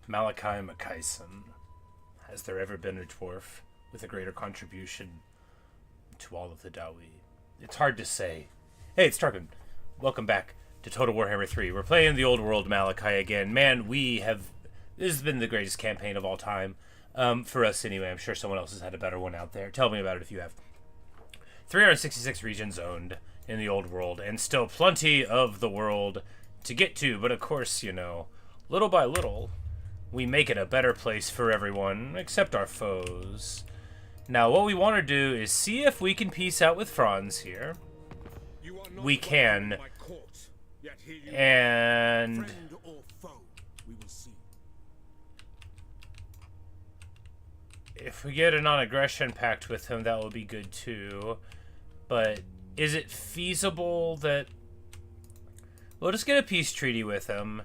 Malakai McKayson. Has there ever been a dwarf with a greater contribution to all of the Dawi? It's hard to say. Hey, it's Tarkin. Welcome back to Total Warhammer 3. We're playing the old world Malakai again. Man, this has been the greatest campaign of all time. For us anyway. I'm sure someone else has had a better one out there. Tell me about it if you have. 366 regions owned in the old world, and still plenty of the world to get to. But of course, little by little, we make it a better place for everyone, except our foes. Now, what we want to do is see if we can peace out with Franz here. We can. And if we get a non-aggression pact with him, that will be good too. But is it feasible that we'll just get a peace treaty with him,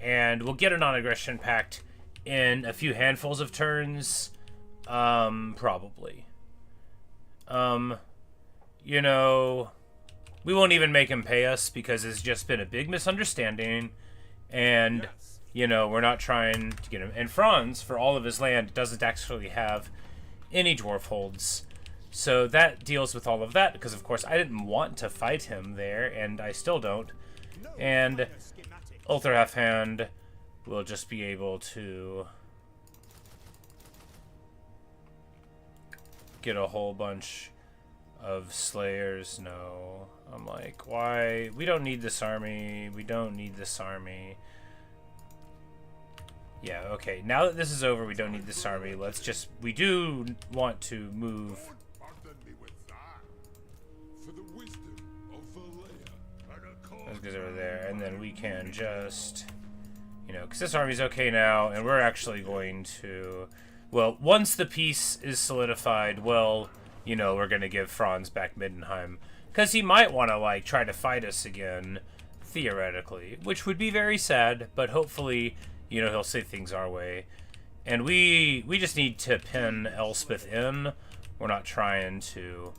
and we'll get a non-aggression pact in a few handfuls of turns? Probably. We won't even make him pay us because it's just been a big misunderstanding, and we're not trying to get him. And Franz, for all of his land, doesn't actually have any dwarf holds. So that deals with all of that, because of course I didn't want to fight him there, and I still don't. And Ultra Half Hand will just be able to get a whole bunch of slayers. No. I'm like, why? We don't need this army. We don't need this army. Yeah, okay. Now that this is over, we don't need this army. We do want to move. Let's get over there, and then we can just, because this army's okay now, and we're actually going to, well, once the peace is solidified, we're going to give Franz back Middenheim, because he might want to, try to fight us again, theoretically, which would be very sad, but hopefully, he'll say things our way. And we just need to pin Elspeth in. We're not trying to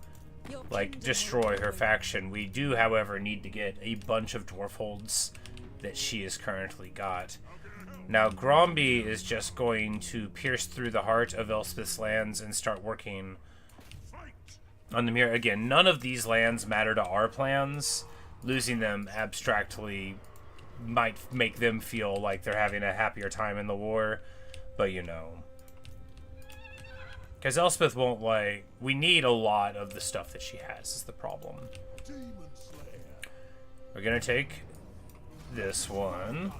destroy her faction. We do, however, need to get a bunch of dwarf holds that she has currently got. Now, Gromby is just going to pierce through the heart of Elspeth's lands and start working on the mirror. Again, none of these lands matter to our plans. Losing them abstractly might make them feel like they're having a happier time in the war, but because Elspeth won't we need a lot of the stuff that she has is the problem. We're gonna take this one,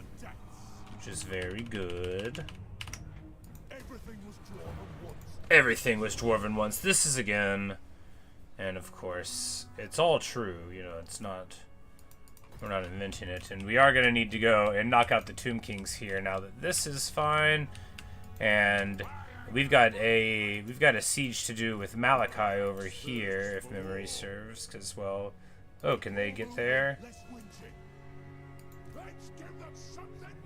which is very good. Everything was dwarven once. This is again, and of course, it's all true. It's not. We're not inventing it, and we are gonna need to go and knock out the Tomb Kings here now that this is fine, and we've got a siege to do with Malakai over here, if memory serves, because, well, oh, can they get there?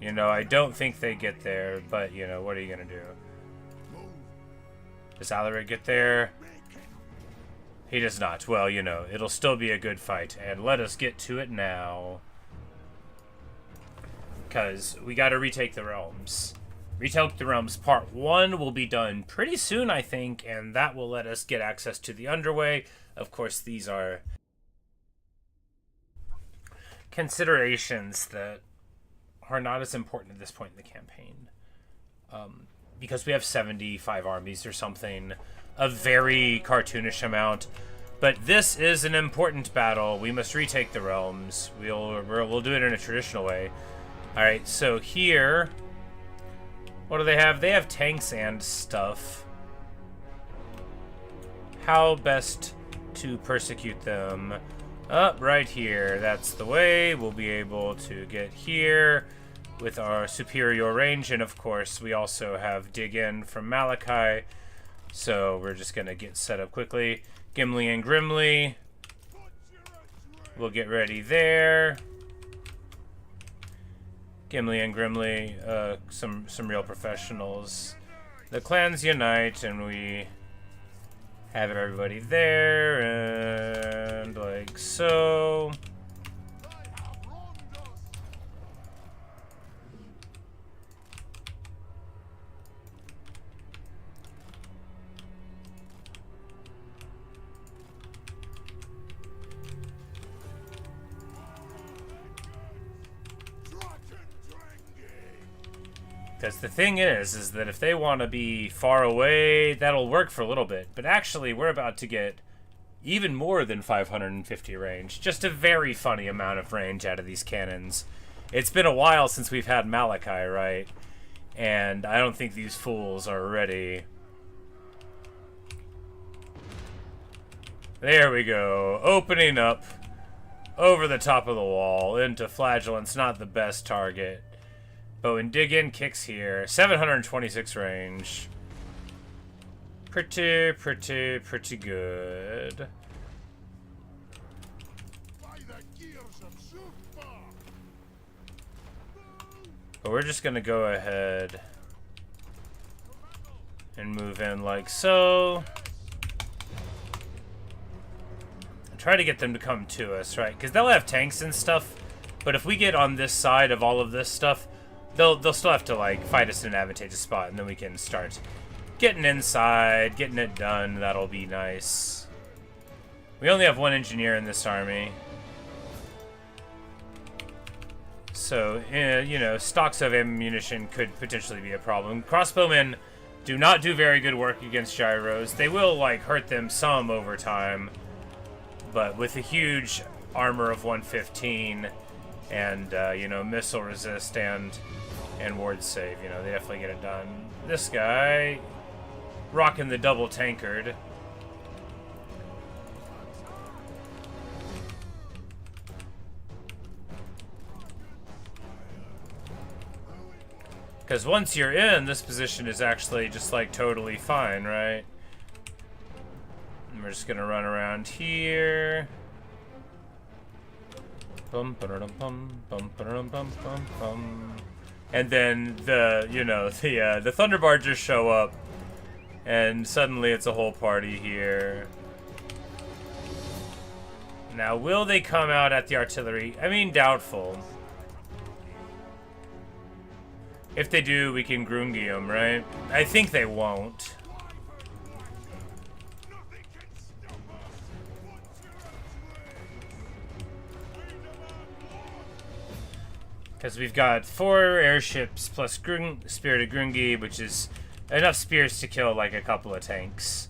I don't think they get there, but, what are you gonna do? Does Alaric get there? He does not. Well, it'll still be a good fight, and let us get to it now. Because we gotta retake the realms. Retake the Realms Part 1 will be done pretty soon, I think, and that will let us get access to the Underway. Of course, these are considerations that are not as important at this point in the campaign. Because we have 75 armies or something, a very cartoonish amount. But this is an important battle. We must retake the realms. We'll do it in a traditional way. Alright, so here, what do they have? They have tanks and stuff. How best to persecute them? Up right here. That's the way. We'll be able to get here with our superior range. And of course, we also have dig in from Malakai. So we're just going to get set up quickly. Gimli and Grimly. We'll get ready there. Gimli and Grimly, some real professionals. The clans unite, and we have everybody there, and like so. Because the thing is that if they want to be far away, that'll work for a little bit. But actually, we're about to get even more than 550 range. Just a very funny amount of range out of these cannons. It's been a while since we've had Malakai, right? And I don't think these fools are ready. There we go. Opening up over the top of the wall into Flagellant's not the best target. But when dig in kicks here, 726 range. Pretty good. But we're just gonna go ahead and move in like so. Try to get them to come to us, right? Because they'll have tanks and stuff, but if we get on this side of all of this stuff, they'll still have to like fight us in an advantageous spot, and then we can start getting inside, getting it done. That'll be nice. We only have one engineer in this army, so you know, stocks of ammunition could potentially be a problem. Crossbowmen do not do very good work against gyros. They will like hurt them some over time, but with a huge armor of 115 and you know, missile resist and ward save, you know, they definitely get it done. This guy rocking the double tankard. Because once you're in, this position is actually just like totally fine, right? And we're just gonna run around here. Bum ba-dum bum bum ba-dum bum bum bum. And then the the Thunderbargers show up, and suddenly it's a whole party here. Now, will they come out at the artillery? I mean, doubtful. If they do, we can Grungi them, right? I think they won't. Because we've got 4 airships plus Spirited Grungi, which is enough spears to kill like a couple of tanks.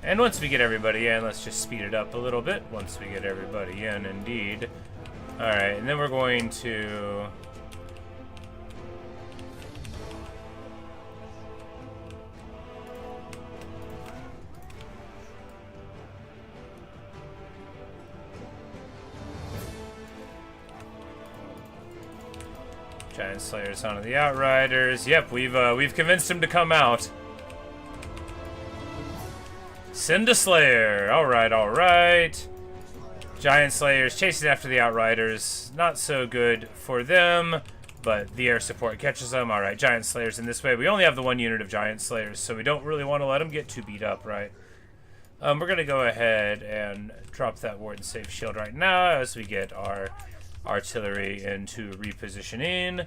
And once we get everybody in, let's just speed it up a little bit. Once we get everybody in, indeed. Alright, and then we're going to... Giant Slayers onto the Outriders. Yep, we've convinced him to come out. Send a Slayer. Alright. Giant Slayers chasing after the Outriders. Not so good for them, but the air support catches them. Alright, Giant Slayers in this way. We only have the 1 unit of Giant Slayers, so we don't really want to let them get too beat up, right? We're going to go ahead and drop that Ward and Save Shield right now as we get our artillery into repositioning.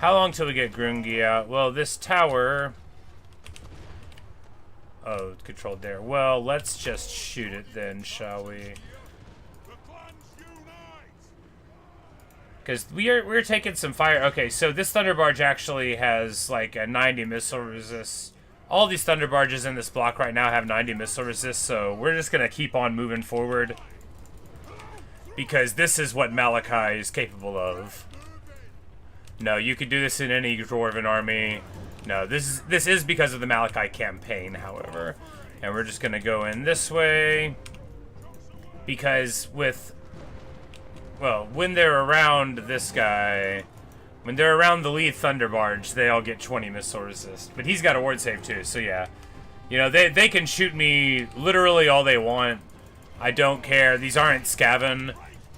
How long till we get Grungi out? Well, this tower... Oh, controlled there. Well, let's just shoot it then, shall we? Because we're taking some fire. Okay, so this Thunderbarge actually has like a 90 missile resist. All these Thunderbarges in this block right now have 90 missile resist, so we're just going to keep on moving forward. Because this is what Malakai is capable of. No, you could do this in any Dwarven army. No, this is because of the Malakai campaign, however. And we're just going to go in this way. Because with... Well, when they're around this guy... When they're around the lead Thunderbarge, they all get 20 missile resist. But he's got a ward save too, so yeah. You know, they can shoot me literally all they want. I don't care. These aren't Skaven.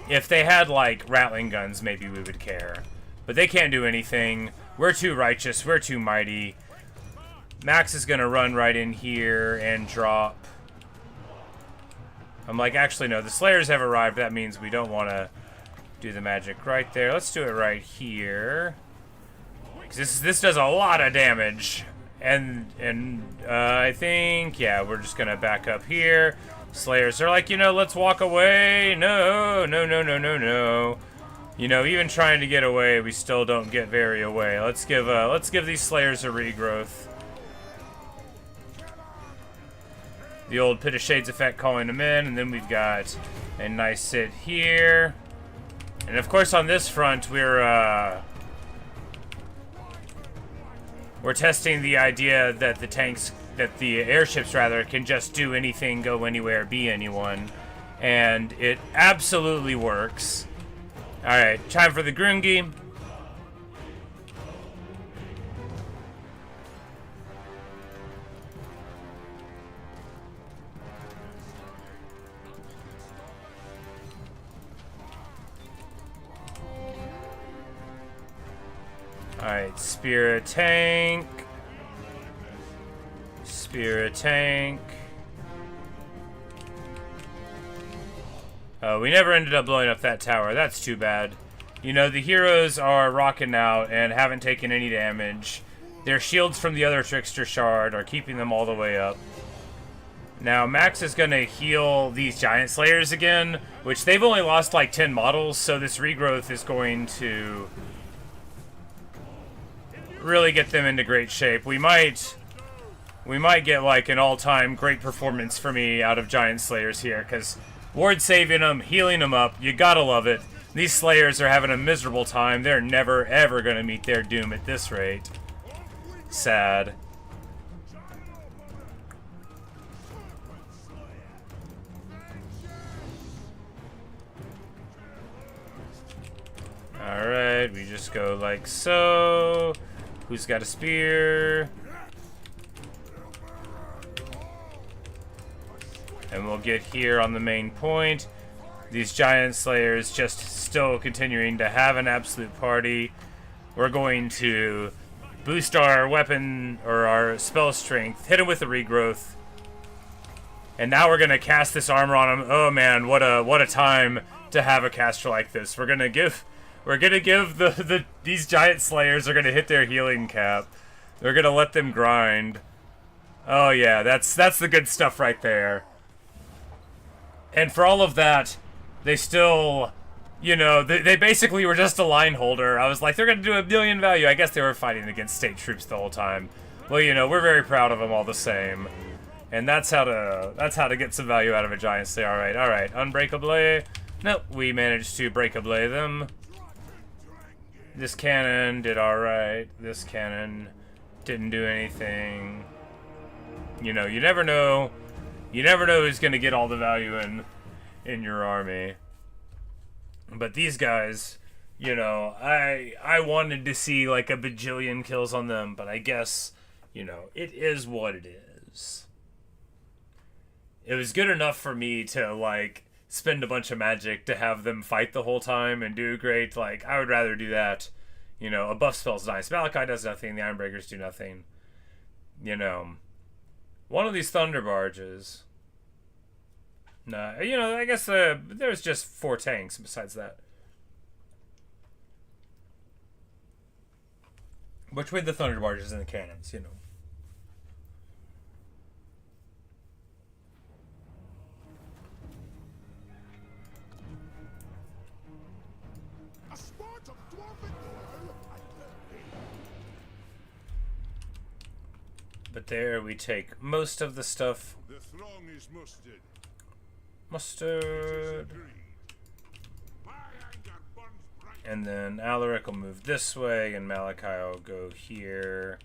If they had, like, Rattling guns, maybe we would care. But they can't do anything. We're too righteous. We're too mighty. Max is going to run right in here and drop. I'm like, actually, no. The Slayers have arrived. That means we don't want to do the magic right there. Let's do it right here. Because this does a lot of damage. And I think, yeah, we're just going to back up here. Slayers are like, you know, let's walk away. No. You know, even trying to get away, we still don't get very away. Let's give these Slayers a regrowth. The old Pit of Shades effect calling them in, and then we've got a nice sit here. And of course on this front, we're testing the idea that the airships rather, can just do anything, go anywhere, be anyone. And it absolutely works. Alright, time for the Grungi. Alright, Spirit Tank. Spirit Tank. We never ended up blowing up that tower. That's too bad. You know, the heroes are rocking out and haven't taken any damage. Their shields from the other Trickster Shard are keeping them all the way up. Now, Max is going to heal these Giant Slayers again, which they've only lost like 10 models, so this regrowth is going to really get them into great shape. We might get like an all-time great performance for me out of Giant Slayers here, because ward saving them, healing them up, you gotta love it. These Slayers are having a miserable time. They're never ever gonna meet their doom at this rate. Sad. Alright, we just go like so. Who's got a spear? And we'll get here on the main point. These Giant Slayers just still continuing to have an absolute party. We're going to boost our weapon, or our spell strength, hit him with the regrowth. And now we're going to cast this armor on him. Oh man, what a time to have a caster like this. We're going to give these Giant Slayers are going to hit their healing cap. They're going to let them grind. Oh yeah, that's the good stuff right there. And for all of that, they still, you know, they basically were just a line holder. I was like, they're going to do a million value. I guess they were fighting against state troops the whole time. Well, you know, we're very proud of them all the same. And that's how to get some value out of a Giant Slayer. All right, unbreakably. Nope, we managed to breakably them. This cannon did all right. This cannon didn't do anything. You know, you never know. You never know who's going to get all the value in your army. But these guys, you know, I wanted to see like a bajillion kills on them, but I guess, you know, it is what it is. It was good enough for me to, like, spend a bunch of magic to have them fight the whole time and do great. Like, I would rather do that. You know, a buff spell's nice. Malakai does nothing. The Ironbreakers do nothing. You know, one of these Thunder Barges. Nah, you know, I guess there's just 4 tanks besides that. Between the Thunder Barges and the cannons, you know. But there we take most of the stuff. The throng is mustered. Mustard. And then Alaric will move this way, and Malakai will go here.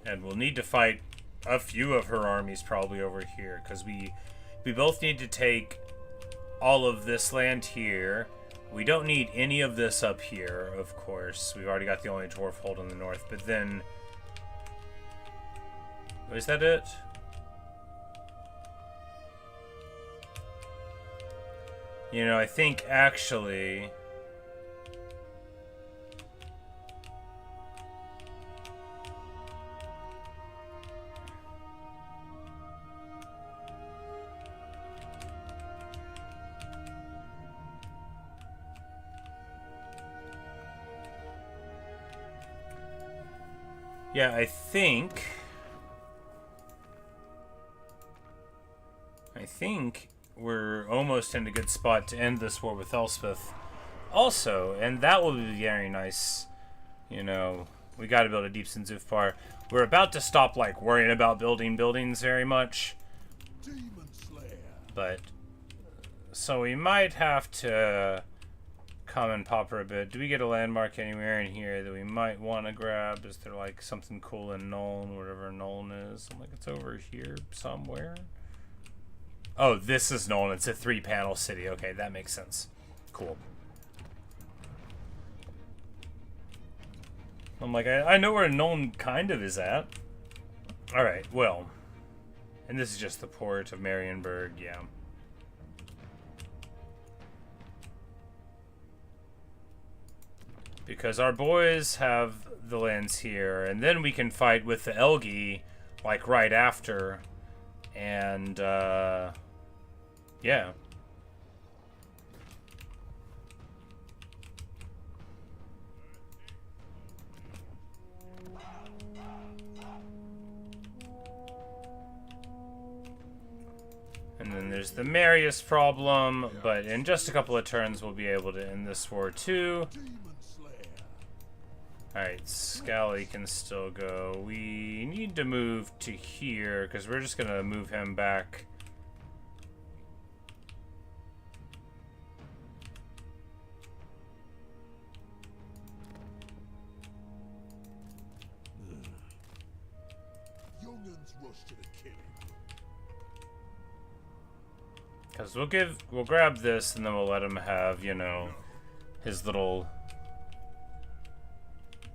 And we'll need to fight a few of her armies probably over here, because we both need to take all of this land here. We don't need any of this up here, of course. We've already got the only dwarf hold in the north, but then... is that it? You know, I think actually... yeah, I think we're almost in a good spot to end this war with Elspeth also, and that will be very nice. You know, we got to build a deep Sinzufbar. We're about to stop, like, worrying about building buildings very much. But, so we might have to come and popper a bit. Do we get a landmark anywhere in here that we might want to grab? Is there, like, something cool in Nuln, whatever Nuln is? I'm like, it's over here somewhere. Oh, this is Nuln. It's a 3-panel city. Okay, that makes sense. Cool. I'm like, I know where Nuln kind of is at. Alright, well. And this is just the port of Marienburg, yeah. Because our boys have the lands here, and then we can fight with the Elgi, like, right after. And, yeah. And then there's the Marius problem, but in just a couple of turns we'll be able to end this war too. Alright, Scally can still go. We need to move to here, because we're just going to move him back. Because we'll grab this, and then we'll let him have, you know, his little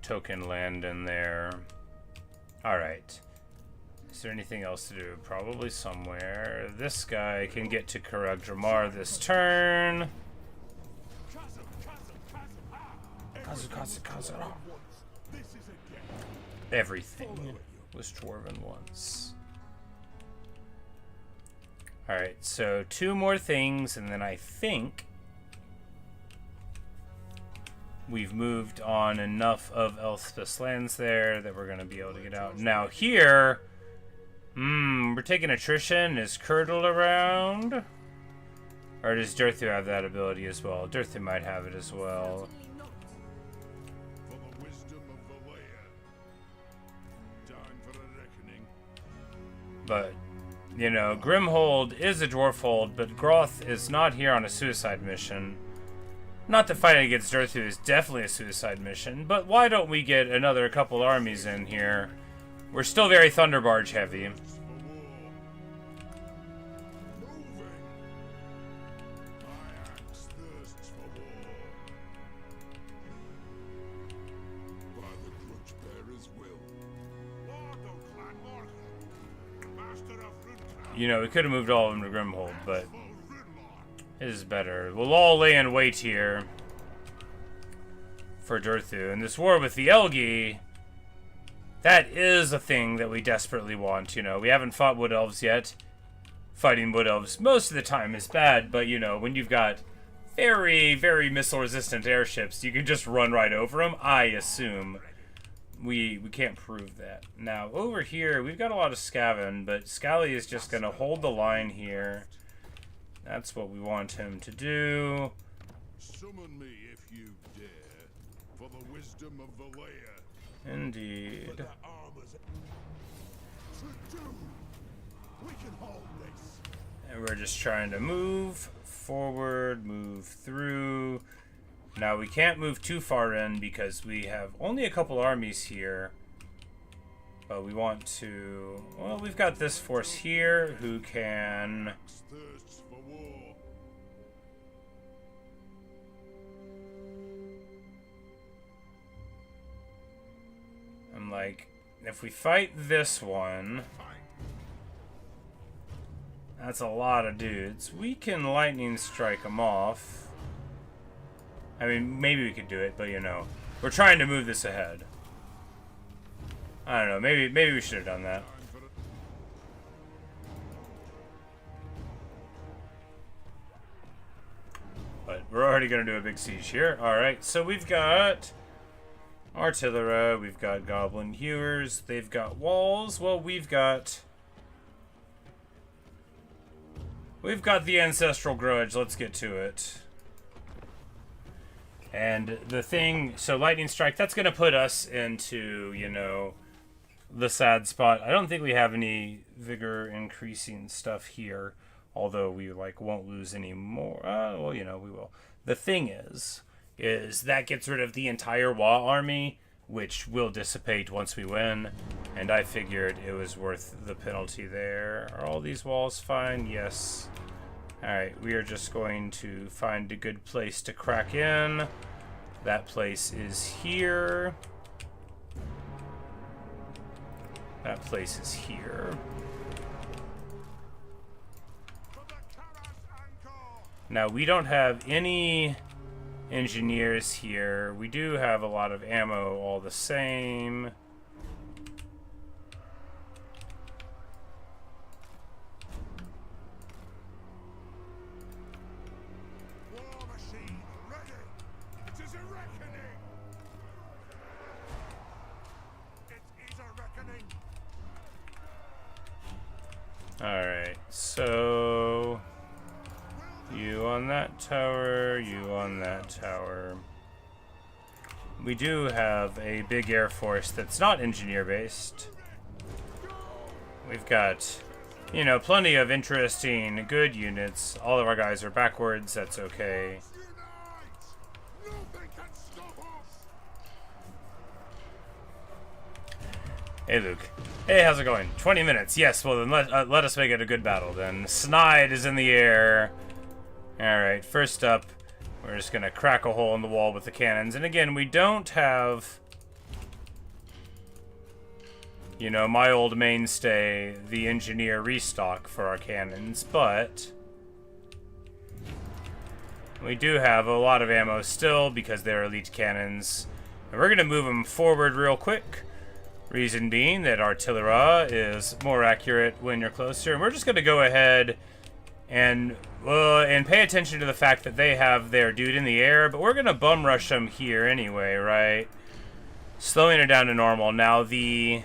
token land in there. Alright. Is there anything else to do? Probably somewhere. This guy can get to Karagdramar this turn. Everything was dwarven once. Alright, so 2 more things, and then I think we've moved on enough of Elspeth's lands there that we're going to be able to get out. Now here, we're taking attrition. Is Curdle around? Or does Durthu have that ability as well? Durthu might have it as well. But, you know, Grimhold is a Dwarfhold, but Groth is not here on a suicide mission. Not that fighting against Durthu is definitely a suicide mission, but why don't we get another couple armies in here? We're still very Thunderbarge heavy. You know, we could have moved all of them to Grimhold, but it is better. We'll all lay in wait here for Durthu. And this war with the Elgi, that is a thing that we desperately want, you know. We haven't fought Wood Elves yet. Fighting Wood Elves most of the time is bad, but, you know, when you've got very, very missile-resistant airships, you can just run right over them, I assume. We can't prove that. Now, over here, we've got a lot of Skaven, but Scally is just going to hold the line here. That's what we want him to do. Summon me if you dare, for the wisdom of Valea. Indeed. And we're just trying to move forward, move through. Now, we can't move too far in because we have only a couple armies here. But we want to... Well, we've got this force here who can... I'm like, if we fight this one... That's a lot of dudes. We can lightning strike them off. I mean, maybe we could do it, but you know, we're trying to move this ahead. I don't know, maybe we should have done that. But we're already going to do a big siege here. Alright, so we've got artillery, we've got goblin hewers, they've got walls. Well, we've got We've got the Ancestral Grudge. Let's get to it. And the thing... So, Lightning Strike, that's going to put us into, you know, the sad spot. I don't think we have any vigor increasing stuff here. Although we, like, won't lose any more. Well, you know, we will. The thing is that gets rid of the entire Wa army, which will dissipate once we win. And I figured it was worth the penalty there. Are all these walls fine? Yes. Alright, we are just going to find a good place to crack in. That place is here. That place is here. Now, we don't have any engineers here. We do have a lot of ammo all the same. Alright, so you on that tower, you on that tower. We do have a big air force that's not engineer based. We've got, you know, plenty of interesting, good units. All of our guys are backwards, that's okay. Hey, Luke. Hey, how's it going? 20 minutes. Yes, well, then let us make it a good battle, then. Snide is in the air. Alright, first up, we're just going to crack a hole in the wall with the cannons. And again, we don't have, you know, my old mainstay, the engineer restock for our cannons, but we do have a lot of ammo still because they're elite cannons. And we're going to move them forward real quick. Reason being that artillery is more accurate when you're closer. And we're just going to go ahead and pay attention to the fact that they have their dude in the air. But we're going to bum rush them here anyway, right? Slowing it down to normal. Now the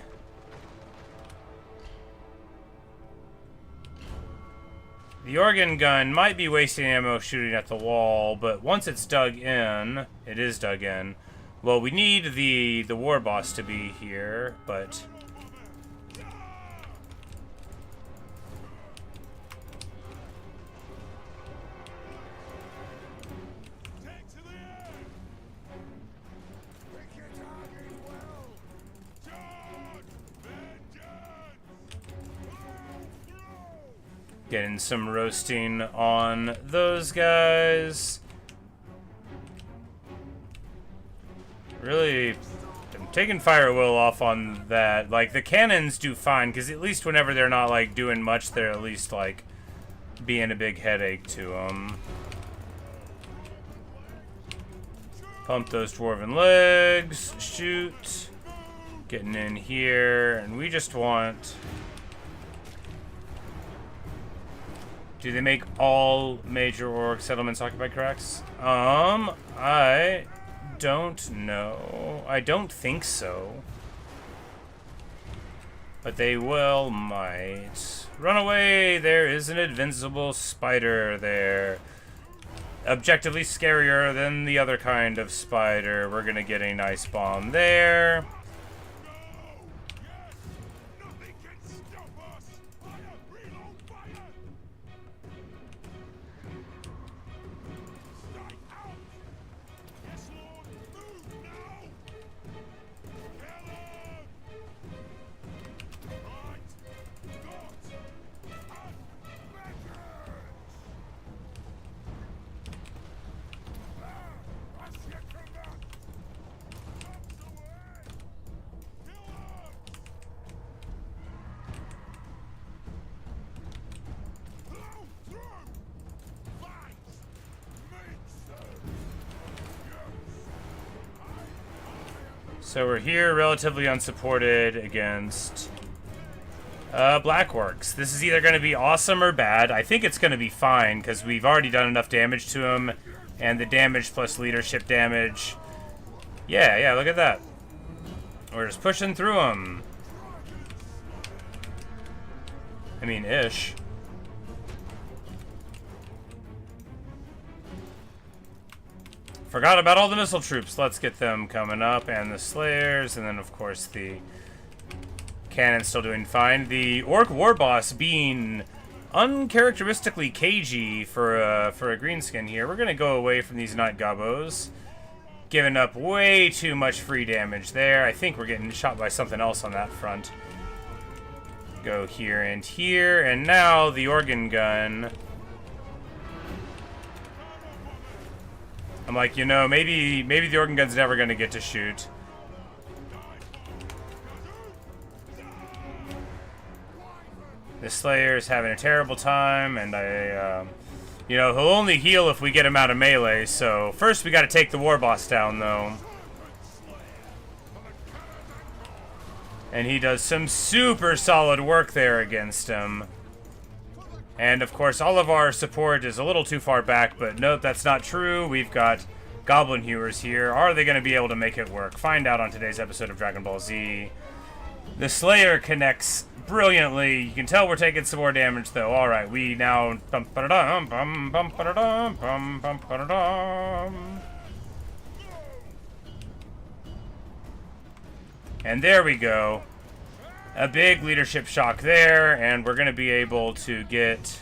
organ gun might be wasting ammo shooting at the wall. But once it's dug in, it is dug in. Well, we need the war boss to be here, but getting some roasting on those guys. Really, I'm taking fire will off on that. Like, the cannons do fine, because at least whenever they're not, like, doing much, they're at least, like, being a big headache to them. Pump those dwarven legs. Shoot. Getting in here. And we just want... Do they make all major orc settlements occupied cracks? I don't know. I don't think so. But they well might. Run away! There is an invincible spider there. Objectively scarier than the other kind of spider. We're gonna get a nice bomb there. So we're here, relatively unsupported against Black Orcs. This is either going to be awesome or bad. I think it's going to be fine, because we've already done enough damage to him, and the damage plus leadership damage. Yeah, look at that. We're just pushing through him. I mean, ish. Forgot about all the missile troops. Let's get them coming up, and the Slayers, and then of course the cannon's still doing fine. The Orc War Boss being uncharacteristically cagey for a greenskin here. We're gonna go away from these Night Gobos, giving up way too much free damage there. I think we're getting shot by something else on that front. Go here, and now the organ gun. I'm like, you know, maybe the organ gun's never gonna get to shoot. The Slayer's having a terrible time, and you know, he'll only heal if we get him out of melee, so first we gotta take the War Boss down, though. And he does some super solid work there against him. And, of course, all of our support is a little too far back, but nope, that's not true. We've got Goblin Hewers here. Are they going to be able to make it work? Find out on today's episode of Dragon Ball Z. The Slayer connects brilliantly. You can tell we're taking some more damage, though. All right, we now... And there we go. A big leadership shock there, and we're going to be able to get,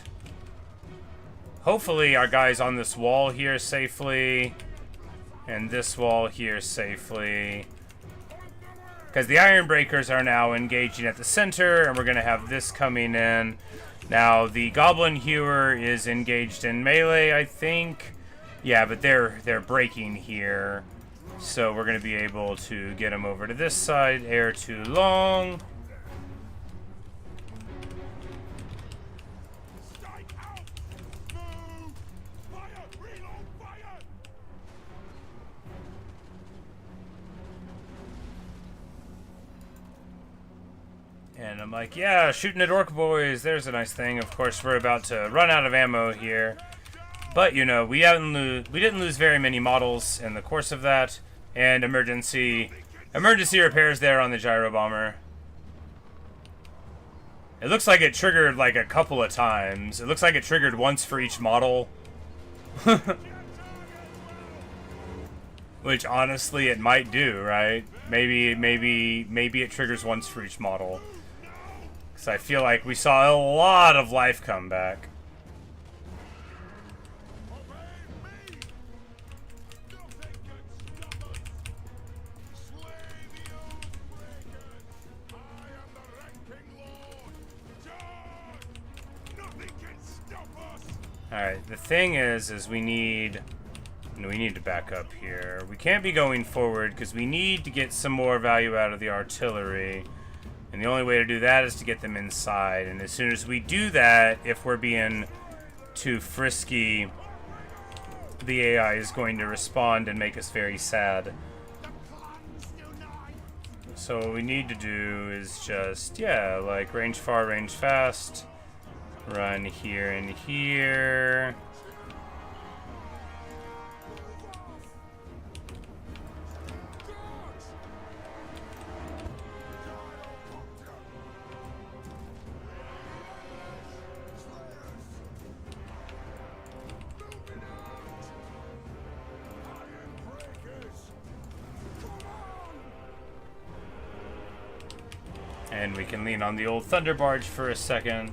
hopefully, our guys on this wall here safely, and this wall here safely. Because the Iron Breakers are now engaging at the center, and we're going to have this coming in. Now, the Goblin Hewer is engaged in melee, I think. Yeah, but they're breaking here. So we're going to be able to get them over to this side ere too long. And I'm like, yeah, shooting at orc boys, there's a nice thing. Of course, we're about to run out of ammo here. But, you know, we didn't lose very many models in the course of that. And emergency repairs there on the gyro bomber. It looks like it triggered like a couple of times. It looks like it triggered once for each model. Which honestly it might do, right? Maybe it triggers once for each model. Because I feel like we saw a lot of life come back. Alright, the thing is we need to back up here. We can't be going forward because we need to get some more value out of the artillery. And the only way to do that is to get them inside. And as soon as we do that, if we're being too frisky, the AI is going to respond and make us very sad. So what we need to do is just, yeah, like range far, range fast. Run here and here. And we can lean on the old Thunder Barge for a second.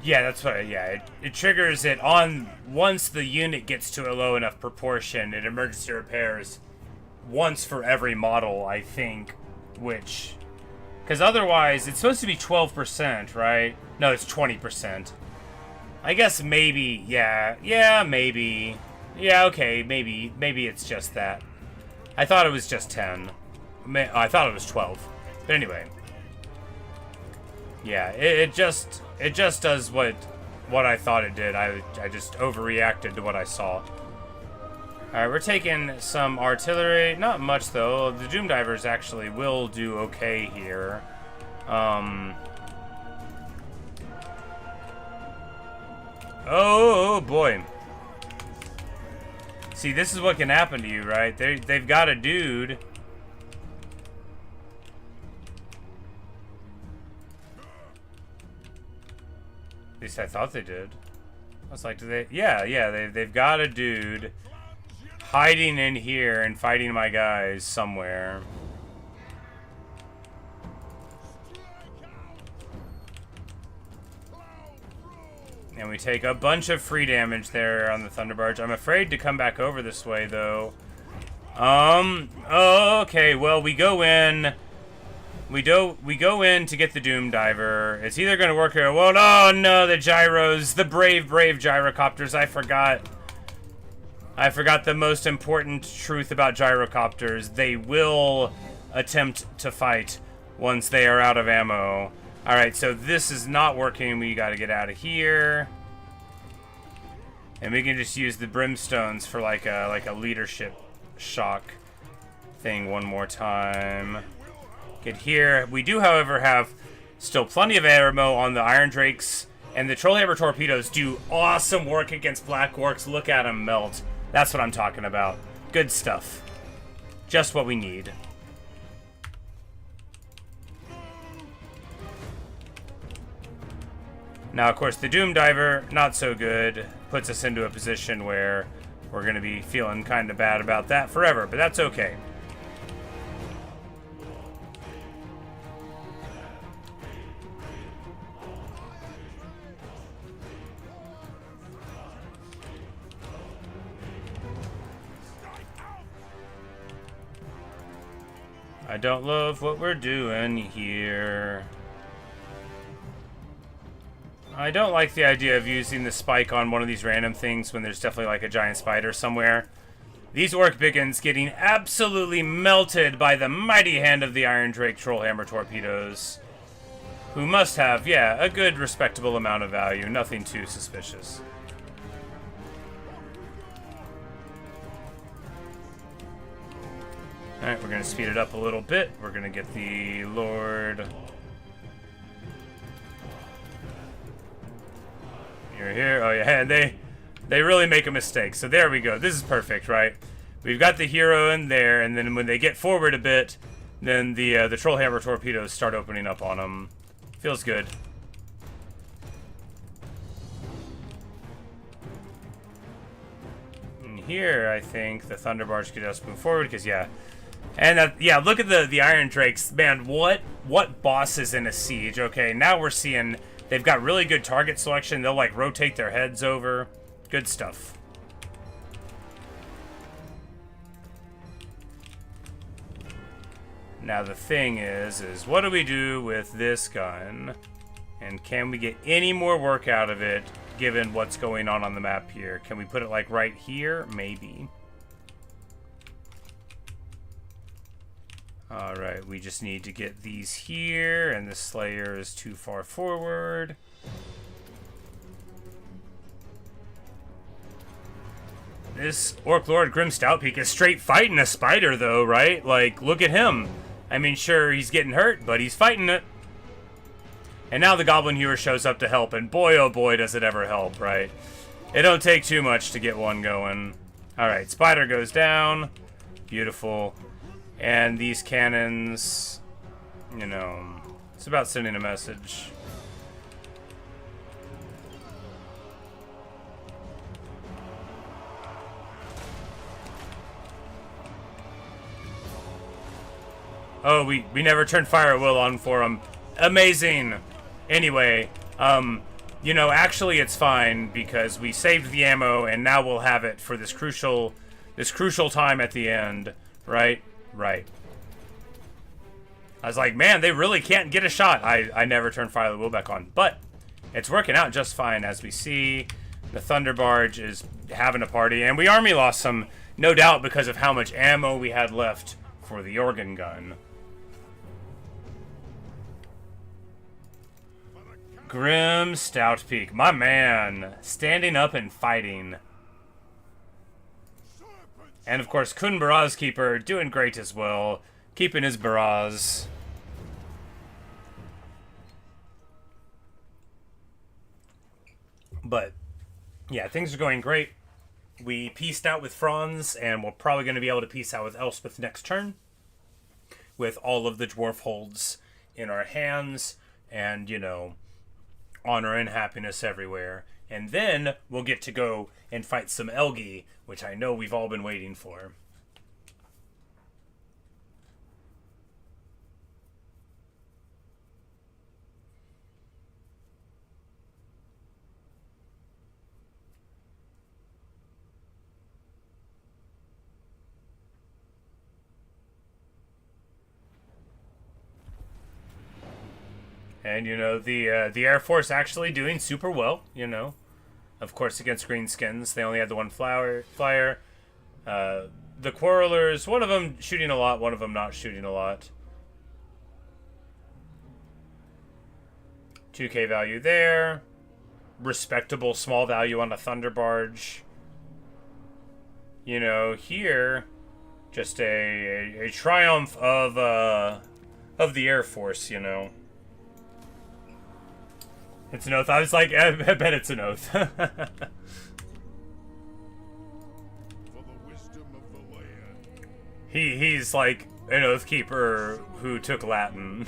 That's what. It triggers it on once the unit gets to a low enough proportion. It emergency repairs once for every model, I think. Which, because otherwise it's supposed to be 12%, right? No, it's 20%. I guess maybe. Maybe. Yeah, okay, maybe it's just that. I thought it was just 10. I thought it was 12. But anyway. Yeah, it just does what I thought it did. I just overreacted to what I saw. Alright, we're taking some artillery. Not much, though. The Doom Divers actually will do okay here. Oh, boy. See, this is what can happen to you, right? They've got a dude. At least I thought they did. I was like, do they? Yeah, they've got a dude hiding in here and fighting my guys somewhere. And we take a bunch of free damage there on the Thunderbarge. I'm afraid to come back over this way, though. Okay, well, we go in. We go in to get the Doom Diver. It's either going to work or it won't. Oh, no, the gyros. The brave gyrocopters. I forgot the most important truth about gyrocopters. They will attempt to fight once they are out of ammo. Alright, so this is not working. We got to get out of here. And we can just use the brimstones for like a leadership shock thing one more time. Get here. We do, however, have still plenty of ammo on the Iron Drakes, and the Trollhammer torpedoes do awesome work against Black Orcs. Look at them melt. That's what I'm talking about. Good stuff. Just what we need. Now, of course, the Doom Diver, not so good. Puts us into a position where we're going to be feeling kind of bad about that forever, but that's okay. I don't love what we're doing here. I don't like the idea of using the spike on one of these random things when there's definitely like a giant spider somewhere. These Orc Biggins getting absolutely melted by the mighty hand of the Iron Drake Trollhammer torpedoes. Who must have, yeah, a good respectable amount of value. Nothing too suspicious. Alright, we're going to speed it up a little bit. We're going to get the Lord. You're here. Oh, yeah, and they really make a mistake. So there we go. This is perfect, right? We've got the hero in there, and then when they get forward a bit, then the Trollhammer torpedoes start opening up on them. Feels good. And here, I think the Thunderbarge could just move forward, because, yeah. And, yeah, look at the Iron Drakes. Man, what bosses in a siege, okay? Now we're seeing they've got really good target selection. They'll, like, rotate their heads over. Good stuff. Now, the thing is what do we do with this gun? And can we get any more work out of it, given what's going on the map here? Can we put it, like, right here? Maybe. Alright, we just need to get these here, and the Slayer is too far forward. This Orc Lord Grim Stoutpeak is straight fighting a spider, though, right? Like, look at him. I mean, sure, he's getting hurt, but he's fighting it. And now the Goblin Hewer shows up to help, and boy, oh boy, does it ever help, right? It don't take too much to get one going. Alright, spider goes down. Beautiful. And these cannons, you know, it's about sending a message. Oh, we never turned fire at will on for them. Amazing. Anyway, you know, actually it's fine because we saved the ammo and now we'll have it for this crucial time at the end, right? Right. I was like, man, they really can't get a shot. I never turned fire at will back on, but it's working out just fine as we see. The Thunderbarge is having a party, and we army lost some, no doubt, because of how much ammo we had left for the organ gun. Grim Stoutpeak, my man, standing up and fighting. And of course, Kun Baraz Keeper doing great as well, keeping his Baraz. But yeah, things are going great. We pieced out with Franz, and we're probably going to be able to piece out with Elspeth next turn, with all of the dwarf holds in our hands, and, you know, honor and happiness everywhere. And then we'll get to go and fight some Elgi, which I know we've all been waiting for. And, you know, the Air Force actually doing super well, you know. Of course, against Greenskins, they only had the one flyer. The Quarrelers, one of them shooting a lot, one of them not shooting a lot. 2k value there. Respectable small value on a Thunder Barge. You know, here, just a triumph of the Air Force, you know. It's an oath. I was like, I bet it's an oath. For the wisdom of the land. He's like an oath keeper who took Latin.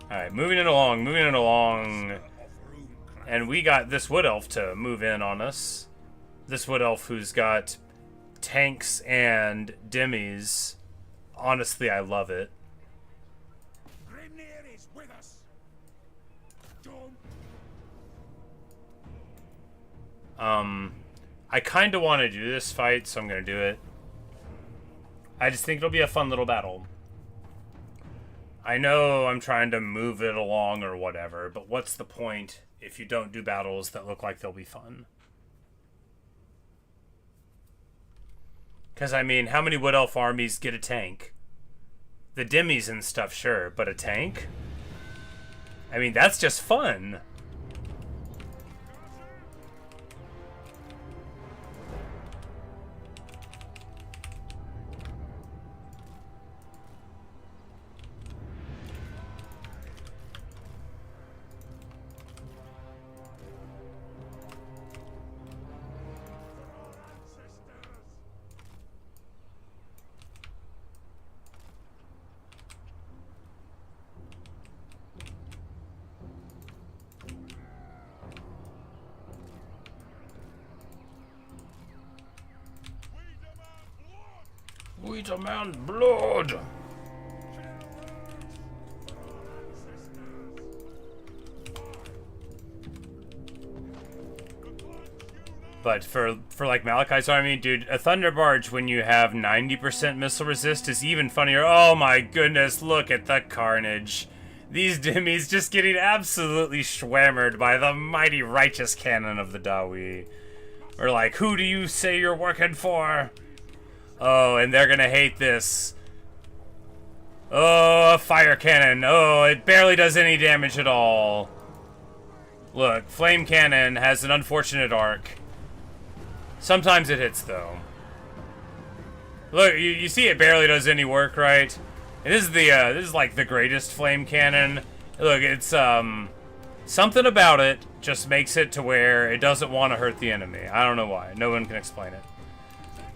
Alright, moving it along. And we got this Wood Elf to move in on us. This Wood Elf who's got tanks and demis. Honestly, I love it. I kind of want to do this fight, so I'm going to do it. I just think it'll be a fun little battle. I know I'm trying to move it along or whatever, but what's the point if you don't do battles that look like they'll be fun? Because, I mean, how many Wood Elf armies get a tank? The demis and stuff, sure, but a tank? I mean, that's just fun. We demand blood! But for like Malakai's army, dude, a Thunder Barge when you have 90% missile resist is even funnier. Oh my goodness, look at the carnage. These demis just getting absolutely schwammered by the mighty righteous cannon of the Dawi. We're like, who do you say you're working for? Oh, and they're gonna hate this. Oh, a fire cannon. Oh, it barely does any damage at all. Look, flame cannon has an unfortunate arc. Sometimes it hits, though. Look, you see it barely does any work, right? And this is like the greatest flame cannon. Look, it's, something about it just makes it to where it doesn't want to hurt the enemy. I don't know why. No one can explain it.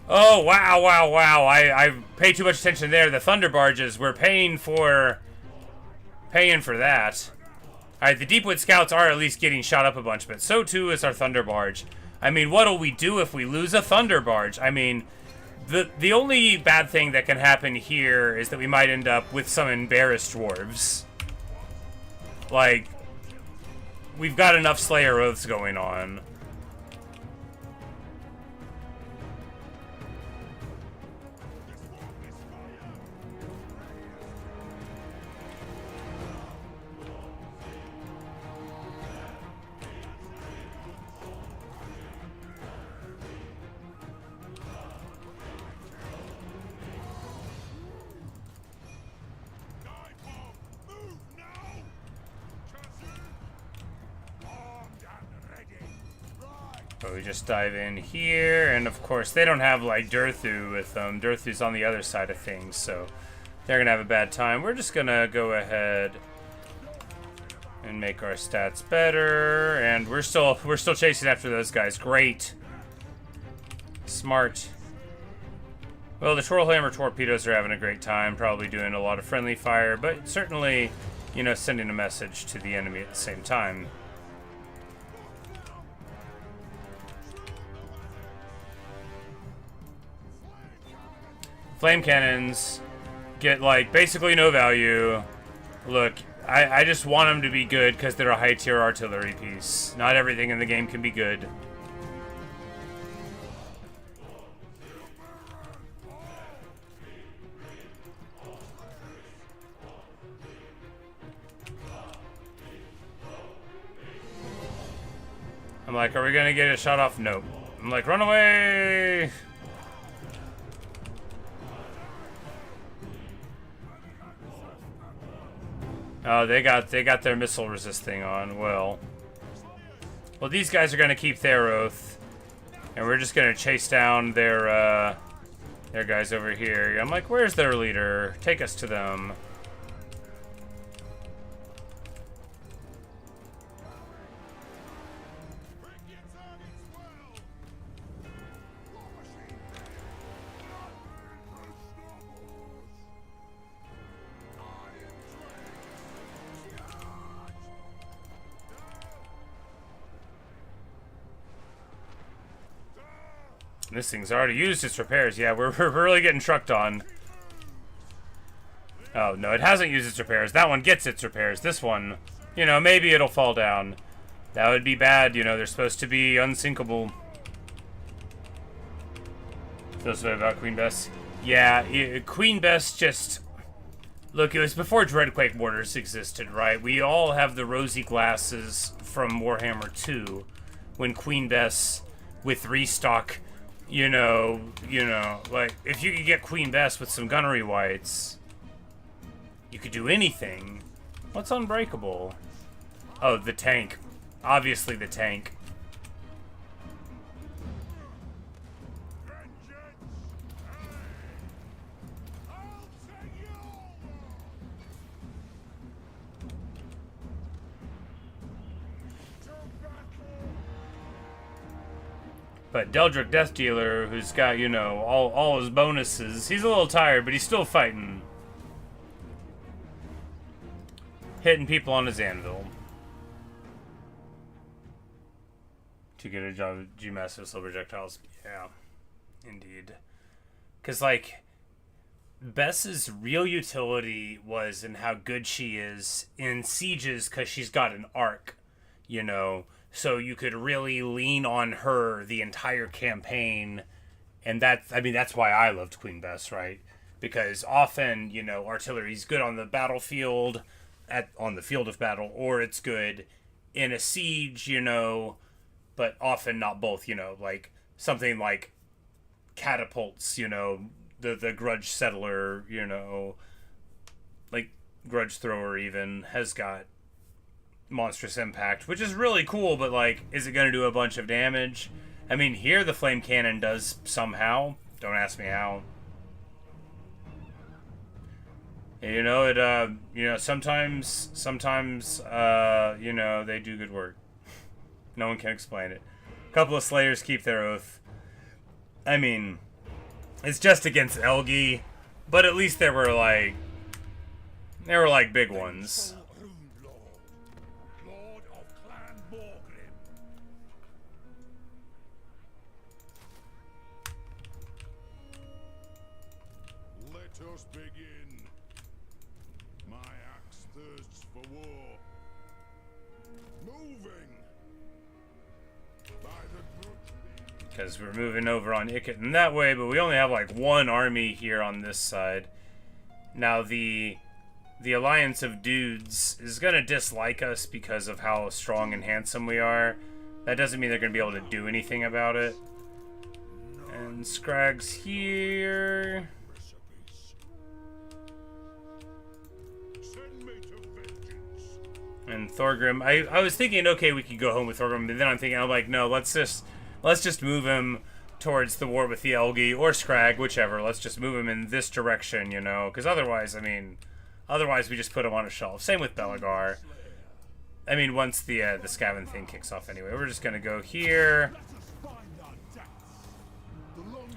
Oh, wow, wow, wow. I paid too much attention there. The Thunder Barges, we're paying for that. Alright, the Deepwood Scouts are at least getting shot up a bunch, but so too is our Thunder Barge. I mean, what'll we do if we lose a Thunder Barge? I mean, the only bad thing that can happen here is that we might end up with some embarrassed dwarves. Like, we've got enough Slayer Oaths going on. So we just dive in here, and of course they don't have like Durthu with them. Durthu's on the other side of things, so they're gonna have a bad time. We're just gonna go ahead and make our stats better, and we're still chasing after those guys. Great, smart. Well, the Trollhammer torpedoes are having a great time, probably doing a lot of friendly fire, but certainly, you know, sending a message to the enemy at the same time. Flame cannons get, like, basically no value. Look, I just want them to be good because they're a high-tier artillery piece. Not everything in the game can be good. I'm like, are we gonna get a shot off? Nope. I'm like, run away! Oh, they got their missile resist thing on. Well, these guys are gonna keep their oath, and we're just gonna chase down their guys over here. I'm like, where's their leader? Take us to them. This thing's already used its repairs. Yeah, we're really getting trucked on. Oh, no, it hasn't used its repairs. That one gets its repairs. This one, you know, maybe it'll fall down. That would be bad. You know, they're supposed to be unsinkable. Feels bad about Queen Bess. Yeah, Queen Bess just... Look, it was before Dreadquake Mortars existed, right? We all have the rosy glasses from Warhammer 2 when Queen Bess, with restock... You know, like, if you could get Queen Bess with some gunnery whites, you could do anything. What's unbreakable? Oh, the tank. Obviously the tank. But Deldrick Death Dealer, who's got, you know, all his bonuses, he's a little tired, but he's still fighting. Hitting people on his anvil. To get a job of G-Master Missile projectiles. Yeah, indeed. Because, like, Bess's real utility was in how good she is in sieges because she's got an arc, you know. So you could really lean on her the entire campaign. And that's why I loved Queen Bess, right? Because often, you know, artillery's good on the battlefield, on the field of battle, or it's good in a siege, you know, but often not both, you know, like something like catapults, you know, the Grudge Settler, you know, like Grudge Thrower even has got monstrous impact, which is really cool, but like, is it going to do a bunch of damage? I mean, here the flame cannon does somehow. Don't ask me how. You know, it, you know, sometimes, you know, they do good work. No one can explain it. A couple of Slayers keep their oath. I mean, it's just against Elgi, but at least there were big ones. Let us begin. My axe thirsts for war. Moving. By the Grudge. Because we're moving over on Ikit in that way, but we only have like one army here on this side. Now the Alliance of Dudes is gonna dislike us because of how strong and handsome we are. That doesn't mean they're gonna be able to do anything about it. And Scrag's here. And Thorgrim, I was thinking, okay, we could go home with Thorgrim, but then I'm like, no, let's just move him towards the war with the Elgi or Scrag, whichever. Let's just move him in this direction, you know, because otherwise, I mean, we just put him on a shelf. Same with Belagar. I mean, once the Skaven thing kicks off anyway, we're just gonna go here.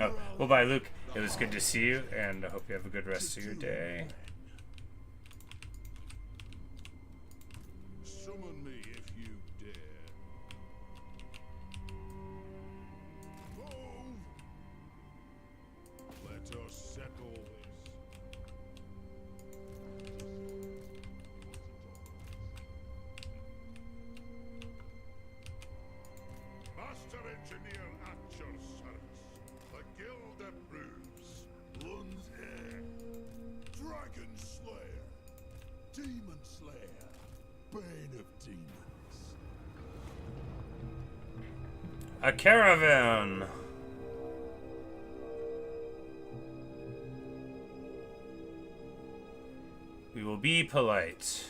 Oh, well, by Luke, It was good to see you, and I hope you have a good rest of your day. Summon me if you dare. Move! Let us settle this. Master Engineer at your service. The guild approves. Lun's heir. Dragon Slayer. Demon Slayer. Bane of demons. A caravan! We will be polite.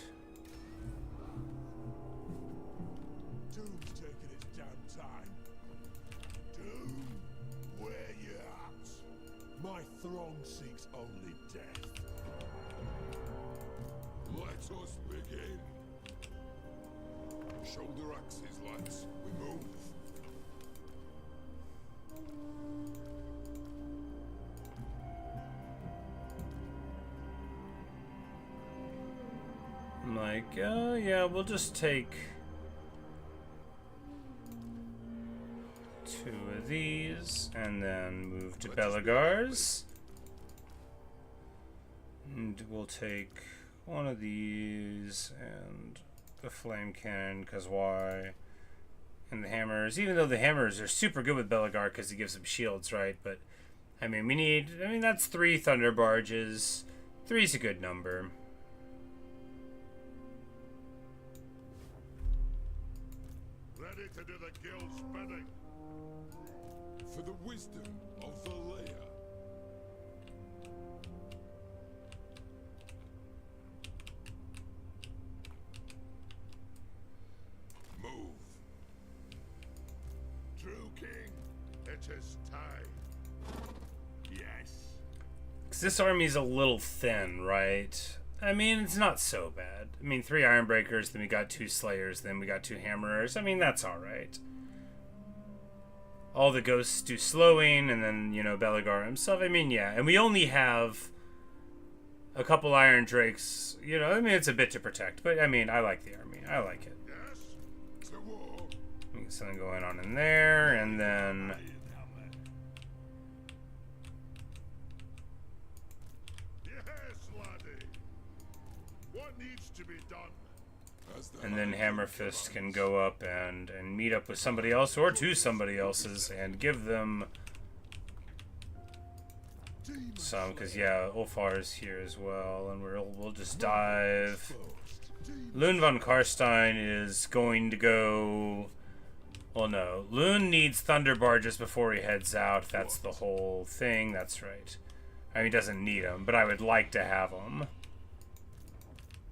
Doom's taking its damn time. Doom, where you at? My throng seeks only death. Let us begin. Shoulder axes, lads. We move. I'm like, yeah, we'll just take 2 of these and then move to Belagar's. And we'll take 1 of these and the flame cannon, because why? And the hammers, even though the hammers are super good with Belagar because he gives them shields, right? But, I mean, that's 3 thunder barges. 3's a good number. Ready to do the guild's bidding. For the wisdom of the layer. Move. True King, it is time. Yes. 'Cause this army's a little thin, right? I mean, it's not so bad. I mean, 3 Ironbreakers, then we got 2 Slayers, then we got 2 Hammerers. I mean, that's alright. All the ghosts do slowing, and then, you know, Belagar himself. I mean, yeah. And we only have a couple Iron Drakes. You know, I mean, it's a bit to protect. But, I mean, I like the army. I like it. Yes. To war. We get something going on in there, and then... Yes, laddie. What needs to be done? And then Hammerfist can go up and meet up with somebody else, or to somebody else's, and give them some, because, yeah, Ulfar's here as well, and we'll just dive. Loon von Karstein is going to go... Well, no. Loon needs Thunder Barges before he heads out. That's the whole thing. That's right. I mean, he doesn't need them, but I would like to have them.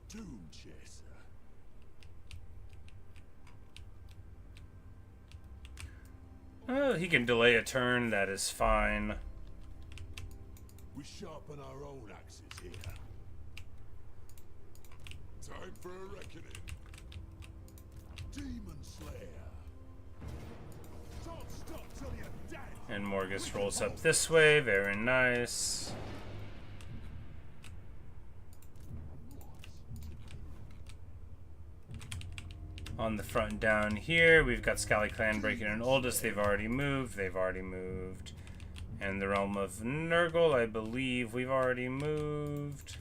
Doom Chaser. Oh, he can delay a turn. That is fine. We sharpen our own axes here. Time for a reckoning. Demon Slayer. Don't stop till you're dead. And Morgus rolls up this way. Very nice. On the front down here, we've got Scally Clan breaking an Oldest. They've already moved. And the Realm of Nurgle, I believe we've already moved.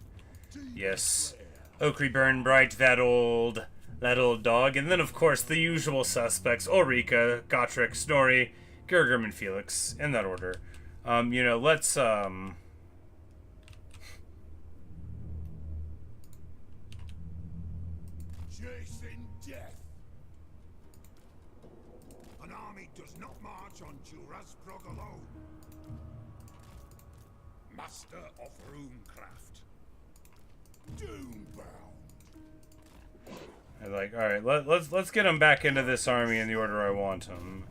Yes. Okri Burn Bright, that old dog. And then, of course, the usual suspects. Ulrika, Gotrek, Snorri, Gergrim, and Felix. In that order. You know, let's, Chasing death. An army does not march on Jurasprog alone. Master of Runecraft. Doombound. I'm like, alright, let's get him back into this army in the order I want him.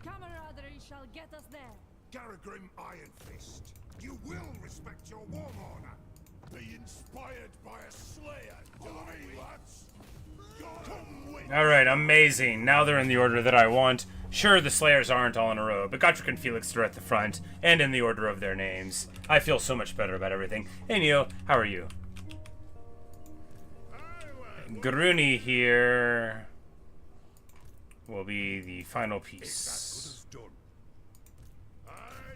Camaraderie shall get us there. Garagrim Iron Fist, you will respect your warlord. Be inspired by a slayer, Dawi, lads. Come with Alright, amazing. Now they're in the order that I want. Sure, the Slayers aren't all in a row, but Gotrek and Felix are at the front, and in the order of their names. I feel so much better about everything. Hey, Neo, how are you? Garuni here will be the final piece. Done. Aye,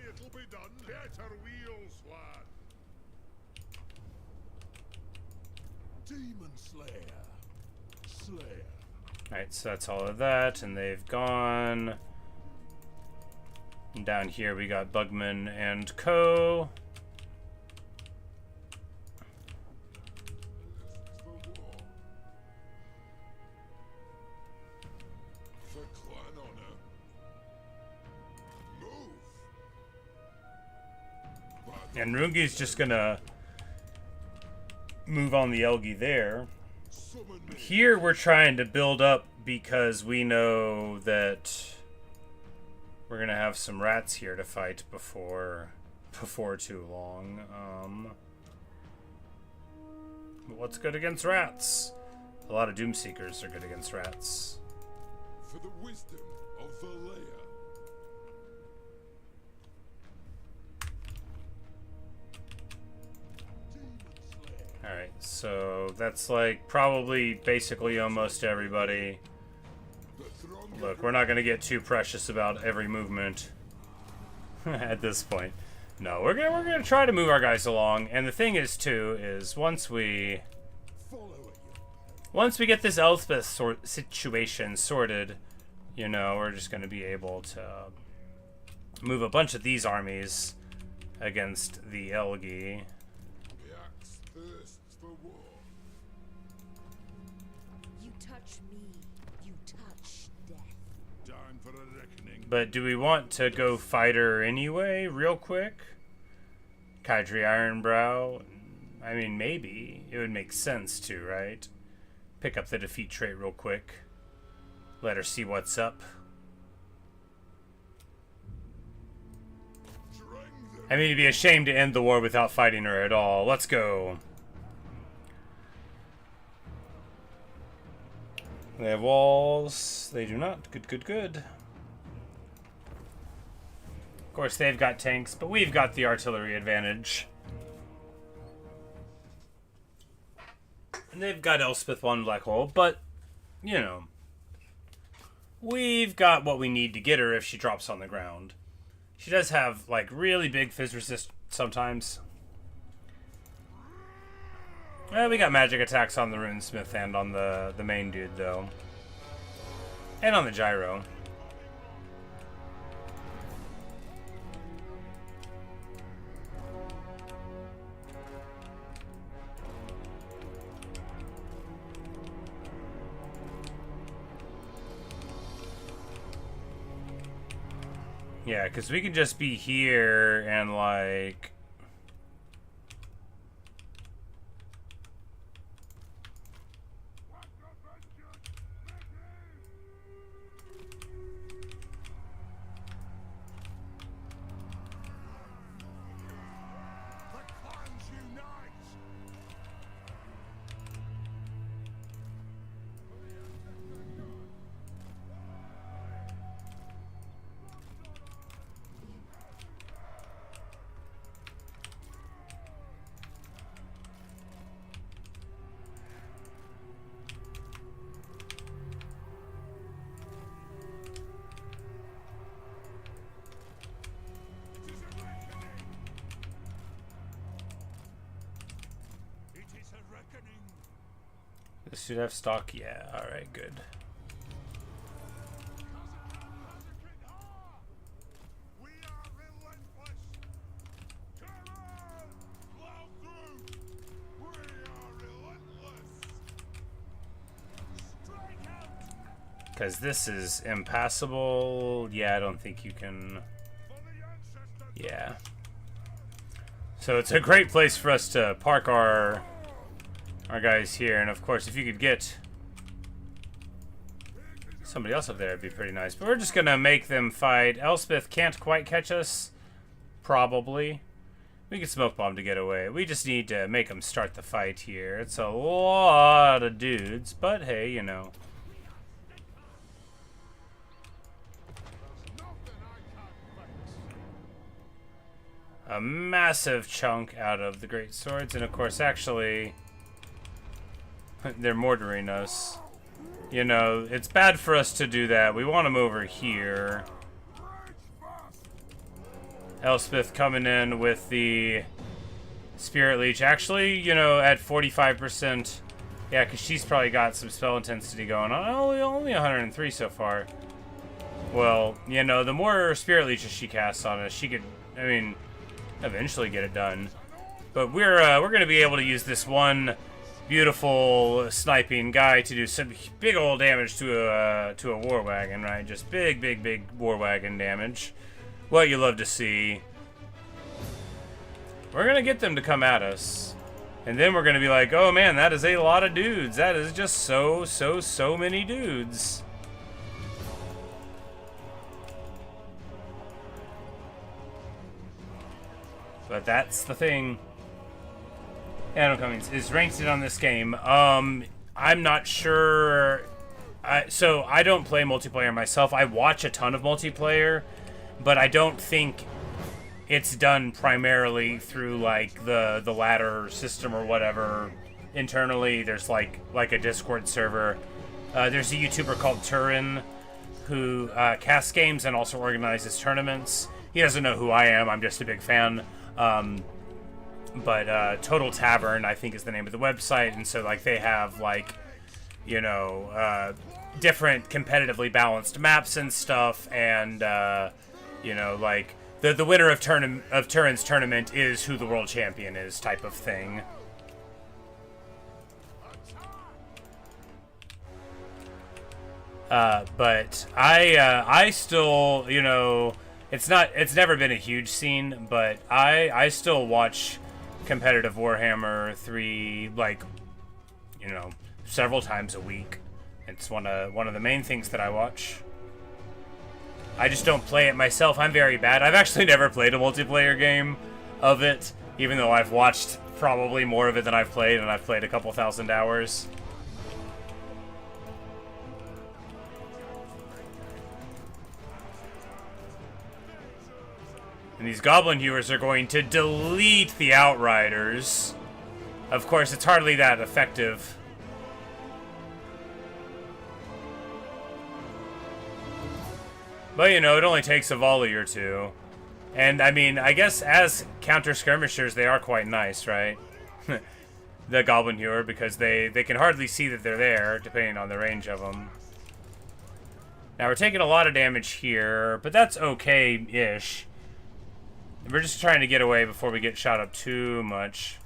it'll be done. Better wheels, lad. Demon Slayer. Slayer. Alright, so that's all of that, and they've gone. And down here we got Bugman and Co. For clan honor. Move. And Rungi's just gonna move on the Elgi there. Summon me. Here we're trying to build up because we know that we're gonna have some rats here to fight before too long. What's good against rats? A lot of Doomseekers are good against rats. For the wisdom of Valea. Alright, so that's like probably basically almost everybody. Look, we're not going to get too precious about every movement at this point. No, we're gonna try to move our guys along, and the thing is too is once we get this Elspeth situation sorted, you know, we're just going to be able to move a bunch of these armies against the Elgi. The axe thirsts for war. You touch me, you touch death. Time for a reckoning. But do we want to go fighter anyway, real quick? Kaidri Ironbrow? I mean, maybe. It would make sense to, right? Pick up the defeat trait real quick. Let her see what's up. I mean, it'd be a shame to end the war without fighting her at all. Let's go. They have walls. They do not. Good, good, good. Of course, they've got tanks, but we've got the artillery advantage. And they've got Elspeth one black hole, but, you know, we've got what we need to get her if she drops on the ground. She does have, like, really big fizz resist sometimes. Well, we got magic attacks on the Runesmith and on the main dude, though. And on the gyro. Yeah, because we can just be here and, like... The clans unite. This should have stock? Yeah, alright, good. We are relentless. Karaz! Plow through. We are relentless. Strike out. Because this is impassable. Yeah, I don't think you can... For the ancestors. Yeah. So it's a great place for us to park our guys here, and of course if you could get somebody else up there it'd be pretty nice, but we're just gonna make them fight. Elspeth can't quite catch us, probably. We could smoke bomb to get away. We just need to make them start the fight here. It's a lot of dudes, but hey, you know. a massive chunk out of the great swords, and of course, actually, they're mortaring us. You know, it's bad for us to do that. We want them over here. Elspeth coming in with the Spirit Leech. Actually, you know, at 45%. Yeah, because she's probably got some spell intensity going on. Oh, only 103 so far. Well, you know, the more Spirit Leeches she casts on us, she could, I mean, eventually get it done. But we're going to be able to use this one beautiful sniping guy to do some big old damage to a war wagon, right? Just big war wagon damage. What you love to see. We're gonna get them to come at us, and then we're gonna be like, oh man, that is a lot of dudes. That is just so many dudes. But that's the thing. Adam Cummings is ranked on this game. I'm not sure. So I don't play multiplayer myself. I watch a ton of multiplayer, but I don't think it's done primarily through like the ladder system or whatever. Internally, there's like a Discord server. There's a YouTuber called Turin who casts games and also organizes tournaments. He doesn't know who I am. I'm just a big fan. But Total Tavern, I think, is the name of the website, and so like they have like, you know, different competitively balanced maps and stuff, and you know, like the winner of Turin's tournament is who the world champion is, type of thing. But I still, you know, it's never been a huge scene, but I still watch competitive Warhammer 3, like, you know, several times a week. It's one of the main things that I watch. I just don't play it myself. I'm very bad. I've actually never played a multiplayer game of it, even though I've watched probably more of it than I've played, and I've played a couple thousand hours. And these Goblin Hewers are going to delete the Outriders. Of course, it's hardly that effective. But, you know, it only takes a volley or two. And, I mean, I guess as counter-skirmishers, they are quite nice, right? The Goblin Hewer, because they can hardly see that they're there, depending on the range of them. Now, we're taking a lot of damage here, but that's okay-ish. We're just trying to get away before we get shot up too much.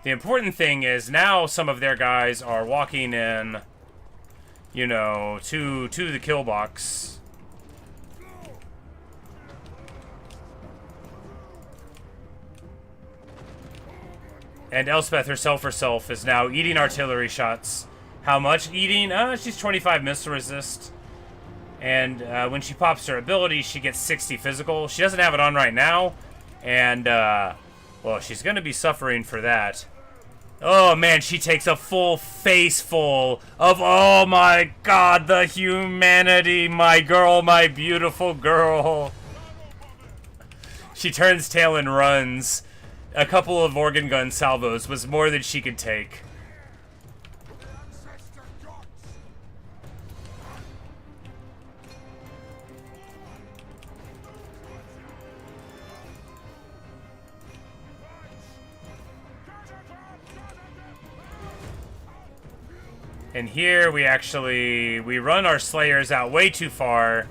The important thing is now some of their guys are walking in, you know, to the kill box. And Elspeth herself is now eating artillery shots. How much eating? She's 25 missile resist. And when she pops her ability, she gets 60 physical. She doesn't have it on right now. And, well, she's going to be suffering for that. Oh, man, she takes a full face full of, oh, my God, the humanity. My girl, my beautiful girl. She turns tail and runs. A couple of organ gun salvos was more than she could take. And here we run our Slayers out way too far.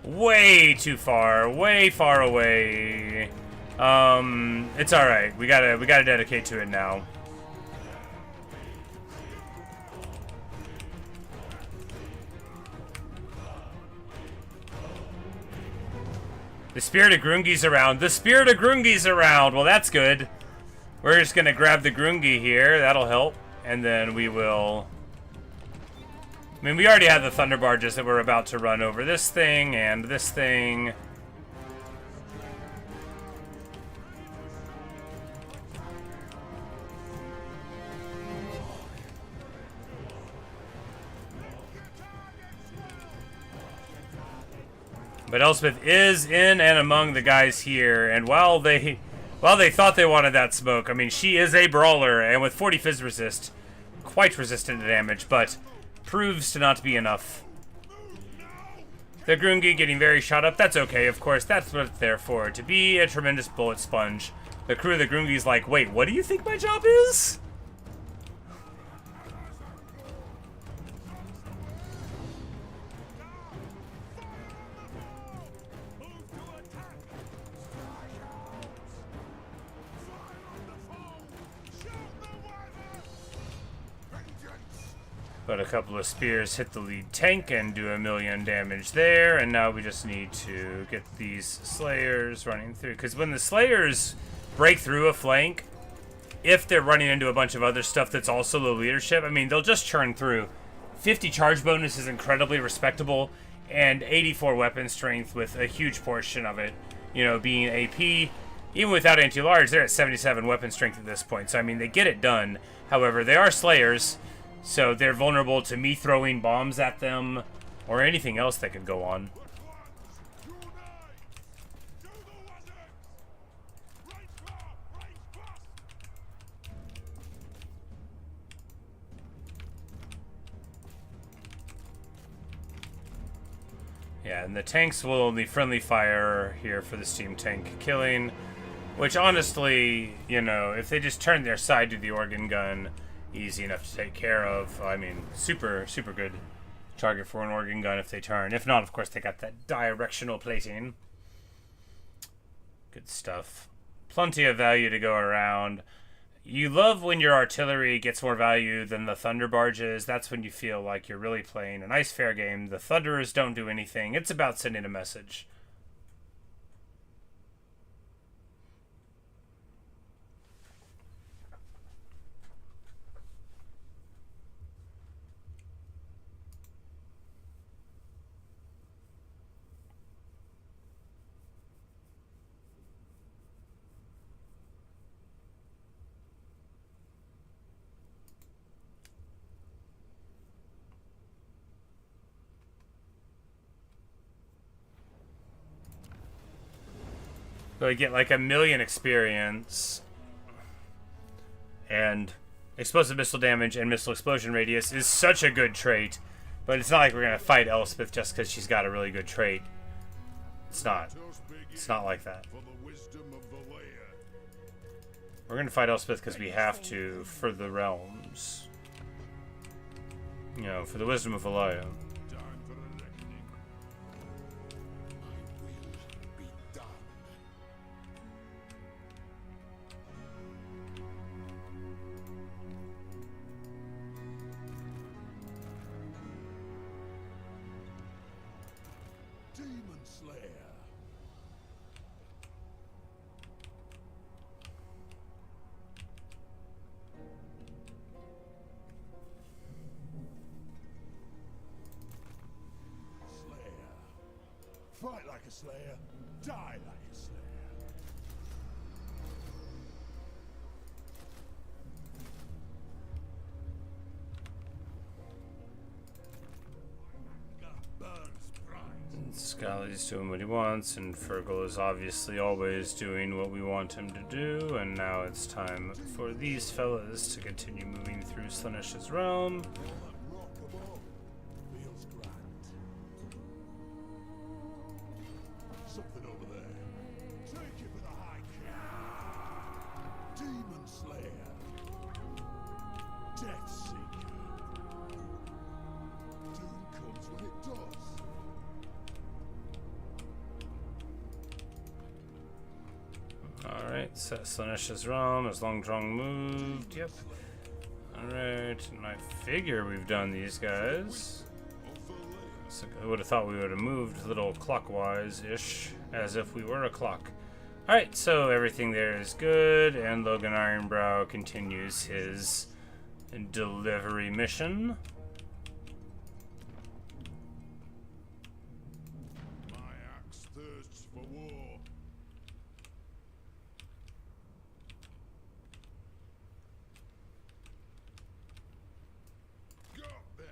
Way too far. Way far away. It's alright. We gotta dedicate to it now. The Spirit of Grungi's around. The Spirit of Grungi's around! Well, that's good. We're just gonna grab the Grungi here. That'll help. And then we will... I mean, we already have the Thunder Barges that we're about to run over this thing and this thing. But Elspeth is in and among the guys here, and while they thought they wanted that smoke, I mean, she is a brawler, and with 40 Fizz resist, quite resistant to damage, but proves to not be enough. The Grungi getting very shot up. That's okay, of course. That's what it's there for, to be a tremendous bullet sponge. The crew of the Grungi's like, wait, what do you think my job is? But a couple of spears hit the lead tank and do 1,000,000 damage there, and now we just need to get these Slayers running through. Because when the Slayers break through a flank, if they're running into a bunch of other stuff that's also low leadership, I mean, they'll just churn through. 50 charge bonus is incredibly respectable, and 84 weapon strength with a huge portion of it, you know, being AP. Even without anti-large, they're at 77 weapon strength at this point. So, I mean, they get it done. However, they are Slayers, so they're vulnerable to me throwing bombs at them or anything else that could go on. Yeah, and the tanks will only friendly fire here for the steam tank killing, which honestly, you know, if they just turn their side to the organ gun, easy enough to take care of. I mean, super good target for an organ gun if they turn. If not, of course, they got that directional plating. Good stuff. Plenty of value to go around. You love when your artillery gets more value than the thunder barges. That's when you feel like you're really playing a nice fair game. The thunderers don't do anything. It's about sending a message. So we get like 1,000,000 experience, and explosive missile damage and missile explosion radius is such a good trait, but it's not like we're gonna fight Elspeth just because she's got a really good trait. It's not like that. We're gonna fight Elspeth because we have to for the realms, you know, for the wisdom of Valaya. Fight like a slayer, die like a slayer. Scally's doing what he wants, and Fergal is obviously always doing what we want him to do, and now it's time for these fellas to continue moving through Slaanesh's realm. Something over there. Take it with a high kick. Demon Slayer. Death Seeker. Doom comes when it does. Alright, set Slaanesh's realm as Long Drong moved. Yep. Alright, and I figure we've done these guys. So I would have thought we would have moved a little clockwise-ish, as if we were a clock. Alright, so everything there is good, and Logan Ironbrow continues his delivery mission. My axe thirsts for war. Go then.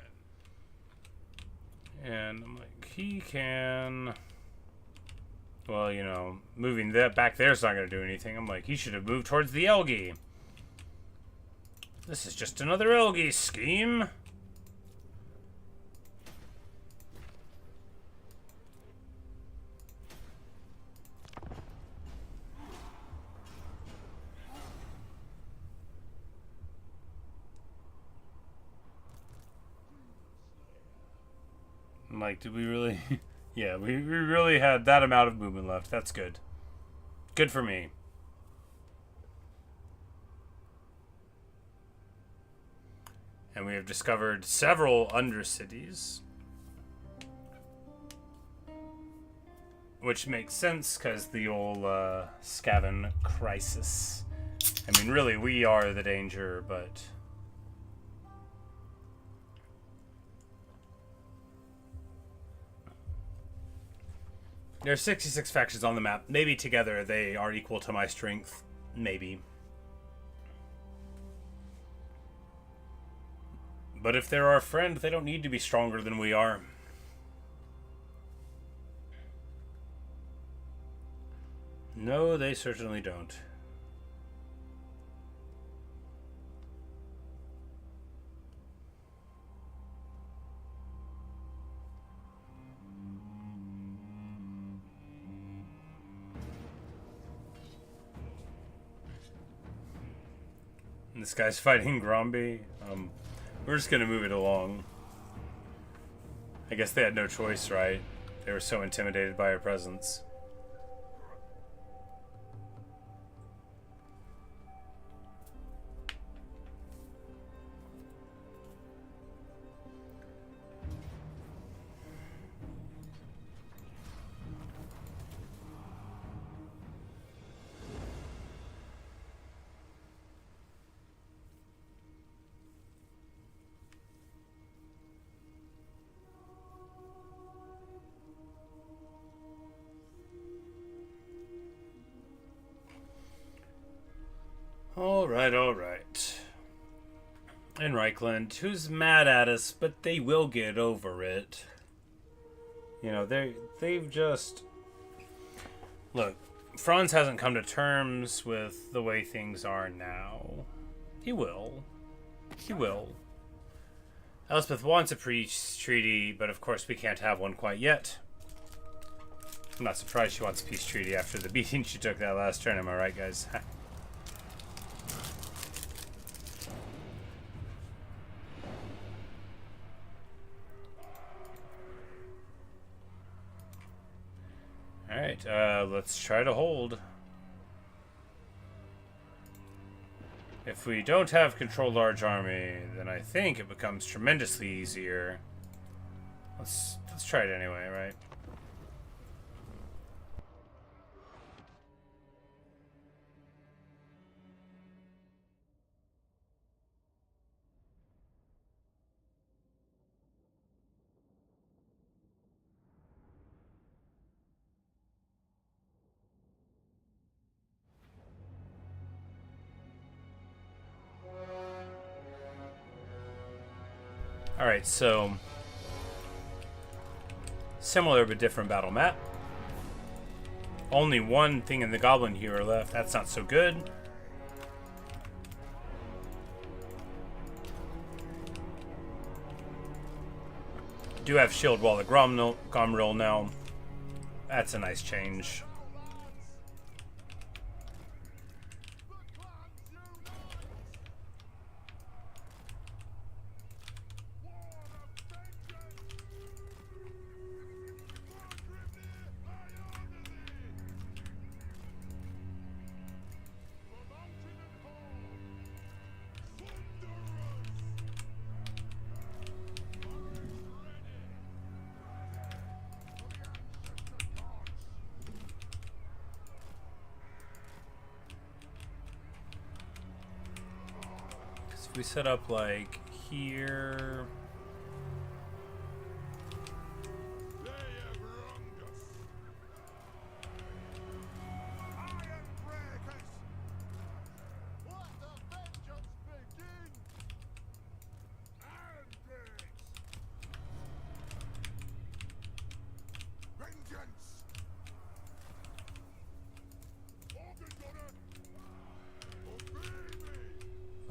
And I'm like, he can Well, you know, moving that back there's not going to do anything. I'm like, he should have moved towards the Elgi. This is just another Elgi scheme. I'm like, did we really... Yeah, we really had that amount of movement left. That's good. Good for me. And we have discovered several undercities. Which makes sense, because the old Skaven crisis. I mean, really, we are the danger, but... There are 66 factions on the map. Maybe together they are equal to my strength. Maybe. But if they're our friend, they don't need to be stronger than we are. No, they certainly don't. And this guy's fighting Gromby. We're just gonna move it along. I guess they had no choice, right? They were so intimidated by our presence. Alright. And Reichland, who's mad at us, but they will get over it. You know, they've just... Look, Franz hasn't come to terms with the way things are now. He will. He will. Elspeth wants a peace treaty, but of course we can't have one quite yet. I'm not surprised she wants a peace treaty after the beating she took that last turn, am I right, guys? Alright, let's try to hold. If we don't have control large army, then I think it becomes tremendously easier. Let's try it anyway, right? Alright, so similar but different battle map. Only one thing in the goblin hero left. That's not so good. Do have shield wall the Gomril now. That's a nice change. We set up like here.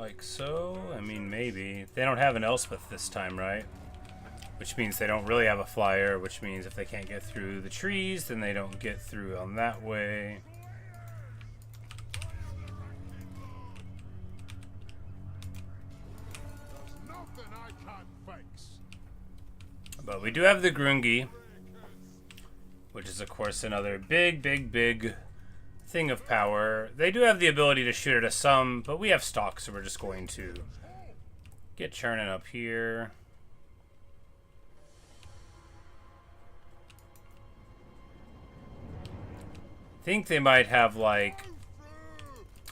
Like so? I mean, maybe. They don't have an Elspeth this time, right? Which means they don't really have a flyer, which means if they can't get through the trees, then they don't get through on that way. But we do have the Grungi, which is, of course, another big thing of power. They do have the ability to shoot at us some, but we have stock, so we're just going to get churning up here. I think they might have, like,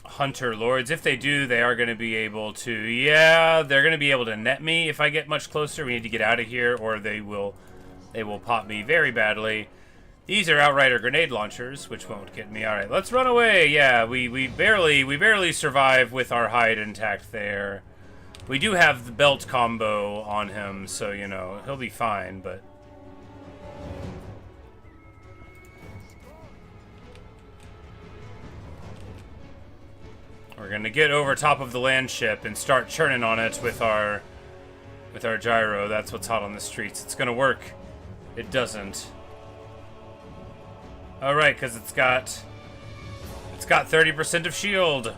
hunter lords. If they do, they are going to be able to... Yeah, they're going to be able to net me if I get much closer. We need to get out of here, or they will pop me very badly. These are Outrider grenade launchers, which won't get me. Alright, let's run away. Yeah, we barely survive with our hide intact there. We do have the belt combo on him, so, you know, he'll be fine, but... We're gonna get over top of the land ship and start churning on it with our gyro. That's what's hot on the streets. It's gonna work. It doesn't. All right, because it's got 30% of shield.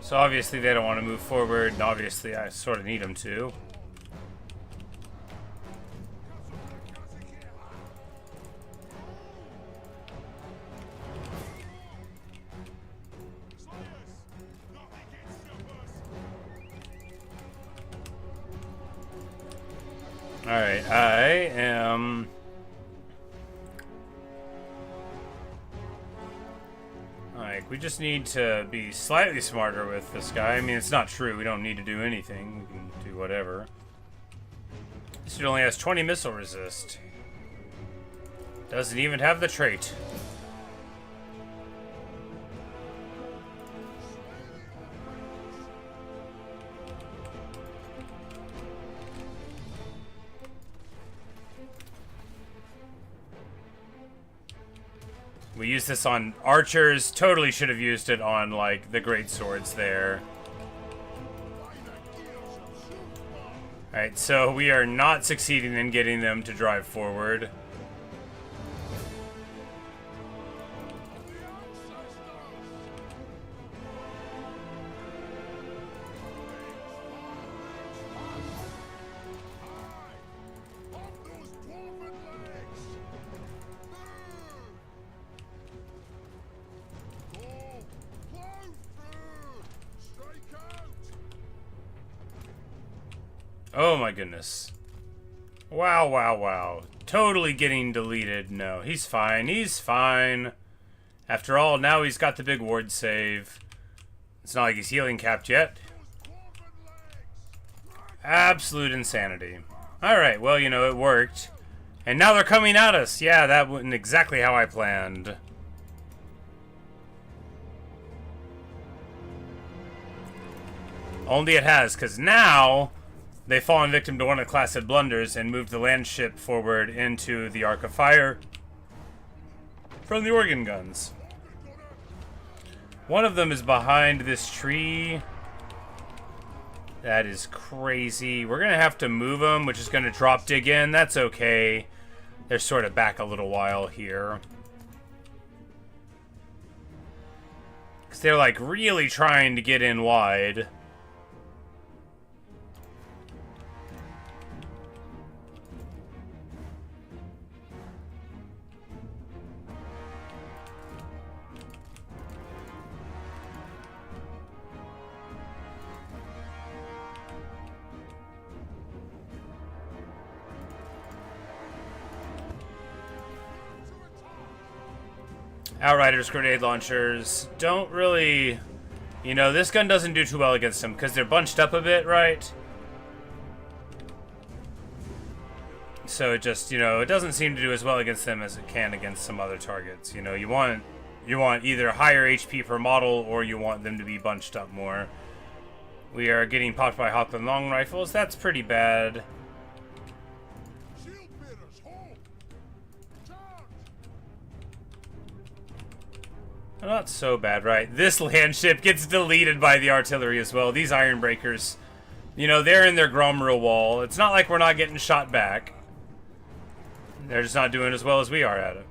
So obviously they don't want to move forward, and obviously I sort of need them to. Alright, I am... Like, we just need to be slightly smarter with this guy. I mean, it's not true. We don't need to do anything. We can do whatever. This dude only has 20 missile resist. Doesn't even have the trait. We used this on archers. Totally should have used it on, like, the great swords there. Alright, so we are not succeeding in getting them to drive forward. Oh my goodness. Wow, wow, wow. Totally getting deleted. No, he's fine. He's fine. After all, now he's got the big ward save. It's not like he's healing capped yet. Absolute insanity. Alright, well, you know, it worked. And now they're coming at us. Yeah, that wasn't exactly how I planned. Only it has, because now... they've fallen victim to one of the classic blunders and moved the land ship forward into the Arc of Fire from the organ guns. One of them is behind this tree. That is crazy. We're going to have to move them, which is going to drop dig in. That's okay. They're sort of back a little while here. Because they're like really trying to get in wide. Outriders, grenade launchers don't really, you know, this gun doesn't do too well against them because they're bunched up a bit, right? So it just, you know, it doesn't seem to do as well against them as it can against some other targets. You know, you want either higher HP per model or you want them to be bunched up more. We are getting popped by Hawkland long rifles. That's pretty bad. Not so bad, right? This land ship gets deleted by the artillery as well. These iron breakers, you know, they're in their Gromril wall. It's not like we're not getting shot back. They're just not doing as well as we are at it.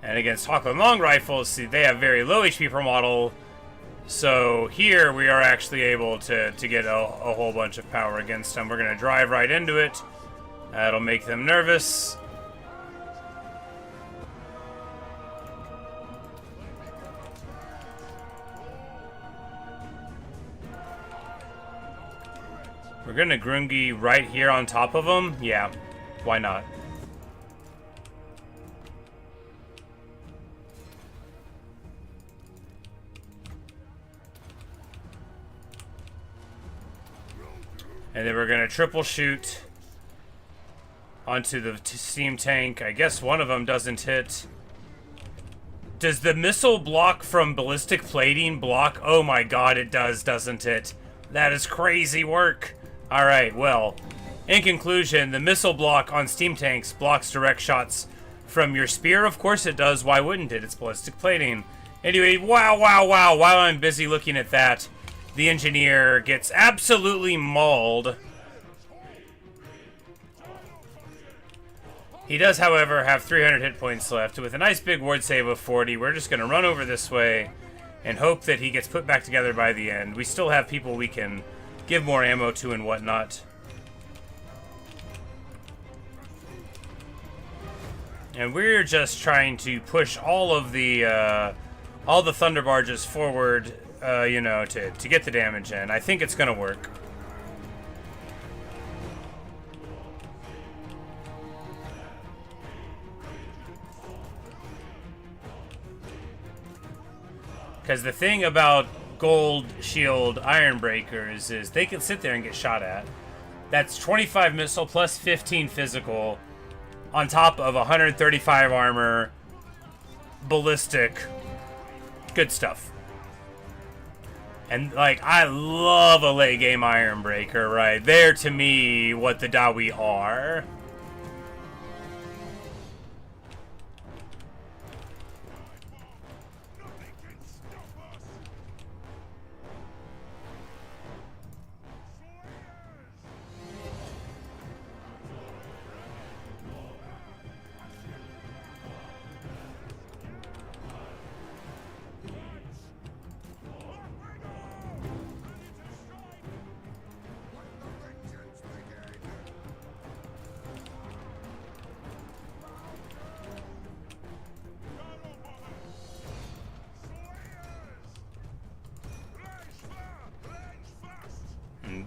And against Hawkland long rifles, see, they have very low HP per model. So here we are actually able to get a whole bunch of power against them. We're going to drive right into it. That'll make them nervous. We're gonna Grungi right here on top of them? Yeah, why not? And then we're gonna triple shoot onto the steam tank. I guess one of them doesn't hit. Does the missile block from ballistic plating block? Oh my god, it does, doesn't it? That is crazy work. Alright, well, in conclusion, the missile block on steam tanks blocks direct shots from your spear. Of course it does. Why wouldn't it? It's ballistic plating. Anyway, wow. While I'm busy looking at that, the engineer gets absolutely mauled. He does, however, have 300 hit points left. With a nice big ward save of 40, we're just going to run over this way and hope that he gets put back together by the end. We still have people we can give more ammo to and whatnot. And we're just trying to push all the thunder barges forward, you know, to get the damage in. I think it's gonna work. Because the thing about gold shield iron breakers is they can sit there and get shot at. That's 25 missile plus 15 physical on top of 135 armor, ballistic, good stuff. And like, I love a late game iron breaker, right? They're to me what the Dawi are.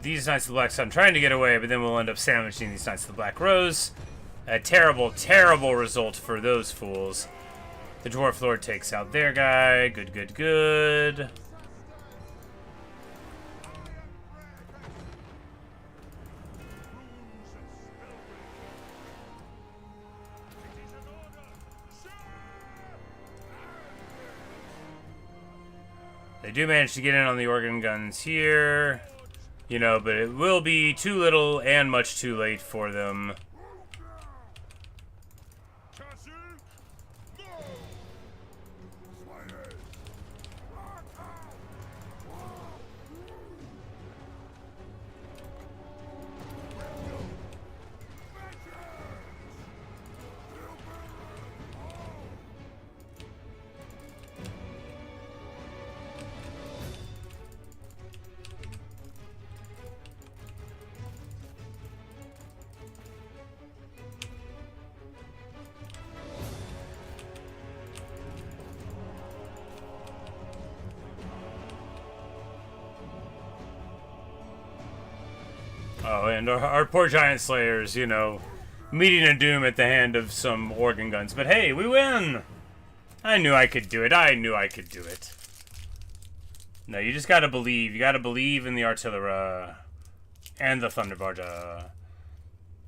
These Knights of the Black Sun trying to get away, but then we'll end up sandwiching these Knights of the Black Rose. A terrible, terrible result for those fools. The Dwarf Lord takes out their guy. Good. They do manage to get in on the organ guns here. You know, but it will be too little and much too late for them. Oh, and our poor Giant Slayers, you know, meeting a doom at the hand of some organ guns. But hey, we win! I knew I could do it. No, you just gotta believe. You gotta believe in the artillery and the Thunderbarda.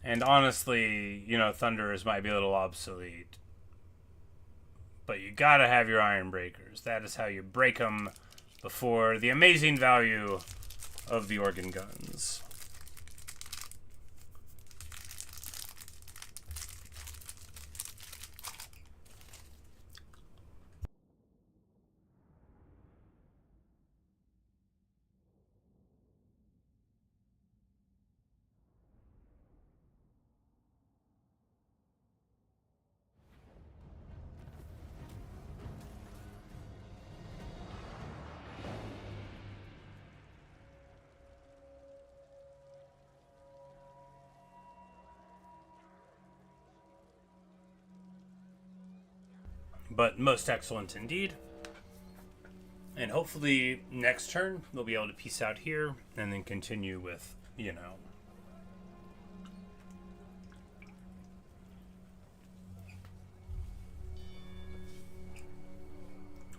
And honestly, you know, Thunderers might be a little obsolete. But you gotta have your Iron Breakers. That is how you break them before the amazing value of the organ guns. But most excellent indeed. And hopefully next turn we'll be able to peace out here and then continue with, you know.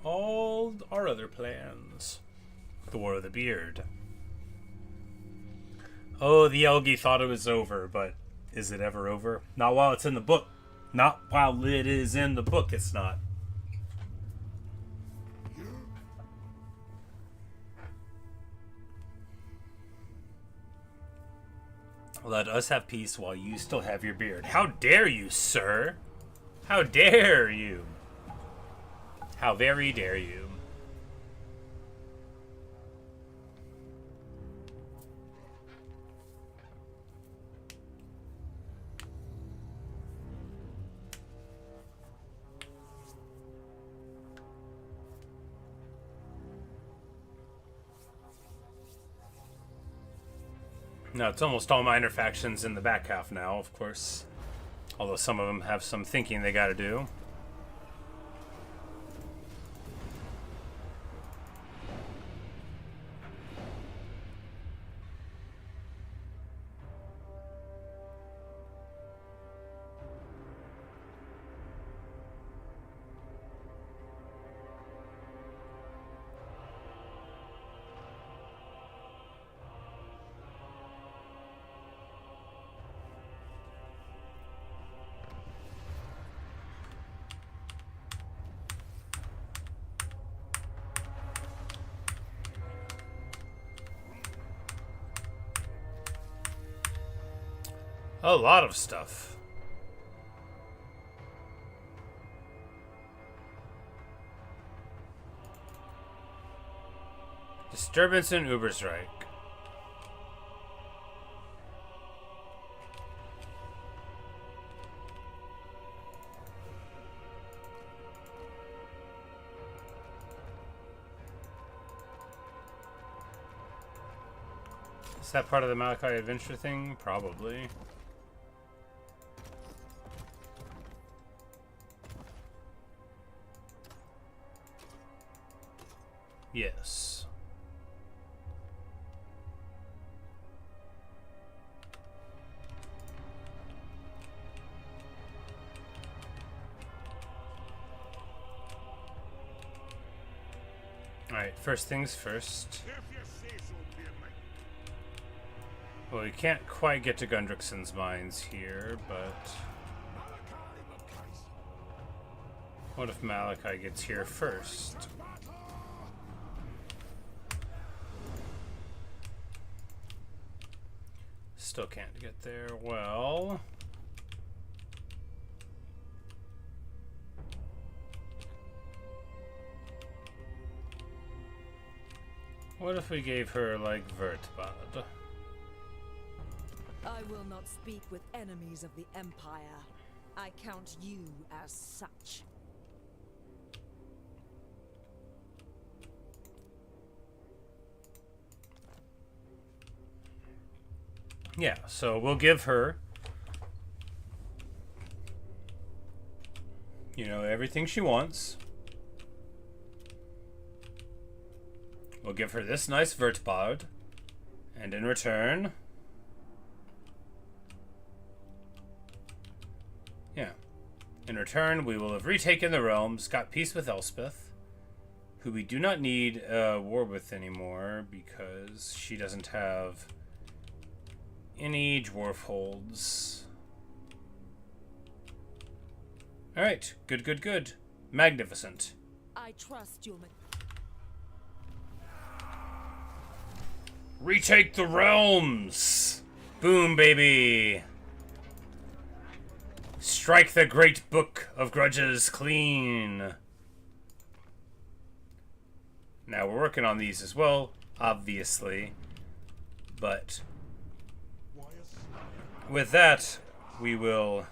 All our other plans. The War of the Beard. Oh, the Elgi thought it was over, but is it ever over? Not while it's in the book. Not while it is in the book, it's not. Let us have peace while you still have your beard. How dare you, sir? How dare you? How very dare you? No, it's almost all minor factions in the back half now, of course. Although some of them have some thinking they gotta do. A lot of stuff. Disturbance in Uberstrike. Is that part of the Malakai adventure thing? Probably. Yes. Alright, first things first. Well, we can't quite get to Gundrickson's mines here, but... what if Malakai gets here first? Still can't get there. Well... what if we gave her, like, Vertbad? I will not speak with enemies of the Empire. I count you as such. Yeah, so we'll give her, you know, everything she wants. We'll give her this nice Vertbard, and in return, yeah, in return we will have retaken the realms, got peace with Elspeth, who we do not need war with anymore because she doesn't have any dwarf holds. Alright, good, good, good. Magnificent. I trust you. Retake the realms! Boom, baby! Strike the great book of grudges clean. Now, we're working on these as well, obviously. But with that, we will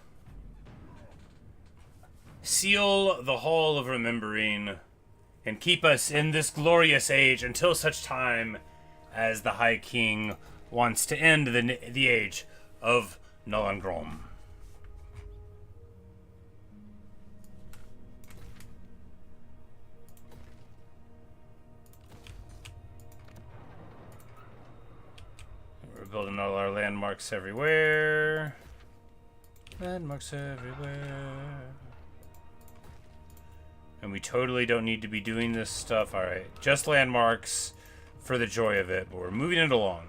seal the Hall of Remembering and keep us in this glorious age until such time as the High King wants to end the age of Nolangrom. building all our landmarks everywhere. Landmarks everywhere. And we totally don't need to be doing this stuff. Alright, just landmarks for the joy of it, but we're moving it along.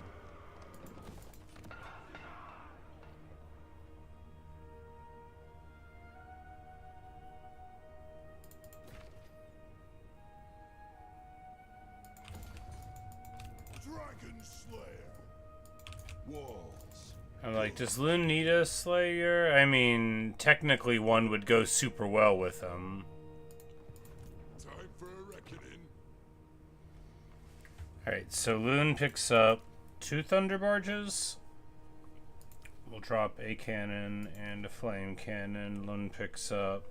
Dragon Slayer. Walls. I'm like, does Loon need a Slayer? I mean, technically one would go super well with him. Time for a reckoning. Alright, so Loon picks up 2 Thunder Barges. We'll drop a cannon and a flame cannon. Loon picks up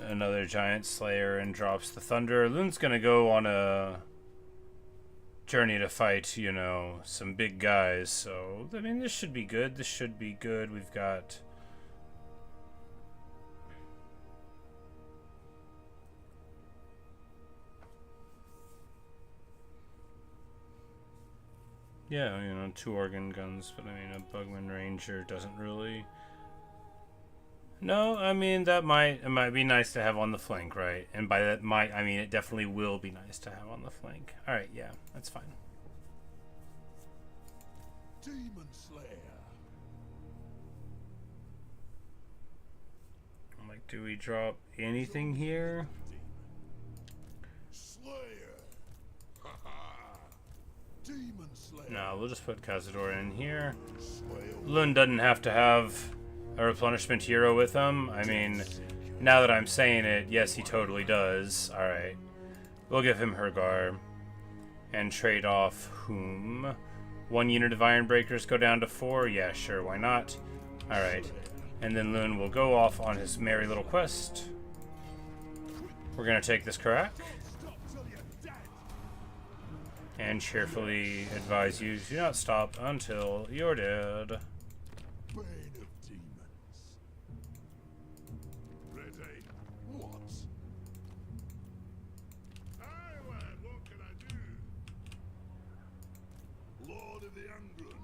another Giant Slayer and drops the Thunder. Loon's gonna go on a journey to fight, you know, some big guys. So, I mean, this should be good. This should be good. We've got... yeah, you know, 2 organ guns, but I mean, a Bugman Ranger doesn't really... No, I mean, it might be nice to have on the flank, right? And by that might, I mean, it definitely will be nice to have on the flank. Alright, yeah, that's fine. Demon Slayer. I'm like, do we drop anything here? Slayer. Demon Slayer. No, we'll just put Cazador in here. Slayer. Lund doesn't have to have a replenishment hero with him. I mean, now that I'm saying it, yes, he totally does. Alright. We'll give him Hergar. And trade off whom? 1 unit of Iron Breakers go down to 4? Yeah, sure, why not? Alright. And then Loon will go off on his merry little quest. We're gonna take this Karak. And cheerfully advise you, do not stop until you're dead. Bane of demons. Retake. What? Aye, lad, what can I do? Lord of the Angren.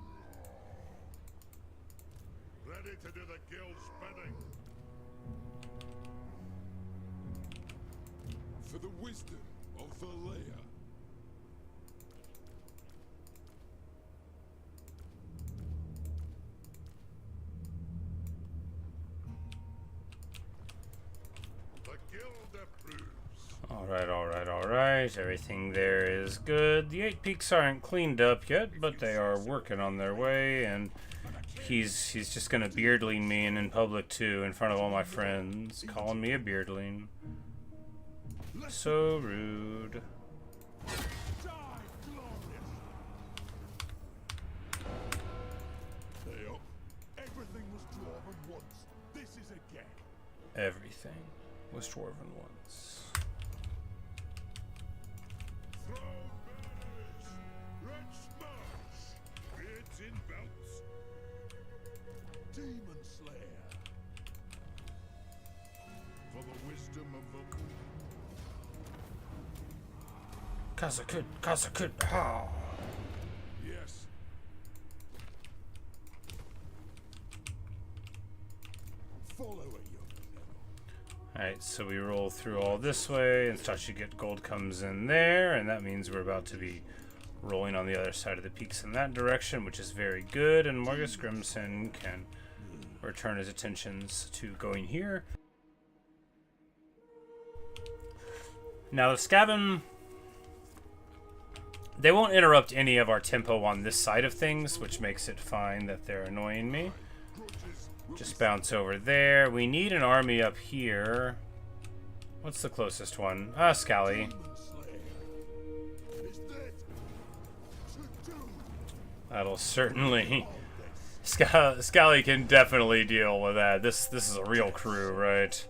Ready to do the guild's bidding. For the wisdom of the layer. Alright. Everything there is good. The 8 peaks aren't cleaned up yet, but they are working on their way, and he's just gonna beardling me and in public too, in front of all my friends, calling me a beardling. So rude. Everything was dwarven once. This is again. Everything was dwarven once. Throw banners. Let's march. Beards in belts. Demon Slayer. For the wisdom of the... Kazakut, ha! Yes. Follow a young devil. Alright, so we roll through all this way, and Get Gold comes in there, and that means we're about to be rolling on the other side of the peaks in that direction, which is very good, and Morgus Grimson can return his attentions to going here. Now the Skaven, they won't interrupt any of our tempo on this side of things, which makes it fine that they're annoying me. Just bounce over there. We need an army up here. What's the closest one? Scally. That'll certainly... Scally can definitely deal with that. This is a real crew, right?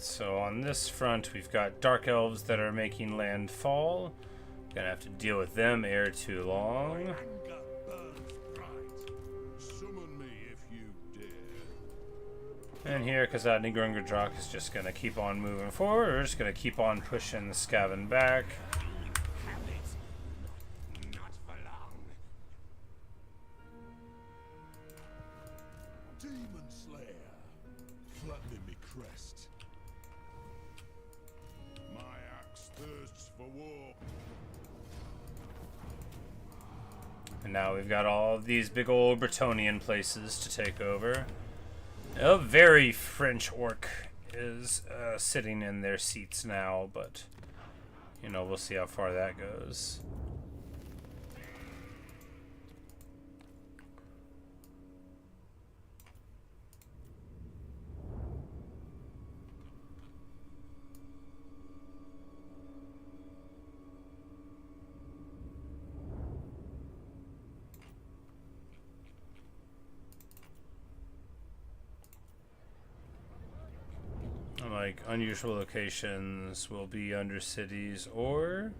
So on this front, we've got dark elves that are making landfall. Gonna have to deal with them ere too long. Anger burns bright. Summon me if you dare. And here, Grudge is just gonna keep on moving forward. We're just gonna keep on pushing the Skaven back. Have it. Not for long. Demon Slayer, flattening me crest. My axe thirsts for war. And now we've got all of these big old Bretonnian places to take over. A very French orc is sitting in their seats now, but, you know, we'll see how far that goes. Like, unusual locations will be under cities or...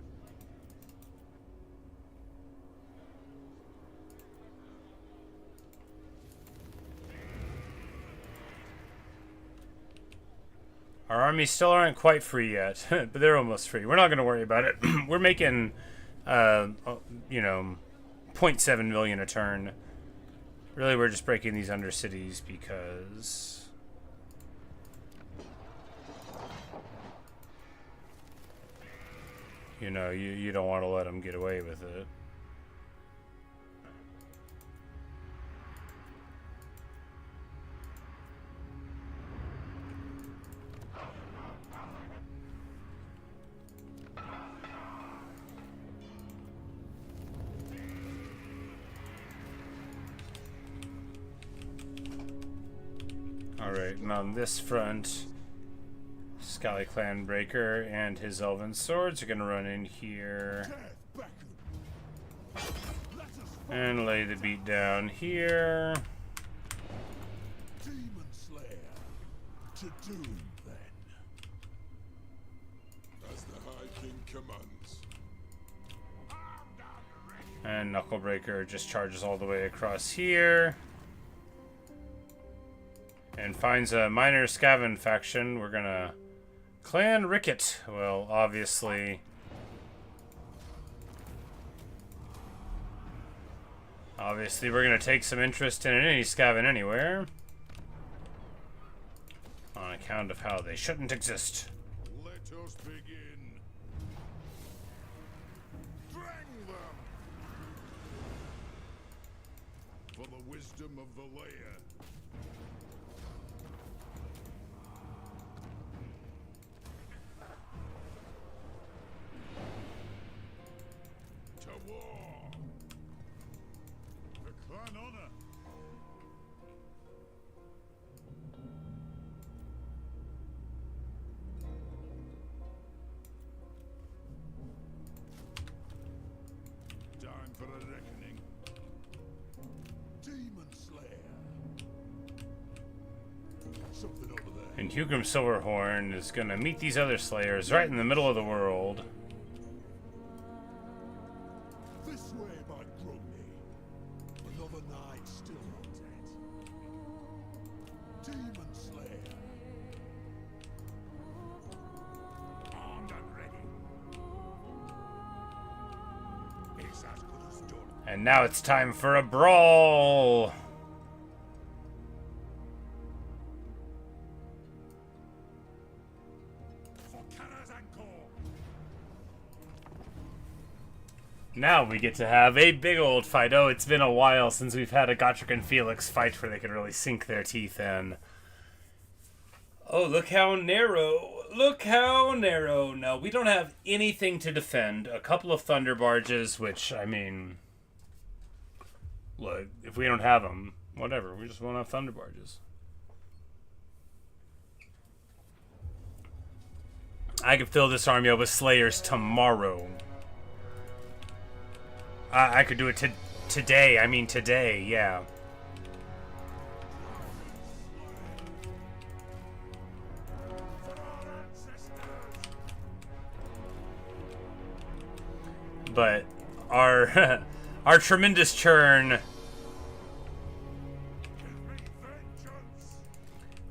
Our armies still aren't quite free yet, but they're almost free. We're not going to worry about it. We're making, you know, 0.7 million a turn. Really, we're just breaking these under cities because... You know, you don't want to let them get away with it. Alright, and on this front... Scally Clan Breaker and his Elven Swords are going to run in here and lay the beat down here. Demon Slayer, to doom then. As the High King commands. And Knucklebreaker just charges all the way across here. And finds a minor Skaven faction. We're going to... Clan Ricket. Well, obviously we're going to take some interest in any Skaven anywhere. On account of how they shouldn't exist. Let us begin. Drang them. For the wisdom of the layer. For a reckoning. Demon Slayer. Something over there. And Hugrim Silverhorn is going to meet these other Slayers right in the middle of the world. This way, by Grumney. Another night still not dead. Demon Slayer. Armed and ready. It's as good as done. And now it's time for a brawl! For Karaz Ankor. Now we get to have a big old fight. Oh, it's been a while since we've had a Gotrek and Felix fight where they could really sink their teeth in. Oh, look how narrow. Look how narrow. No, we don't have anything to defend. A couple of thunder barges, which, I mean... Look, if we don't have them, whatever. We just won't have thunder barges. I could fill this army up with Slayers tomorrow. I could do it today. I mean today, yeah. But our our tremendous churn.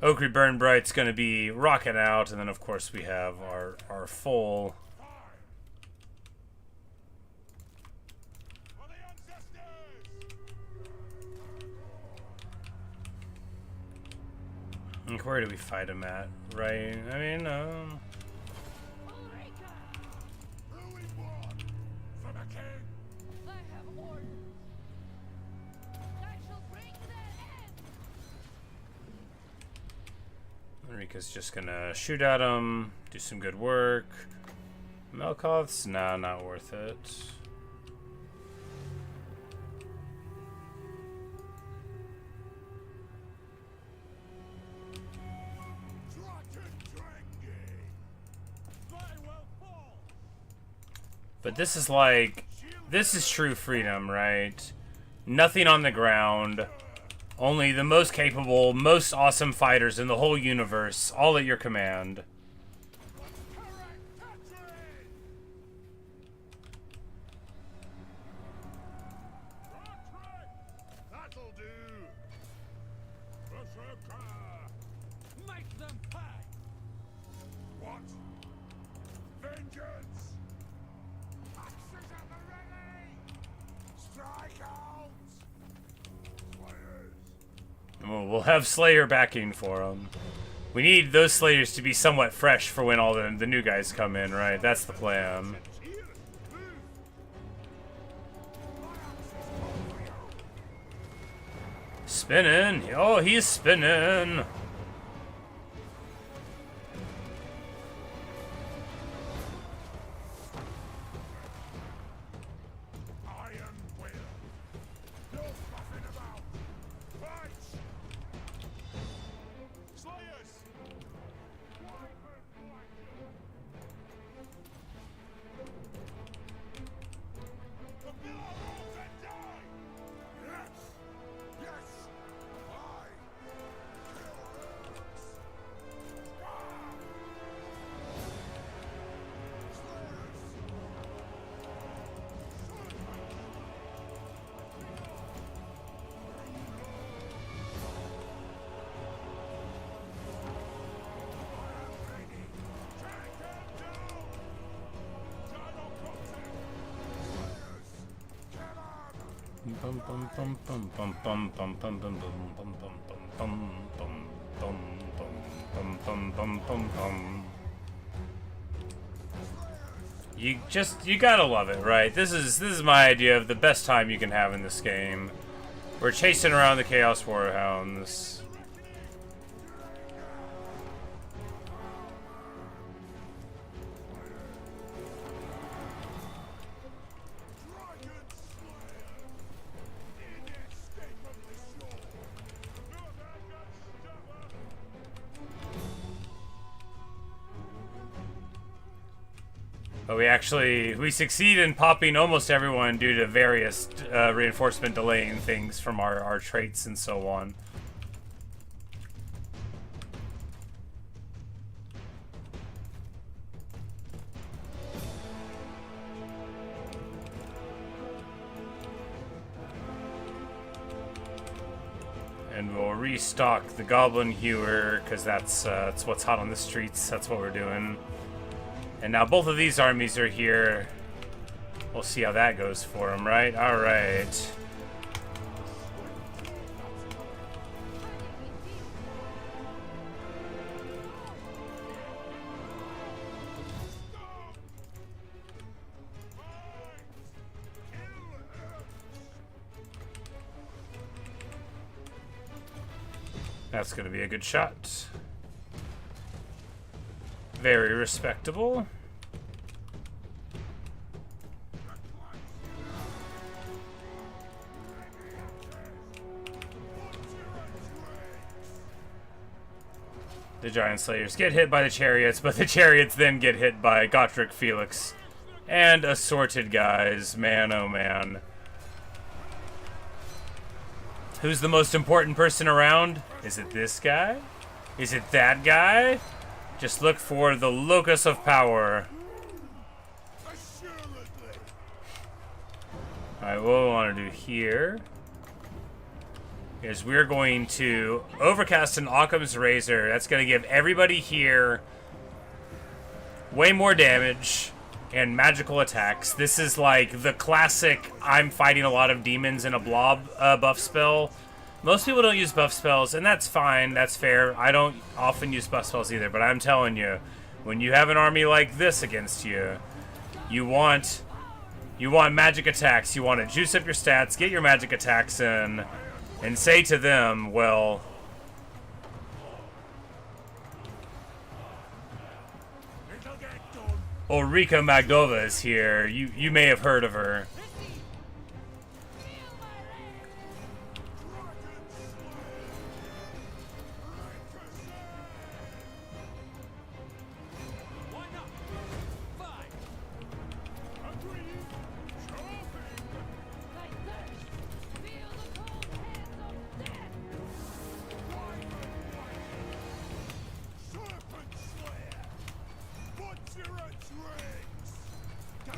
Oakry Burn Bright's gonna be rocking out, and then of course we have our full. Where do we fight him at? Right? I mean, Enrica's just gonna shoot at him, do some good work. Melkoth's? Nah, not worth it. But this is like, this is true freedom, right? Nothing on the ground. Only the most capable, most awesome fighters in the whole universe, all at your command. That'll do. Make them pay. What? Vengeance. Axes at the ready. Strike out. Slayers. We'll have Slayer backing for them. We need those Slayers to be somewhat fresh for when all the new guys come in, right? That's the plan. Spinning. Oh, he's spinning. You gotta love it, right? This is my idea of the best time you can have in this game. We're chasing around the Chaos Warhounds. But we succeed in popping almost everyone due to various reinforcement delaying things from our traits and so on. And we'll restock the Goblin Hewer, because that's what's hot on the streets. That's what we're doing. And now both of these armies are here. We'll see how that goes for them, right? All right. That's going to be a good shot. Very respectable. The Giant Slayers get hit by the chariots, but the chariots then get hit by Gotrek Felix and assorted guys. Man, oh man. Who's the most important person around? Is it this guy? Is it that guy? Just look for the locus of power. Alright, what we want to do here is we're going to overcast an Occam's Razor. That's going to give everybody here way more damage and magical attacks. This is like the classic I'm fighting a lot of demons in a blob buff spell. Most people don't use buff spells, and that's fine, that's fair. I don't often use buff spells either, but I'm telling you, when you have an army like this against you, you want magic attacks. You want to juice up your stats, get your magic attacks in, and say to them, well, Ulrika Magdova is here. You may have heard of her.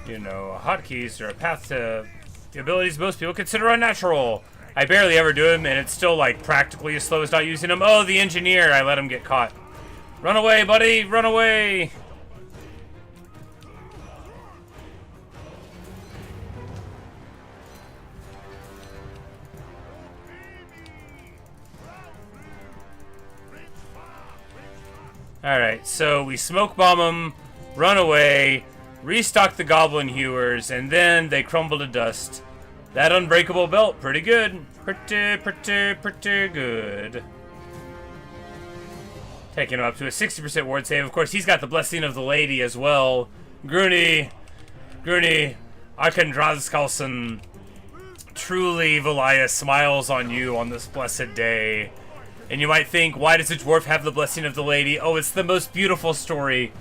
You know, hotkeys are a path to the abilities most people consider unnatural. I barely ever do them, and it's still, like, practically as slow as not using them. Oh, the engineer! I let him get caught. Run away, buddy! Run away! Alright, so we smoke bomb them, run away, restock the goblin hewers, and then they crumble to dust. That unbreakable belt, pretty good. Pretty good. Taking him up to a 60% ward save. Of course, he's got the blessing of the lady as well. Gruni, Arkandrazkalsen. Truly, Valia smiles on you on this blessed day. And you might think, why does a dwarf have the blessing of the lady? Oh, it's the most beautiful story.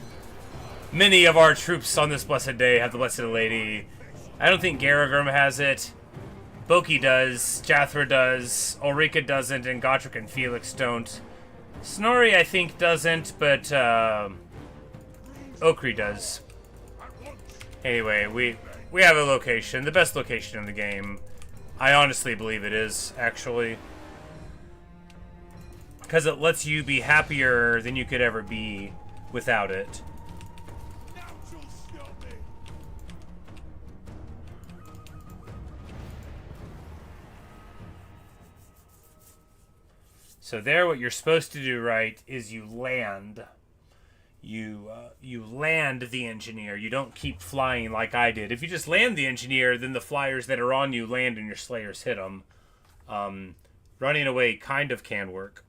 Many of our troops on this blessed day have the blessed of the lady. I don't think Garagurm has it. Boki does, Jathra does, Ulrika doesn't, and Gotrek and Felix don't. Snorri, I think, doesn't, but Okri does. Anyway, we have a location, the best location in the game. I honestly believe it is, actually. Because it lets you be happier than you could ever be without it. So there, what you're supposed to do, right, is you land. You land the engineer. You don't keep flying like I did. If you just land the engineer, then the flyers that are on you land and your slayers hit them. Running away kind of can work.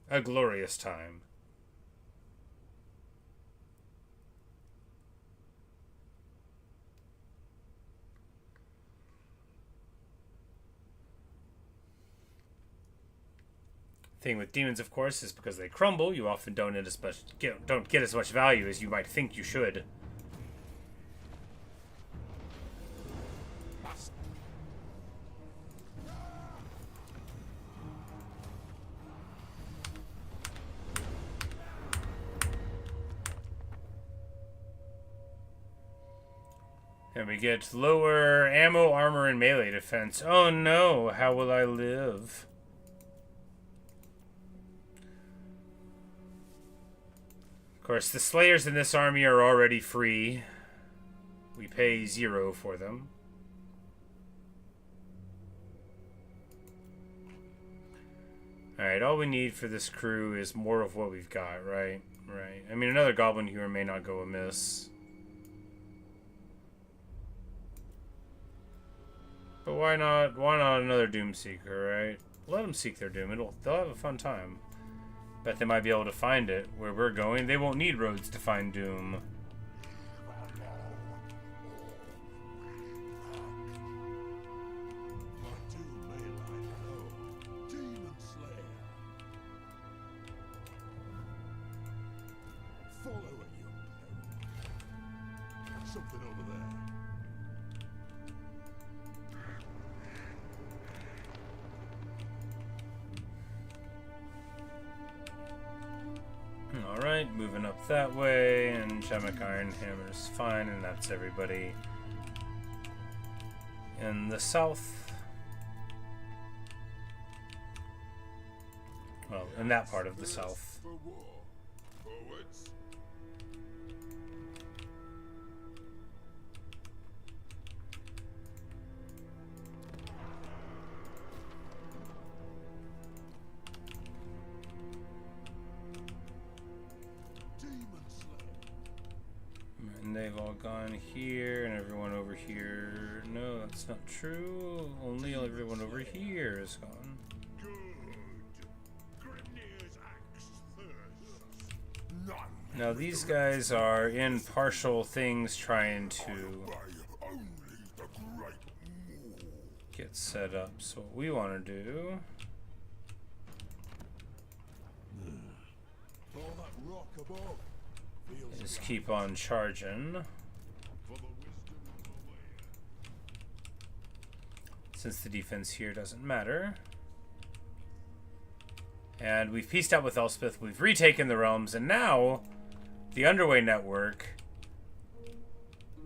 A glorious time. Thing with demons, of course, is because they crumble, you often don't get as much value as you might think you should. And we get lower ammo, armor, and melee defense. Oh no, how will I live? Of course, the slayers in this army are already free. We pay 0 for them. Alright, all we need for this crew is more of what we've got, right? Right. I mean, another goblin hewer may not go amiss. But why not another Doom Seeker, right? Let them seek their doom. They'll have a fun time. Bet they might be able to find it. Where we're going, they won't need roads to find doom. Something over there. Alright, moving up that way, and Gemic Iron Hammer's fine, and that's everybody in the south. Well, in that part of the south. For war. Forwards. Demon Slayer. And they've all gone here, and everyone over here. No, that's not true. Only everyone over here is gone. Good. Grimnir's axe thirsts. None. Now these guys are in partial things trying to By only the great Maw. get set up. So what we want to do For that rock above. Feels is keep on charging. for the wisdom of the way. Since the defense here doesn't matter. And we've pieced out with Elspeth, we've retaken the realms, and now the Underway network,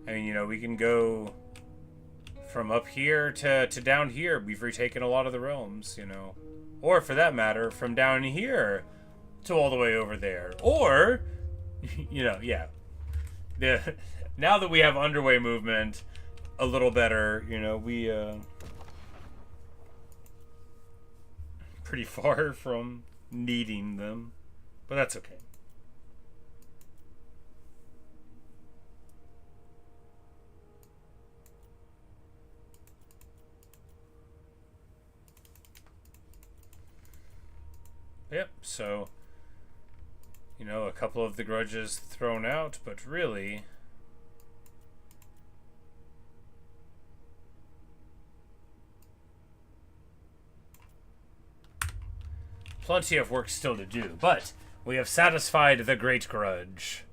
I mean, you know, we can go from up here to down here. We've retaken a lot of the realms, you know. Or, for that matter, from down here to all the way over there. Or, you know, yeah. Now that we have Underway movement a little better, you know, we, pretty far from needing them, but that's okay. Yep, so, you know, a couple of the grudges thrown out, but really plenty of work still to do, but we have satisfied the Great Grudge.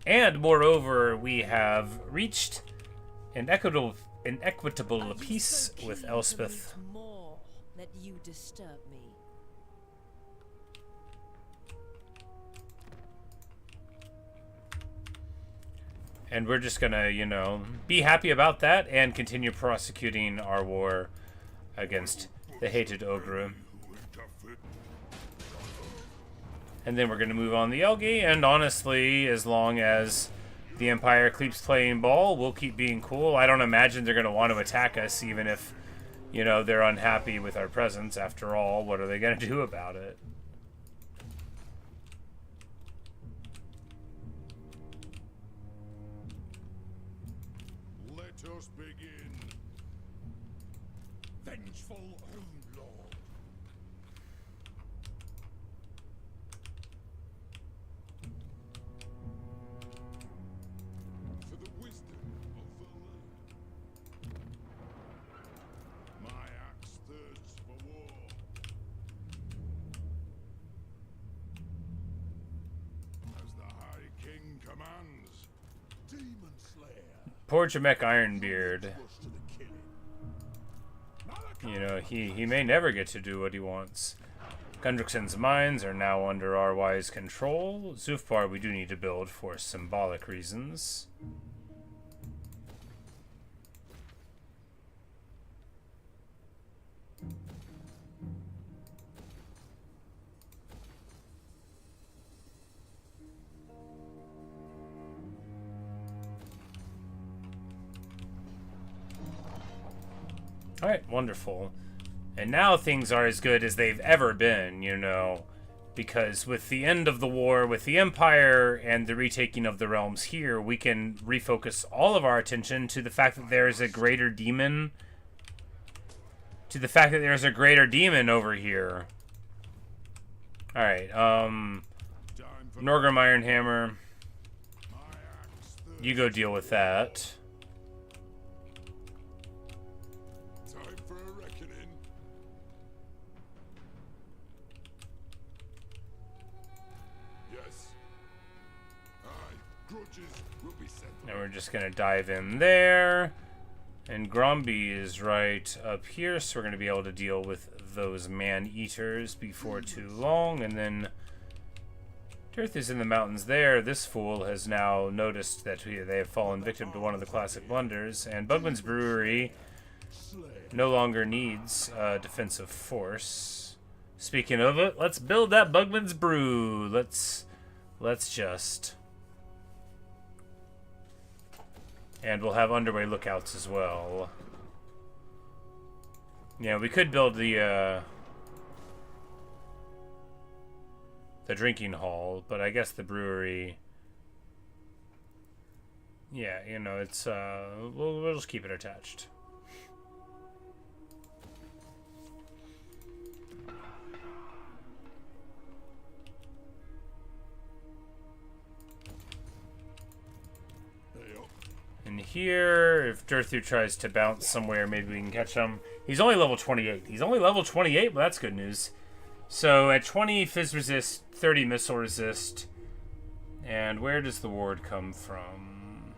And moreover, we have reached an equitable peace with Elspeth. More that you disturb me. And we're just gonna, you know, be happy about that and continue prosecuting our war against the hated Ogre. And then we're going to move on the Elgi, and honestly, as long as the Empire keeps playing ball, we'll keep being cool. I don't imagine they're going to want to attack us, even if, you know, they're unhappy with our presence. After all, what are they going to do about it? Let us begin. Vengeful Home Lord. For the wisdom of the land. My axe thirsts for war. As the High King commands. Demon Slayer. Poor Jamek Ironbeard. Rush to the killing. Malakai. You know, he may never get to do what he wants. Gundrixon's mines are now under our wise control. Zufbar we do need to build for symbolic reasons. Alright, wonderful. And now things are as good as they've ever been, you know, because with the end of the war with the Empire and the retaking of the realms here, we can refocus all of our attention to the fact that there is a greater demon. To the fact that there's a greater demon over here. Alright, Time for Norgrim Ironhammer, my axe thirsts. you go deal with that. Time for a reckoning. Yes. Aye, grudges will be settled. And we're just gonna dive in there. And Gromby is right up here, so we're gonna be able to deal with those man-eaters before too long, and then Tirthu's in the mountains there. This fool has now noticed that they have fallen victim to one of the classic blunders, and Bugman's Brewery no longer needs defensive force. Speaking of it, let's build that Bugman's Brew. Let's just... And we'll have underway lookouts as well. Yeah, we could build the drinking hall, but I guess the brewery... Yeah, you know, it's, we'll just keep it attached. And here, if Tirthu tries to bounce somewhere, maybe we can catch him. He's only level 28. He's only level 28, but that's good news. So at 20 Fizz resist, 30 missile resist. And where does the ward come from?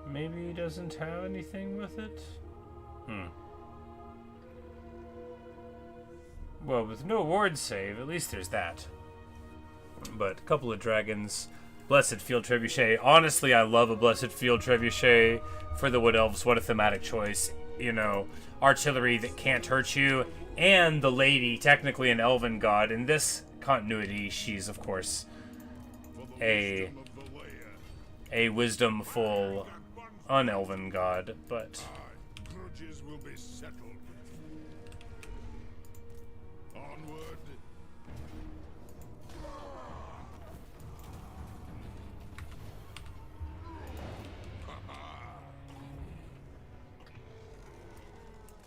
Maybe he doesn't have anything with it? Well, with no ward save, at least there's that. But a couple of dragons. Blessed Field Trebuchet. Honestly, I love a Blessed Field Trebuchet for the Wood Elves. What a thematic choice. You know, artillery that can't hurt you. And the lady, technically an elven god. In this continuity, she's, of course, a wisdomful, unelven god. But... Grudges will be settled. Onward.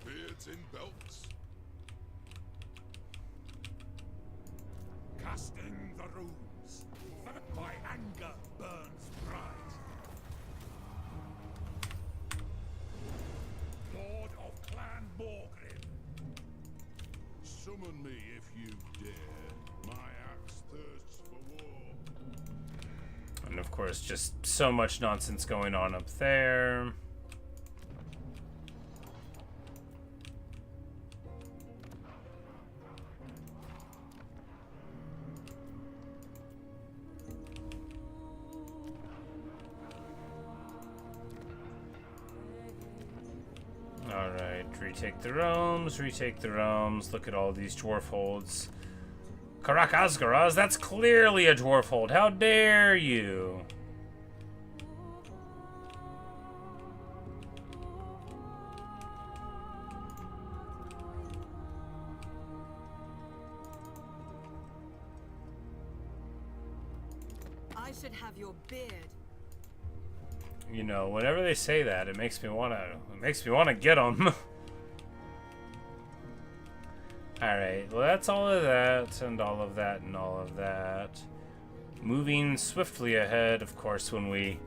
Beards in belts. Casting the runes. My anger burns bright. Lord of Clan Borgrim. Summon me if you dare. My axe thirsts for war. And of course, just so much nonsense going on up there. Alright, retake the realms, retake the realms. Look at all these dwarf holds. Karaz Ankor, that's clearly a dwarf hold. How dare you? I should have your beard. You know, whenever they say that, it makes me wanna get them. Alright, well that's all of that, and all of that, and all of that. Moving swiftly ahead, of course, when we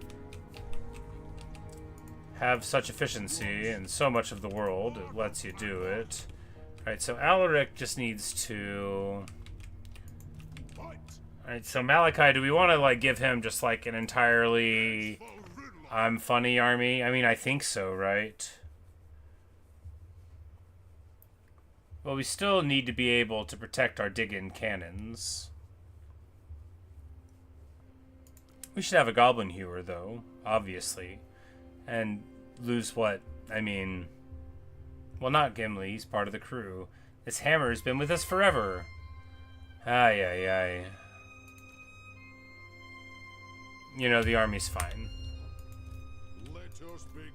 have such efficiency in so much of the world, it lets you do it. Alright, so Alaric just needs to... Alright, so Malakai, do we want to, like, give him just, like, an entirely... I'm funny army? I mean, I think so, right? Well, we still need to be able to protect our dig-in cannons. We should have a Goblin Hewer, though, obviously. And lose what? I mean... Well, not Gimli, he's part of the crew. This hammer's been with us forever. Ay, ay, ay. You know, the army's fine. Let us begin.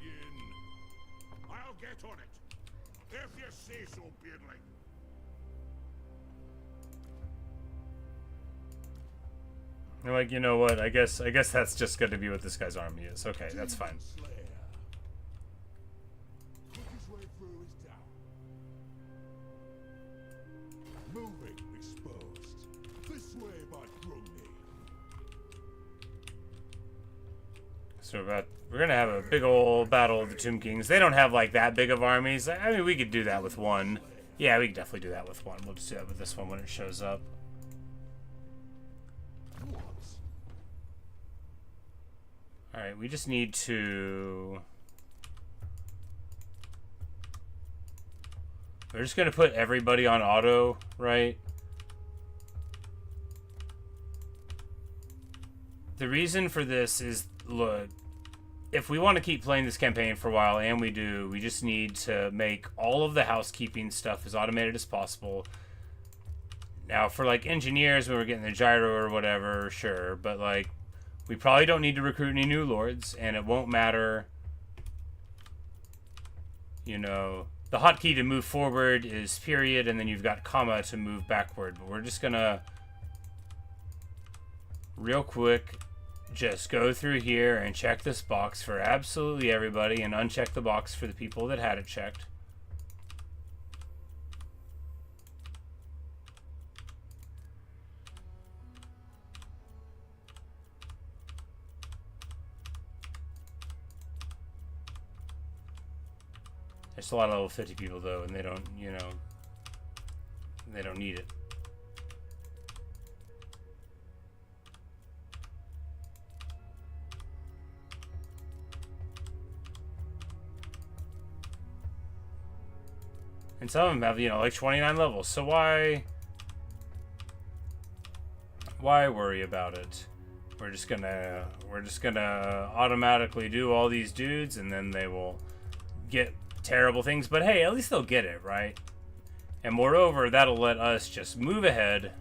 I'll get on it. If you say so, Beardling. You're like, you know what? I guess that's just going to be what this guy's army is. Okay, that's fine. Slayer. Look his way through his tower. Moving exposed. This way by Grundy. So we're gonna have a big old battle of the Tomb Kings. They don't have like that big of armies. I mean, we could do that with one. Yeah, we could definitely do that with one. We'll just do that with this one when it shows up. Alright, we just need to... We're just gonna put everybody on auto, right? The reason for this is, look, if we want to keep playing this campaign for a while, and we do, we just need to make all of the housekeeping stuff as automated as possible. Now, for, like, engineers, when we're getting the gyro or whatever, sure. But, like, we probably don't need to recruit any new lords, and it won't matter. You know, the hotkey to move forward is period, and then you've got comma to move backward. But we're just gonna, real quick, just go through here and check this box for absolutely everybody, and uncheck the box for the people that had it checked. There's a lot of level 50 people, though, and they don't, you know, they don't need it. And some of them have, you know, like 29 levels, so why worry about it? We're just gonna automatically do all these dudes, and then they will get terrible things, but hey, at least they'll get it, right? And moreover, that'll let us just move ahead.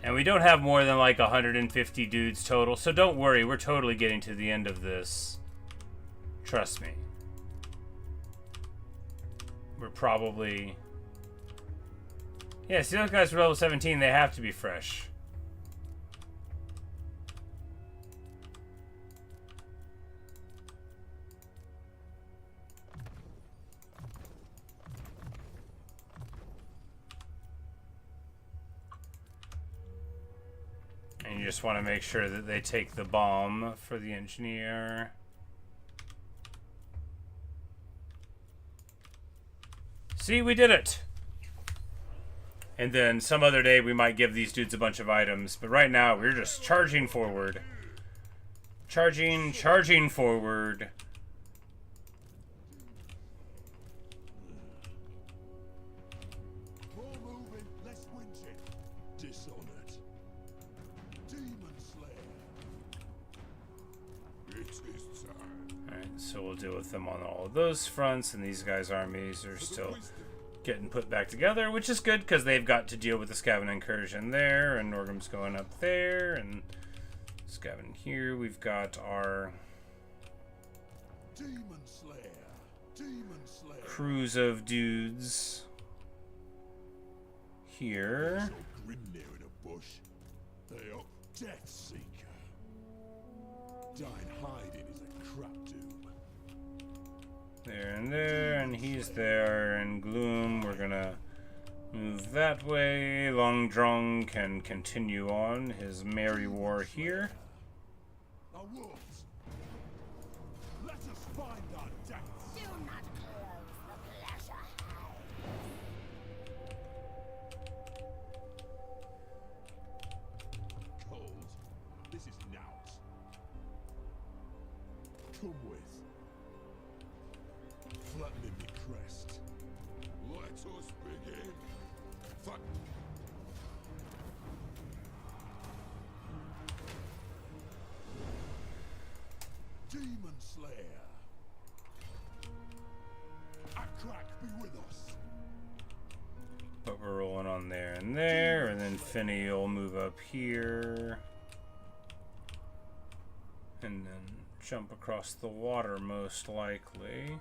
And we don't have more than like 150 dudes total, so don't worry, we're totally getting to the end of this. Trust me. We're probably... Yeah, see those guys are level 17, they have to be fresh. And you just want to make sure that they take the bomb for the engineer. See, we did it! And then some other day we might give these dudes a bunch of items, but right now we're just charging forward. Charging forward. More moving, less whinging. Dishonored. Demon Slayer. It is time. Alright, so we'll deal with them on all of those fronts, and these guys' armies are still getting put back together, which is good because they've got to deal with the Skaven incursion there, and Norgrim's going up there, and Skaven here. We've got our Demon Slayer. Demon Slayer. cruise of dudes here. So grim there in a bush. They are Death Seeker. Dying hiding is a crap doom. There, and he's there, and Gloom, we're gonna move that way. Long Drong can continue on his merry war here. Our wolves. Let us find our deaths. Do not close the pleasure house. Cold. This is Nout. Come with. Flattening the crest. Let us begin. Fuck. Demon Slayer. Akrak be with us. But we're rolling on there, and then Finny will move up here. And then jump across the water, most likely.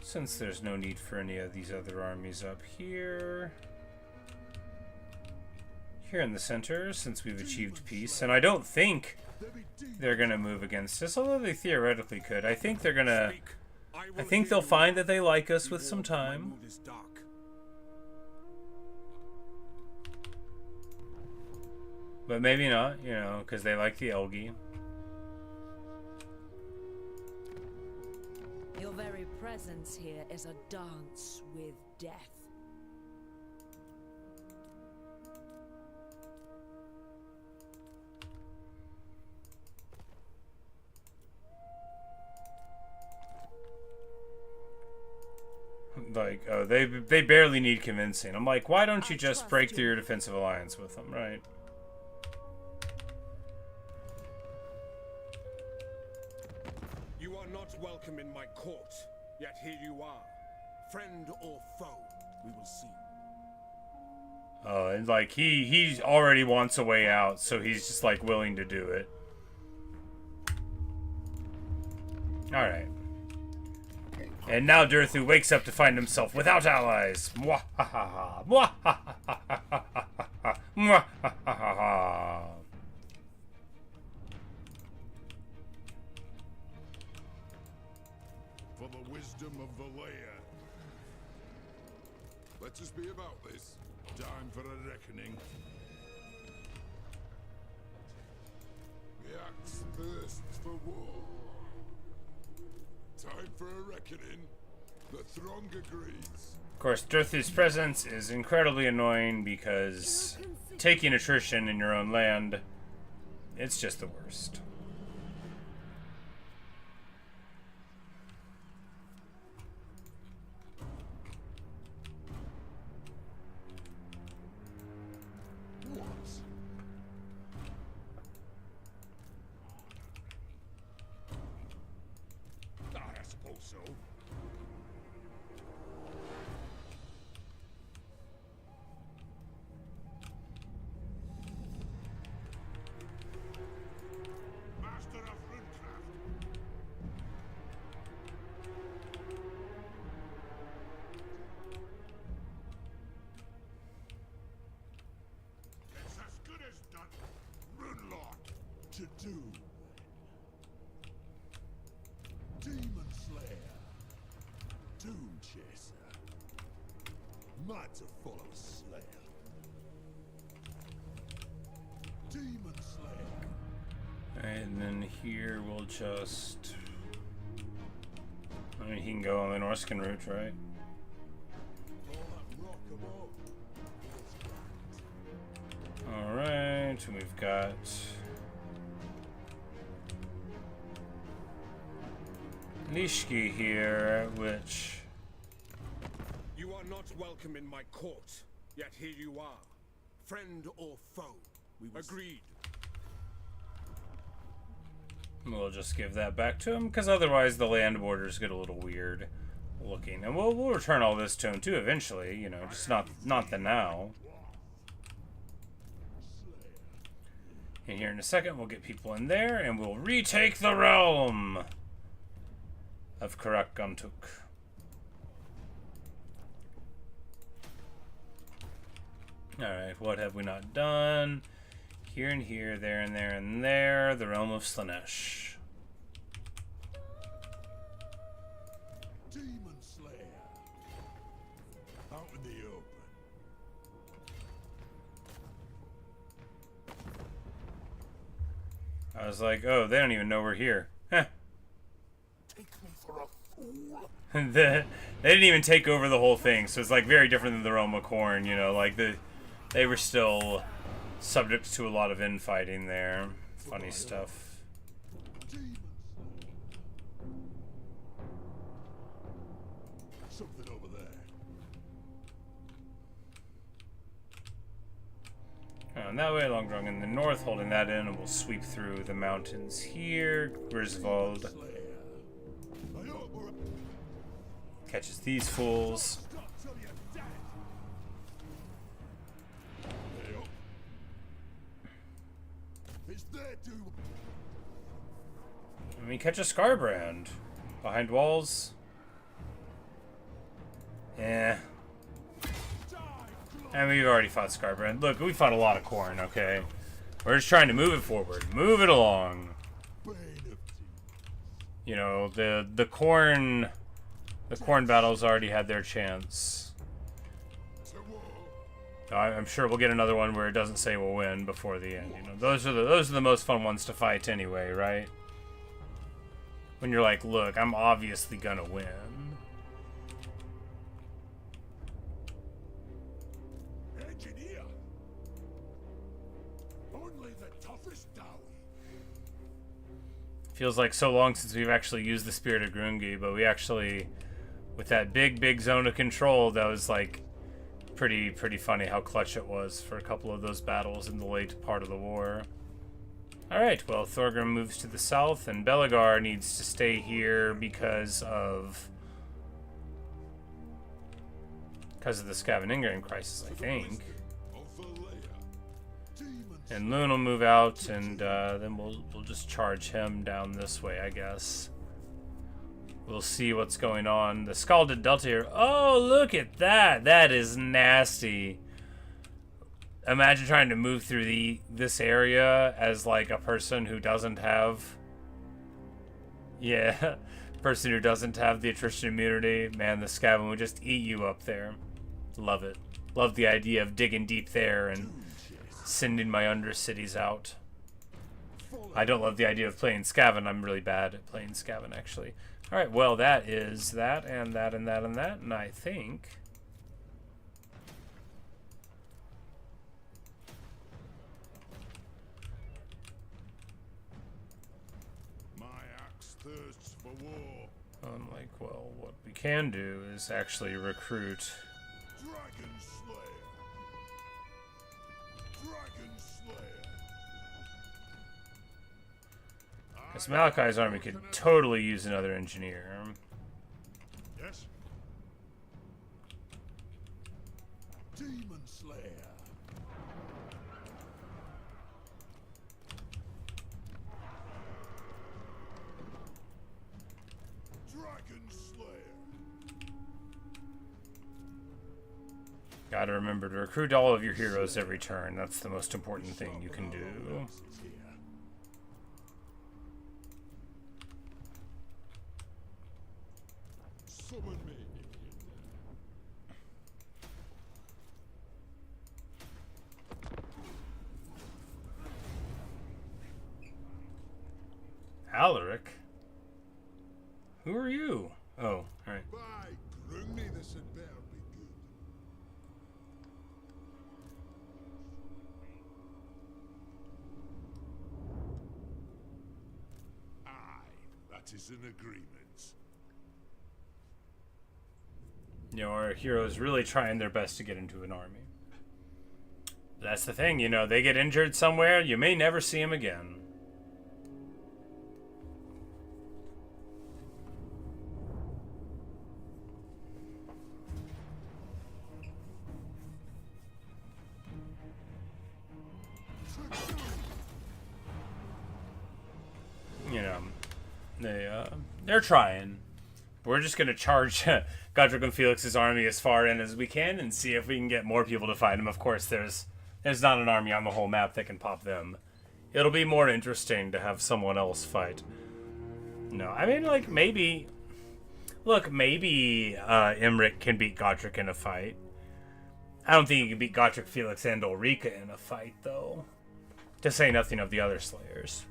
Since there's no need for any of these other armies up here. Here in the center, since we've achieved peace. And I don't think they're gonna move against us, although they theoretically could. I think they're gonna... I think they'll find that they like us with some time. But maybe not, you know, because they like the Elgi. Your very presence here is a dance with death. Like, oh, they barely need convincing. I'm like, why don't you just break through your defensive alliance with them, right? You are not welcome in my court, yet here you are. Friend or foe, we will see. Oh, and like he already wants a way out, so he's just like willing to do it. All right. And now Durthu wakes up to find himself without allies. Mwahaha. Mwahaha. Mwahaha. For the wisdom of the layer. Let us be about this. Time for a reckoning. The axe thirsts for war. Time for a reckoning. The throng agrees. Of course, Durthu's presence is incredibly annoying because taking attrition in your own land, it's just the worst. I suppose so. Master of Runecraft. It's as good as done. Runelord. To do. Demon Slayer. Doom Chaser. Might to follow Slayer. Demon Slayer. And then here we'll just... I mean, he can go on the Norscan route, right? All that rock above. Alright, we've got... Nishki here, which... You are not welcome in my court, yet here you are. Friend or foe, we will agreed. We'll just give that back to him, because otherwise the land borders get a little weird looking. And we'll return all this to him too eventually, you know, just not the now. And here in a second we'll get people in there, and we'll retake the realm of Karaz Ankor. Alright, what have we not done? Here and here, there and there and there, the realm of Slaanesh. Demon Slayer. Out in the open. I was like, oh, they don't even know we're here. Heh. Take me for a fool. They didn't even take over the whole thing, so it's like very different than the realm of Khorne, you know, like they were still subject to a lot of infighting there. Funny stuff. Demon Slayer. Something over there. And that way, Longrung in the north, holding that in, and we'll sweep through the mountains here. Griswold Slayer. I hope we're catches these fools. stop till you're dead. Hey up. It's their doom. I mean, catch a Scarbrand behind walls. Yeah. And we've already fought Scarbrand. Look, we fought a lot of Khorne, okay? We're just trying to move it forward. Move it along. Bane of teeth. You know, the Khorne battles already had their chance. To war. I'm sure we'll get another one where it doesn't say we'll win before the end. You know, those are the most fun ones to fight anyway, right? When you're like, look, I'm obviously gonna win. Engineer. Only the toughest Dawi. Feels like so long since we've actually used the Spirit of Grungi, but we actually with that big zone of control, that was like pretty funny how clutch it was for a couple of those battles in the late part of the war. Alright, well, Thorgrim moves to the south, and Belagar needs to stay here because of the Skaven crisis, I think. And Loon will move out, and then we'll just charge him down this way, I guess. We'll see what's going on. The Scalded Delta here. Oh, look at that! That is nasty. Imagine trying to move through this area as like a person who doesn't have... Yeah, person who doesn't have the attrition immunity. Man, the Skaven would just eat you up there. Love it. Love the idea of digging deep there and sending my undercities out. I don't love the idea of playing Skaven. I'm really bad at playing Skaven, actually. Alright, well, that is that, and that, and that, and that, and I think... My axe thirsts for war. I'm like, well, what we can do is actually recruit... Dragon Slayer. Dragon Slayer. Because Malakai's army could totally use another engineer. Yes. Demon Slayer. Dragon Slayer. Gotta remember to recruit all of your heroes every turn. That's the most important thing you can do. Summon me. Alaric? Who are you? Oh, alright. By Grumney, this had better be good. Aye, that is an agreement. You know, our heroes really trying their best to get into an army. That's the thing, you know, they get injured somewhere, you may never see them again. You know, they're trying. We're just gonna charge Godric and Felix's army as far in as we can and see if we can get more people to fight him. Of course, there's not an army on the whole map that can pop them. It'll be more interesting to have someone else fight. No, I mean, like, maybe... Look, maybe Imric can beat Godric in a fight. I don't think he can beat Godric, Felix, and Ulrika in a fight, though. To say nothing of the other Slayers.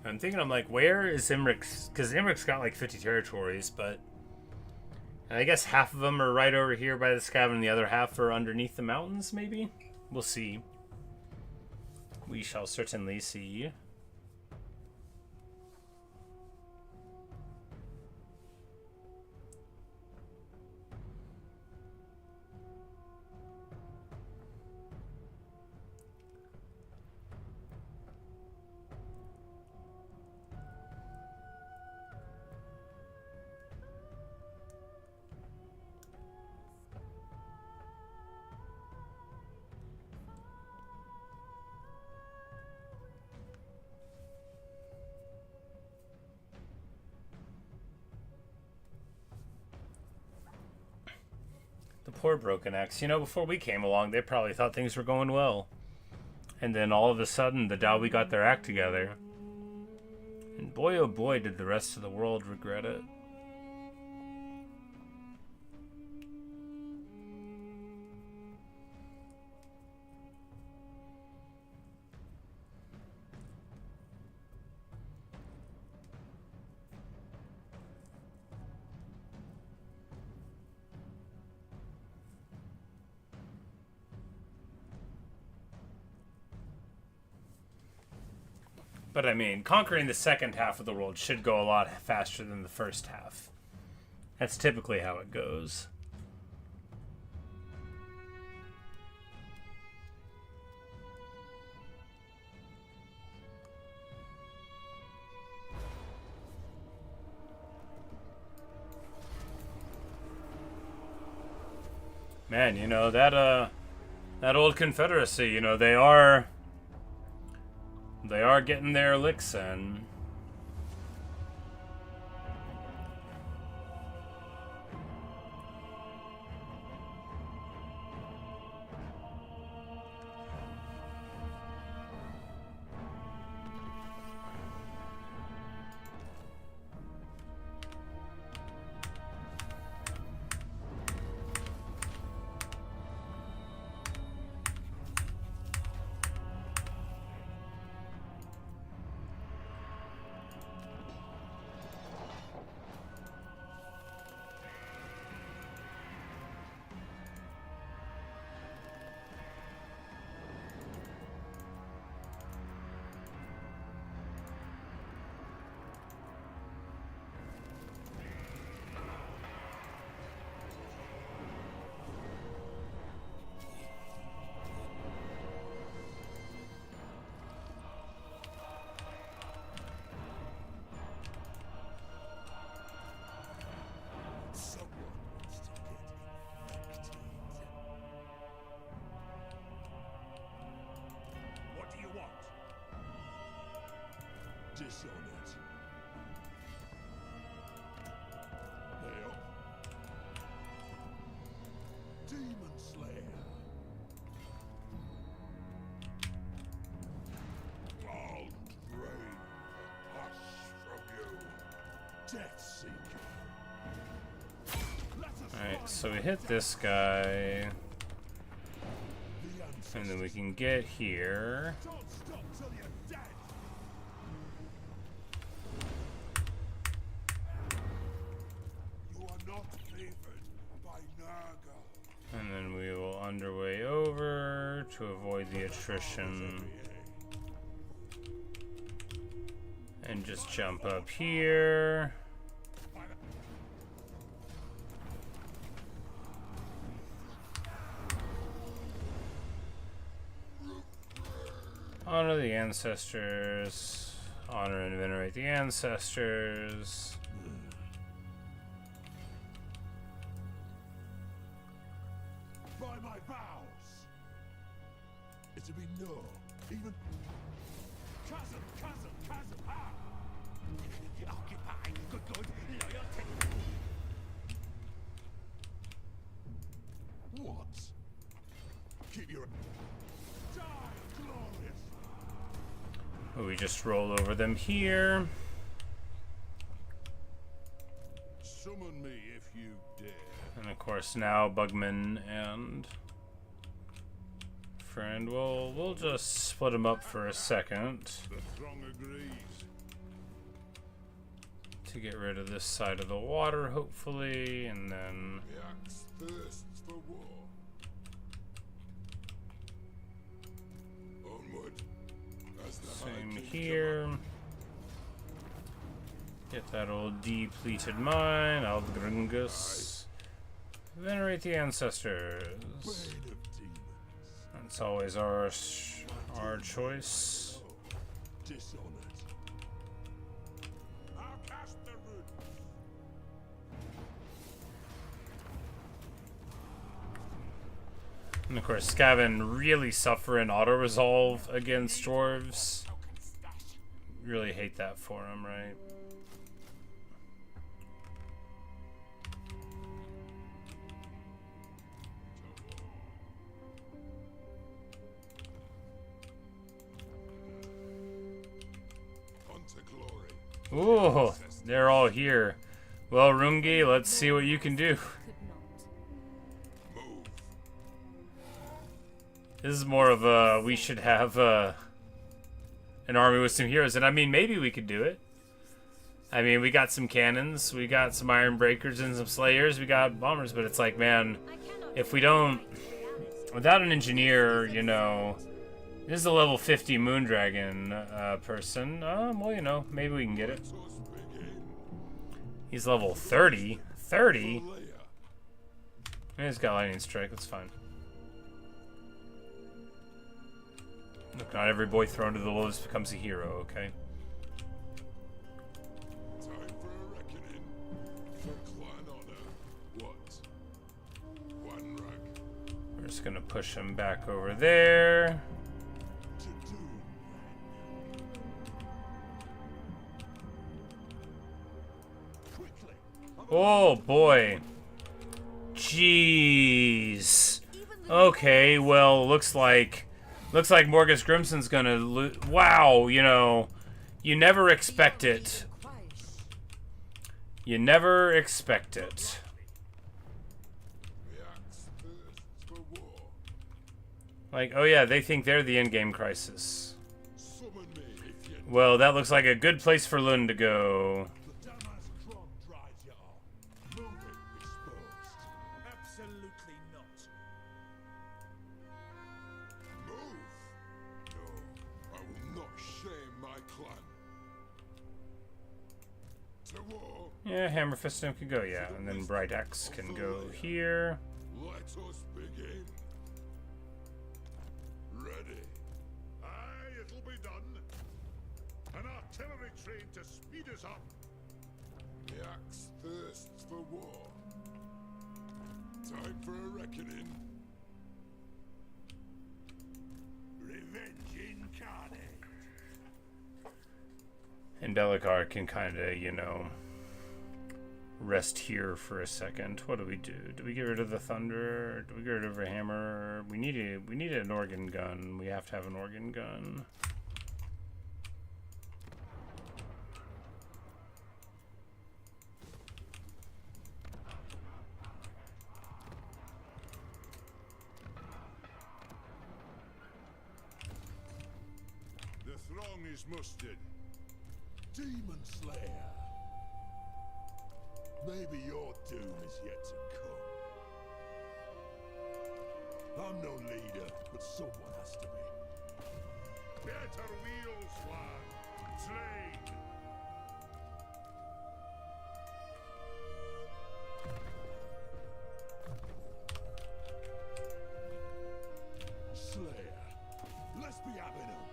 I'm thinking, I'm like, where is Imric's? Because Imric's got like 50 territories, but I guess half of them are right over here by the Skaven, and the other half are underneath the mountains, maybe? We'll see. We shall certainly see. The poor Broken Axe. You know, before we came along, they probably thought things were going well. And then all of a sudden, the Dawi got their act together. And boy, oh boy, did the rest of the world regret it. But I mean, conquering the second half of the world should go a lot faster than the first half. That's typically how it goes. Man, you know, that old Confederacy, you know, they are getting their licks in. Dishonored. Hail. Demon Slayer. I'll drain hush from you. Death Seeker. Alright, so we hit this guy. And then we can get here. Don't stop till you're dead. You are not favored by Nurgle. And then we will underway over to avoid the attrition. And just jump up here. Honor the ancestors. Honor and venerate the ancestors. By my vows. It to be no, even chasm, ah! Occupy, good, loyalty. What? Keep your die, glorious. We just roll over them here. Summon me if you dare. And of course now Bugman and Friend, we'll just split them up for a second The throng agrees. to get rid of this side of the water, hopefully, and then The axe thirsts for war. Onward. As the same High King here. Get that old depleted mine, Aldgrungus. Venerate the ancestors. Bane of demons. That's always our choice. Dishonored. I'll cast the root. And of course, Skaven really suffer in auto-resolve against dwarves. Really hate that for them, right? Ooh, they're all here. Well, Rungi, let's see what you can do. Could not. Move. This is more of a, we should have an army with some heroes. And I mean, maybe we could do it. I mean, we got some cannons, we got some iron breakers and some slayers, we got bombers, but it's like, man, if we don't, without an engineer, you know, this is a level 50 Moondragon person. Well, you know, maybe we can get it. He's level 30. 30? He's got lightning strike, that's fine. Look, not every boy thrown to the wolves becomes a hero, okay? Time for a reckoning. For clan honor. What? One rag. We're just gonna push him back over there. To do. Quickly. Oh boy. Jeez. Okay, well, looks like Morgus Grimson's gonna wow, you know, you never expect it. You never expect it. The axe thirsts for war. Like, oh yeah, they think they're the endgame crisis. Summon me if you Well, that looks like a good place for Lund to go. The Damas Kron drives you on. Move it, exposed. Absolutely not. Move! No, I will not shame my clan. To war, Yeah, Hammer Fistum can go, yeah. And then Bright Axe can go here. let us begin. Ready. Aye, it'll be done. An artillery train to speed us up. The axe thirsts for war. Time for a reckoning. Revenge incarnate. And Belikar can kind of, you know, rest here for a second. What do we do? Do we get rid of the thunder? Do we get rid of a hammer? We need an organ gun. We have to have an organ gun. The throng is mustered. Demon Slayer. Maybe your doom is yet to come. I'm no leader, but someone has to be. Better wheels, lad. Slain. Slayer. Let's be having 'em.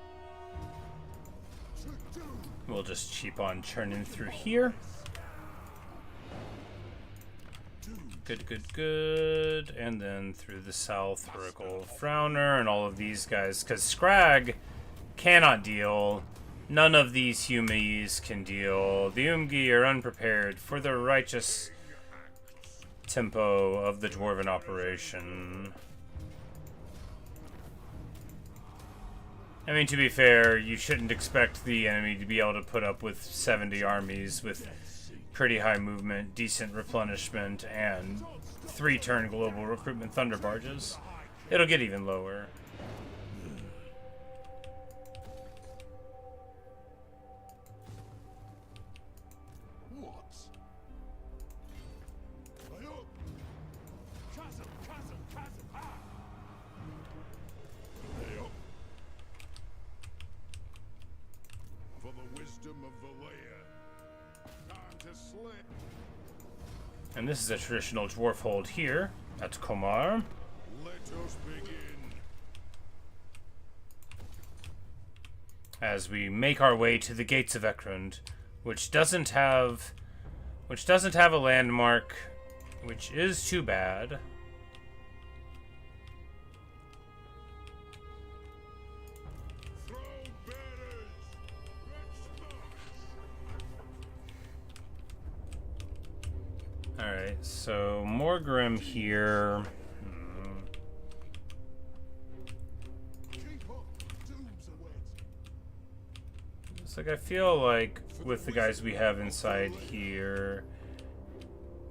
To doom. We'll just keep on churning through here. Good, good, good. And then through the south, Oracle Frowner and all of these guys. Because Scrag cannot deal. None of these Humies can deal. The Umgi are unprepared for the righteous tempo of the Dwarven operation. I mean, to be fair, you shouldn't expect the enemy to be able to put up with 70 armies with pretty high movement, decent replenishment, and 3-turn global recruitment thunder barges. It'll get even lower. What? Lay up. Chasm, chasm, chasm. Ah. Lay up. For the wisdom of the layer. Time to slay. And this is a traditional dwarf hold here at Komar. Let us begin. As we make our way to the gates of Ekrund, which doesn't have a landmark, which is too bad. Throw bearers. Alright, so Morgrim here. Keep up. Doom's awaiting. It's like I feel like with the guys we have inside here,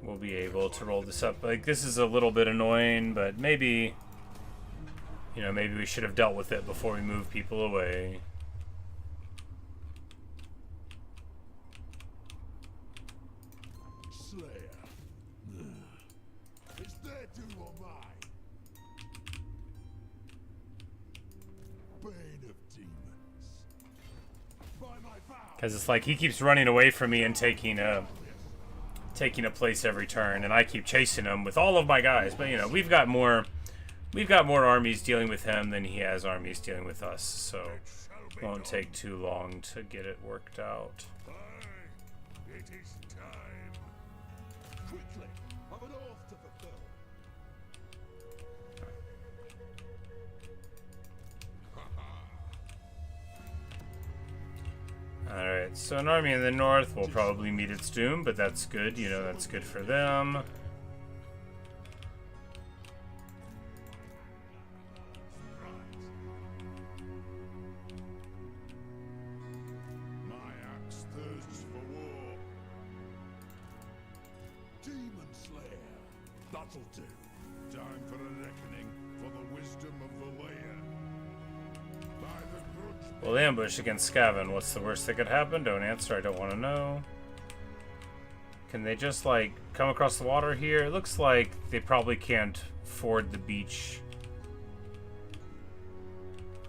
we'll be able to roll this up. Like, this is a little bit annoying, but maybe, you know, maybe we should have dealt with it before we move people away. Slayer. Is there do or mine? Bane of demons. By my vow. Because it's like he keeps running away from me and taking a place every turn, and I keep chasing him with all of my guys. But you know, we've got more armies dealing with him than he has armies dealing with us, so it won't take too long to get it worked out. Aye, it is time. Quickly, I've an oath to fulfill. Alright, so an army in the north will probably meet its doom, but that's good, you know, that's good for them. My axe thirsts for war. Demon Slayer. That'll do. Time for a reckoning for the wisdom of the layer. By the grudge. We'll ambush against Skaven. What's the worst that could happen? Don't answer, I don't want to know. Can they just, like, come across the water here? It looks like they probably can't ford the beach.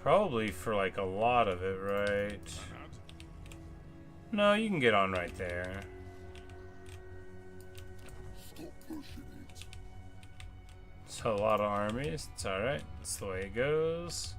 Probably for, like, a lot of it, right? No, you can get on right there. Stop pushing it. It's a lot of armies. It's alright. That's the way it goes.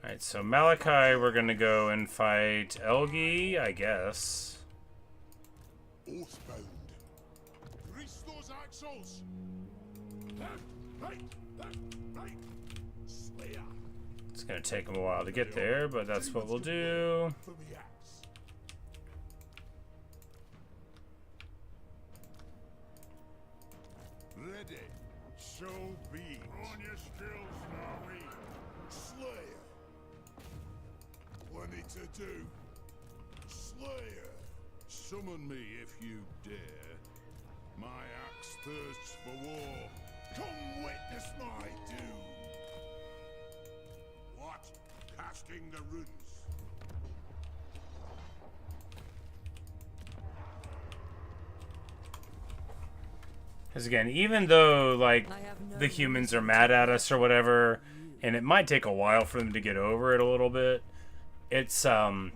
Alright, so Malakai, we're gonna go and fight Elgi, I guess. Oathbound. Grease those axles. Right. Slayer. It's gonna take him a while to get there, but that's what we'll do. For the axe. Ready. So be. On your skills, Dawi. Slayer. Plenty to do. Slayer. Summon me if you dare. My axe thirsts for war. Come witness my doom. What? Casting the runes. Because again, even though, like, I have no the humans are mad at us or whatever, and it might take a while for them to get over it a little bit, it's, I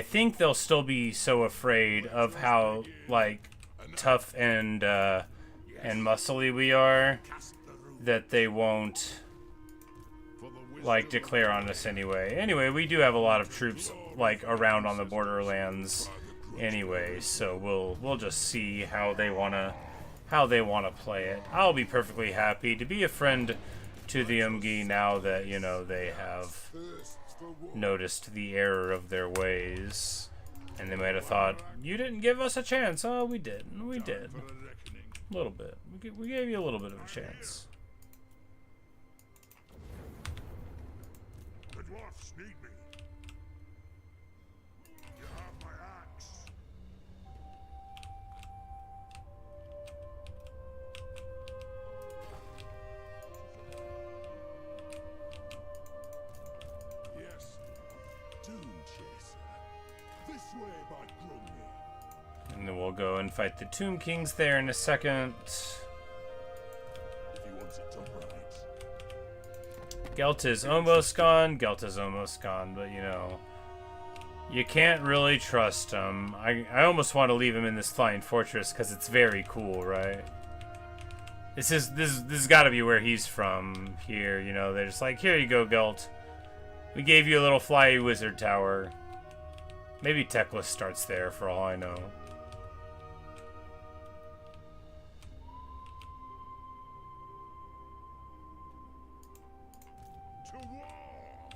think they'll still be so afraid of how, like, tough and muscly we are that they won't, like, declare on us anyway. Anyway, we do have a lot of troops, like, around on the borderlands anyway, so we'll just see how they wanna play it. I'll be perfectly happy to be a friend to the Umgi now that, you know, they have noticed the error of their ways, and they might have thought, you didn't give us a chance. Oh, we did. We did. A little bit. We gave you a little bit of a chance. The dwarfs need me. You have my axe. Yes. Doom chaser. This way by Grumney. And then we'll go and fight the Tomb Kings there in a second. If he wants it done right. Gelt is almost gone. Gelt is almost gone, but you know, you can't really trust him. I almost want to leave him in this flying fortress because it's very cool, right? This has got to be where he's from. Here, you know, they're just like, here you go, Gelt. We gave you a little fly wizard tower. Maybe Teclis starts there for all I know. To war!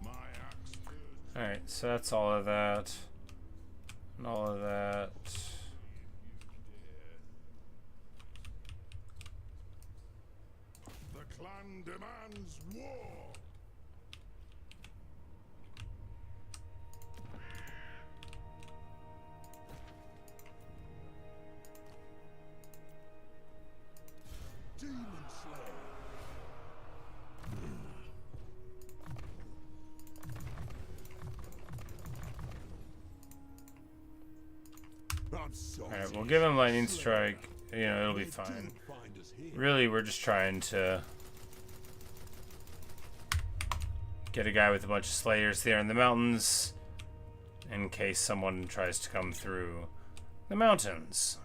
My axe thirsts. Alright, so that's all of that. And all of that. The clan demands war. Demon Slayer. I'm sorry. Alright, we'll give him lightning strike. You know, it'll be fine. Find us here. Really, we're just trying to get a guy with a bunch of slayers there in the mountains in case someone tries to come through the mountains.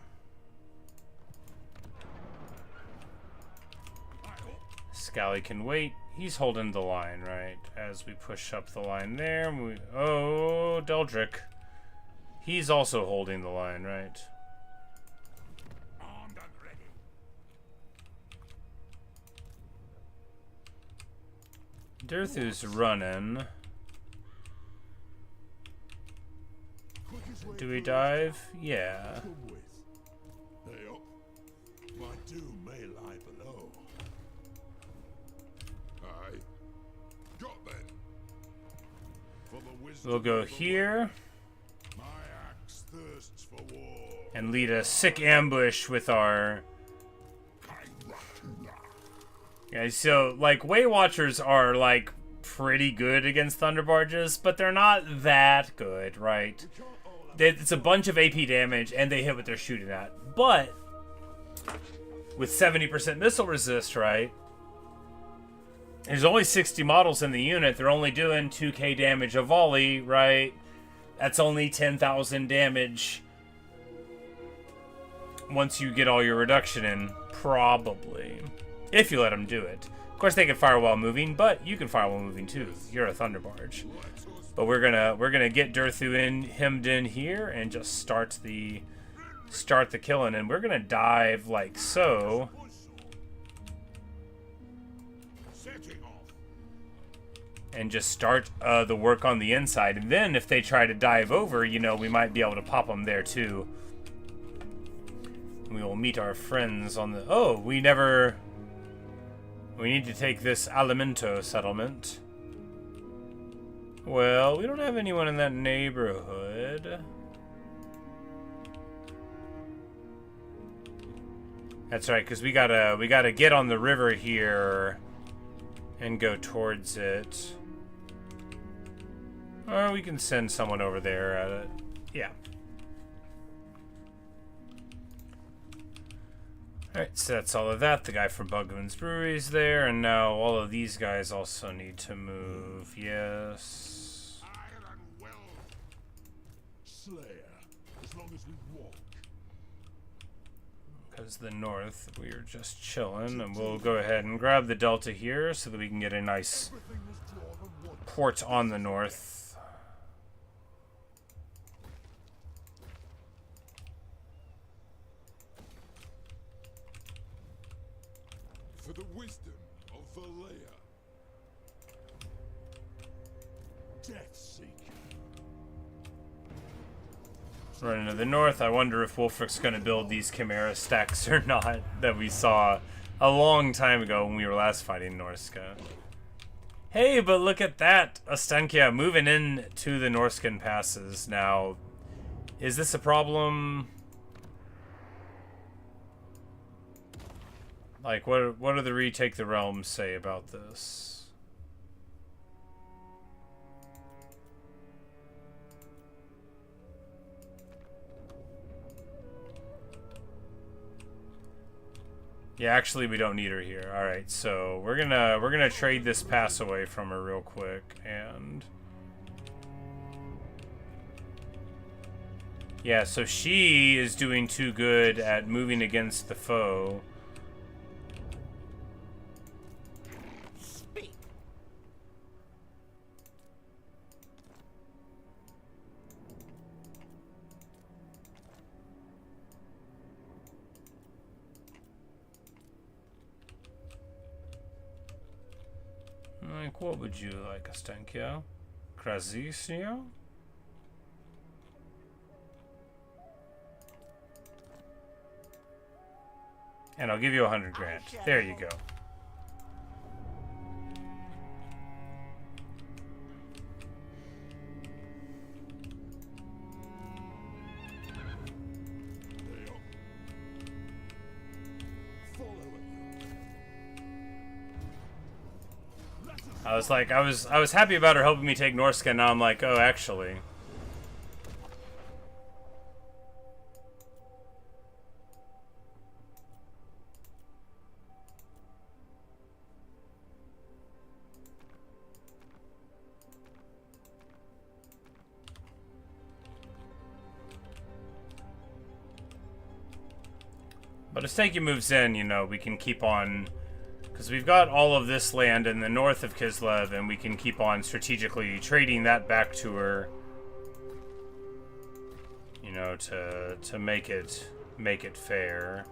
Scally can wait. He's holding the line, right? As we push up the line there. Oh, Deldrick. He's also holding the line, right? Armed and ready. Dirthu's running. Quickest way Do we through dive? Yeah. come with. Hey up. My doom may lie below. Aye. Got then. For the wisdom We'll go of the here Lord, my axe thirsts for war. and lead a sick ambush with our... Yeah, so, like, Way Watchers are, like, pretty good against Thunder Barges, but they're not that good, right? It's a bunch of AP damage, and they hit what they're shooting at. But, with 70% missile resist, right? There's only 60 models in the unit. They're only doing 2k damage a volley, right? That's only 10,000 damage once you get all your reduction in, probably. If you let them do it. Of course, they can fire while moving, but you can fire while moving too. You're a Thunder Barge. But we're gonna get Dirthu hemmed in here and just start the killing, and we're gonna dive like so. Setting off. And just start the work on the inside. And then if they try to dive over, you know, we might be able to pop them there too. We will meet our friends on the... Oh, we need to take this Alimento settlement. Well, we don't have anyone in that neighborhood. That's right, because we gotta get on the river here and go towards it. Or we can send someone over there at it. Yeah. Alright, so that's all of that. The guy from Bugman's Brewery is there, and now all of these guys also need to move. Yes. Iron will. Slayer. As long as we walk. Because the north, we are just chilling, and we'll go ahead and grab the delta here so that we can get a nice Everything was drawn on one. port on the north. For the wisdom of Valea. Death Seeker. Running to the north, I wonder if Wolfrick's going to build these Chimera stacks or not that we saw a long time ago when we were last fighting Norska. Hey, but look at that! Ostenkia moving in to the Norskan passes now. Is this a problem? Like, what do the Retake the Realms say about this? Yeah, actually, we don't need her here. All right, so we're gonna trade this pass away from her real quick, and yeah, so she is doing too good at moving against the foe. What would you like, Astenkio? Krazisio? And I'll give you 100 grand. There you go. I was happy about her helping me take Norsca, now I'm like, oh, actually. But as Stanky moves in, you know, we can keep on... Because we've got all of this land in the north of Kislev, and we can keep on strategically trading that back to her. You know, to make it fair.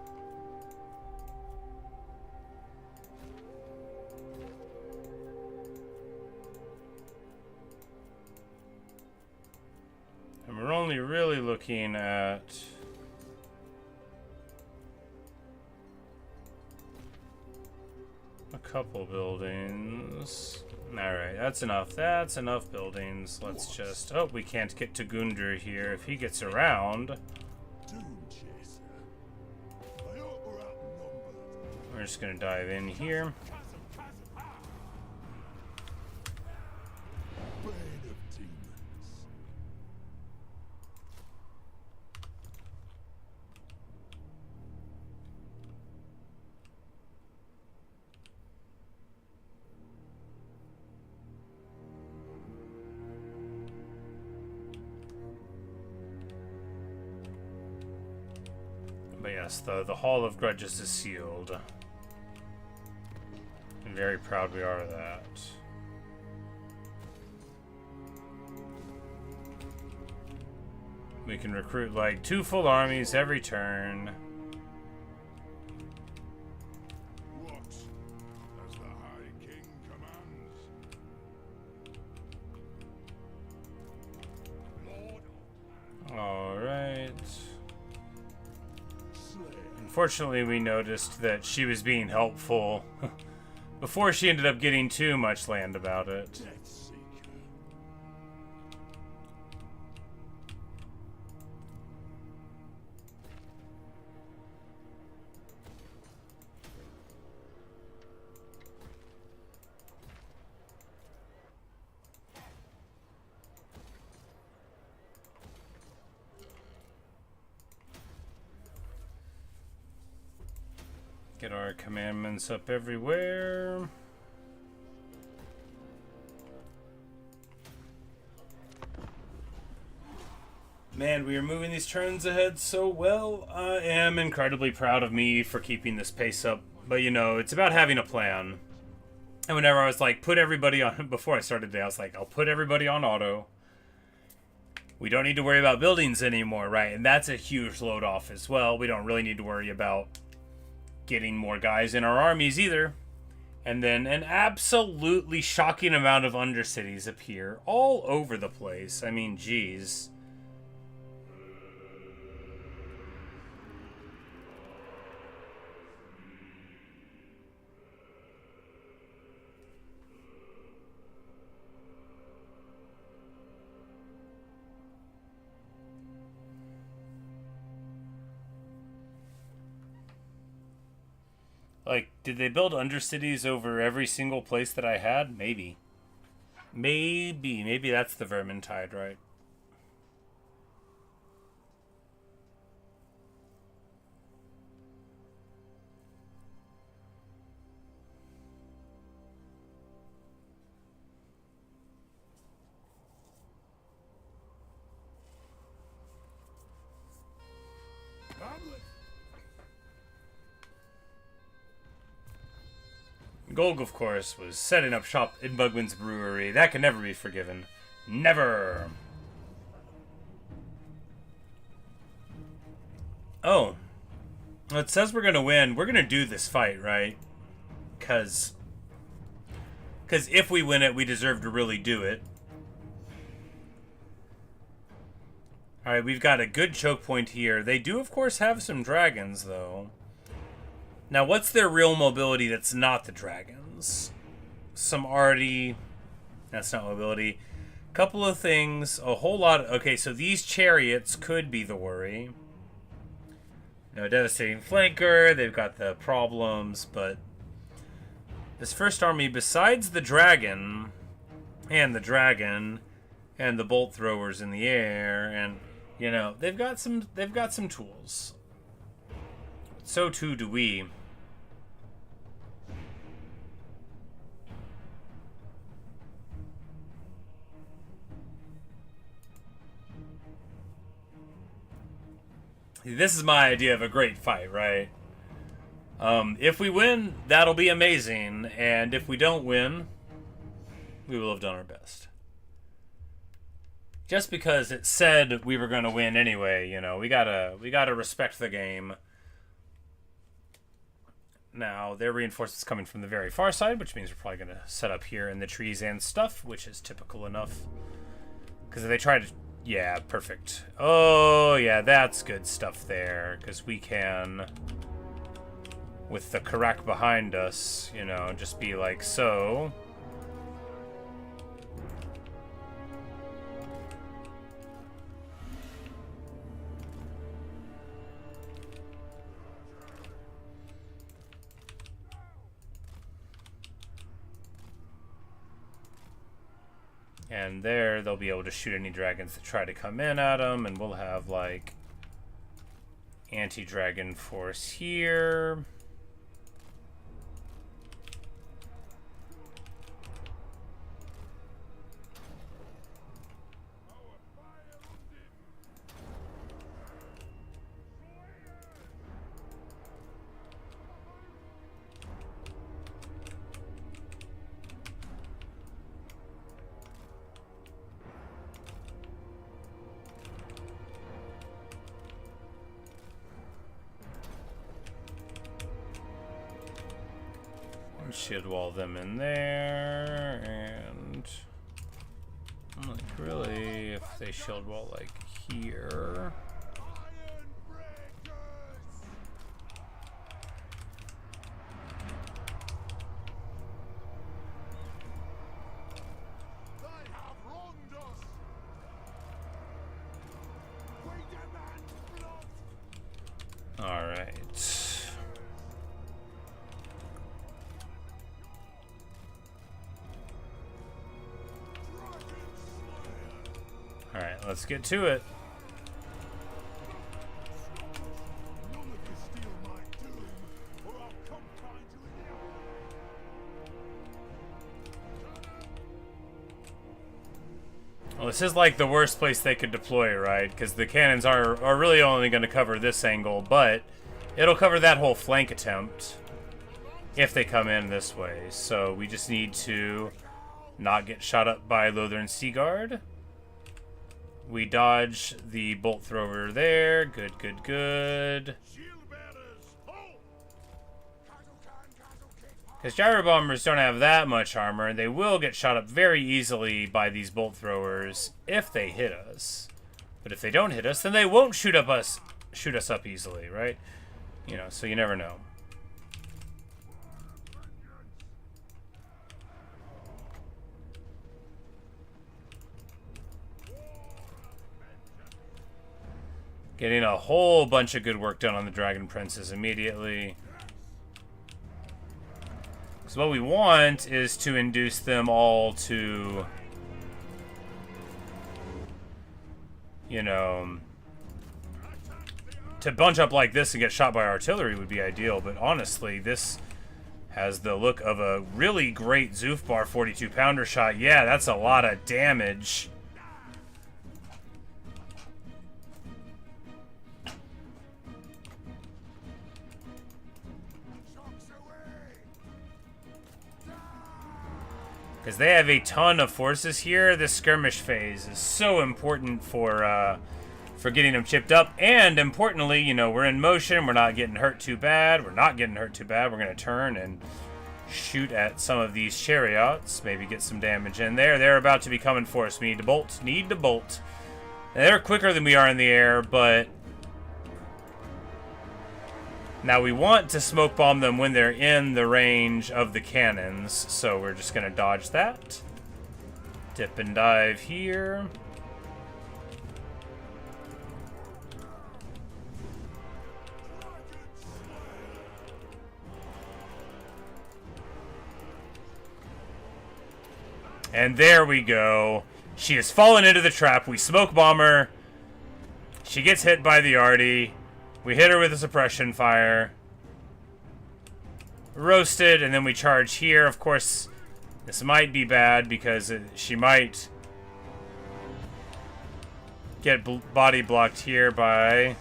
And we're only really looking at... a couple buildings. Alright, that's enough. That's enough buildings. Let's just... Oh, we can't get to Gundr here. If he gets around... We're just gonna dive in here. But yes, the Hall of Grudges is sealed. And very proud we are of that. We can recruit like 2 full armies every turn. What? As the High King commands. Lord. All right. Unfortunately, we noticed that she was being helpful before she ended up getting too much land about it. Get our commandments up everywhere. Man, we are moving these turns ahead so well. I am incredibly proud of me for keeping this pace up. But you know, it's about having a plan. And whenever I was like, put everybody on, before I started the day, I was like, I'll put everybody on auto. We don't need to worry about buildings anymore, right? And that's a huge load off as well. We don't really need to worry about getting more guys in our armies either. And then an absolutely shocking amount of undercities appear all over the place. I mean, geez. Like, did they build undercities over every single place that I had? Maybe. Maybe that's the Vermintide, right? Golg, of course, was setting up shop in Bugman's brewery. That can never be forgiven. Never! Oh. Well, it says we're gonna win. We're gonna do this fight, right? Because Because if we win it, we deserve to really do it. Alright, we've got a good choke point here. They do, of course, have some dragons, though. Now, what's their real mobility that's not the dragons? Some already... That's not mobility. Couple of things. A whole lot of... Okay, so these chariots could be the worry. No devastating flanker. They've got the problems, but... This first army, besides the dragon... And the dragon... And the bolt throwers in the air, and... You know, they've got some tools. So too do we. This is my idea of a great fight, right? If we win, that'll be amazing, and if we don't win, we will have done our best. Just because it said we were going to win anyway, you know, we gotta respect the game. Now, their reinforcements coming from the very far side, which means we're probably going to set up here in the trees and stuff, which is typical enough. Because if they try to... Yeah, perfect. Oh, yeah, that's good stuff there. Because we can, with the Karak behind us, you know, just be like so... And there, they'll be able to shoot any dragons that try to come in at them, and we'll have, like, anti-dragon force here. Shield wall them in there, and like really, if they shield wall like here. All right. Alright, let's get to it. Well, this is like the worst place they could deploy, right? Because the cannons are really only going to cover this angle, but it'll cover that whole flank attempt if they come in this way. So we just need to not get shot up by Lothern Seaguard. We dodge the bolt thrower there. Good, good, good. Because gyro bombers don't have that much armor. They will get shot up very easily by these bolt throwers if they hit us. But if they don't hit us, then they won't shoot us up easily, right? You know, so you never know. Getting a whole bunch of good work done on the Dragon Princes immediately. So what we want is to induce them all to, you know, to bunch up like this and get shot by artillery would be ideal. But honestly, this has the look of a really great Zufbar 42 pounder shot. Yeah, that's a lot of damage. Because they have a ton of forces here. This skirmish phase is so important for getting them chipped up. And importantly, you know, we're in motion. We're not getting hurt too bad. We're not getting hurt too bad. We're going to turn and shoot at some of these chariots. Maybe get some damage in there. They're about to be coming for us. We need to bolt. Need to bolt. Now, they're quicker than we are in the air, but... Now, we want to smoke bomb them when they're in the range of the cannons, so we're just going to dodge that. Dip and dive here. And there we go. She has fallen into the trap. We smoke bomb her. She gets hit by the arty. We hit her with a suppression fire. Roasted, and then we charge here. Of course, this might be bad because she might get body blocked here by...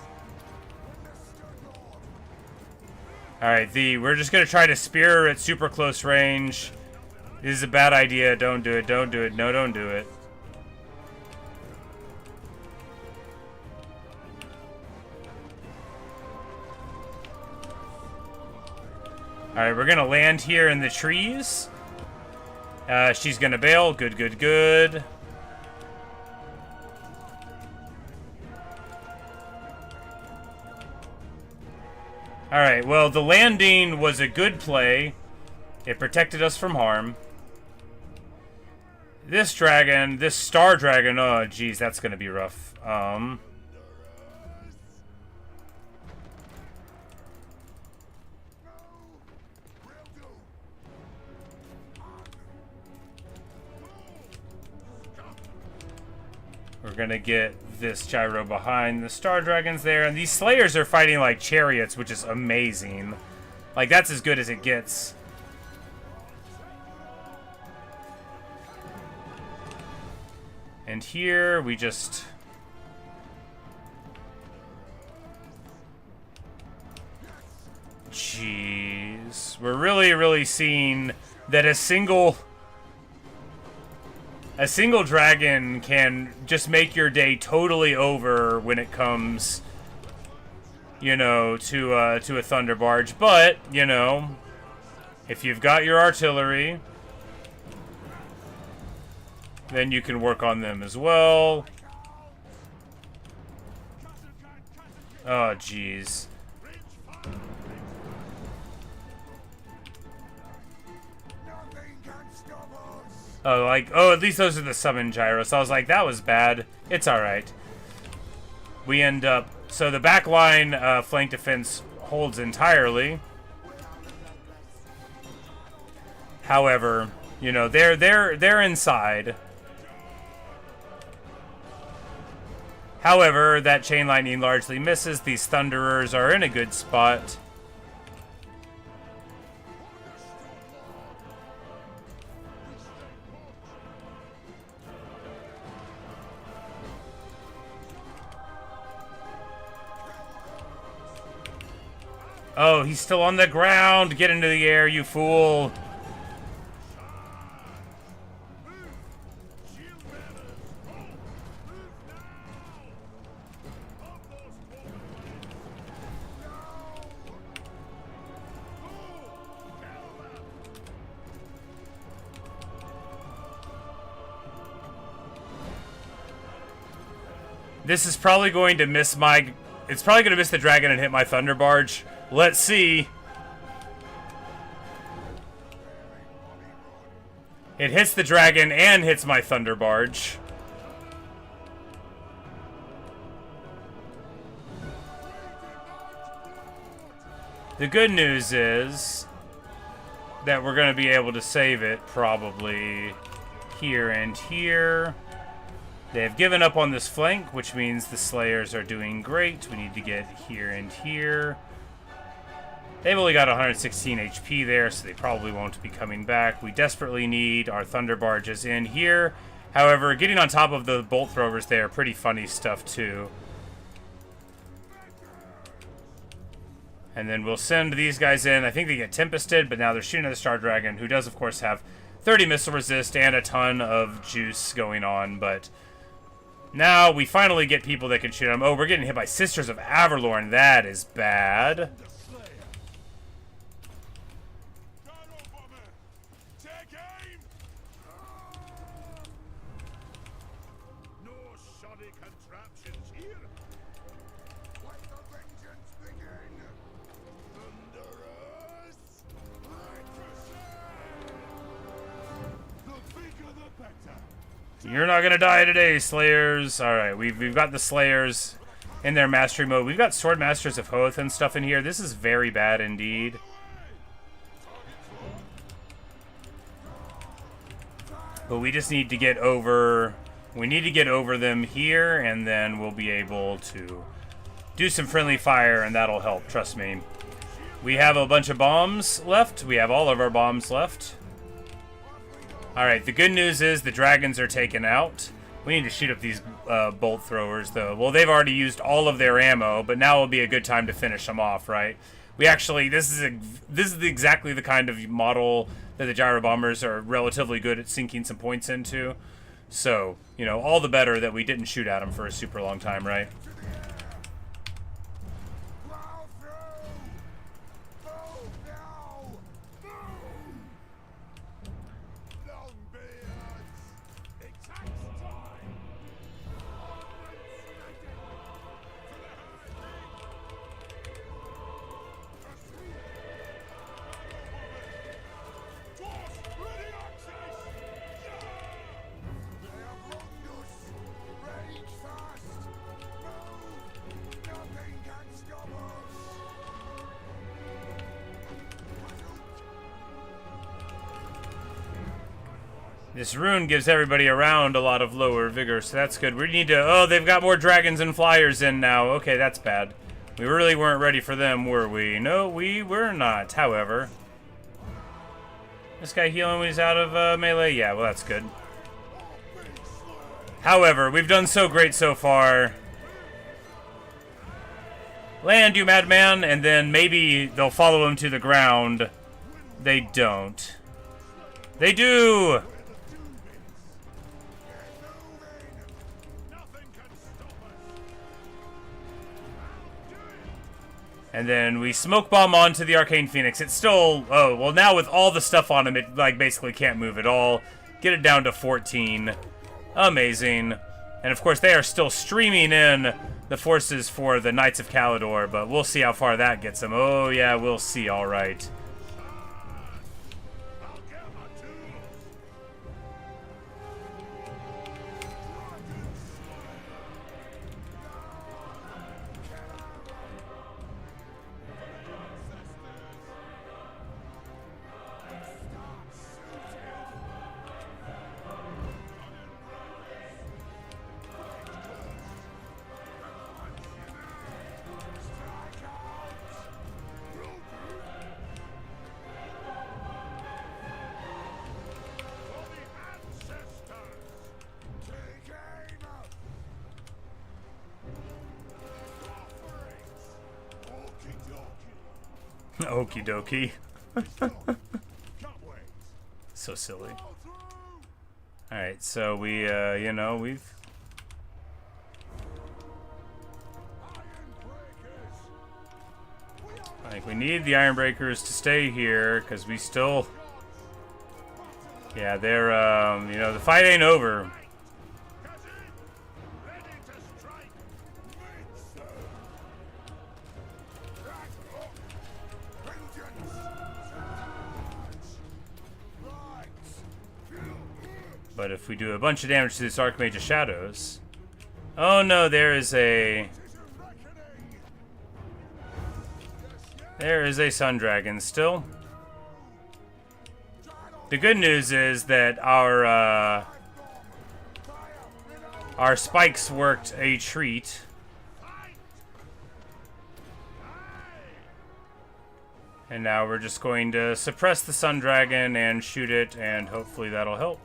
Alright, we're just going to try to spear her at super close range. This is a bad idea. Don't do it. Don't do it. No, don't do it. Alright, we're going to land here in the trees. She's going to bail. Good, good, good. Alright, well, the landing was a good play. It protected us from harm. This dragon, this star dragon, oh geez, that's gonna be rough. We're gonna get this gyro behind the star dragons there, and these slayers are fighting like chariots, which is amazing. Like, that's as good as it gets. And here, we just... Jeez. We're really, really seeing that a single dragon can just make your day totally over when it comes, you know, to a thunder barge. But, you know, if you've got your artillery... then you can work on them as well. Oh, jeez. Oh, like, oh, at least those are the summon gyros. I was like, that was bad. It's alright. We end up... So the back line flank defense holds entirely. However, you know, they're inside. However, that chain lightning largely misses. These thunderers are in a good spot. Oh, he's still on the ground. Get into the air, you fool. This is probably going to miss my... It's probably going to miss the dragon and hit my thunder barge. Let's see. It hits the dragon and hits my thunder barge. The good news is that we're going to be able to save it probably here and here. They have given up on this flank, which means the Slayers are doing great. We need to get here and here. They've only got 116 HP there, so they probably won't be coming back. We desperately need our Thunder Barges in here. However, getting on top of the bolt throwers there, pretty funny stuff too. And then we'll send these guys in. I think they get Tempested, but now they're shooting at the Star Dragon, who does, of course, have 30 missile resist and a ton of juice going on, but... Now we finally get people that can shoot them. Oh, we're getting hit by Sisters of Averlorn. That is bad. shoddy contraptions here. Let the vengeance begin. Thunderous ricochet. The bigger the better. You're not gonna die today, Slayers. Alright, we've got the Slayers in their mastery mode. We've got Sword Masters of Hoth and stuff in here. This is very bad indeed. But we just need to get over... We need to get over them here, and then we'll be able to do some friendly fire, and that'll help, trust me. We have a bunch of bombs left. We have all of our bombs left. Alright, the good news is the dragons are taken out. We need to shoot up these bolt throwers, though. Well, they've already used all of their ammo, but now will be a good time to finish them off, right? We actually... This is exactly the kind of model that the gyro bombers are relatively good at sinking some points into. So, you know, all the better that we didn't shoot at them for a super long time, right? This rune gives everybody around a lot of lower vigor, so that's good. We need to... Oh, they've got more dragons and flyers in now. Okay, that's bad. We really weren't ready for them, were we? No, we were not, however. This guy healing when he's out of melee? Yeah, well, that's good. However, we've done so great so far. Land, you madman, and then maybe they'll follow him to the ground. They don't. They do! And then we smoke bomb onto the Arcane Phoenix. It's still... Oh, well, now with all the stuff on him, it, like, basically can't move at all. Get it down to 14. Amazing. And, of course, they are still streaming in the forces for the Knights of Caledor, but we'll see how far that gets them. Oh, yeah, we'll see, all right. Okie dokie. So silly. Alright, so we, you know, we've... Like, we need the Ironbreakers to stay here, because we still... Yeah, they're, you know, the fight ain't over. But if we do a bunch of damage to this Archmage of Shadows... Oh no, there is a... There is a Sun Dragon still. The good news is that our spikes worked a treat. And now we're just going to suppress the Sun Dragon and shoot it, and hopefully that'll help.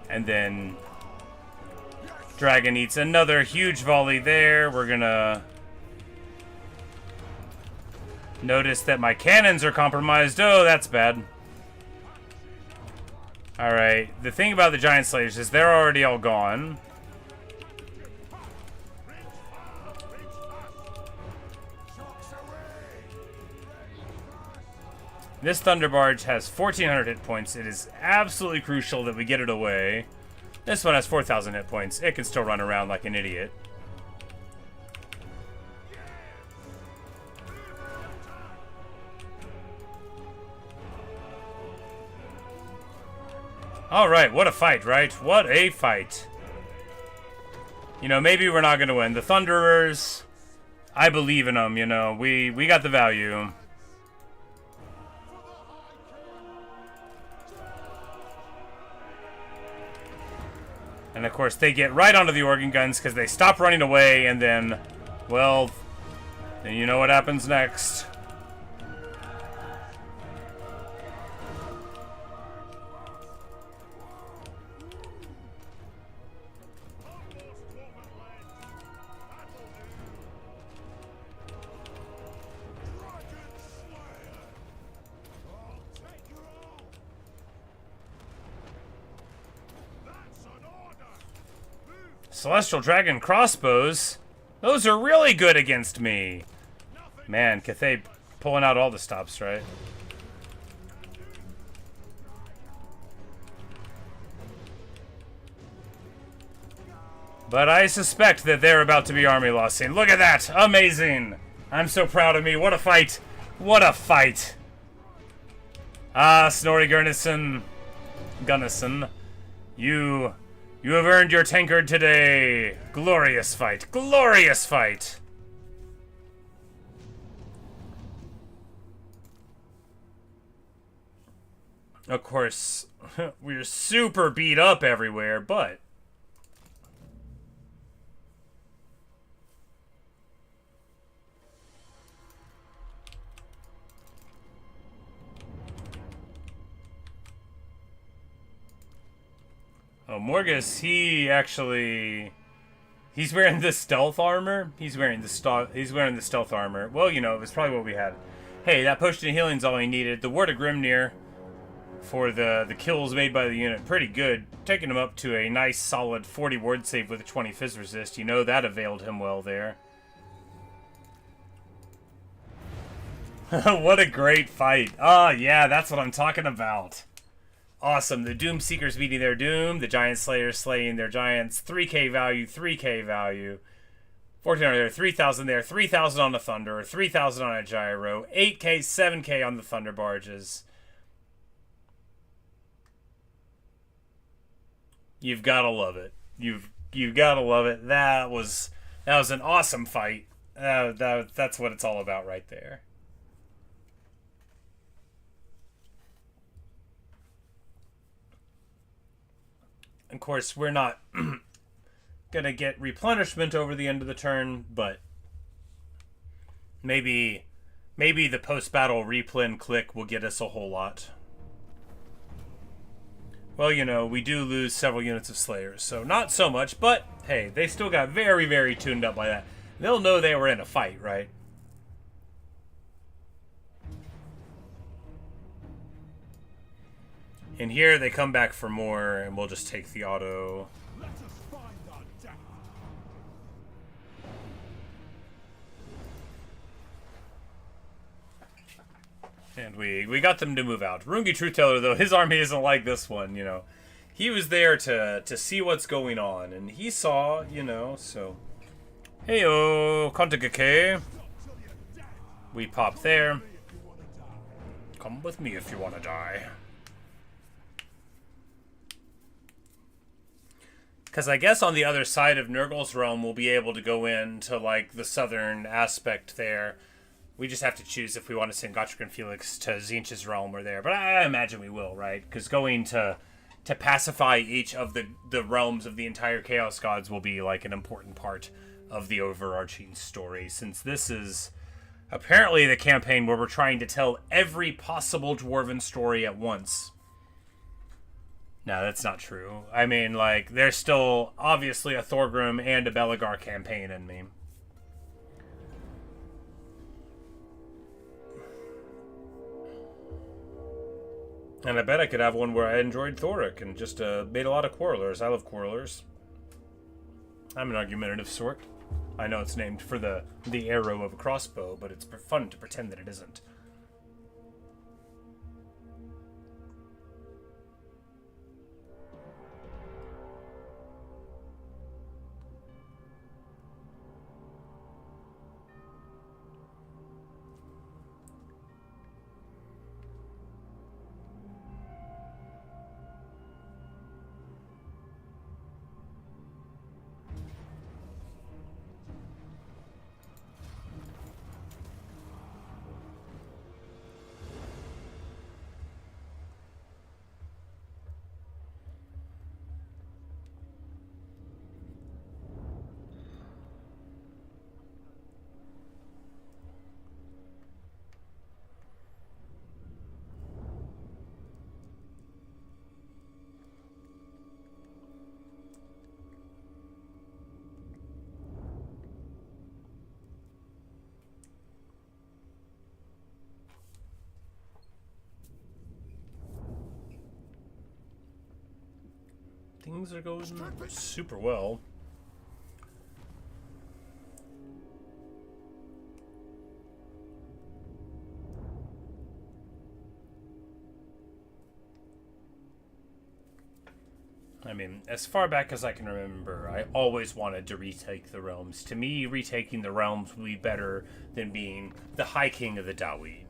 And then Dragon eats another huge volley there. We're gonna notice that my cannons are compromised. Oh, that's bad. Alright, the thing about the Giant Slayers is they're already all gone. This Thunder Barge has 1,400 hit points. It is absolutely crucial that we get it away. This one has 4,000 hit points. It can still run around like an idiot. Alright, what a fight, right? What a fight. You know, maybe we're not going to win. The Thunderers, I believe in them, you know. We got the value. And of course, they get right onto the organ guns because they stop running away, and then, well, then you know what happens next. Celestial Dragon crossbows? Those are really good against me. Man, Cathay pulling out all the stops, right? But I suspect that they're about to be army lossing. Look at that! Amazing! I'm so proud of me. What a fight! What a fight! Ah, Snorri Gunnison. You have earned your tankard today. Glorious fight. Glorious fight. Of course, we're super beat up everywhere, but oh, Morgus, he's wearing the stealth armor. He's wearing the stealth armor. Well, you know, it was probably what we had. Hey, that potion of healing's all we needed. The Word of Grimnir for the kills made by the unit, pretty good. Taking him up to a nice solid 40 ward save with a 20 fizz resist. You know that availed him well there. What a great fight. Oh, yeah, that's what I'm talking about. Awesome. The Doom Seekers beating their Doom. The Giant Slayers slaying their Giants. 3k value, 3k value. 1,400 there, 3,000 there, 3,000 on the Thunder, 3,000 on a Gyro, 8k, 7k on the Thunder Barges. You've got to love it. You've got to love it. That was an awesome fight. That's what it's all about right there. Of course, we're not gonna get replenishment over the end of the turn, but maybe the post-battle replen click will get us a whole lot. Well, you know, we do lose several units of Slayers, so not so much, but hey, they still got very, very tuned up by that. They'll know they were in a fight, right? And here they come back for more, and we'll just take the auto. Let us find our death. And we got them to move out. Rungi Truth-Teller, though, his army isn't like this one, you know. He was there to see what's going on, and he saw, you know, so... Heyo, Kontagake. We pop there. Come with me if you want to die. Because I guess on the other side of Nurgle's realm, we'll be able to go into, like, the southern aspect there. We just have to choose if we want to send Gotrek and Felix to Tzeentch's realm or there. But I imagine we will, right? Because going to pacify each of the realms of the entire Chaos Gods will be, like, an important part of the overarching story. Since this is apparently the campaign where we're trying to tell every possible Dwarven story at once. No, that's not true. I mean, like, there's still obviously a Thorgrim and a Belegar campaign in me. And I bet I could have one where I enjoyed Thoric and just made a lot of quarrelers. I love quarrelers. I'm an argumentative sort. I know it's named for the arrow of a crossbow, but it's fun to pretend that it isn't. Things are going super well. I mean, as far back as I can remember, I always wanted to retake the realms. To me, retaking the realms would be better than being the High King of the Dawi.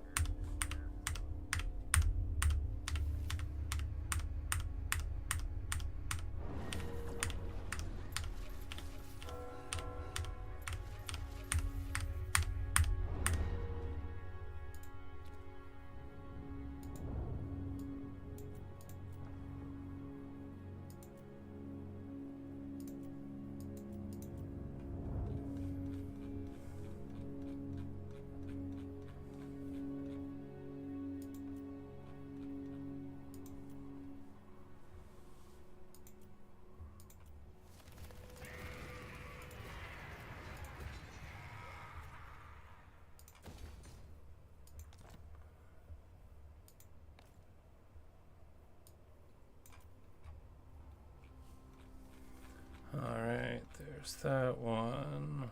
Alright, there's that one.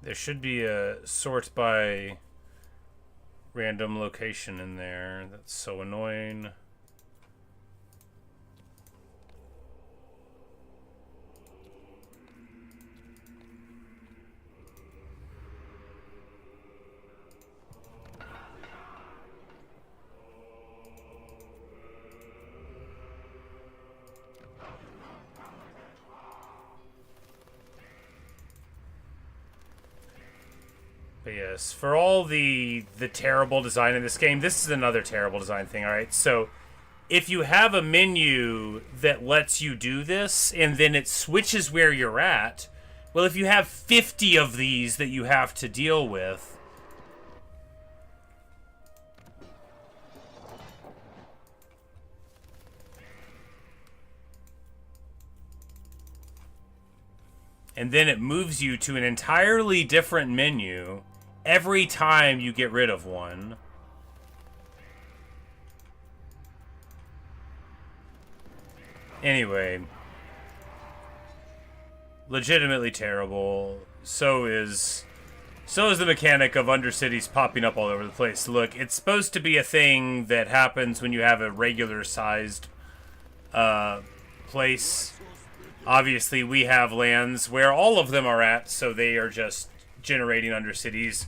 There should be a sort by random location in there. That's so annoying. But yes, for all the terrible design in this game, this is another terrible design thing, alright? So, if you have a menu that lets you do this, and then it switches where you're at, well, if you have 50 of these that you have to deal with, and then it moves you to an entirely different menu every time you get rid of one. Anyway, legitimately terrible. So is the mechanic of Undercities popping up all over the place. Look, it's supposed to be a thing that happens when you have a regular sized place. Obviously, we have lands where all of them are at, so they are just generating Undercities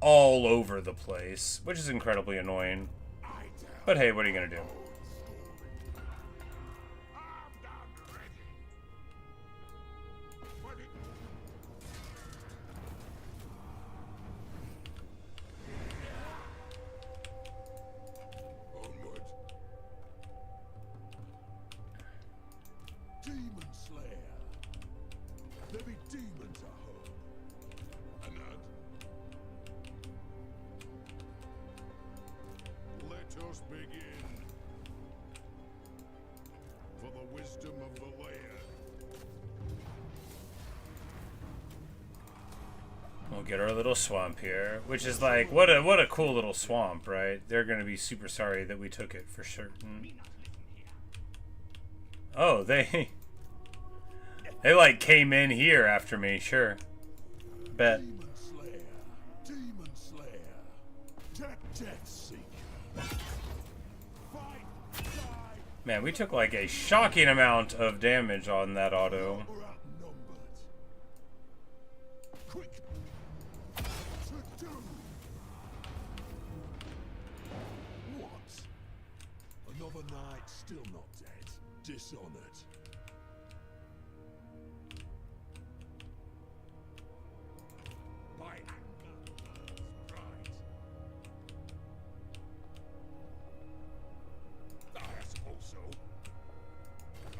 all over the place, which is incredibly annoying. But hey, what are you gonna do? Demon Slayer. There be us begin. For the wisdom of the laird. We'll get our little swamp here, which is like, what a cool little swamp, right? They're gonna be super sorry that we took it for certain. Oh, they like came in here after me, sure. Bet. Demon Slayer, Death Seeker. Fight, die, Man, we took like a shocking amount of damage on that auto. or outnumbered. Quick, to do. What? Another night, still not dead. Dishonored. By anger, pride. I suppose so.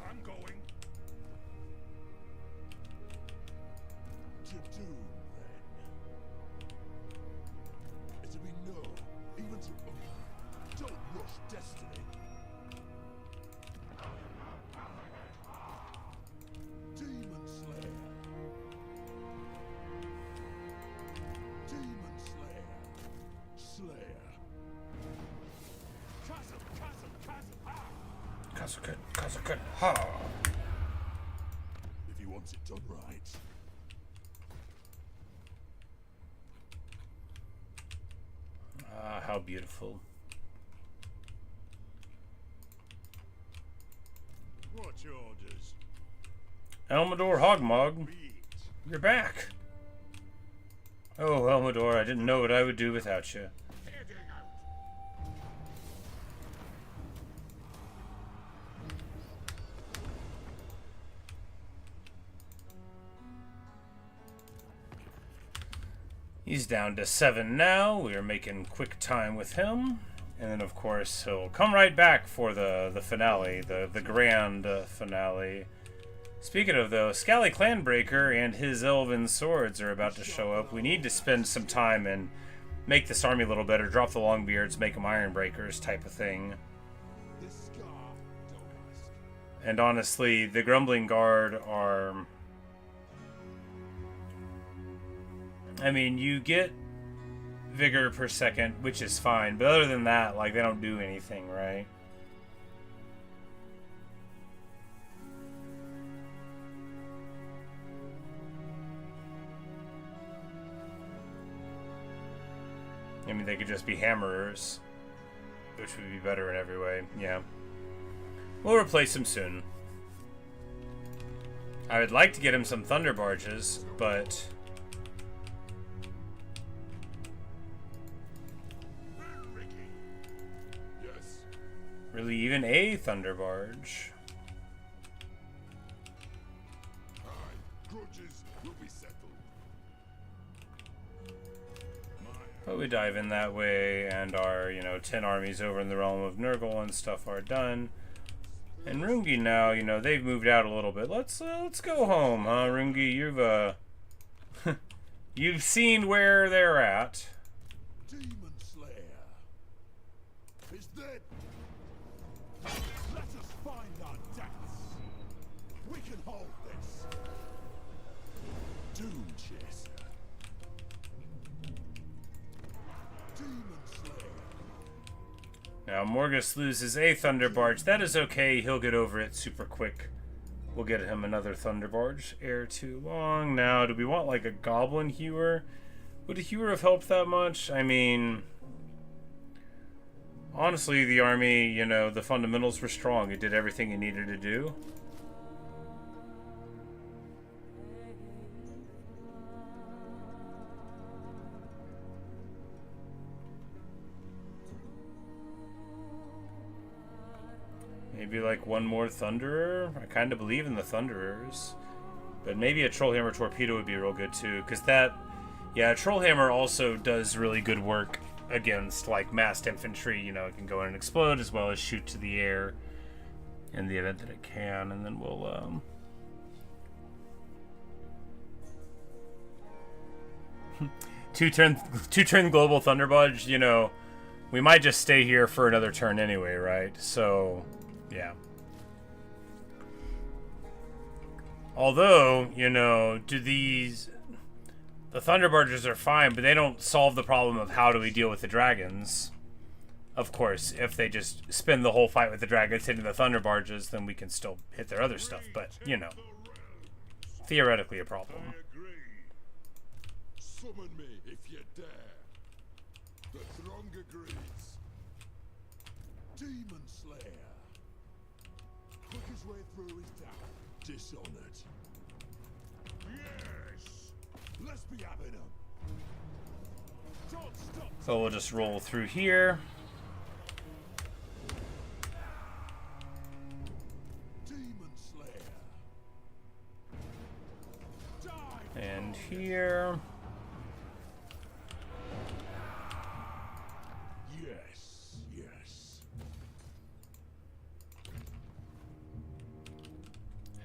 I'm going. To doom, then. Is to be known, even to don't rush destiny. Demon Slayer. Demon Slayer. Slayer. Chasm, chasm, chasm. Ah! Kazakud, ha! If he wants it done right. Ah, how beautiful. What's your orders? Elmador Hogmog, Be it. you're back. Oh, Elmador, I didn't know what I would do without you. Heading out. He's down to 7 now. We are making quick time with him. And then, of course, he'll come right back for the finale, the grand finale. Speaking of, though, Scally Clanbreaker and his elven swords are about to show up. We need to spend some time and make this army a little better. Drop the Longbeards, make them Ironbreakers type of thing. This scar, don't ask. And honestly, the Grumbling Guard are... I mean, you get vigor per second, which is fine. But other than that, like, they don't do anything, right? I mean, they could just be hammerers, which would be better in every way. Yeah. We'll replace him soon. I would like to get him some thunder barges, but... Yes. really even a thunder barge. Aye. Grudges will be settled. But we dive in that way, and our, 10 armies over in the realm of Nurgle and stuff are done. And Rungi now, they've moved out a little bit. Let's go home, huh, Rungi? You've seen where they're at. Demon Slayer is dead. Let us find our depths. We can hold this. Doom Chaser. Demon Slayer. Now, Morgus loses a Thunder Barge. That is okay. He'll get over it super quick. We'll get him another Thunder Barge ere too long. Now, do we want, like, a Goblin Hewer? Would a Hewer have helped that much? I mean... honestly, the army, the fundamentals were strong. It did everything it needed to do. Maybe like one more Thunderer. I kind of believe in the Thunderers. But maybe a Trollhammer Torpedo would be real good too. Because that, yeah, Trollhammer also does really good work against like massed infantry. It can go in and explode as well as shoot to the air in the event that it can. And then we'll, two turn global Thunder Barge, we might just stay here for another turn anyway, right? So, yeah. Although, you know, the Thunderbarges are fine, but they don't solve the problem of how do we deal with the dragons. Of course, if they just spend the whole fight with the dragons hitting the Thunderbarges, then we can still hit their other stuff. But, you know, theoretically a problem. I agree. Summon me if you dare. The throng agrees. Demon Slayer. Quickest way through is down. Dishonored. Yes. Let's be having them. Don't stop. So we'll just roll through here. Demon Slayer. Die. And here. Yes. Yes.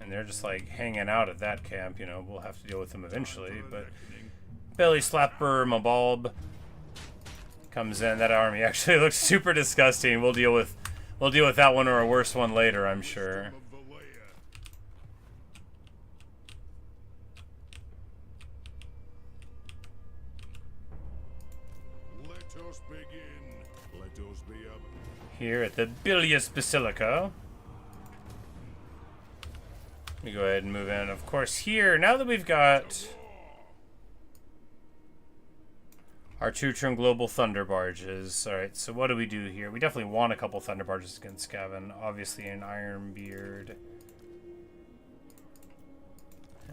And they're just like hanging out at that camp, you know. We'll have to deal with them eventually, but Belly Slapper Mabalb comes in. That army actually looks super disgusting. We'll deal with that one or a worse one later, I'm sure. Let us begin. Let us be up. Here at the Bilious Basilica. Let me go ahead and move in. Of course, here, now that we've got our 2-turn global Thunder Barges. Alright, so what do we do here? We definitely want a couple Thunder Barges against Skaven. Obviously an Ironbeard.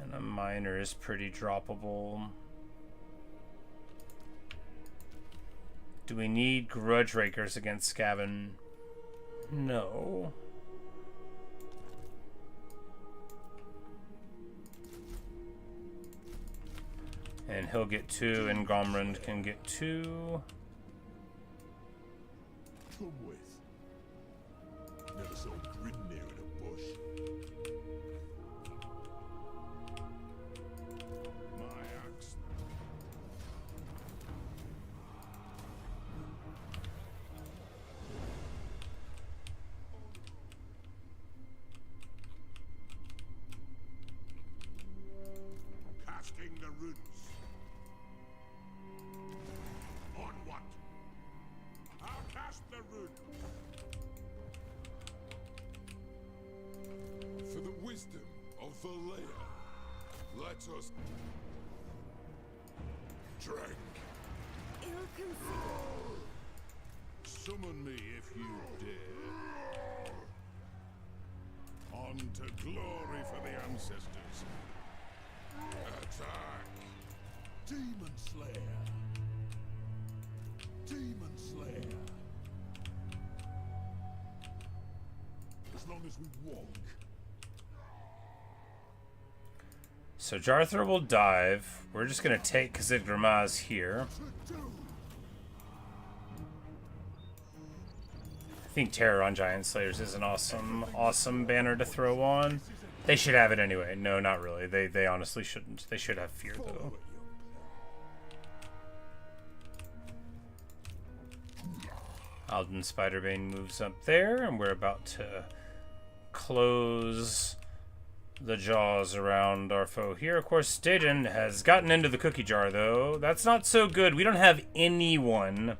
And a Miner is pretty droppable. Do we need Grudge Rakers against Skaven? No. And he'll get 2, and Gomrand can get 2. Come with. Never saw grin near in a bush. My axe. Casting the roots. On what? I'll cast the rune. For the wisdom of the layer, let us drink. Ill-considered. Summon me if you dare. On to glory for the ancestors. Attack. Demon Slayer. Demon Slayer. As long as we walk. So Jarthur will dive. We're just going to take Khazid Gramaz here. To do. I think Terror on Giant Slayers is an awesome banner to throw on. They should have it anyway. No, not really. They honestly shouldn't. They should have Fear, though. Alden Spiderbane moves up there, and we're about to close the jaws around our foe here. Of course, Staden has gotten into the cookie jar, though. That's not so good. We don't have anyone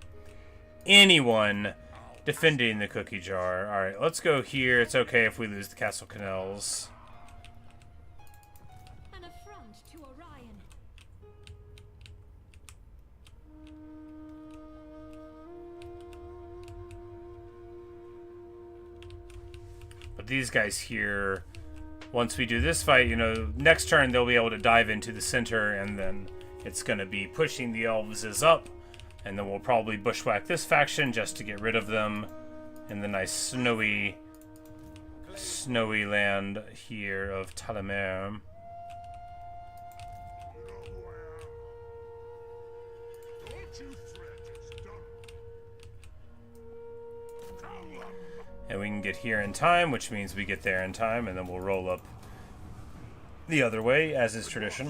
defending the cookie jar. Alright, let's go here. It's okay if we lose the Castle Canals. An affront to Orion. But these guys here, once we do this fight, you know, next turn they'll be able to dive into the center, and then it's going to be pushing the elves up, and then we'll probably bushwhack this faction just to get rid of them in the nice snowy land here of Talamer. Don't you fret, it's done. Come on. And we can get here in time, which means we get there in time, and then we'll roll up the other way, as is tradition.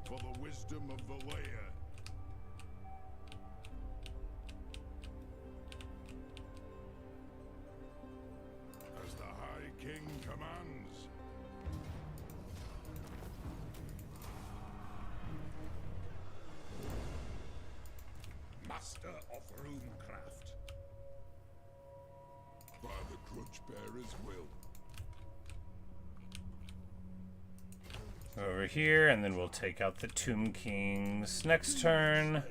For the wisdom of the layer, master of runecraft. By the grudge bearer's will. Over here, and then we'll take out the Tomb Kings next turn.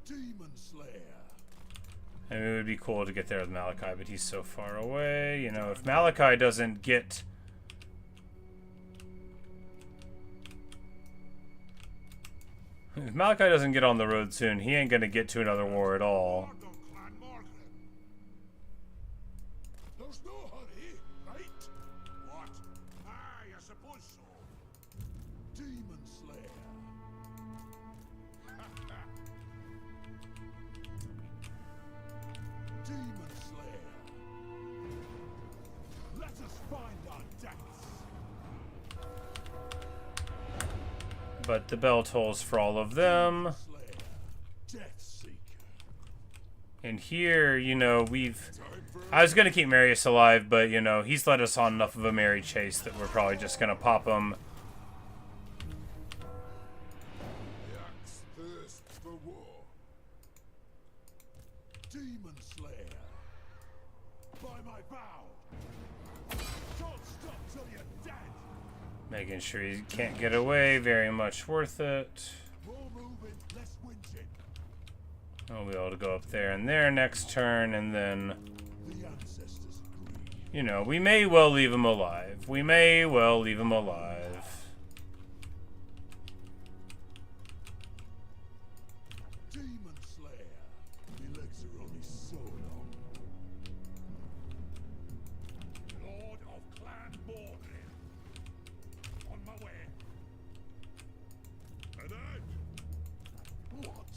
Demon Slayer. I mean, it would be cool to get there with Malakai, but he's so far away. You know, if Malakai doesn't get... If Malakai doesn't get on the road soon, he ain't gonna get to another war at all. There's no hurry, right? What? Aye, I suppose so. Demon Slayer. Demon Slayer. Let us find our deaths. But the bell tolls for all of them. Slayer. Death Seeker. And here, you know, I was gonna keep Marius alive, but, you know, he's led us on enough of a merry chase that we're probably just gonna pop him. The axe thirsts for war. Demon Slayer. By my vow. Don't stop till you're dead. Making sure he can't get away, very much worth it. More moving, less whinging. I'll be able to go up there and there next turn, and then, The ancestors agree. you know, we may well leave him alive. We may well leave him alive. Demon Slayer. My legs are only so long. Lord of Clan Mordred. On my way. And out. What?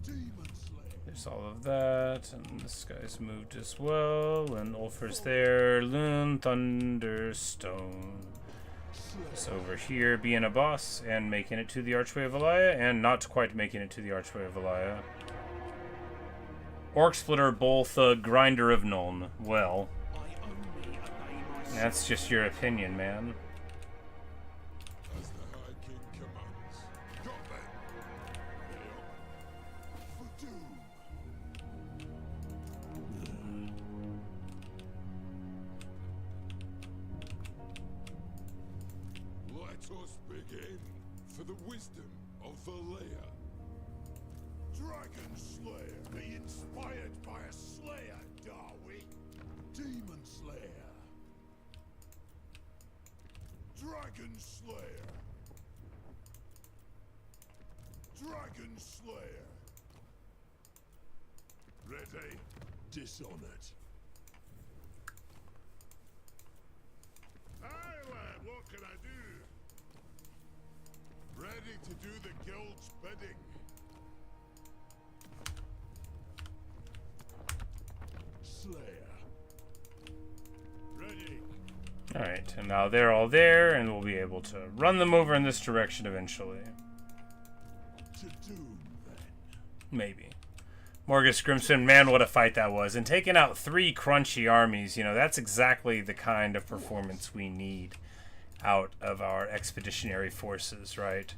Demon Slayer. There's all of that, and this guy's moved as well, and Ulfr's there. Loon, Thunderstone. It's over here being a boss and making it to the Archway of Elia, and not quite making it to the Archway of Elia. Orc Splitter, both Grinder of Nuln. Well, that's just your opinion, man. As the High King commands. Got them. For doom. Let us begin for the wisdom of Valia. Dragon Slayer. Be inspired by a Slayer, Dawi. Demon Slayer. Dragon Slayer. Dragon Slayer. Ready? Dishonored. Aye, lad, what can I do? Ready to do the guild's bidding. Slayer. Ready. Alright, and now they're all there, and we'll be able to run them over in this direction eventually. To doom, then. Maybe. Morgus Grimson, man, what a fight that was. And taking out 3 crunchy armies, you know, that's exactly the kind of performance we need out of our expeditionary forces, right?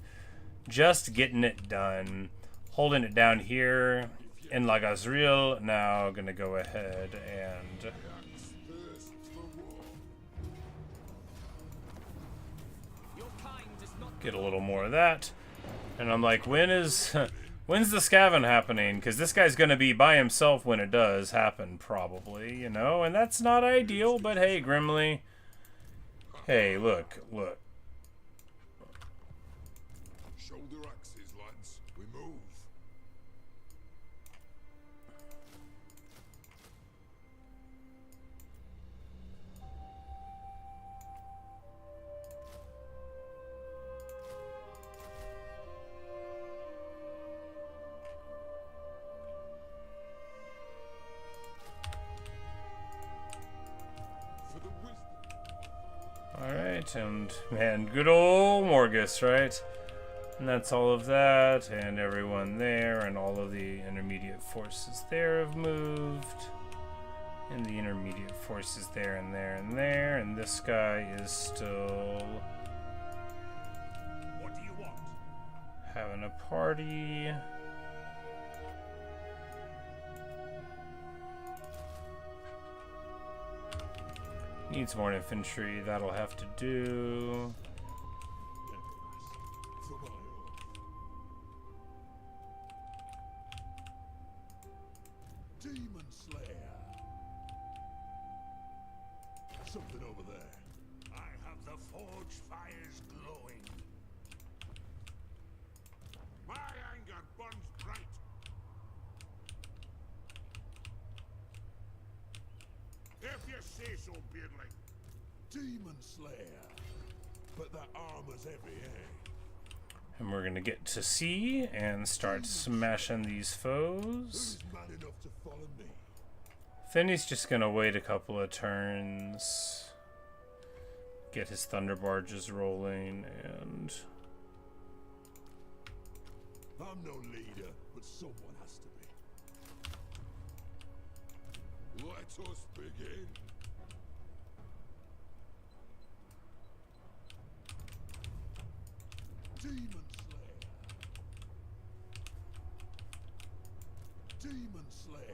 Just getting it done. Holding it down here in La Gazriel. Now gonna go ahead and Thirst for war. get a little more of that. And I'm like, when's the Skaven happening? Because this guy's gonna be by himself when it does happen, probably, you know? And that's not ideal, but hey, Grimly. Hey, look. Shoulder axes, lads. We move. For the wisdom. Alright, and man, good old Morgus, right? And that's all of that, and everyone there, and all of the intermediate forces there have moved. And the intermediate forces there, and there, and there, and this guy is still What do you want? having a party. Needs more infantry. That'll have to do. Demon Slayer. Something over there. I have the forge fires glowing. My anger burns bright. If you say so, Beardling. Demon Slayer. But that armor's heavy, eh? And we're gonna get to C and start smashing these foes. Who's man enough to follow me? Finney's just gonna wait a couple of turns, get his thunder barges rolling, and I'm no leader, but someone has to be. Let us begin. Demon Slayer. Demon Slayer.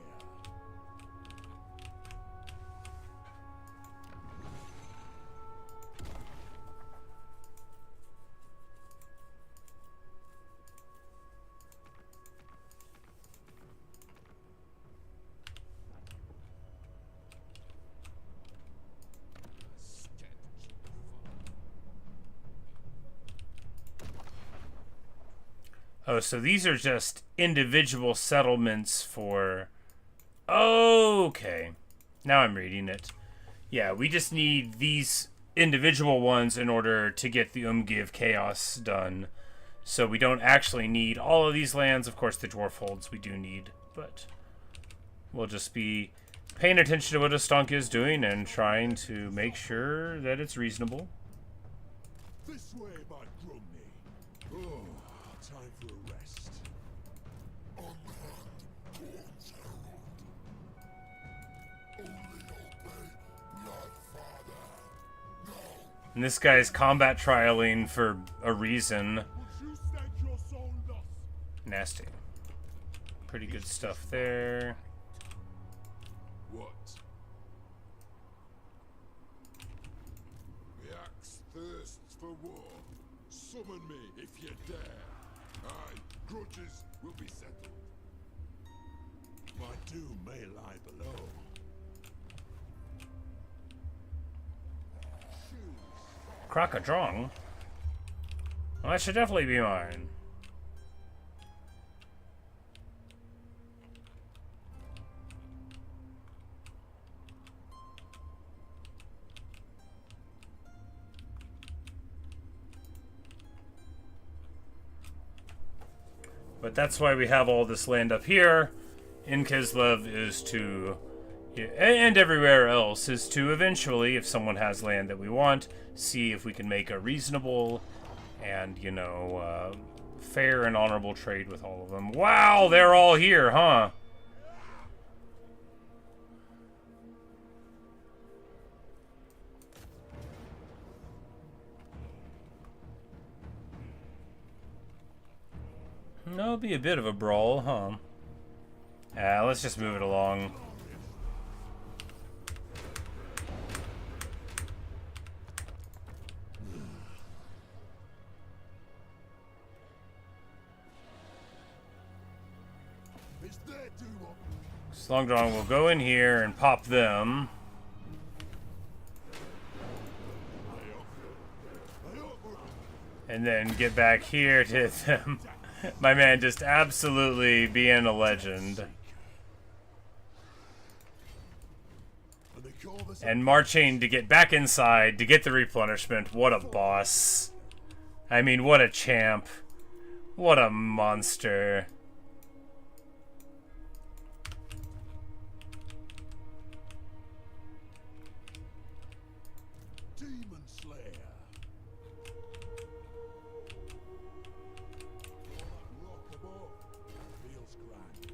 oh, so these are just individual settlements for. Okay, now I'm reading it. Yeah, we just need these individual ones in order to get the Umgiv Chaos done. So we don't actually need all of these lands. Of course, the Dwarf Holds we do need, but we'll just be paying attention to what Astonka is doing and trying to make sure that it's reasonable. This way, my Grumney. Oh, time for a rest. Unhand Dawn's Herald. Only obey Bloodfather. No. And this guy's combat trialing for a reason. Would you set your soul lost? Nasty. Pretty good stuff there. What? The axe thirsts for war. Summon me if you dare. Aye, grudges will be settled. My doom may lie below. Crocodrong? Well, that should definitely be mine. But that's why we have all this land up here in Kislev, is to, and everywhere else, is to eventually, if someone has land that we want, see if we can make a reasonable and, you know, fair and honorable trade with all of them. Wow, they're all here, huh? That'll be a bit of a brawl, huh? Let's just move it along. Slongdrong will go in here and pop them. And then get back here to hit them. My man just absolutely being a legend. And marching to get back inside to get the replenishment. What a boss. I mean, what a champ. What a monster. Demon Slayer. Rock above. Feels grand.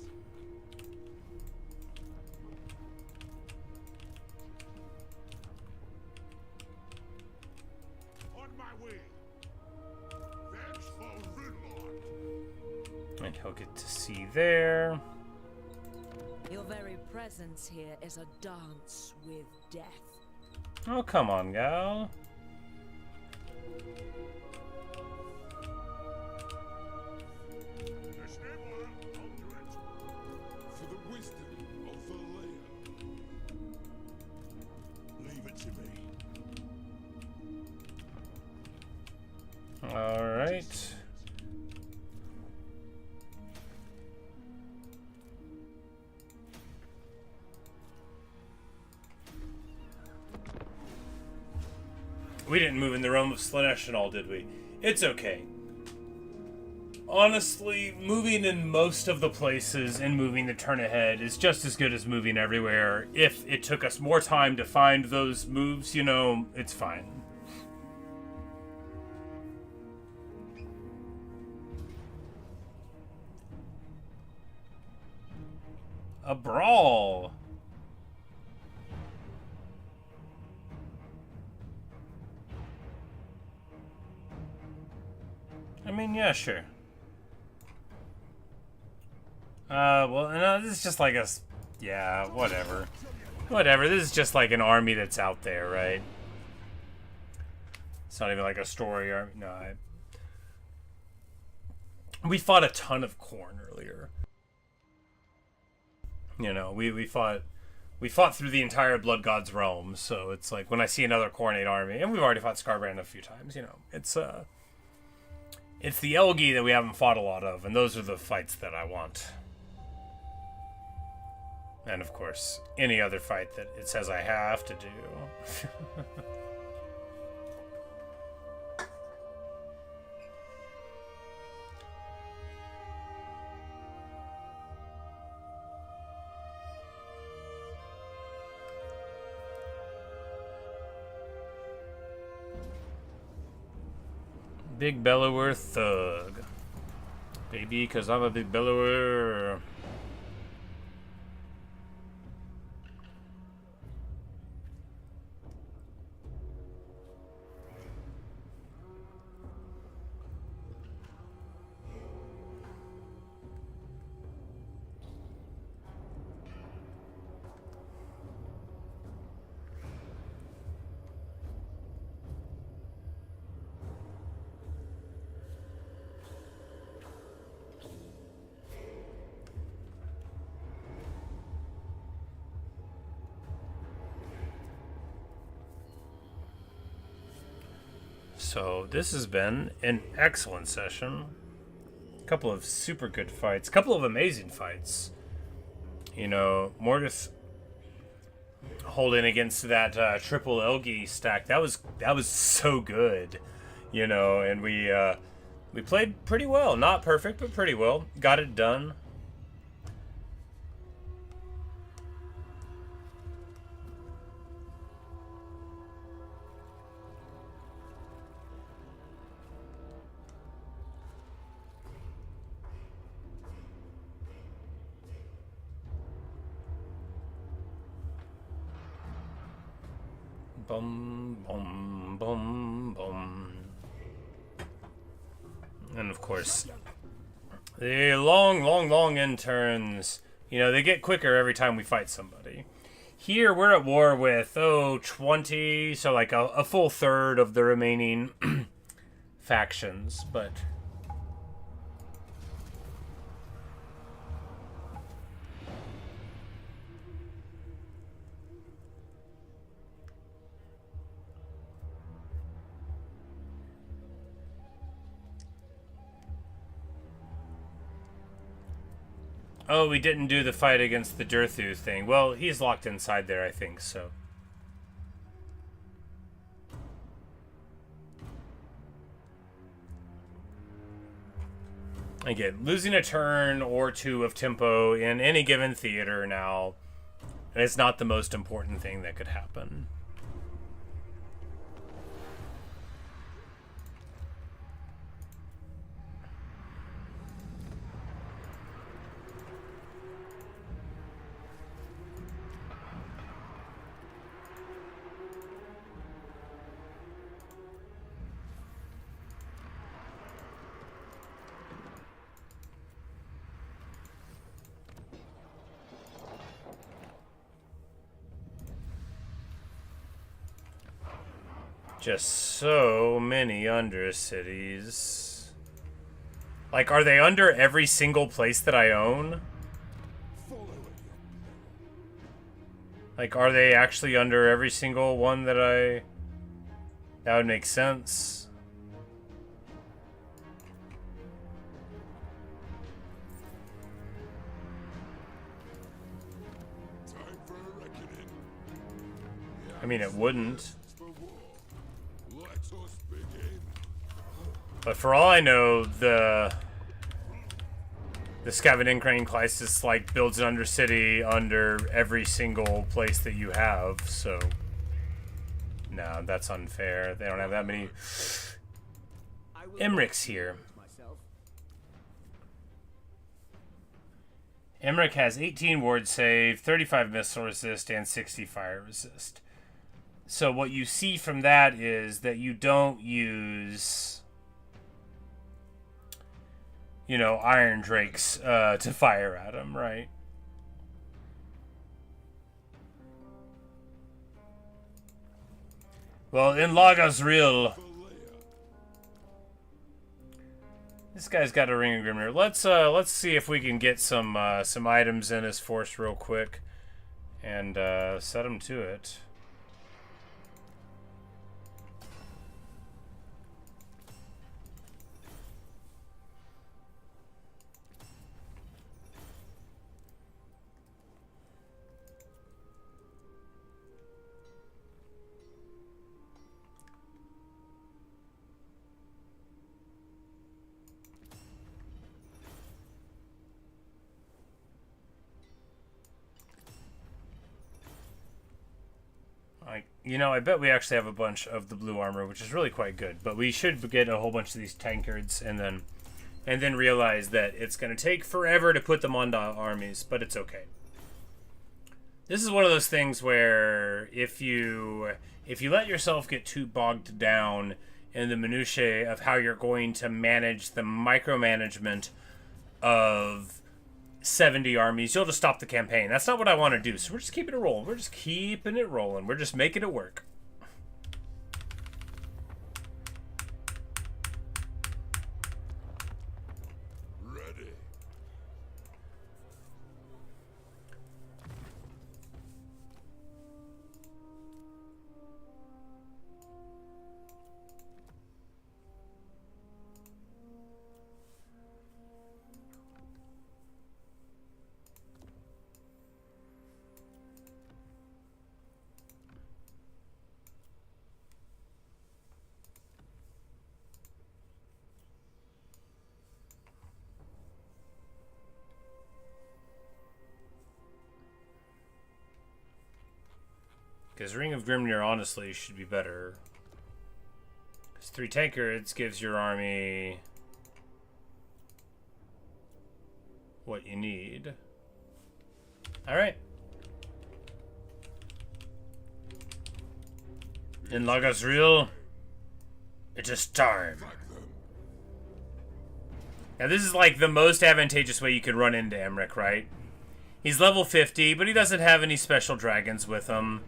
On my way. Thanks for Ridlon. And he'll get to see there. Your very presence here is a dance with death. Oh, come on, gal. For the wisdom of the layer. Leave it to me. All right. We didn't move in the realm of Slaanesh and all, did we? It's okay. Honestly, moving in most of the places and moving the turn ahead is just as good as moving everywhere. If it took us more time to find those moves, you know, it's fine. A brawl. I mean, yeah, sure. Well, no, this is just like a... Yeah, whatever. Whatever, this is just like an army that's out there, right? It's not even like a story army. No, we fought a ton of corn earlier. You know, we fought through the entire Blood God's realm, so it's like when I see another Khornate army, and we've already fought Scarbrand a few times, you know, it's the Elgi that we haven't fought a lot of, and those are the fights that I want. And of course, any other fight that it says I have to do. Big bellower thug. Baby, 'cause I'm a big bellower. So this has been an excellent session. A couple of super good fights. A couple of amazing fights. You know, Morgus holding against that triple Elgi stack. That was so good. You know, and we played pretty well. Not perfect, but pretty well. Got it done. Bum, bum, bum, bum. And of course, the long end turns, you know, they get quicker every time we fight somebody. Here, we're at war with, 20, so like a full third of the remaining factions, but... Oh, we didn't do the fight against the Durthu thing. Well, he's locked inside there, I think, so. Again, losing a turn or two of tempo in any given theater now is not the most important thing that could happen. Just so many undercities. Like, are they under every single place that I own? Like, are they actually under every single one that I... That would make sense. Time for a reckoning. I mean, it wouldn't. For war. Let us begin. But for all I know, the Skaven incarnation like builds an undercity under every single place that you have, so no, that's unfair. They don't have that many Emmericks here. Emmerich has 18 ward save, 35 missile resist, and 60 fire resist. So what you see from that is that you don't use, you know, Iron Drakes to fire at him, right? Well, in Laga's real, this guy's got a Ring of Grimnir. Let's see if we can get some items in his force real quick, and set him to it. You know, I bet we actually have a bunch of the blue armor, which is really quite good. But we should get a whole bunch of these tankards and then realize that it's going to take forever to put them onto armies, but it's okay. This is one of those things where if you let yourself get too bogged down in the minutiae of how you're going to manage the micromanagement of 70 armies, you'll just stop the campaign. That's not what I want to do. So we're just keeping it rolling. We're just keeping it rolling. We're just making it work. Ready. Because Ring of Grimnir, honestly, should be better. Because 3 tankards gives your army what you need. Alright. In Laga's real, it is time. Now this is like the most advantageous way you can run into Emmerich, right? He's level 50, but he doesn't have any special dragons with him.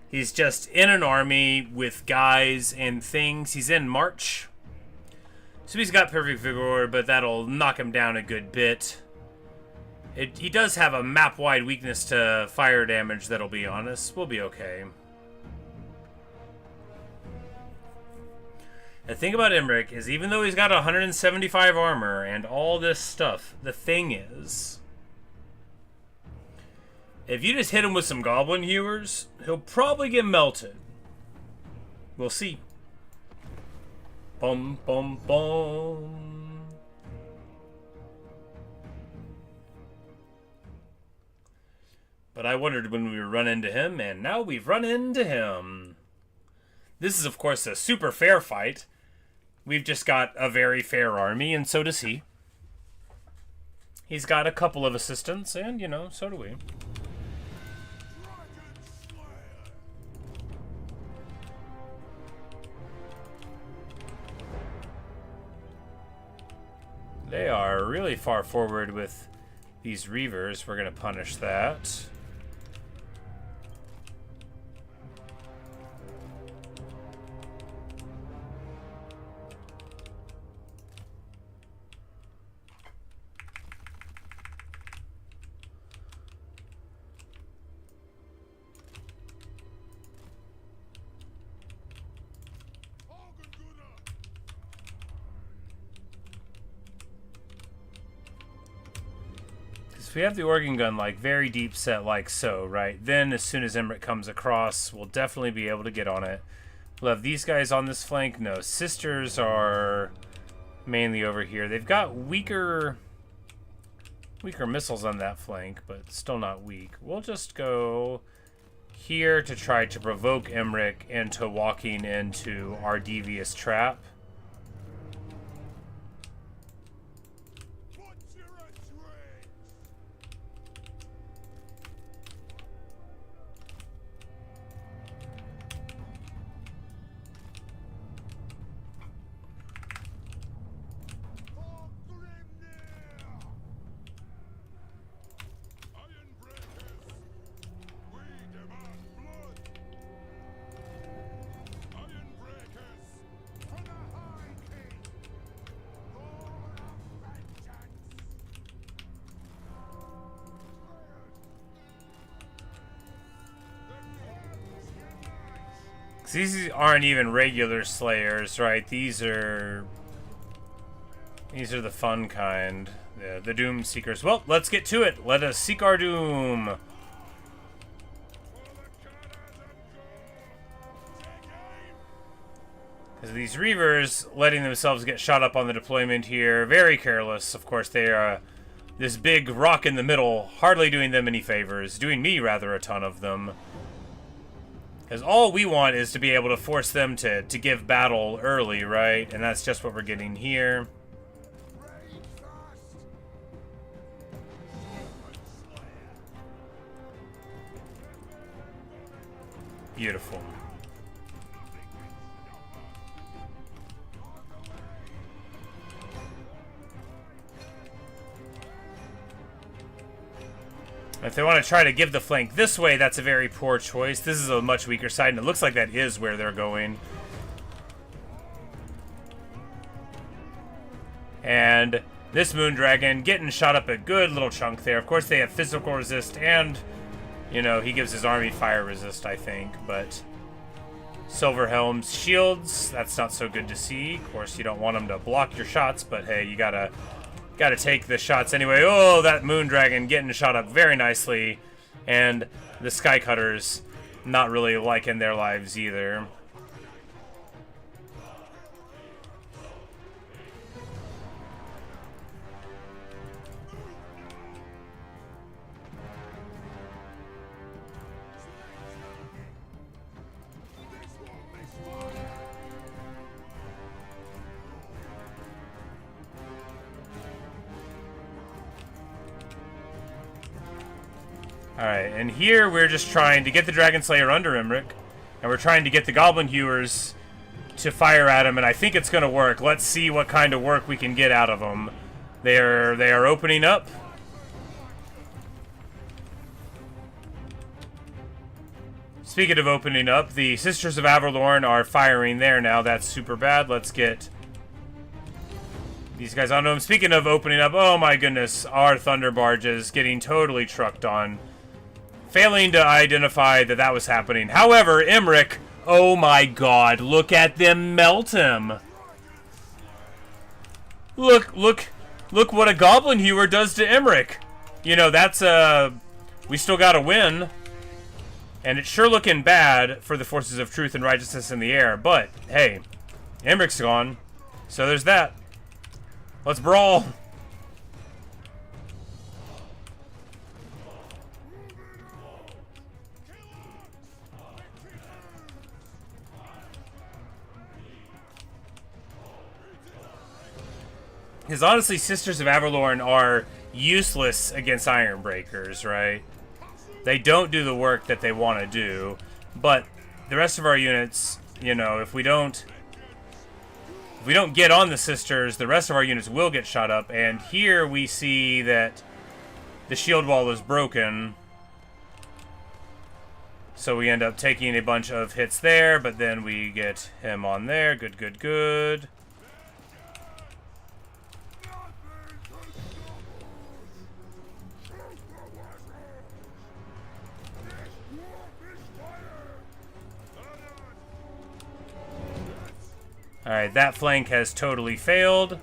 He's just in an army with guys and things. He's in March. So he's got perfect vigor, but that'll knock him down a good bit. He does have a map-wide weakness to fire damage that'll be honest. We'll be okay. The thing about Emmerich is even though he's got 175 armor and all this stuff, the thing is, if you just hit him with some goblin hewers, he'll probably get melted. We'll see. Bum, bum, bum. But I wondered when we would run into him, and now we've run into him. This is, of course, a super fair fight. We've just got a very fair army, and so does he. He's got a couple of assistants, and, you know, so do we. They are really far forward with these Reavers. We're going to punish that. So we have the organ gun like very deep set like so, right? Then as soon as Emmerich comes across, we'll definitely be able to get on it. We'll have these guys on this flank. No, sisters are mainly over here. They've got weaker missiles on that flank, but still not weak. We'll just go here to try to provoke Emmerich into walking into our devious trap. These aren't even regular slayers, right? These are the fun kind. The Doom Seekers. Well, let's get to it. Let us seek our doom. Because these Reavers letting themselves get shot up on the deployment here. Very careless. Of course, they are this big rock in the middle. Hardly doing them any favors. Doing me, rather, a ton of them. Because all we want is to be able to force them to give battle early, right? And that's just what we're getting here. Beautiful. If they want to try to give the flank this way, that's a very poor choice. This is a much weaker side, and it looks like that is where they're going. And this Moondragon getting shot up a good little chunk there. Of course, they have physical resist, and, you know, he gives his army fire resist, I think. But Silverhelm's shields, that's not so good to see. Of course, you don't want them to block your shots, but hey, you gotta take the shots anyway. Oh, that Moondragon getting shot up very nicely. And the Skycutters not really liking their lives either. Alright, and here we're just trying to get the Dragon Slayer under Emmerich, and we're trying to get the Goblin Hewers to fire at him, and I think it's going to work. Let's see what kind of work we can get out of them. They are opening up. Speaking of opening up, the Sisters of Averlorn are firing there now. That's super bad. Let's get these guys on them. Speaking of opening up, oh my goodness, our Thunder Barges getting totally trucked on. Failing to identify that that was happening. However, Emmerich, oh my god, look at them melt him. Look what a Goblin Hewer does to Emmerich. You know, that's we still gotta win. And it's sure looking bad for the forces of truth and righteousness in the air. But, hey, Emmerich's gone. So there's that. Let's brawl. Because honestly, Sisters of Averlorn are useless against Ironbreakers, right? They don't do the work that they want to do. But the rest of our units, you know, if we don't get on the Sisters, the rest of our units will get shot up. And here we see that the shield wall is broken. So we end up taking a bunch of hits there, but then we get him on there. Good, good, good. Alright, that flank has totally failed.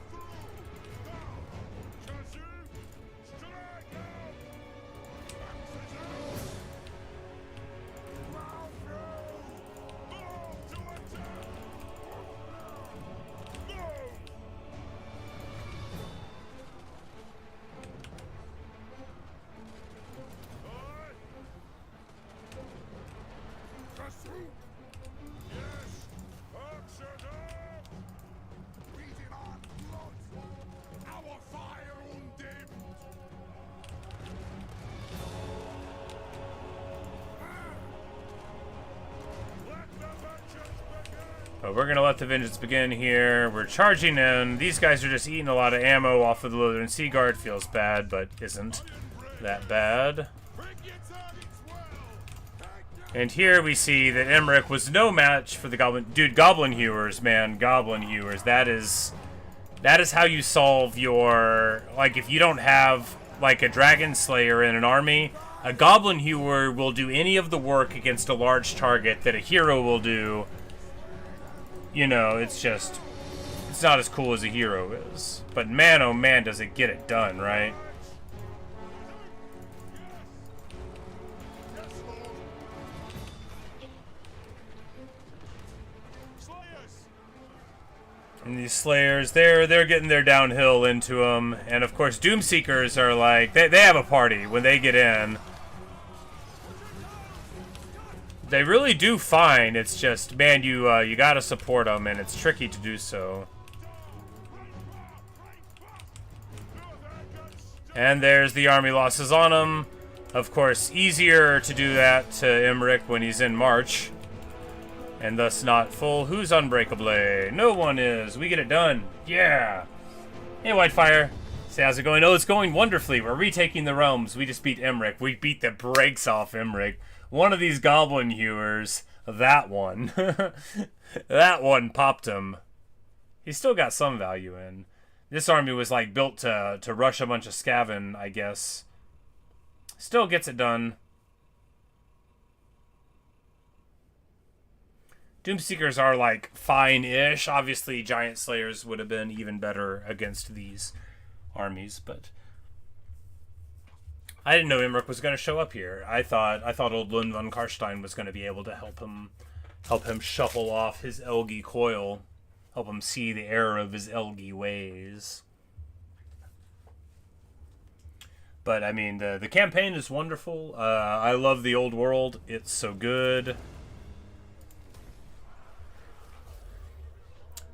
But we're gonna let the vengeance begin here. We're charging in. These guys are just eating a lot of ammo off of the Lutheran Sea Guard. Feels bad, but isn't that bad. And here we see that Emmerich was no match for the Goblin. Dude, Goblin Hewers, man. Goblin Hewers. That is how you solve your... Like, if you don't have, like, a Dragon Slayer in an army, a Goblin Hewer will do any of the work against a large target that a hero will do. You know, it's just... It's not as cool as a hero is. But man, oh man, does it get it done, right? And these Slayers, they're getting their downhill into them. And of course, Doomseekers are like, they have a party when they get in. They really do fine. It's just, man, you gotta support them, and it's tricky to do so. And there's the army losses on him. Of course, easier to do that to Emmerich when he's in March. And thus not full. Who's unbreakable? No one is. We get it done. Yeah. Hey, Whitefire. Say, how's it going? Oh, it's going wonderfully. We're retaking the realms. We just beat Emmerich. We beat the brakes off Emmerich. One of these Goblin Hewers. That one. That one popped him. He's still got some value in. This army was like built to rush a bunch of Skaven, I guess. Still gets it done. Doomseekers are like fine-ish. Obviously, Giant Slayers would have been even better against these armies, but I didn't know Emmerich was going to show up here. I thought old Lund von Karstein was going to be able to help him shuffle off his Elgi coil, help him see the error of his Elgi ways. But I mean, the campaign is wonderful. I love the old world. It's so good.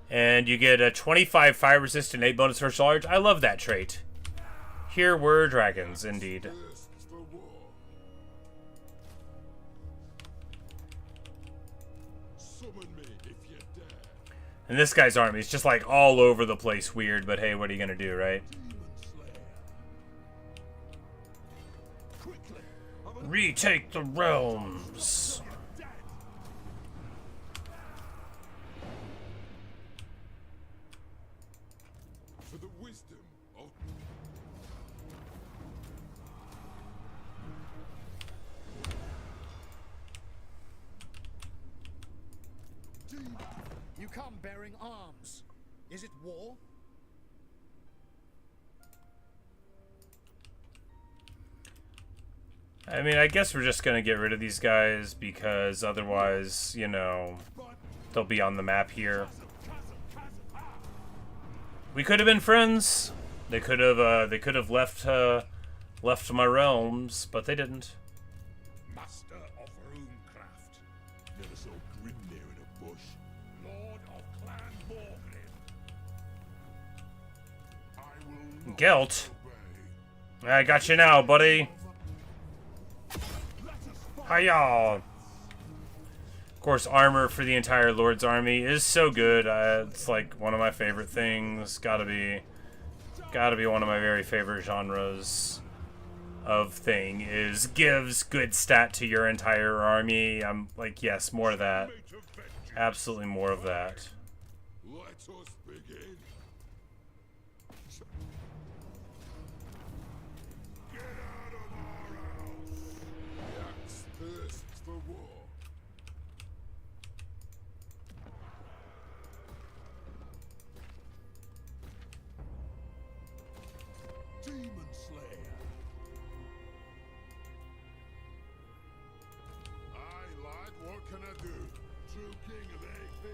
And you get a 25 fire resist and 8 bonus for large. I love that trait. Here were dragons, indeed. And this guy's army is just like all over the place weird, but hey, what are you gonna do, right? Retake the realms. You come bearing arms. Is it war? I mean, I guess we're just gonna get rid of these guys because otherwise, you know, they'll be on the map here. We could have been friends. They could have left my realms, but they didn't. Master of runecraft. Never saw grim there in a bush. Lord of Clan Borglin. I will Gelt. I got you now, buddy. Hiya! Of course, armor for the entire Lord's army is so good. It's like one of my favorite things. Gotta be one of my very favorite genres of thing. Is gives good stat to your entire army. I'm like, yes, more of that. Absolutely more of that. let us begin. Get out of our house. The axe thirsts for war. Demon Slayer. Aye, lad, what can I do? True king of AP.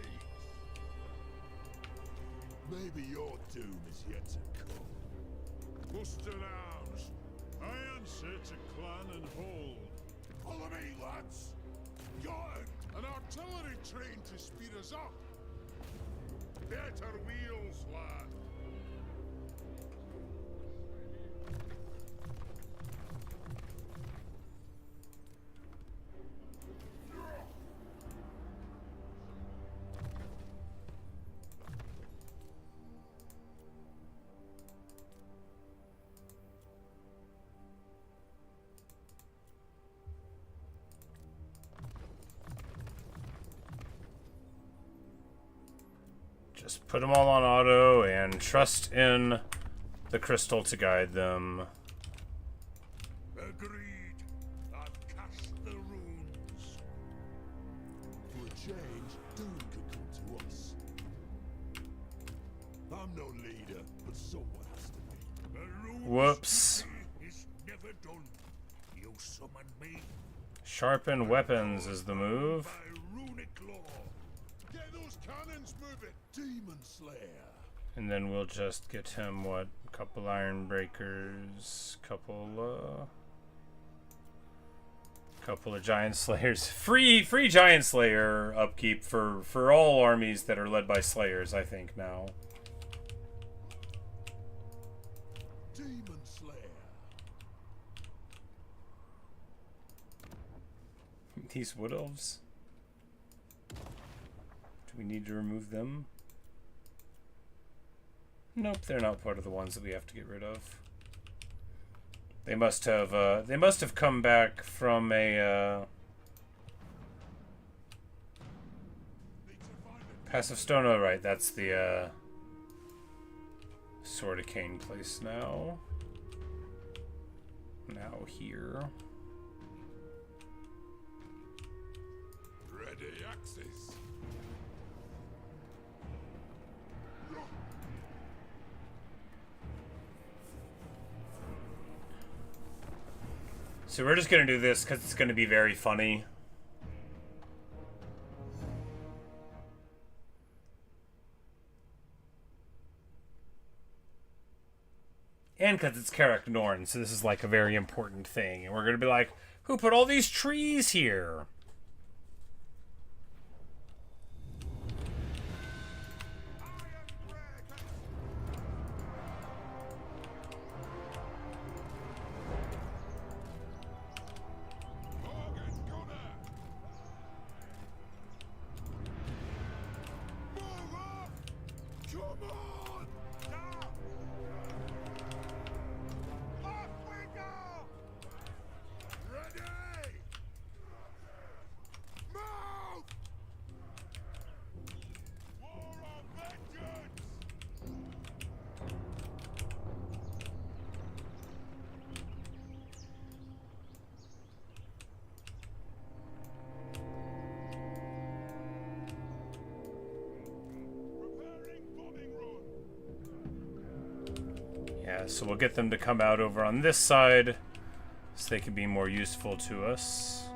Maybe your doom is yet to come. Muster arms. I answer to clan and hold. Follow me, lads. Got it. An artillery train to speed us up. Better wheels, lad. Just put them all on auto and trust in the crystal to guide them. Agreed. I've cast the runes. For a change, doom could come to us. I'm no leader, but someone has to be. The runes Whoops. is never done. You summon me Sharpen weapons is the move. by runic law. Get those cannons moving, demon slayer. And then we'll just get him, what, a couple iron breakers, couple of giant slayers. Free giant slayer upkeep for all armies that are led by slayers, I think, now. Demon slayer. These wood elves? Do we need to remove them? Nope, they're not part of the ones that we have to get rid of. They must have come back from a passive stone. Oh, right, that's the Sword of Cain place now. Now here. Ready axes. So we're just gonna do this because it's gonna be very funny. And because it's Karak Norn, so this is like a very important thing. And we're gonna be like, who put all these trees here? So we'll get them to come out over on this side so they can be more useful to us.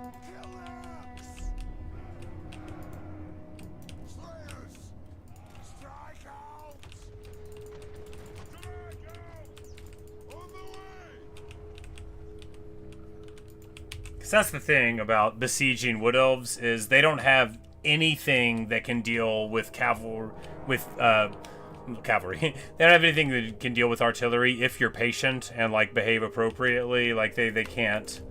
Because that's the thing about besieging wood elves is they don't have anything that can deal with cavalry. They don't have anything that can deal with artillery if you're patient and like behave appropriately. Like they can't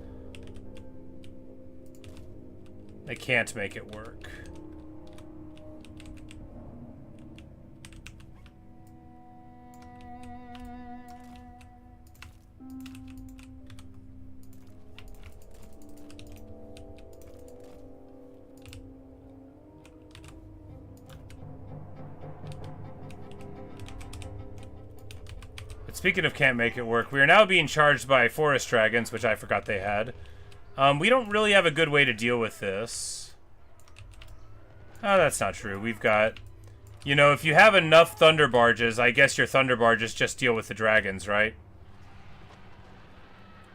make it work. Speaking of can't make it work, we are now being charged by forest dragons, which I forgot they had. We don't really have a good way to deal with this. Oh, that's not true. We've got... You know, if you have enough thunder barges, I guess your thunder barges just deal with the dragons, right?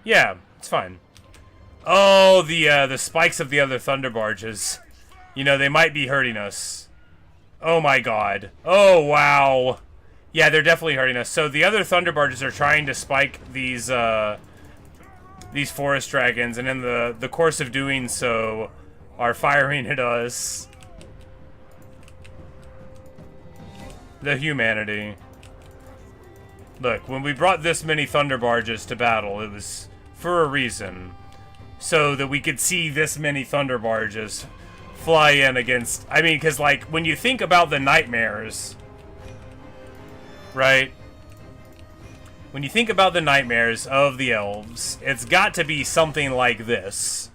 Yeah, it's fine. Oh, the spikes of the other thunder barges. You know, they might be hurting us. Oh my god. Oh, wow. Yeah, they're definitely hurting us. So the other thunder barges are trying to spike these forest dragons, and in the course of doing so, are firing at us. The humanity. Look, when we brought this many thunder barges to battle, it was for a reason, so that we could see this many thunder barges fly in against. I mean, because like when you think about the nightmares. Right? When you think about the nightmares of the elves, it's got to be something like this.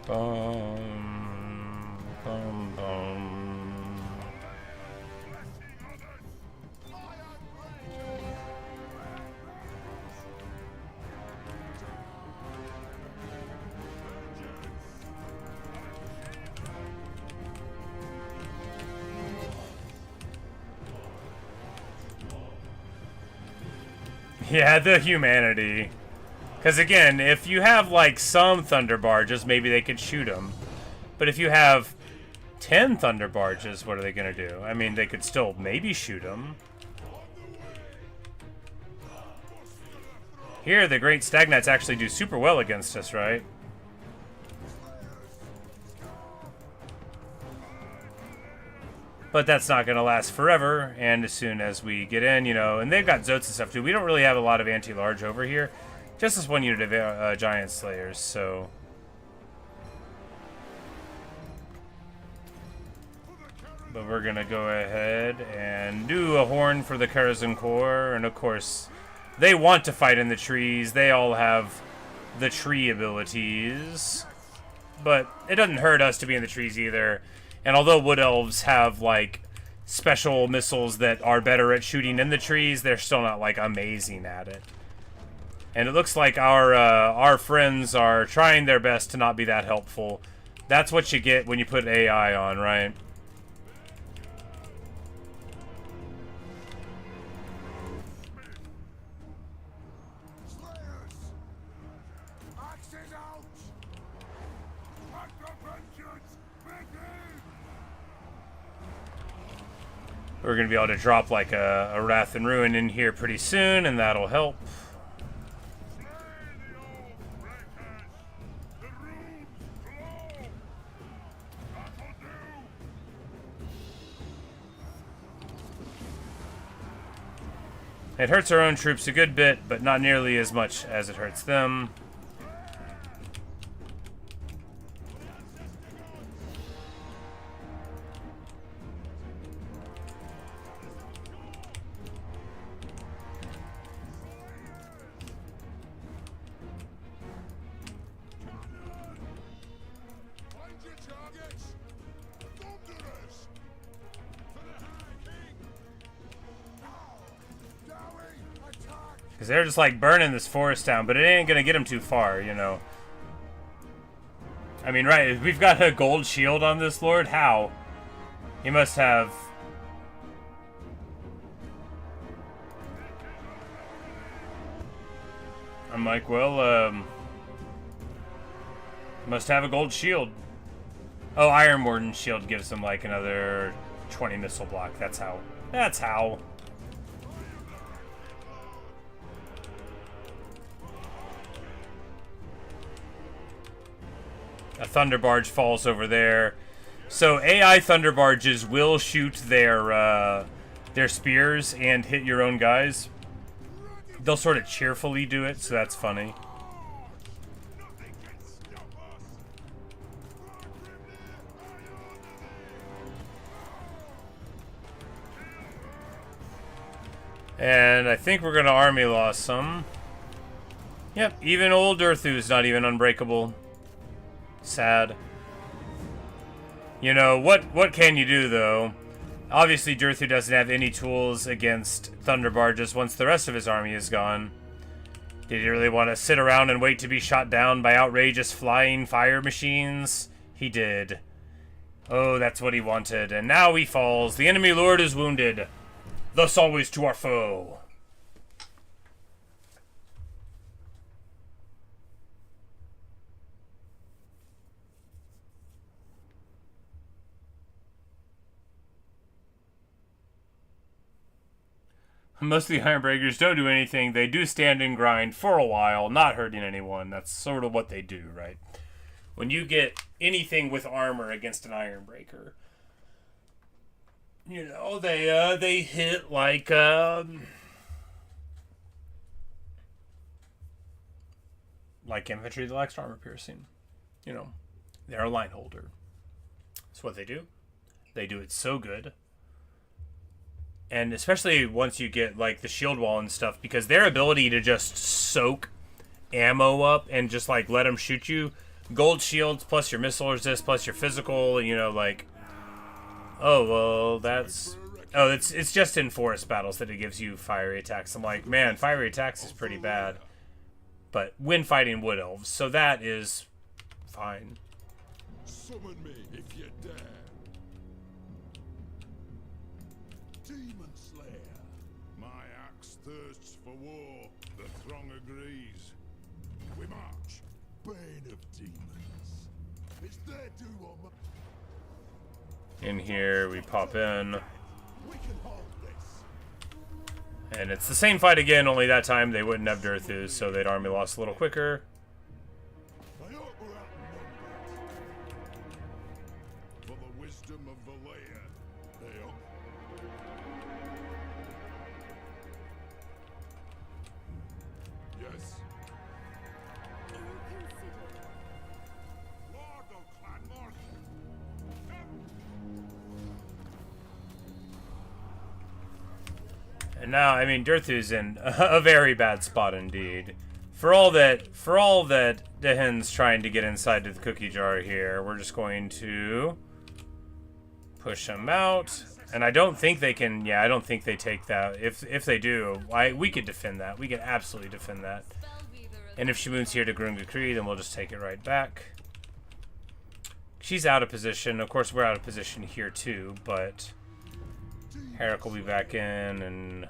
Boom, boom, boom. Yeah, the humanity. Because again, if you have like some thunder barges, maybe they could shoot them. But if you have 10 thunder barges, what are they going to do? I mean, they could still maybe shoot them. Here, the Great Stagnites actually do super well against us, right? But that's not going to last forever, and as soon as we get in, you know, and they've got Zotes and stuff too. We don't really have a lot of anti-large over here. Just this one unit of Giant Slayers, so... But we're going to go ahead and do a horn for the Karaz Ankor, and of course, they want to fight in the trees. They all have the tree abilities. But it doesn't hurt us to be in the trees either. And although Wood Elves have, like, special missiles that are better at shooting in the trees, they're still not, like, amazing at it. And it looks like our friends are trying their best to not be that helpful. That's what you get when you put AI on, right? We're going to be able to drop like a Wrath and Ruin in here pretty soon, and that'll help. It hurts our own troops a good bit, but not nearly as much as it hurts them. Because they're just like burning this forest down, but it ain't gonna get them too far, you know. I mean, right, we've got a gold shield on this lord? How? He must have... I'm like, well, must have a gold shield. Oh, Iron Warden shield gives him like another 20 missile block. That's how. That's how. A Thunder Barge falls over there. So AI Thunder Barges will shoot their spears and hit your own guys. They'll sort of cheerfully do it, so that's funny. And I think we're going to army loss some. Yep, even old Urthu's not even unbreakable. Sad. You know, what can you do, though? Obviously, Durthu doesn't have any tools against Thunder Barges once the rest of his army is gone. Did he really want to sit around and wait to be shot down by outrageous flying fire machines? He did. Oh, that's what he wanted. And now he falls. The enemy lord is wounded. Thus always to our foe. Most of the Ironbreakers don't do anything. They do stand and grind for a while, not hurting anyone. That's sort of what they do, right? When you get anything with armor against an Ironbreaker, you know, they hit like infantry that lacks armor piercing. You know, they're a line holder. That's what they do. They do it so good. And especially once you get, like, the shield wall and stuff, because their ability to just soak ammo up and just, like, let them shoot you gold shields plus your missile resist plus your physical, you know, like, oh, well, that's, oh, it's just in forest battles that it gives you fiery attacks. I'm like, man, fiery attacks is pretty bad. But when fighting wood elves, so that is fine. Summon me if you dare. Demon Slayer. My axe thirsts for war. The throng agrees. We march. Bane of demons. It's their doom on my... In here, we pop in. We can hold this. And it's the same fight again, only that time they wouldn't have Durthus, so they'd army lost a little quicker. I hope we're outnumbered. For the wisdom of Valea, they up. Yes. Lord of Clanmore. And now, I mean, Durthu's in a very bad spot indeed. For all that Dehen's trying to get inside to the cookie jar here, we're just going to push him out. And I don't think they can, yeah, I don't think they take that. If they do, we could defend that. We could absolutely defend that. And if she moves here to Grunga Kree, then we'll just take it right back. She's out of position. Of course, we're out of position here too, but Herrick will be back in, and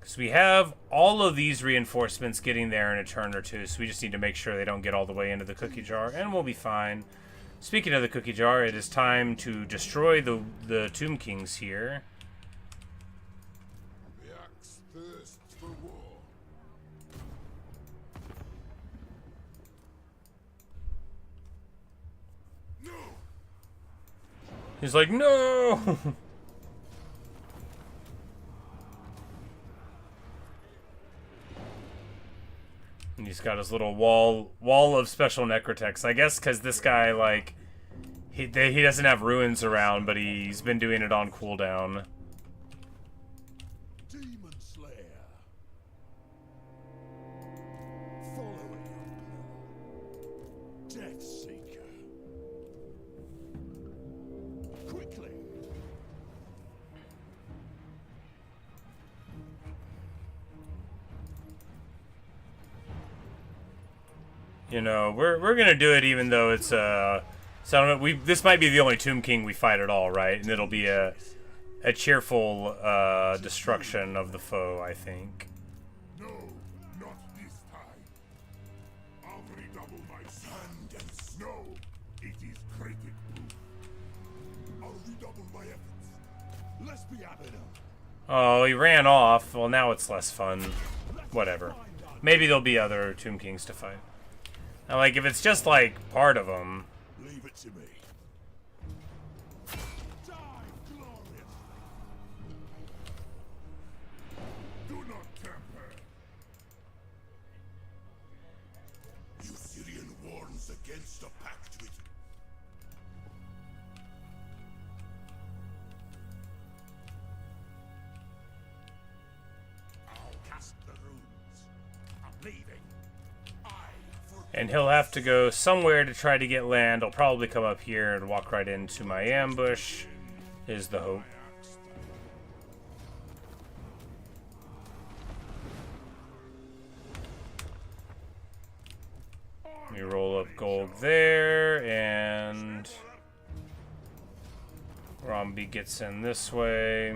because we have all of these reinforcements getting there in a turn or two, so we just need to make sure they don't get all the way into the cookie jar, and we'll be fine. Speaking of the cookie jar, it is time to destroy the Tomb Kings here. The axe thirsts for war. No! He's like, no! And he's got his little wall of special necrotechs. I guess because this guy, like, he doesn't have ruins around, but he's been doing it on cooldown. Demon Slayer. Following your Death Seeker. Quickly. You know, we're gonna do it even though it's so this might be the only Tomb King we fight at all, right? And it'll be a cheerful destruction of the foe, I think. No, not this time. I'll redouble my sand and snow. It is critic proof. I'll redouble my efforts. Let's be having him. Oh, he ran off. Well, now it's less fun. Whatever. Maybe there'll be other Tomb Kings to fight. Now, like, if it's just, like, part of them. Leave it to me. Die glorious. Do not tamper. You Syrian warns against a pact with. I'll cast the runes. I'm leaving. And he'll have to go somewhere to try to get land. He'll probably come up here and walk right into my ambush, is the hope. We roll up gold there, and Rombi gets in this way.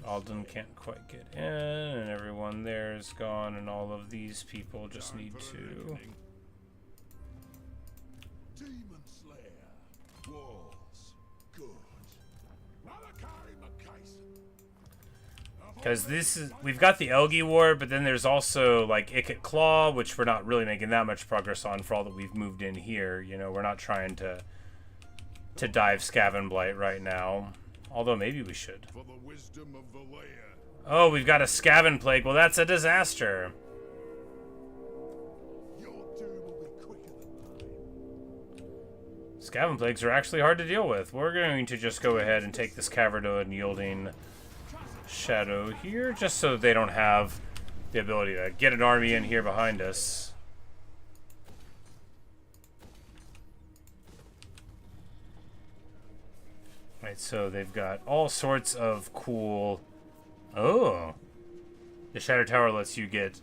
Alden can't quite get in, and everyone there is gone, and all of these people just need to. Demon Slayer. Walls. Good. Malakai. Because we've got the Elgi War, but then there's also like Ikit Claw, which we're not really making that much progress on for all that we've moved in here. You know, we're not trying to dive Skaven Blight right now. Although maybe we should. For the wisdom of Valea. Oh, we've got a Skaven Plague. Well, that's a disaster. Your doom will be quicker than mine. Skaven plagues are actually hard to deal with. We're going to just go ahead and take this Cavern yielding Shadow here, just so they don't have the ability to get an army in here behind us. Right, so they've got all sorts of cool... Oh! The Shadow Tower lets you get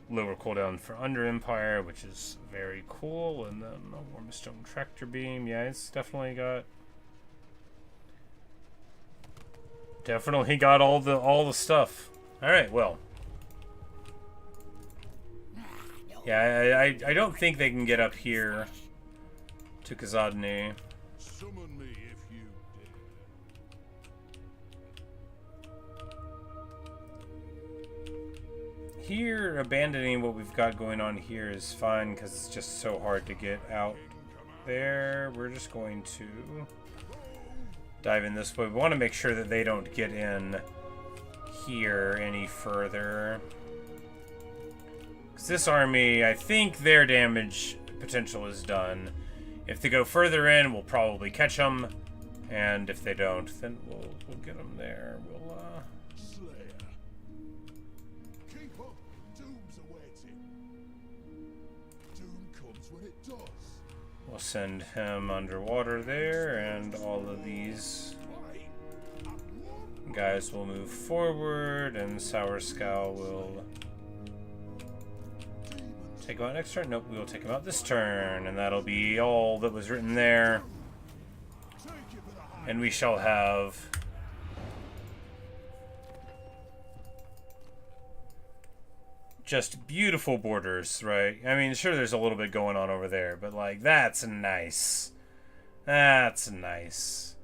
lower cooldown for Under Empire, which is very cool. And then a Warmstone Tractor Beam. Yeah, it's definitely got all the stuff. Alright, well. Yeah, I don't think they can get up here to Kazadni. Summon me if you dare. Here, abandoning what we've got going on here is fine because it's just so hard to get out there. We're just going to dive in this way. We want to make sure that they don't get in here any further. Because this army, I think their damage potential is done. If they go further in, we'll probably catch them. And if they don't, then we'll get them there. Slayer. Keep up. Doom's awaiting. Doom comes when it does. We'll send him underwater there, and all of these guys will move forward, and Sour Scowl will take him out next turn. Nope, we will take him out this turn, and that'll be all that was written there. And we shall have just beautiful borders, right? I mean, sure, there's a little bit going on over there, but like, that's nice. That's nice.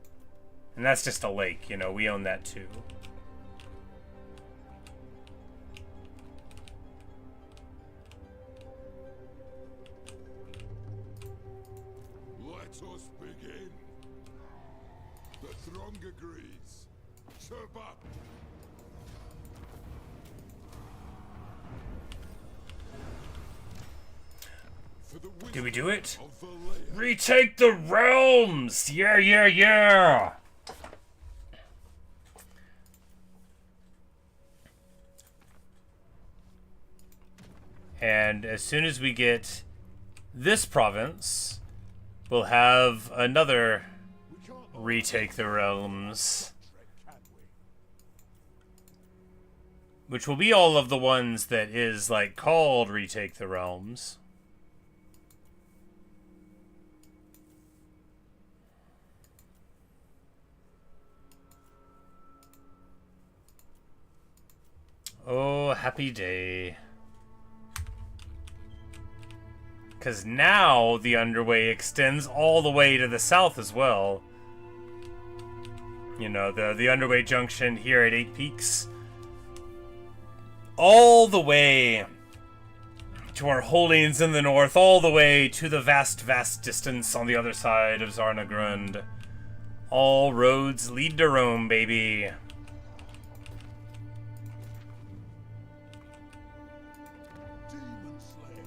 And that's just a lake, you know, we own that too. Let us begin. The throng agrees. Serve up. For the Did we do it? of the layer. Retake the realms! Yeah, yeah, yeah! And as soon as we get this province, we'll have another retake the realms. Which will be all of the ones that is, like, called retake the realms. Oh, happy day. Because now the underway extends all the way to the south as well. You know, the underway junction here at 8 Peaks. All the way to our holdings in the north, all the way to the vast, vast distance on the other side of Zarnagrund. All roads lead to Rome, baby. Demon Slayer.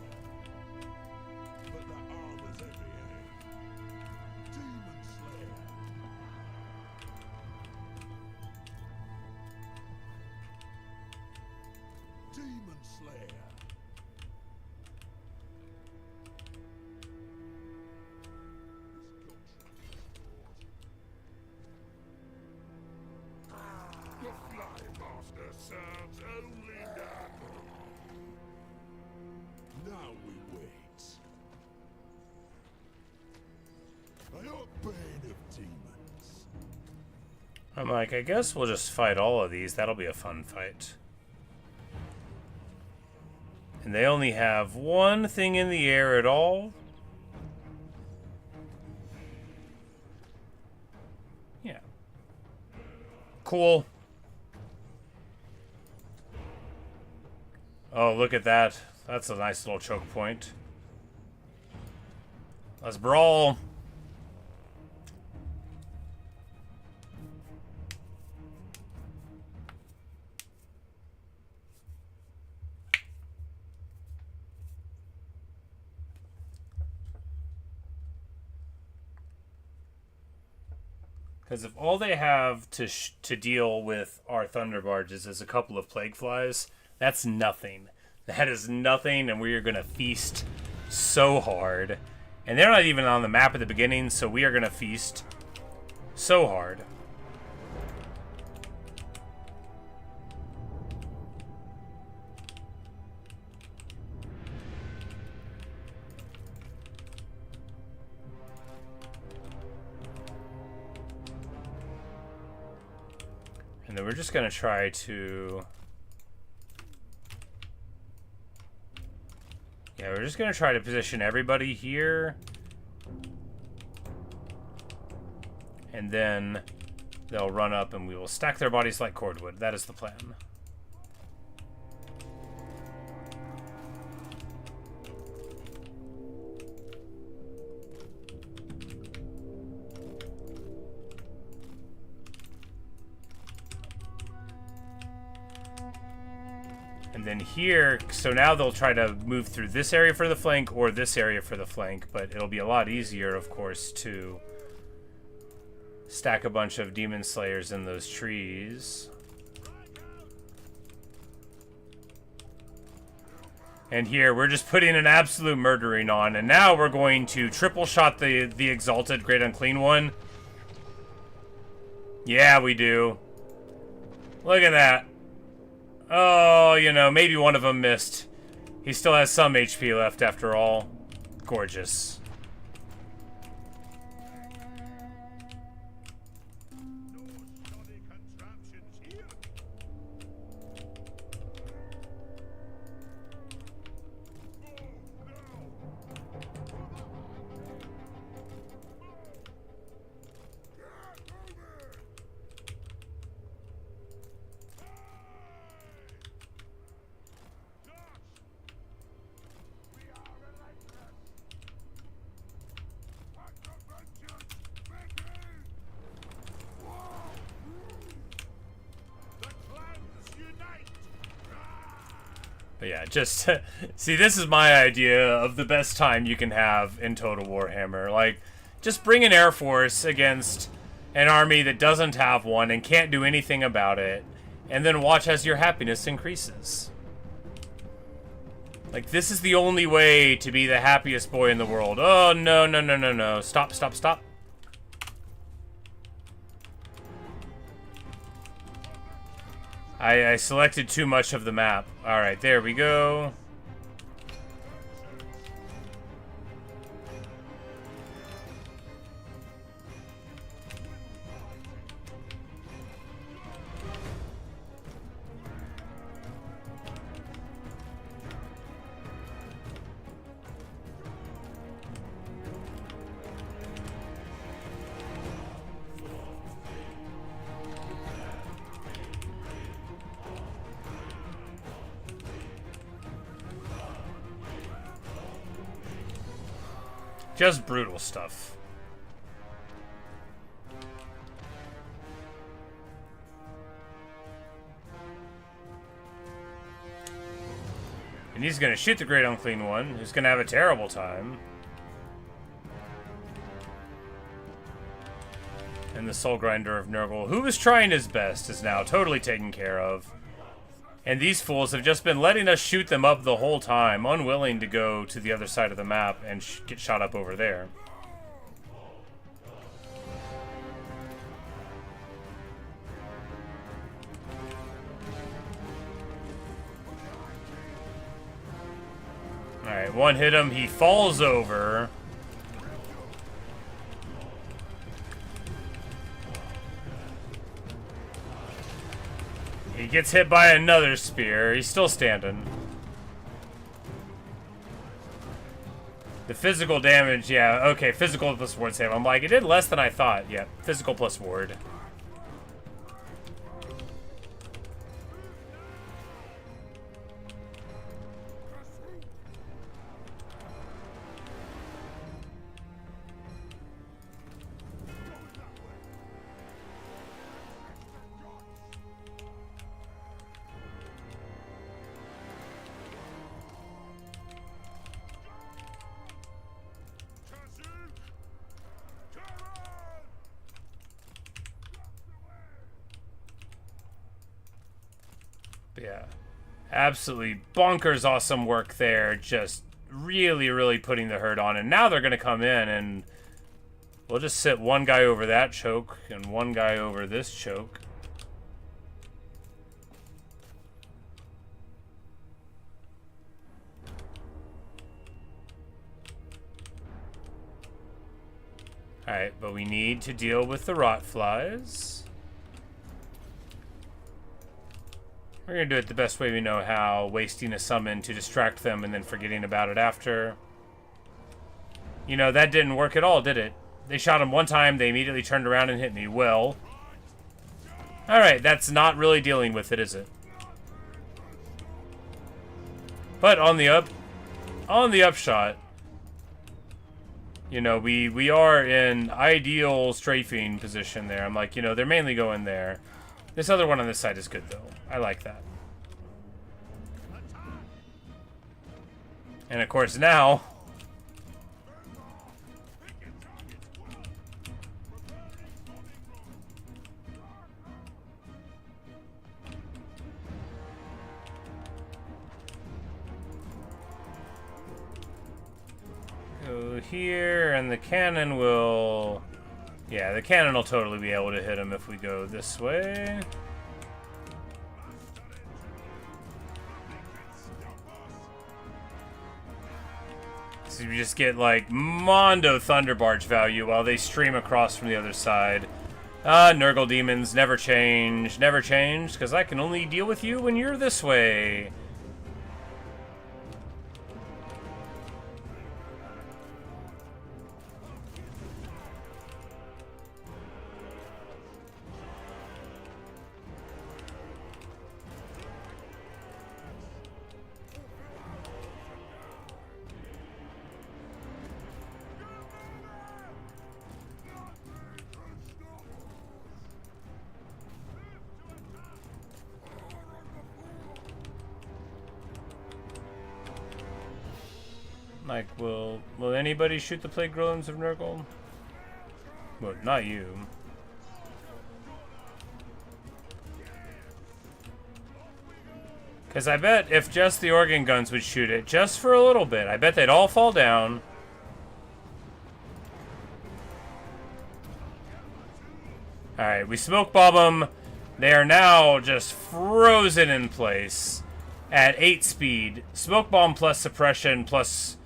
But the armor's everywhere. Demon Slayer. Demon Slayer. The Flying Master serves only Nurgle. Now we wait. I ought bane of demons. I'm like, I guess we'll just fight all of these. That'll be a fun fight. And they only have one thing in the air at all. Yeah. Cool. Oh, look at that. That's a nice little choke point. Let's brawl. Because if all they have to deal with our thunder barges is a couple of plague flies, that's nothing. That is nothing, and we are going to feast so hard. And they're not even on the map at the beginning, so we are going to feast so hard. And then we're just going to try to... Yeah, we're just going to try to position everybody here. And then they'll run up and we will stack their bodies like cordwood. That is the plan. And then here, so now they'll try to move through this area for the flank or this area for the flank, but it'll be a lot easier, of course, to stack a bunch of demon slayers in those trees. And here, we're just putting an absolute murdering on, and now we're going to triple shot the exalted Great Unclean One. Yeah, we do. Look at that. Oh, you know, maybe one of them missed. He still has some HP left after all. Gorgeous. But yeah, just see, this is my idea of the best time you can have in Total Warhammer. Like, just bring an Air Force against an army that doesn't have one and can't do anything about it, and then watch as your happiness increases. Like, this is the only way to be the happiest boy in the world. Oh, no, no, no, no, no. Stop, stop, stop. I selected too much of the map. Alright, there we go. Just brutal stuff. And he's gonna shoot the Great Unclean One, who's gonna have a terrible time. And the Soul Grinder of Nurgle, who was trying his best, is now totally taken care of. And these fools have just been letting us shoot them up the whole time, unwilling to go to the other side of the map and get shot up over there. Alright, one hit him, he falls over. He gets hit by another spear. He's still standing. The physical damage, yeah, okay, physical plus ward save. I'm like, it did less than I thought. Yeah, physical plus ward. Yeah. Absolutely bonkers awesome work there. Just really, really putting the hurt on. And now they're going to come in and we'll just sit one guy over that choke and one guy over this choke. Alright, but we need to deal with the rot flies. We're going to do it the best way we know how, wasting a summon to distract them and then forgetting about it after. You know, that didn't work at all, did it? They shot him one time, they immediately turned around and hit me. Well, alright, that's not really dealing with it, is it? But on the upshot, you know, we are in ideal strafing position there. I'm like, you know, they're mainly going there. This other one on this side is good, though. I like that. And, of course, now... go here, and the cannon will... Yeah, the cannon will totally be able to hit him if we go this way. So you just get, like, Mondo Thunderbarge value while they stream across from the other side. Nurgle demons never change, because I can only deal with you when you're this way. Like, will anybody shoot the plague golems of Nurgle? Well, not you. Because I bet if just the organ guns would shoot it, just for a little bit, I bet they'd all fall down. Alright, we smoke bomb them. They are now just frozen in place at 8 speed. Smoke bomb plus suppression plus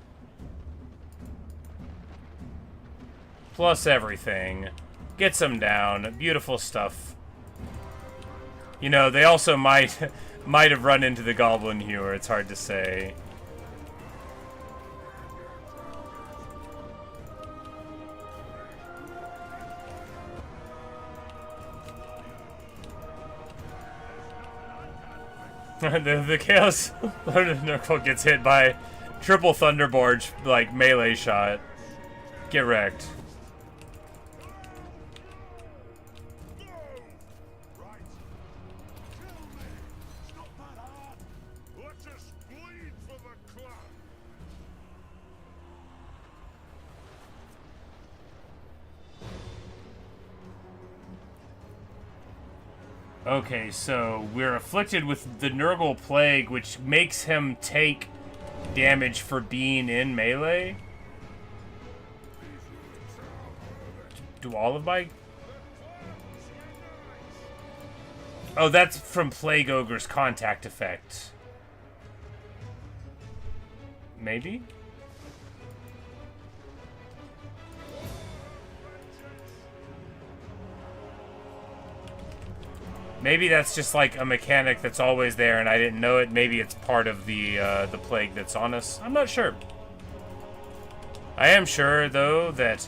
everything. Gets them down. Beautiful stuff. You know, they also might have run into the Goblin Hewer. It's hard to say. the Chaos Lord of Nurgle gets hit by triple Thunderbarge, like, melee shot. Get wrecked. Okay, so we're afflicted with the Nurgle Plague, which makes him take damage for being in melee. Do all of my... Oh, that's from Plague Ogre's contact effect. Maybe? Maybe that's just like a mechanic that's always there and I didn't know it. Maybe it's part of the plague that's on us. I'm not sure. I am sure, though, that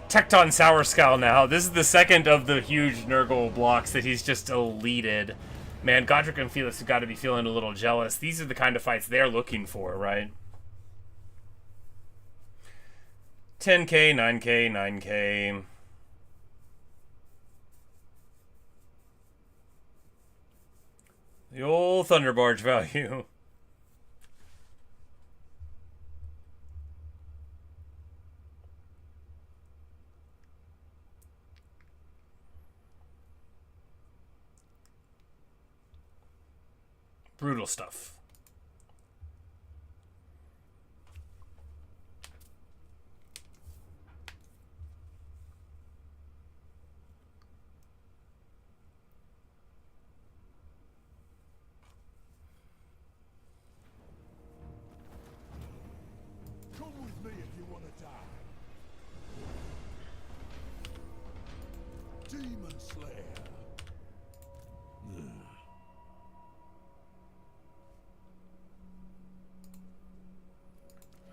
Tecton Sourscowl now, this is the second of the huge Nurgle blocks that he's just deleted. Man, Godric and Felix have got to be feeling a little jealous. These are the kind of fights they're looking for, right? 10k, 9k, 9k... The old Thunderbarge value. Brutal stuff. Come with me if you want to die. Demon Slayer.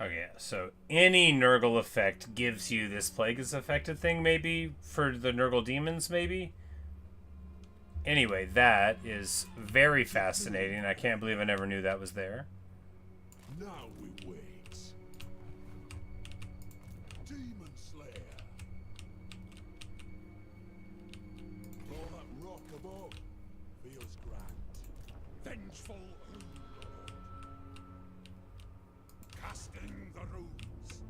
Okay, so any Nurgle effect gives you this Plagueis affected thing, maybe? For the Nurgle demons, maybe? Anyway, that is very fascinating. I can't believe I never knew that was there. Now we wait. Demon Slayer. Oh, that rock above feels grand. Vengeful casting the runes.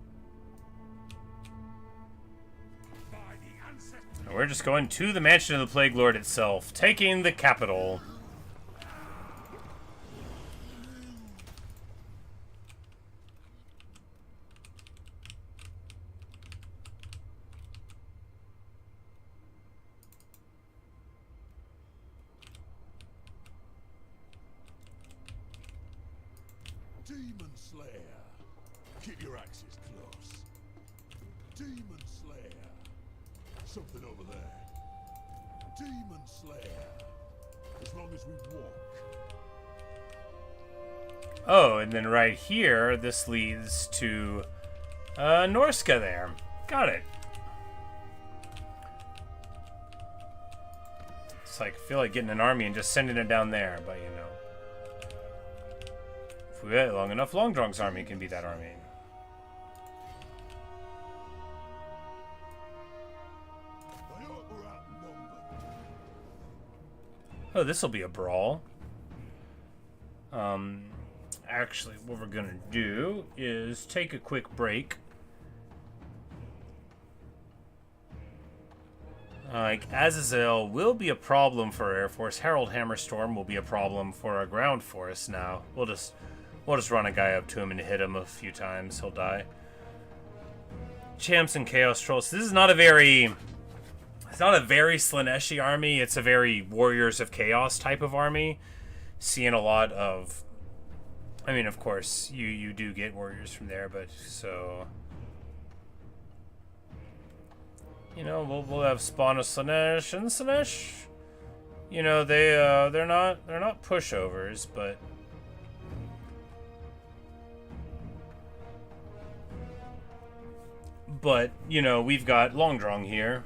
By the ancestors. And we're just going to the mansion of the Plague Lord itself, taking the capital. Demon Slayer. Keep your axes close. Demon Slayer. Something over there. Demon Slayer. As long as we walk. Oh, and then right here, this leads to Norska there. Got it. It's like, I feel like getting an army and just sending it down there, but you know. If we wait long enough, Longdrong's army can be that army. I hope we're outnumbered. Oh, this will be a brawl. Actually, what we're gonna do is take a quick break. Like, Azazel will be a problem for Air Force. Harold Hammerstorm will be a problem for our ground force now. We'll just run a guy up to him and hit him a few times. He'll die. Champs and Chaos Trolls. This is not a very... It's not a very Slaaneshi army. It's a very Warriors of Chaos type of army. Seeing a lot of... I mean, of course, you do get warriors from there, but so... You know, we'll have spawn of Slaanesh and Slaanesh. You know, they're not pushovers, but... But, you know, we've got Longdrong here.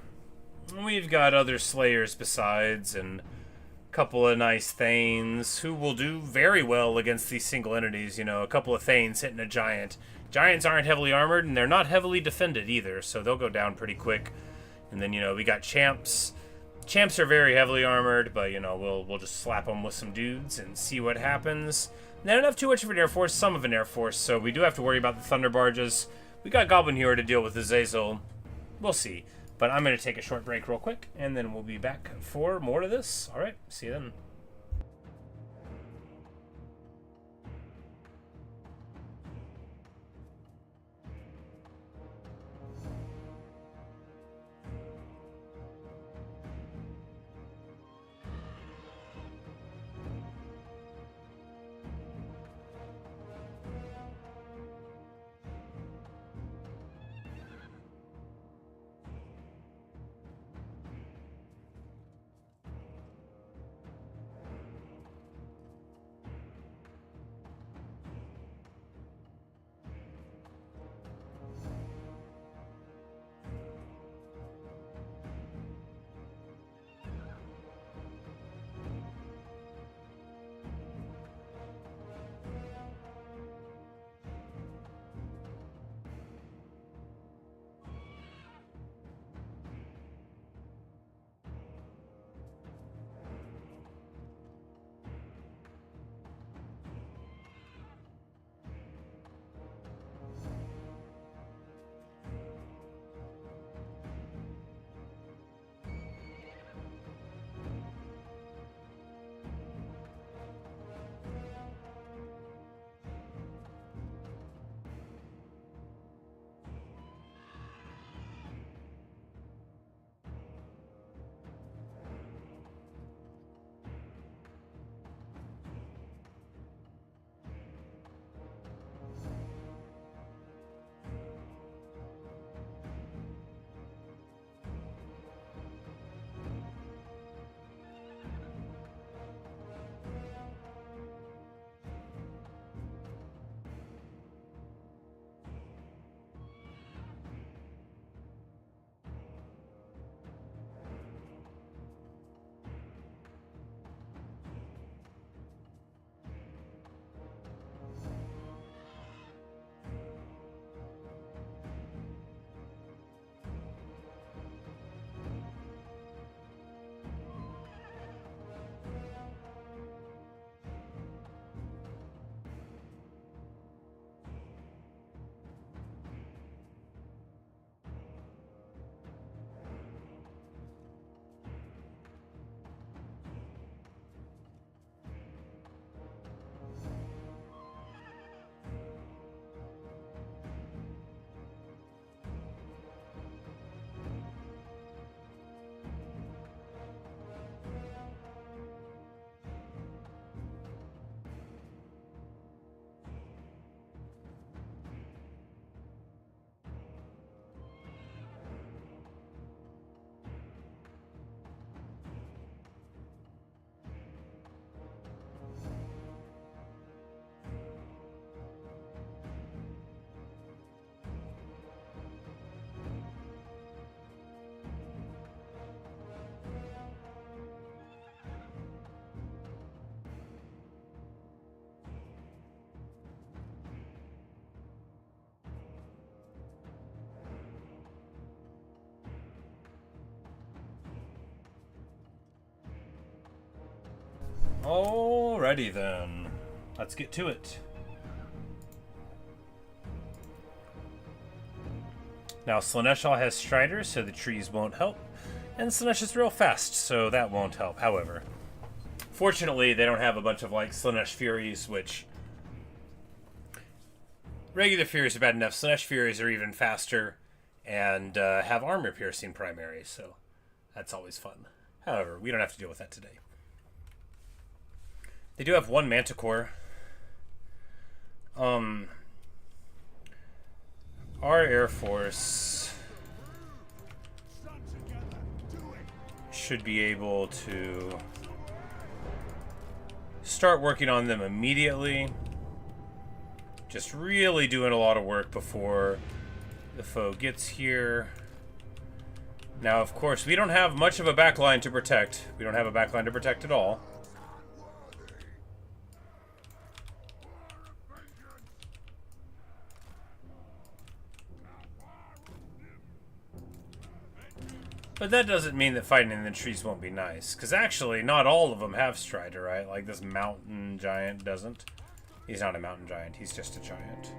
We've got other Slayers besides, and a couple of nice Thanes who will do very well against these single entities. You know, a couple of Thanes hitting a Giant. Giants aren't heavily armored, and they're not heavily defended either, so they'll go down pretty quick. And then, you know, we got Champs. Champs are very heavily armored, but, you know, we'll just slap them with some dudes and see what happens. They don't have too much of an Air Force, some of an Air Force, so we do have to worry about the Thunder Barges. We got Goblin here to deal with Azazel. We'll see. But I'm going to take a short break real quick, and then we'll be back for more of this. All right, see you then. Alrighty then. Let's get to it. Now, Slaanesh has Striders, so the trees won't help. And Slaanesh is real fast, so that won't help. However, fortunately, they don't have a bunch of, like, Slaanesh Furies, which... Regular Furies are bad enough. Slaanesh Furies are even faster and have armor-piercing primaries, so that's always fun. However, we don't have to deal with that today. They do have one Manticore. Our Air Force should be able to start working on them immediately. Just really doing a lot of work before the foe gets here. Now, of course, we don't have much of a backline to protect. We don't have a backline to protect at all. But that doesn't mean that fighting in the trees won't be nice. Because actually, not all of them have Strider, right? Like this mountain giant doesn't. He's not a mountain giant, he's just a giant.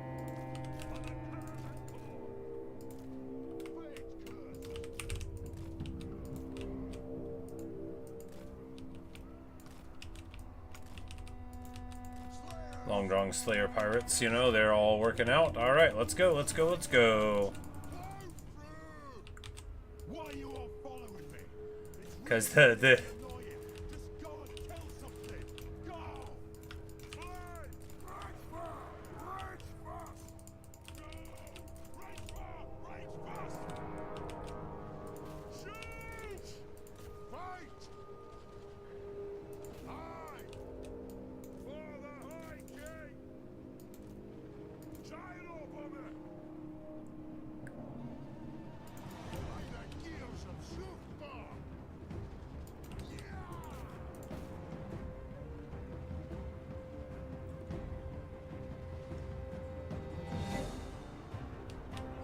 Long Slayer pirates, you know, they're all working out. Alright, let's go, let's go, let's go. Because the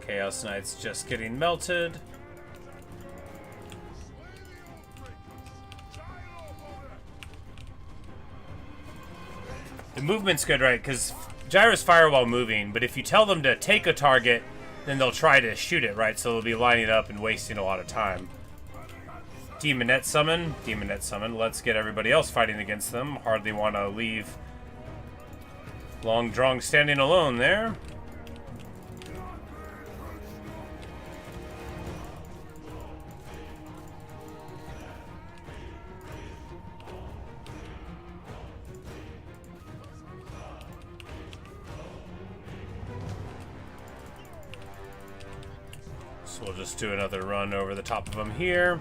Chaos Knight's just getting melted. The movement's good, right? Because gyros fire while moving, but if you tell them to take a target, then they'll try to shoot it, right? So they'll be lining up and wasting a lot of time. Demonette summon. Demonette summon. Let's get everybody else fighting against them. Hardly want to leave Long Drong standing alone there. So we'll just do another run over the top of them here.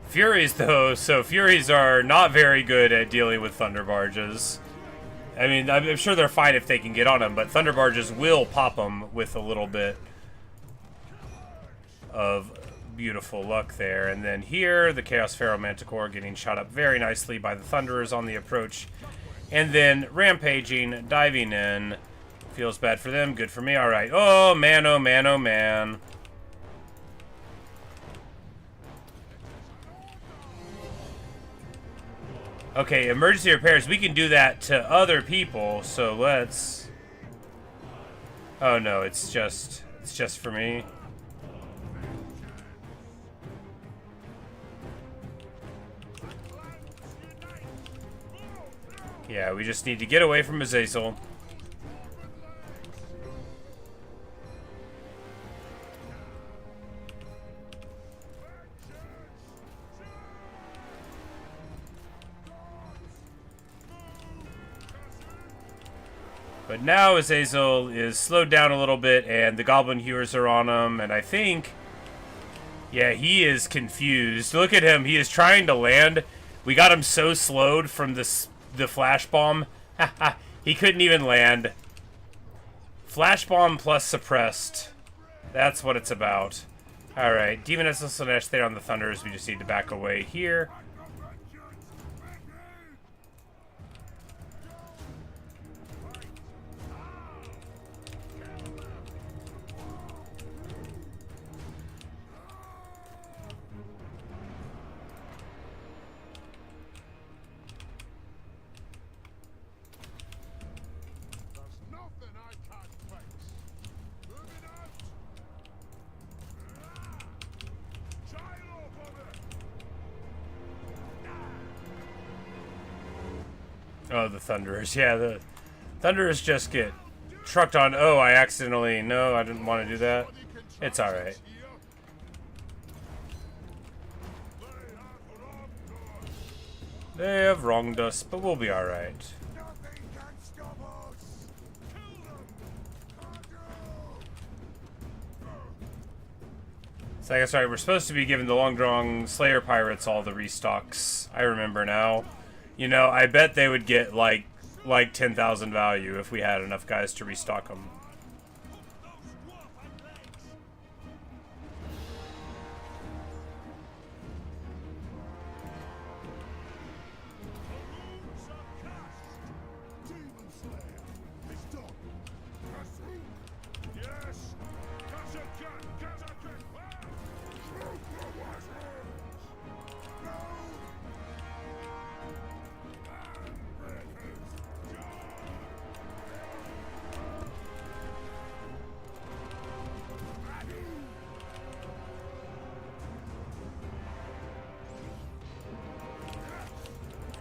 Furies, though, so Furies are not very good at dealing with Thunder Barges. I mean, I'm sure they're fine if they can get on them, but Thunder Barges will pop them with a little bit of beautiful luck there. And then here, the Chaos Pharaoh Manticore getting shot up very nicely by the Thunderers on the approach. And then rampaging, diving in. Feels bad for them, good for me. All right. Oh, man, oh, man, oh, man. Okay, emergency repairs. We can do that to other people, so let's... Oh, no, it's just for me. Yeah, we just need to get away from Azazel. But now Azazel is slowed down a little bit, and the Goblin Hewers are on him, and I think... Yeah, he is confused. Look at him, he is trying to land. We got him so slowed from the flash bomb. He couldn't even land. Flash bomb plus suppressed. That's what it's about. Alright, Demoness and Slaanesh there on the Thunders. We just need to back away here. Oh, the Thunderers. Yeah, the Thunderers just get trucked on. Oh, I accidentally... No, I didn't want to do that. It's alright. They have wronged us, but we'll be alright. So I guess, right, we're supposed to be giving the Long-Drawn Slayer Pirates all the restocks. I remember now. You know, I bet they would get, like 10,000 value if we had enough guys to restock them.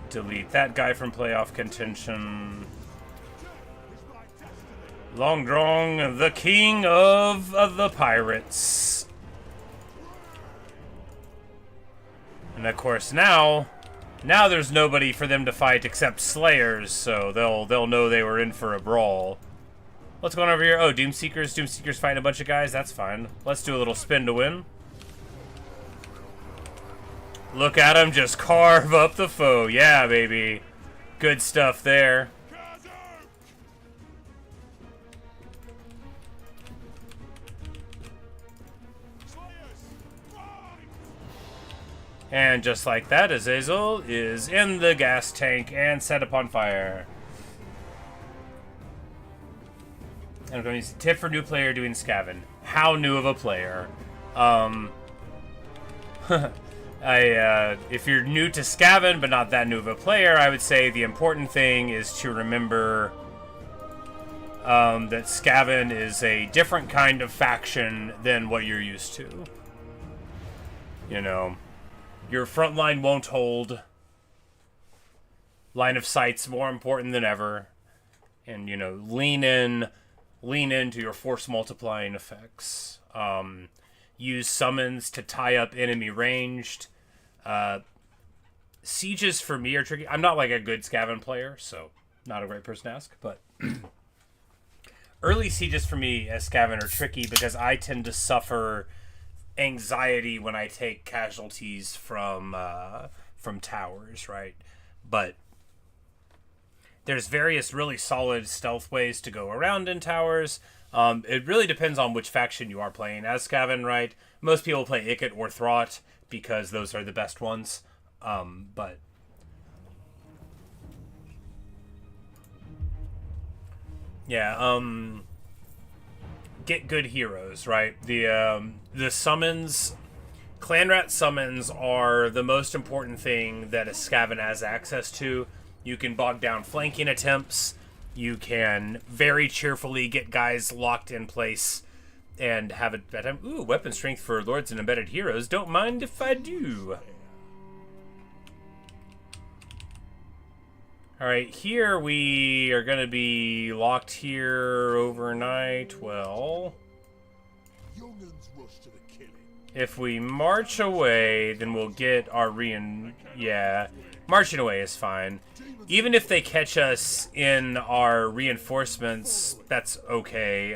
Delete that guy from playoff contention. Long-Drawn, the king of the pirates. And of course now there's nobody for them to fight except Slayers, so they'll know they were in for a brawl. What's going on over here? Oh, Doomseekers. Doomseekers fighting a bunch of guys. That's fine. Let's do a little spin to win. Look at him just carve up the foe. Yeah, baby. Good stuff there. And just like that, Azazel is in the gas tank and set upon fire. And I'm going to use a tip for new player doing Skaven. How new of a player? If you're new to Skaven, but not that new of a player, I would say the important thing is to remember that Skaven is a different kind of faction than what you're used to. You know, your front line won't hold. Line of sight's more important than ever. And, you know, lean into your force multiplying effects. Use summons to tie up enemy ranged. Sieges for me are tricky. I'm not like a good Skaven player, so not a great person to ask, but early sieges for me as Skaven are tricky because I tend to suffer anxiety when I take casualties from towers, right? But there's various really solid stealth ways to go around in towers. It really depends on which faction you are playing as Skaven, right? Most people play Ikit or Throt because those are the best ones. But yeah, get good heroes, right? The summons, Clanrat summons are the most important thing that a Skaven has access to. You can bog down flanking attempts. You can very cheerfully get guys locked in place and have it bedtime. Ooh, weapon strength for Lords and Embedded Heroes. Don't mind if I do. Alright, here we are going to be locked here overnight. Well, if we march away, then we'll get our yeah, marching away is fine. Even if they catch us in our reinforcements, that's okay.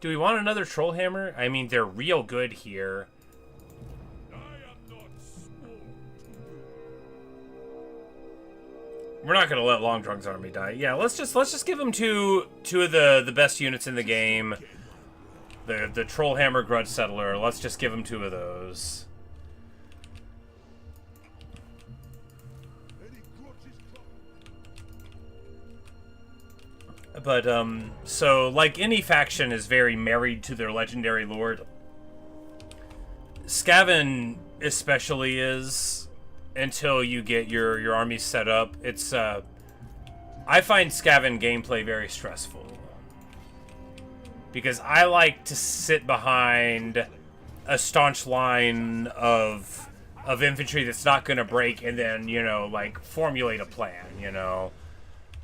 Do we want another Trollhammer? I mean, they're real good here. We're not gonna let Long-Drawn's army die. Yeah, let's just give them two of the best units in the game. The Trollhammer Grudge Settler. Let's just give them two of those. But, so, like any faction is very married to their legendary lord. Skaven especially is, until you get your army set up. It's, I find Skaven gameplay very stressful. Because I like to sit behind a staunch line of of infantry that's not going to break, and then, you know, like, formulate a plan, you know.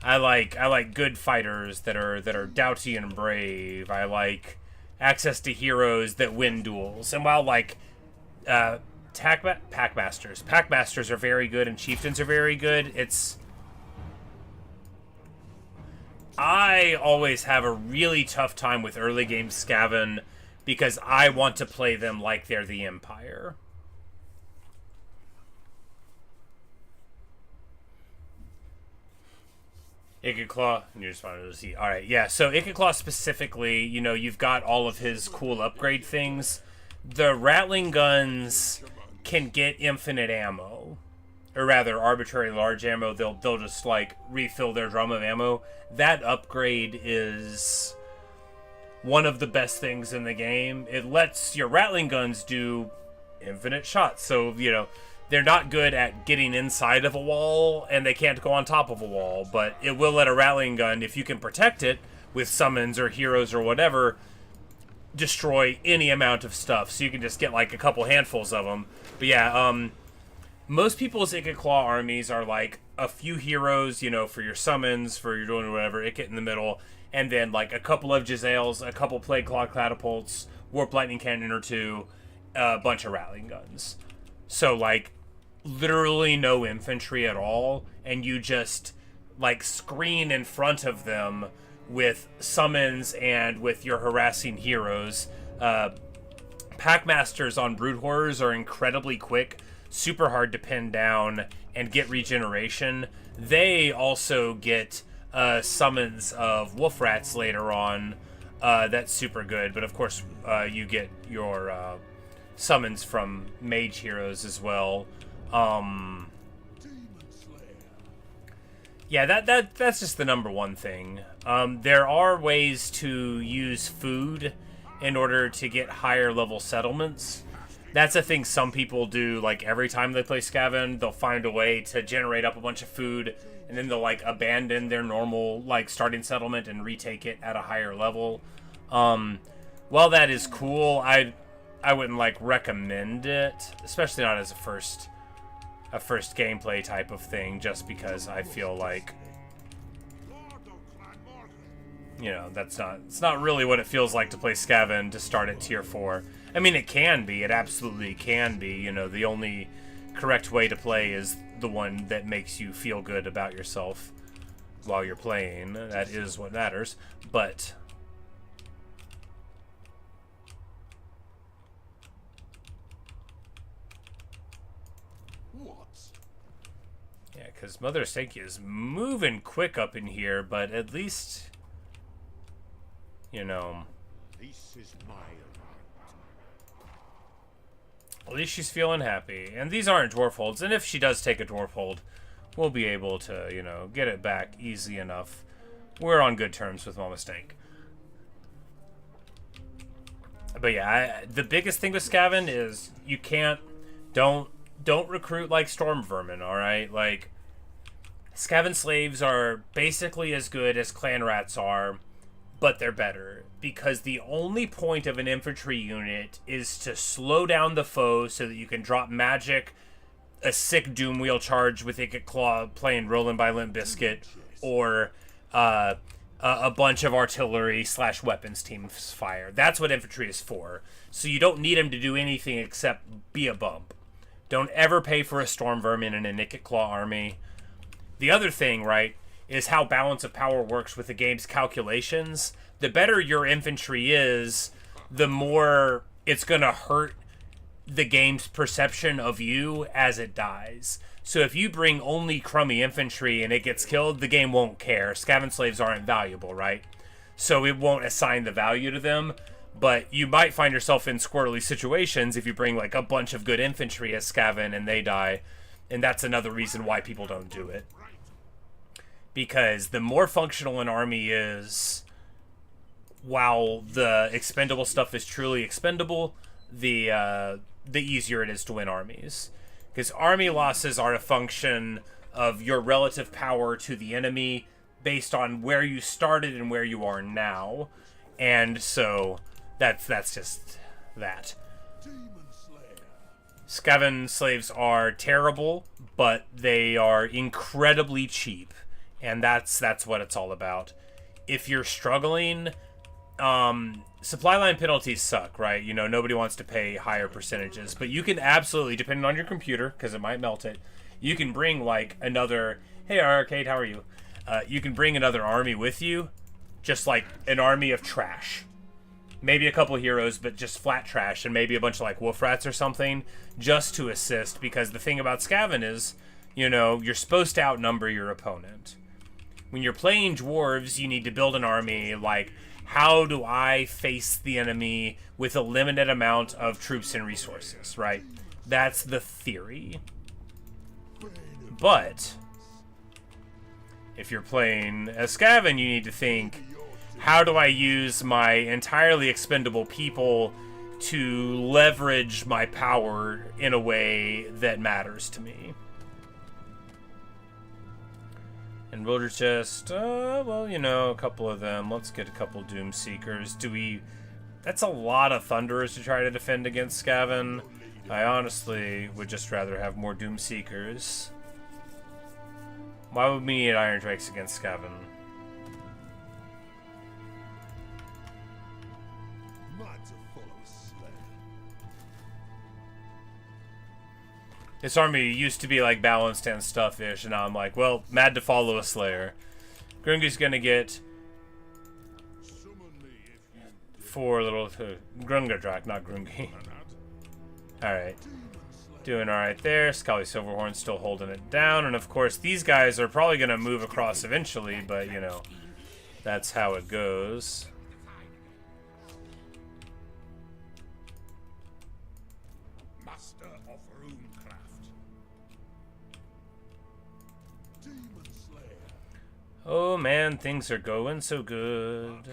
I like good fighters that are doughty and brave. I like access to heroes that win duels. And while, like, Packmasters are very good and chieftains are very good, I always have a really tough time with early game Skaven because I want to play them like they're the Empire. Ikeclaw, and you just wanted to see. Alright, yeah, so Ikeclaw specifically, you know, you've got all of his cool upgrade things. The Rattling Guns can get infinite ammo. Or rather, arbitrary large ammo. They'll just, like, refill their drum of ammo. That upgrade is one of the best things in the game. It lets your Rattling Guns do infinite shots. So, you know, they're not good at getting inside of a wall, and they can't go on top of a wall, but it will let a Rattling Gun, if you can protect it with summons or heroes or whatever, destroy any amount of stuff. So you can just get, like, a couple handfuls of them. But yeah, most people's Ikeclaw armies are, like, a few heroes, you know, for your summons, for your doing whatever, Ikit in the middle, and then, like, a couple of Jezzails, a couple Plague Claw catapults, Warp Lightning Cannon or two, a bunch of Rattling Guns. So, like, literally no infantry at all, and you just, like, screen in front of them with summons and with your harassing heroes. Packmasters on Brood Horrors are incredibly quick, super hard to pin down, and get regeneration. They also get summons of Wolf Rats later on. That's super good, but of course you get your summons from mage heroes as well. Yeah, that's just the number one thing. There are ways to use food in order to get higher level settlements. That's a thing some people do, like, every time they play Skaven. They'll find a way to generate up a bunch of food, and then they'll, like, abandon their normal, like, starting settlement and retake it at a higher level. While that is cool, I wouldn't, like, recommend it, especially not as a first gameplay type of thing, just because I feel like, you know, it's not really what it feels like to play Skaven to start at tier 4. I mean, it can be, it absolutely can be, you know, the only correct way to play is the one that makes you feel good about yourself while you're playing. That is what matters, but yeah, because Mother Stanky is moving quick up in here, but at least, you know, This is my at least she's feeling happy. And these aren't dwarf holds, and if she does take a dwarf hold, we'll be able to, you know, get it back easy enough. We're on good terms with Mama Stank. But yeah, the biggest thing with Skaven is you don't recruit like Storm Vermin, alright? Like, Skaven slaves are basically as good as clan rats are, but they're better. Because the only point of an infantry unit is to slow down the foe so that you can drop magic, a sick Doom Wheel charge with Ikeclaw playing Rollin' by Limp Bizkit, or a bunch of artillery / weapons teams fire. That's what infantry is for. So you don't need them to do anything except be a bump. Don't ever pay for a Storm Vermin in a Ikeclaw army. The other thing, right, is how balance of power works with the game's calculations. The better your infantry is, the more it's going to hurt the game's perception of you as it dies. So if you bring only crummy infantry and it gets killed, the game won't care. Skaven slaves aren't valuable, right? So it won't assign the value to them. But you might find yourself in squirrely situations if you bring, like, a bunch of good infantry as Skaven and they die. And that's another reason why people don't do it. Because the more functional an army is, while the expendable stuff is truly expendable, the easier it is to win armies. Because army losses are a function of your relative power to the enemy based on where you started and where you are now. And so that's just that. Skaven slaves are terrible, but they are incredibly cheap, and that's what it's all about. If you're struggling, supply line penalties suck, right? You know, nobody wants to pay higher percentages, but you can absolutely, depending on your computer, because it might melt it, you can bring like another, hey Arcade, how are you? You can bring another army with you, just like an army of trash. Maybe a couple heroes, but just flat trash, and maybe a bunch of like wolf rats or something, just to assist, because the thing about Skaven is, you know, you're supposed to outnumber your opponent. When you're playing dwarves, you need to build an army like, how do I face the enemy with a limited amount of troops and resources, right? That's the theory. But if you're playing a Skaven, you need to think, how do I use my entirely expendable people to leverage my power in a way that matters to me? And Builder Chest, well, you know, a couple of them. Let's get a couple Doom Seekers. That's a lot of Thunderers to try to defend against Skaven. I honestly would just rather have more Doom Seekers. Why would we need Iron Drakes against Skaven? This army used to be like balanced and stuff-ish, and now I'm like, well, mad to follow a Slayer. Grungy's gonna get 4 little... Grungerdrak, not Grungy. Alright. Doing alright there. Scully Silverhorn's still holding it down, and of course these guys are probably gonna move across eventually, but, you know, that's how it goes. Oh man, things are going so good.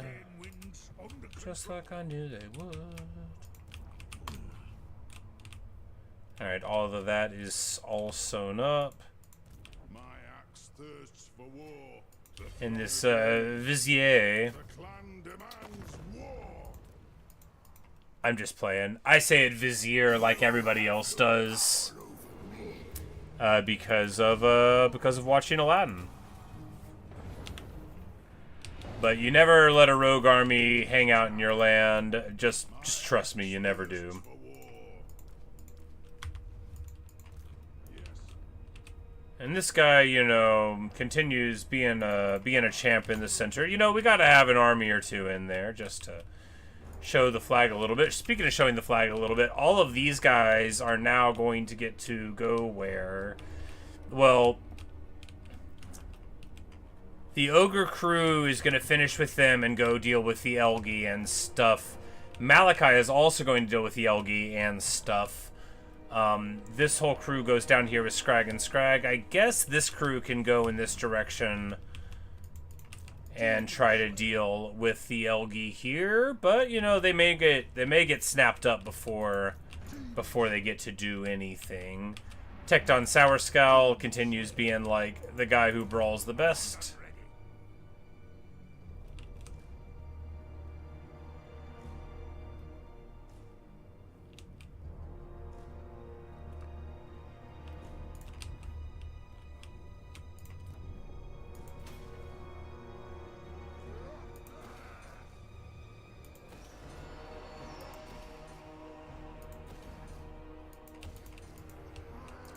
Just like I knew they would. Alright, all of that is all sewn up. My axe thirsts for war. In this Vizier. The clan demands war. I'm just playing. I say it Vizier like everybody else does. Because of watching Aladdin. But you never let a rogue army hang out in your land. Just trust me, you never do. And this guy, you know, continues being a champ in the center. You know, we gotta have an army or two in there just to show the flag a little bit. Speaking of showing the flag a little bit, all of these guys are now going to get to go where? Well, the Ogre crew is going to finish with them and go deal with the Elgi and stuff. Malakai is also going to deal with the Elgi and stuff. This whole crew goes down here with Scrag and Scrag. I guess this crew can go in this direction and try to deal with the Elgi here, but you know, they may get snapped up before they get to do anything. Tecton Sourscowl continues being like the guy who brawls the best.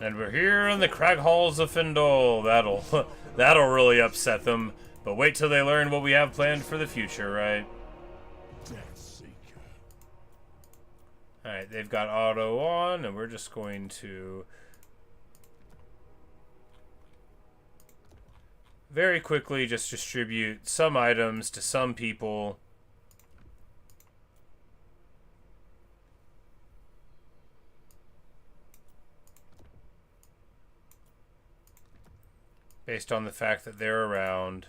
And we're here in the crag halls of Findle. That'll really upset them. But wait till they learn what we have planned for the future, right? Alright, they've got auto on, and we're just going to very quickly just distribute some items to some people. Based on the fact that they're around.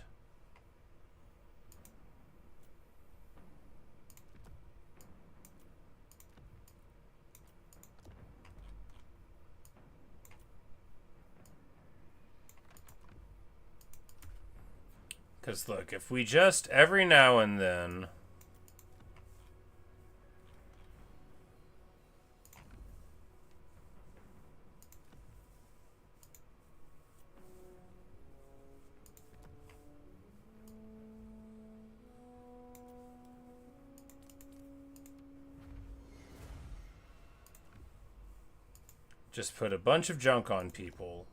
Because look, if we just every now and then Just put a bunch of junk on people.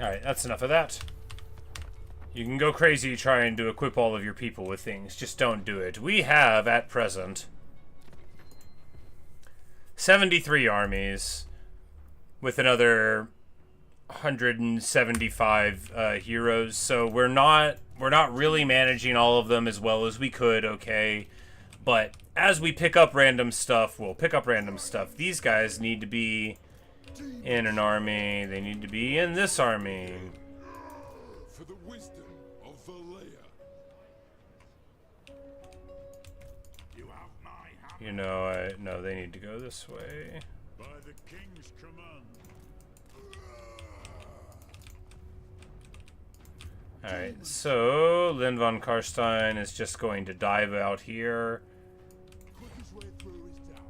Alright, that's enough of that. You can go crazy trying to equip all of your people with things. Just don't do it. We have, at present, 73 armies with another 175 heroes. So we're not really managing all of them as well as we could, okay? But as we pick up random stuff, we'll pick up random stuff. These guys need to be in an army. They need to be in this army. For the wisdom of Valea. You have my hammer. You know, no, they need to go this way. By the king's command. Alright, so Lynn von Karstein is just going to dive out here. Quickest way through is down.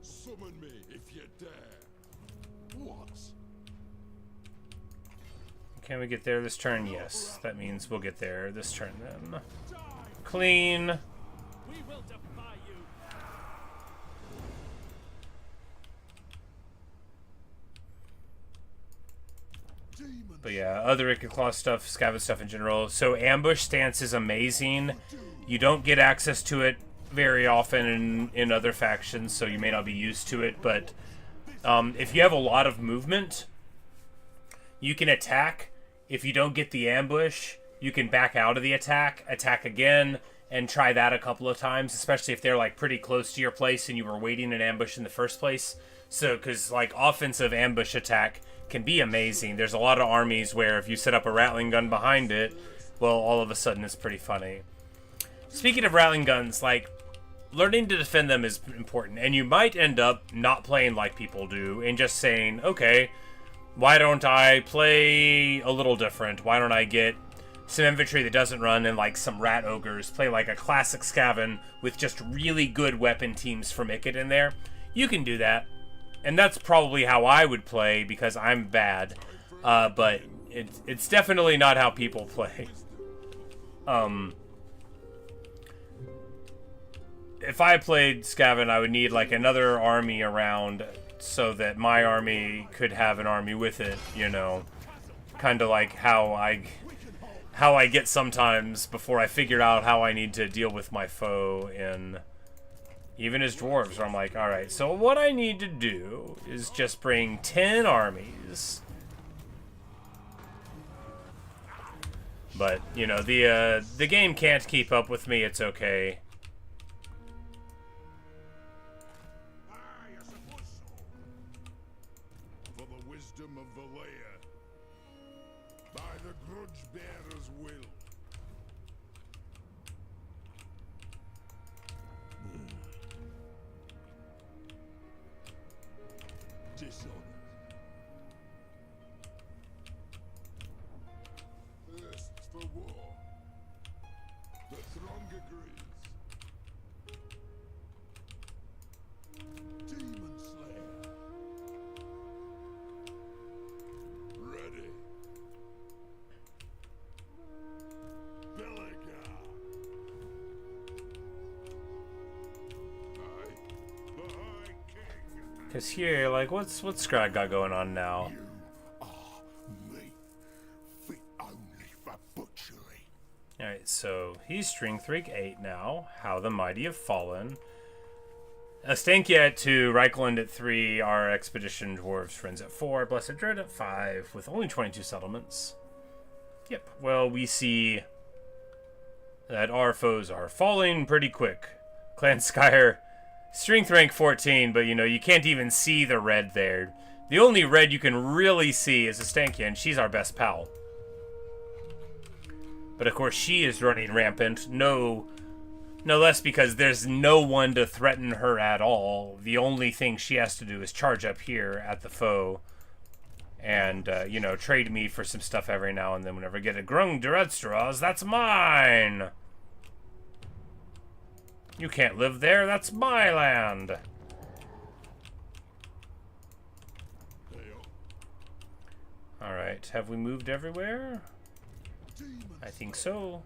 Summon me if you dare. What? Can we get there this turn? Yes. That means we'll get there this turn then. Clean. We will defy you. But yeah, other Wicked Claw stuff, Skaven stuff in general. So ambush stance is amazing. You don't get access to it very often in other factions, so you may not be used to it. But if you have a lot of movement, you can attack. If you don't get the ambush, you can back out of the attack, attack again, and try that a couple of times, especially if they're like pretty close to your place and you were waiting an ambush in the first place. So, because like offensive ambush attack can be amazing. There's a lot of armies where if you set up a rattling gun behind it, well, all of a sudden it's pretty funny. Speaking of rattling guns, like, learning to defend them is important, and you might end up not playing like people do and just saying, okay, why don't I play a little different? Why don't I get some infantry that doesn't run and like some rat ogres, play like a classic Skaven with just really good weapon teams from Ikit in there? You can do that. And that's probably how I would play because I'm bad. But it's definitely not how people play. If I played Skaven, I would need like another army around so that my army could have an army with it, you know. Kind of like how I get sometimes before I figure out how I need to deal with my foe in even as dwarves, where I'm like, alright, so what I need to do is just bring 10 armies. But, you know, the game can't keep up with me, it's okay. For the wisdom of Valea. By the grudge bearer's will. Dishonor. Thirsts for war. The throng agrees. Demon Slayer. Ready. Belagar. I, the High King. Because here, like, what's Scrag got going on now? You are meat, fit only for butchery. Alright, so he's String Threak 8 now. How the Mighty have Fallen. Stanky at 2, Reikland at 3, our Expedition Dwarves Friends at 4, Blessed Dread at 5, with only 22 settlements. Yep, well, we see that our foes are falling pretty quick. Clan Skyer, strength rank 14, but you know, you can't even see the red there. The only red you can really see is Stanky, and she's our best pal. But of course, she is running rampant. No less because there's no one to threaten her at all. The only thing she has to do is charge up here at the foe and you know, trade me for some stuff every now and then whenever I get a Grung Duretstras. That's mine! You can't live there, that's my land! Alright, have we moved everywhere? I think so.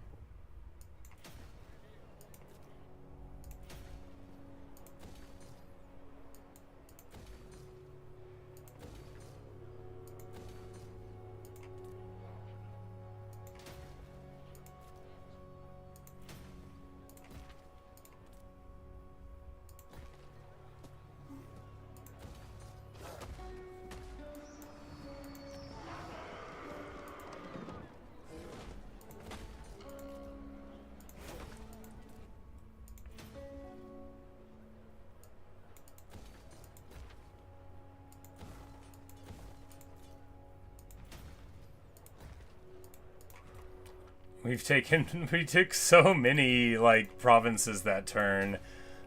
We took so many, like, provinces that turn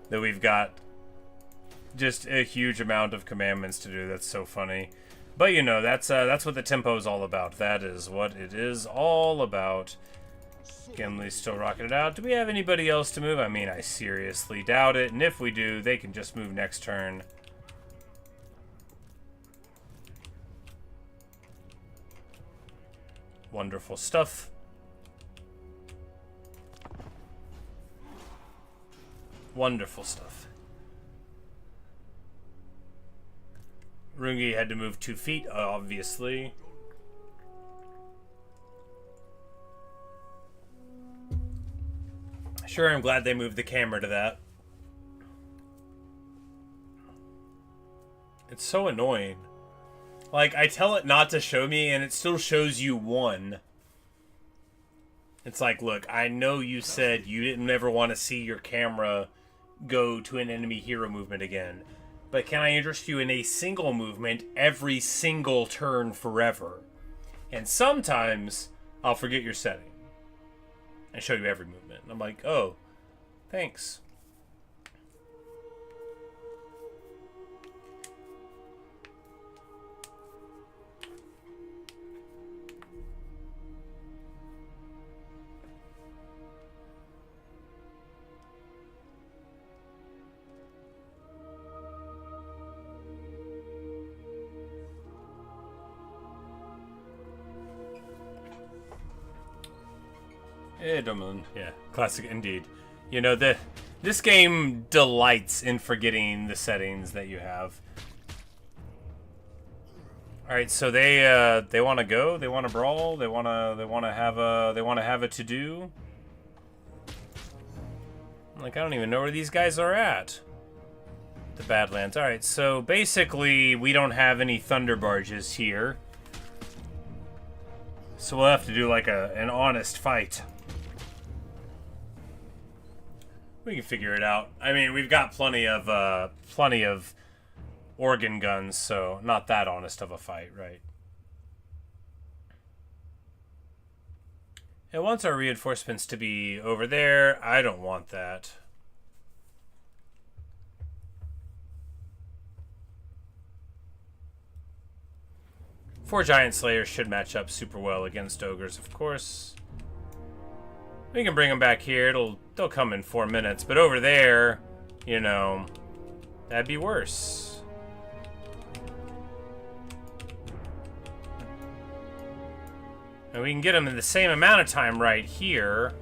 that we've got just a huge amount of commandments to do. That's so funny. But, you know, that's what the tempo is all about. That is what it is all about. Gimli's still rocking it out. Do we have anybody else to move? I mean, I seriously doubt it. And if we do, they can just move next turn. Wonderful stuff. Wonderful stuff. Rungi had to move 2 feet, obviously. Sure, I'm glad they moved the camera to that. It's so annoying. Like, I tell it not to show me, and it still shows you 1. It's like, look, I know you said you didn't ever want to see your camera go to an enemy hero movement again, but can I interest you in a single movement every single turn forever? And sometimes I'll forget your setting and show you every movement. And I'm like, oh, thanks. Yeah, classic indeed. You know, this game delights in forgetting the settings that you have. All right, so they want to go, they want to brawl, they want to have a to do. Like, I don't even know where these guys are at. The Badlands. All right, so basically we don't have any thunder barges here, so we'll have to do like an honest fight. We can figure it out. I mean, we've got plenty of organ guns, so not that honest of a fight, right? It wants our reinforcements to be over there. I don't want that. Four Giant Slayers should match up super well against ogres, of course. We can bring them back here. They'll come in 4 minutes. But over there, you know, that'd be worse. And we can get them in the same amount of time right here.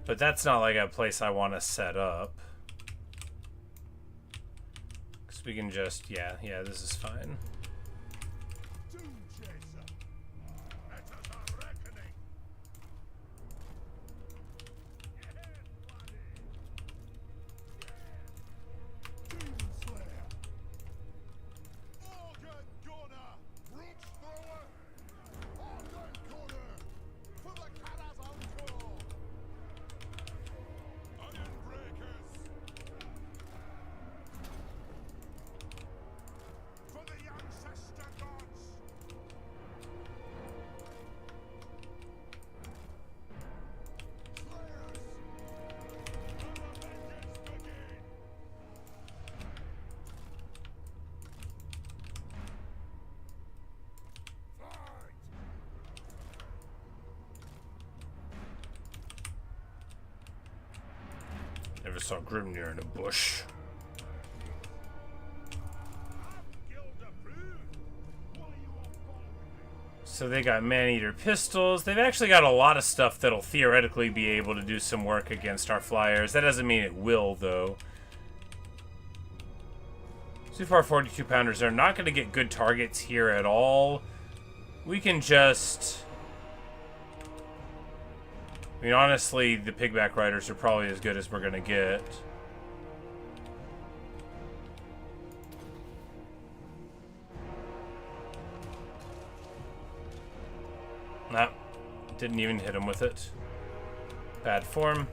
But that's not like a place I want to set up. Because we can just, yeah, this is fine. just saw Grimnir in a bush. So they got man-eater pistols. They've actually got a lot of stuff that'll theoretically be able to do some work against our flyers. That doesn't mean it will, though. So far, 42-pounders are not going to get good targets here at all. We can just... I mean, honestly, the pigback riders are probably as good as we're going to get. Nah, didn't even hit him with it. Bad form.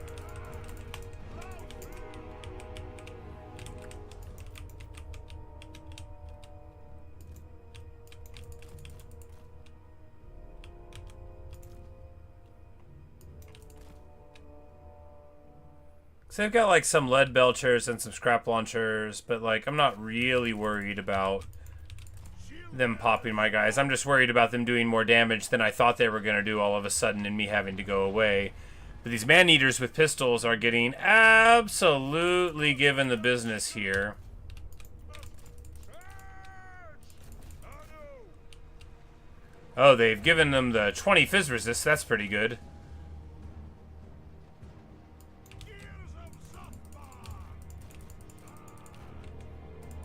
So they've got like some lead belchers and some scrap launchers, but like I'm not really worried about them popping my guys. I'm just worried about them doing more damage than I thought they were going to do all of a sudden and me having to go away. But these man-eaters with pistols are getting absolutely given the business here. Oh, they've given them the 20 fizz resist. That's pretty good.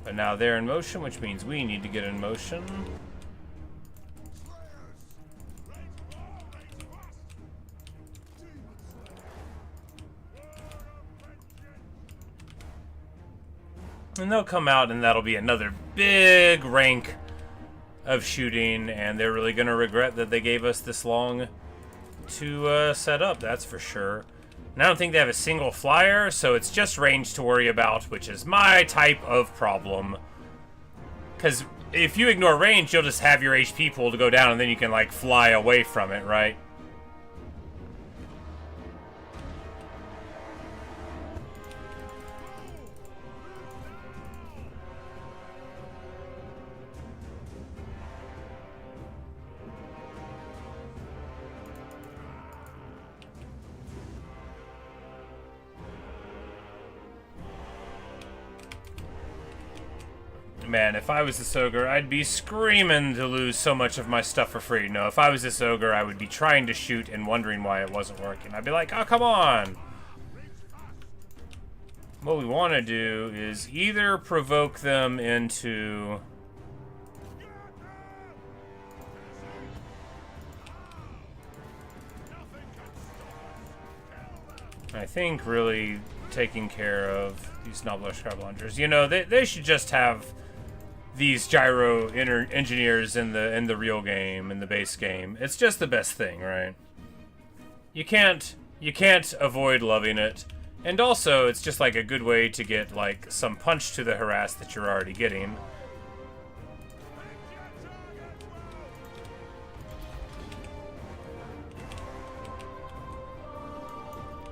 But now they're in motion, which means we need to get in motion. And they'll come out, and that'll be another big rank of shooting, and they're really going to regret that they gave us this long to set up, that's for sure. And I don't think they have a single flyer, so it's just range to worry about, which is my type of problem. Because if you ignore range, you'll just have your HP pool to go down, and then you can, like, fly away from it, right? Man, if I was this ogre, I'd be screaming to lose so much of my stuff for free. No, if I was this ogre, I would be trying to shoot and wondering why it wasn't working. I'd be like, oh, come on! What we want to do is either provoke them into... I think really taking care of these Nobbler Scrap Launchers. You know, they should just have these gyro engineers in the real game, in the base game. It's just the best thing, right? You can't avoid loving it. And also, it's just like a good way to get like some punch to the harass that you're already getting.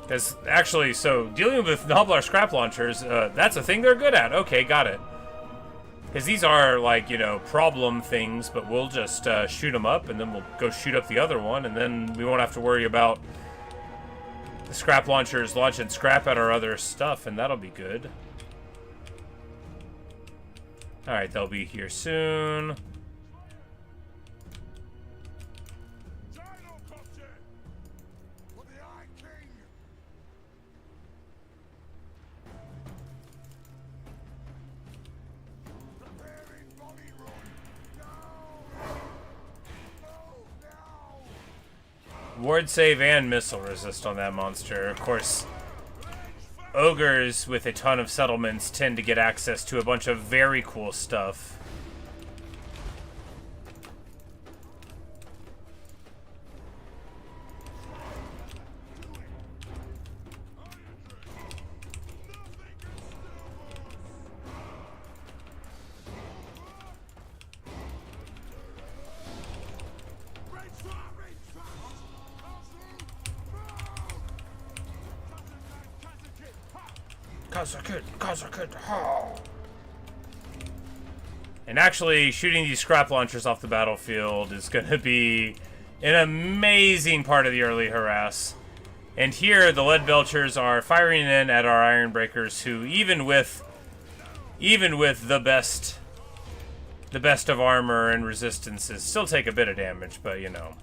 Because actually, so dealing with Nobbler Scrap Launchers, that's a thing they're good at. Okay, got it. Because these are, like, you know, problem things, but we'll just shoot them up, and then we'll go shoot up the other one, and then we won't have to worry about the scrap launchers launching scrap at our other stuff, and that'll be good. Alright, they'll be here soon. Ward save and missile resist on that monster. Of course, ogres with a ton of settlements tend to get access to a bunch of very cool stuff. And actually, shooting these scrap launchers off the battlefield is going to be an amazing part of the early harass. And here, the lead belchers are firing in at our iron breakers, who even with the best of armor and resistances, still take a bit of damage. But you know,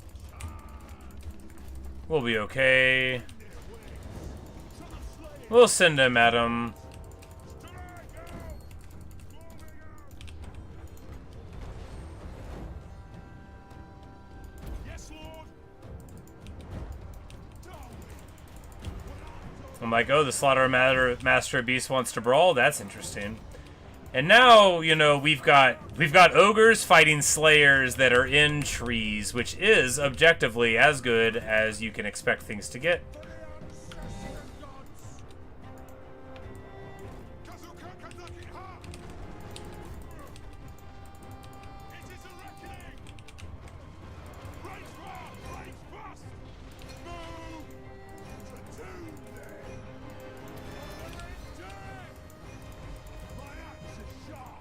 we'll be okay. We'll send them at them. I'm like, oh, the Slaughter Master of Beasts wants to brawl? That's interesting. And now, you know, we've got ogres fighting slayers that are in trees, which is objectively as good as you can expect things to get.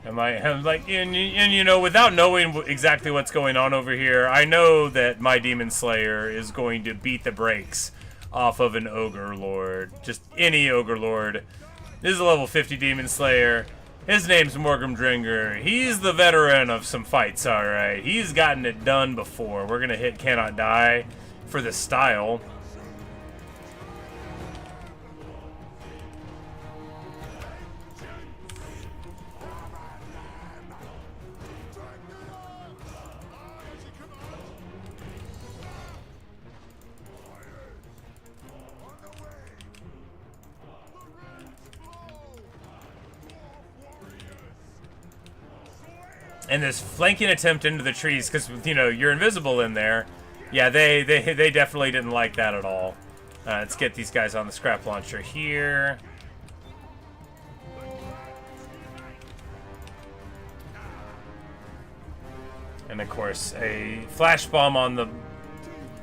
I'm like, and you know, without knowing exactly what's going on over here, I know that my Demon Slayer is going to beat the brakes off of an Ogre Lord. Just any Ogre Lord. This is a level 50 Demon Slayer. His name's Morgrimdringer. He's the veteran of some fights, alright. He's gotten it done before. We're gonna hit Cannot Die for the style. And this flanking attempt into the trees, because, you know, you're invisible in there. Yeah, they definitely didn't like that at all. Let's get these guys on the scrap launcher here. And, of course, a flash bomb on the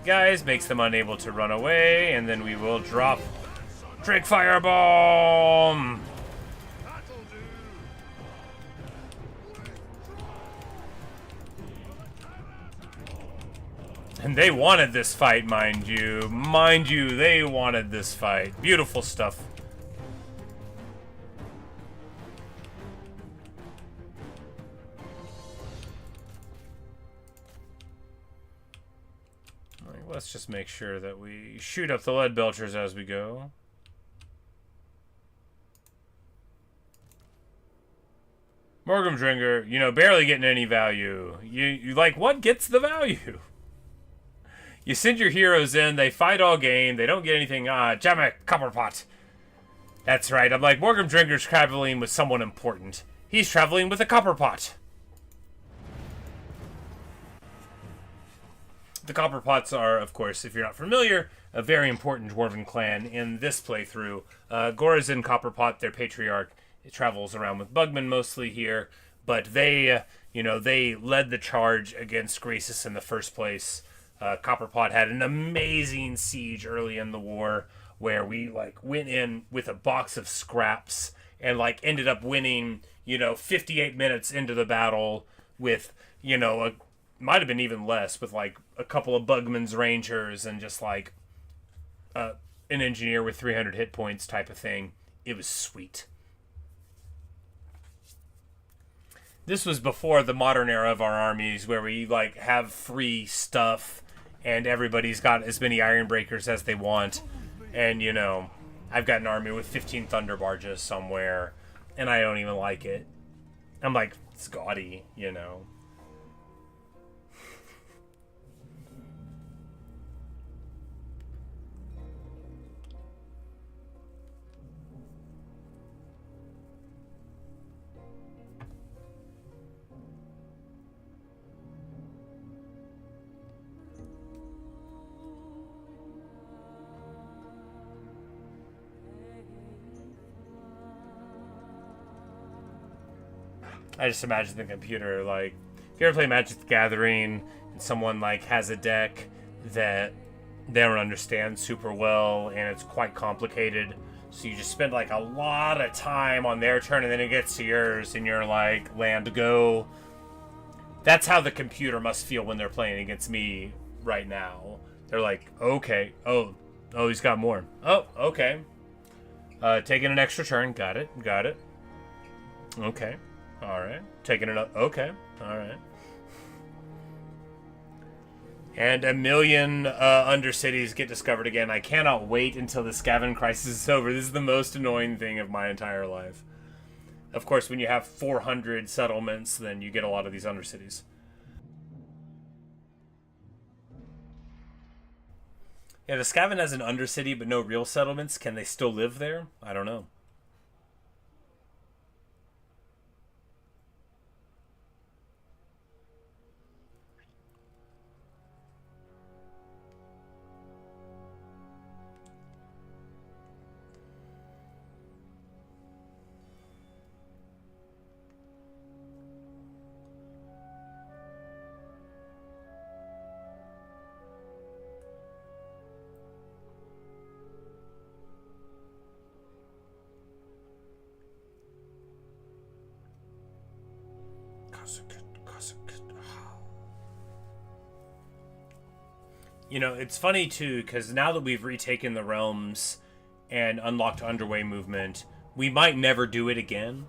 guys makes them unable to run away. And then we will drop Drake Firebomb! And they wanted this fight, mind you. Mind you, they wanted this fight. Beautiful stuff. Right, let's just make sure that we shoot up the lead belchers as we go. Morgrimdringer, you know, barely getting any value. You like, what gets the value? You send your heroes in, they fight all game, they don't get anything. Jamek, Copperpot. That's right, I'm like, Morgrimdringer's traveling with someone important. He's traveling with a Copperpot. The Copperpots are, of course, if you're not familiar, a very important Dwarven clan in this playthrough. Gorazin Copperpot, their patriarch, travels around with Bugman mostly here, but they, you know, they led the charge against Gracis in the first place. Copperpot had an amazing siege early in the war where we like went in with a box of scraps and like ended up winning, you know, 58 minutes into the battle with, you know, might have been even less, with like a couple of Bugman's Rangers and just like an engineer with 300 hit points type of thing. It was sweet. This was before the modern era of our armies where we like have free stuff and everybody's got as many iron breakers as they want. And, you know, I've got an army with 15 thunder barges somewhere, and I don't even like it. I'm like, it's gaudy, you know. I just imagine the computer, like, if you ever play Magic the Gathering and someone, like, has a deck that they don't understand super well and it's quite complicated, so you just spend, like, a lot of time on their turn and then it gets to yours and you're like, land, go. That's how the computer must feel when they're playing against me right now. They're like, okay, oh, Oh, he's got more. Oh, okay. Taking an extra turn. Got it. Got it. Okay. All right. Taking another. Okay. All right. And 1,000,000 Undercities get discovered again. I cannot wait until the Skaven crisis is over. This is the most annoying thing of my entire life. Of course, when you have 400 settlements, then you get a lot of these Undercities. Yeah, the Skaven has an Undercity but no real settlements. Can they still live there? I don't know. You know, it's funny too, because now that we've retaken the realms and unlocked underway movement, we might never do it again.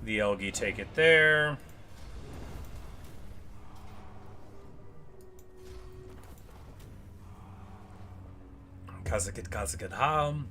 The Elgi take it there. Kazakit Ham.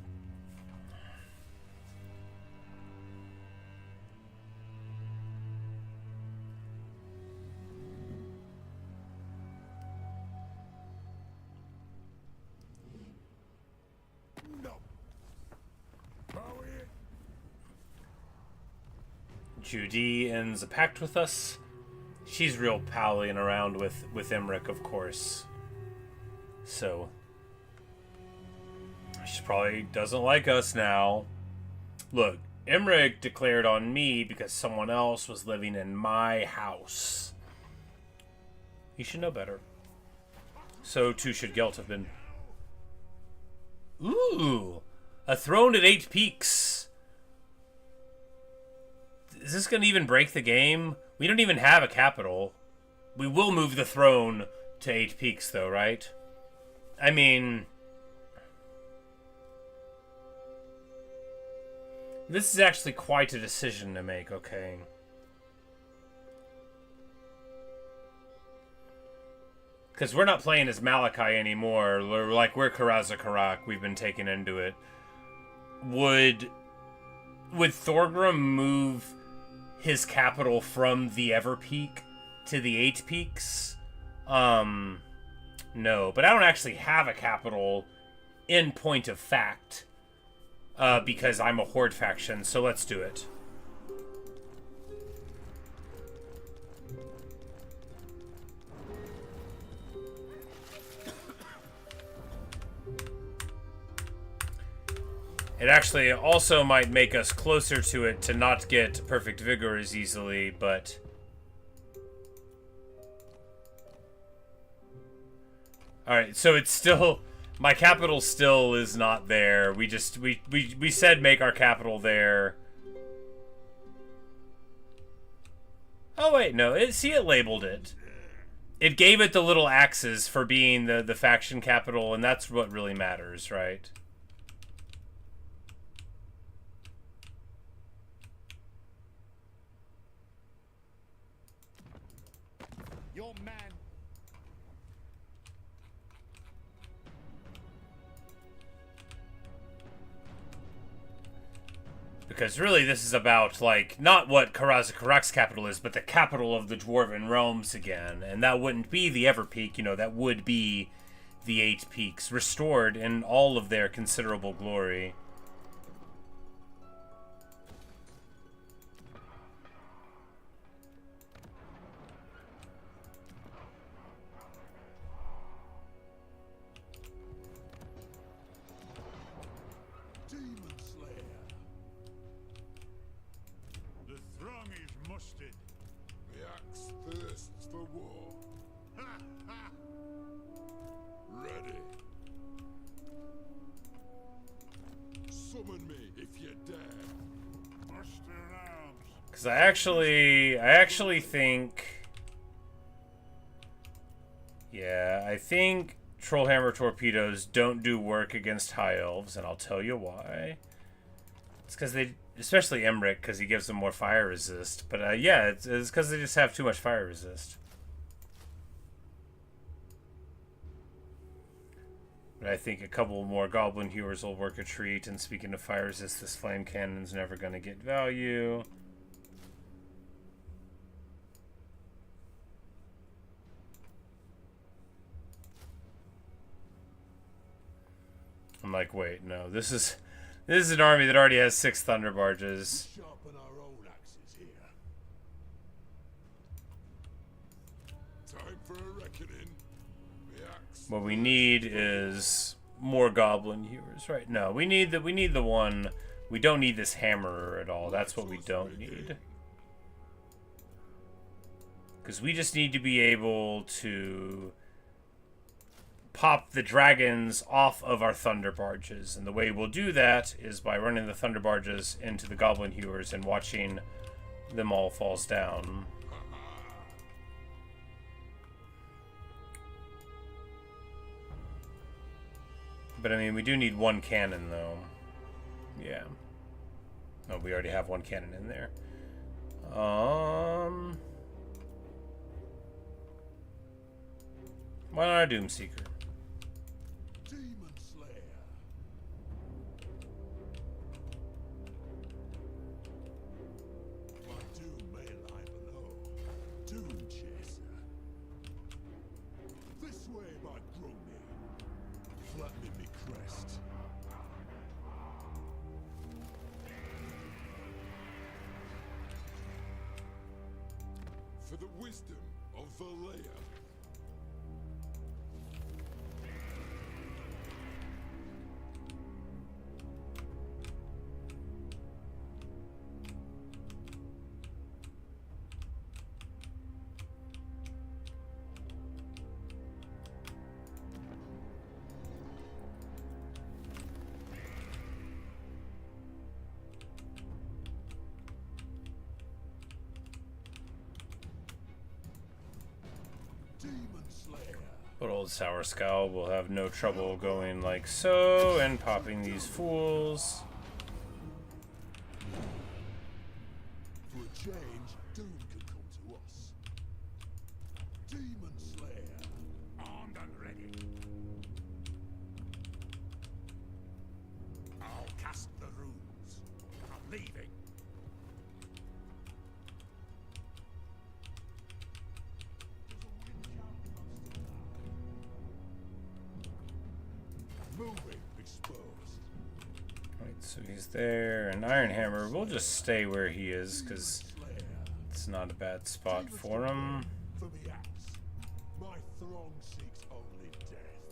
Judy ends a pact with us. She's real palling around with Emmerich, of course. So she probably doesn't like us now. Look, Emmerich declared on me because someone else was living in my house. You should know better. So too should Gelt have been. Ooh, a throne at 8 peaks. Is this going to even break the game? We don't even have a capital. We will move the throne to 8 peaks, though, right? I mean, this is actually quite a decision to make, okay? Because we're not playing as Malakai anymore. We're Karaz Ankor. We've been taken into it. Would Thorgrim move his capital from the Everpeak to the 8 peaks? No, but I don't actually have a capital in point of fact, because I'm a Horde faction, so let's do it. It actually also might make us closer to it to not get perfect vigor as easily, but alright, so it's still, my capital still is not there. We said make our capital there. Oh wait, no, it labeled it. It gave it the little axes for being the faction capital, and that's what really matters, right? Your man. Because really this is about, like, not what Karaz Ankor's capital is, but the capital of the Dwarven realms again. And that wouldn't be the Everpeak, you know, that would be the 8 peaks, restored in all of their considerable glory. Because I actually think Yeah, I think Trollhammer torpedoes don't do work against high elves, and I'll tell you why. It's because they, especially Emmerich, because he gives them more fire resist. But yeah, it's because they just have too much fire resist. But I think a couple more Goblin Hewers will work a treat. And speaking of fire resist, this Flame Cannon's never going to get value. I'm like, wait, no, this is an army that already has 6 Thunder Barges. Sharpen our own axes here. Time for a reckoning. The axe. What we need is more Goblin Hewers, right? No, we need the one. We don't need this Hammerer at all. That's what we don't need. Because we just need to be able to pop the dragons off of our Thunder Barges. And the way we'll do that is by running the Thunder Barges into the Goblin Hewers and watching them all falls down. But I mean, we do need 1 cannon though. Yeah. Oh, we already have 1 cannon in there. Why not a Doomseeker? Demon Slayer. My doom may lie below. Doom Chaser. This way, my Grumney. Flattening me crest. For the wisdom of Valea. But old Sour Scowl will have no trouble going like so and popping these fools. For a change, doom can come to us. Demon Slayer. Armed and ready. I'll cast the runes. I'm leaving. Moving exposed. Right, so he's there, and Iron Hammer will just stay where he is because it's not a bad spot for him. For the axe. My throng seeks only death.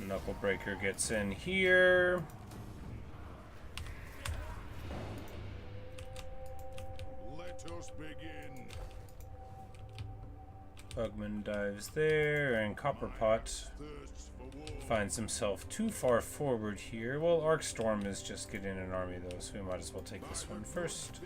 Knucklebreaker gets in here. Let us begin. Bugman dives there, and Copperpot Thirsts for war. finds himself too far forward here. Well, Arcstorm is just getting an army though, so we might as well take this one first.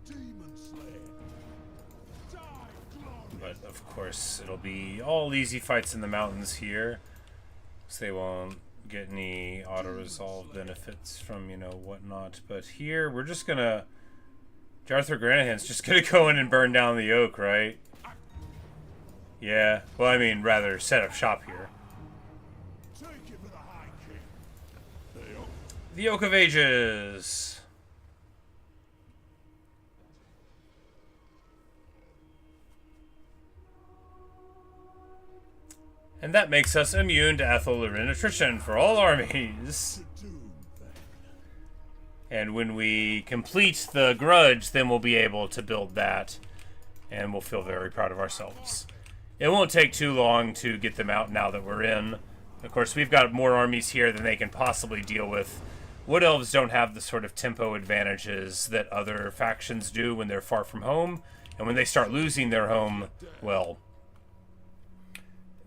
Demon Slayer. Die, glory. But of course, it'll be all easy fights in the mountains here, so they won't get any auto-resolve benefits from, you know, whatnot. But here, we're just gonna... Jarthur Granahan's just gonna go in and burn down the oak, right? Yeah, well, I mean, rather set up shop here. Take it for the High King. The Oak of Ages. And that makes us immune to Ethelred attrition for all armies. And when we complete the Grudge, then we'll be able to build that. And we'll feel very proud of ourselves. It won't take too long to get them out now that we're in. Of course, we've got more armies here than they can possibly deal with. Wood Elves don't have the sort of tempo advantages that other factions do when they're far from home. And when they start losing their home, well,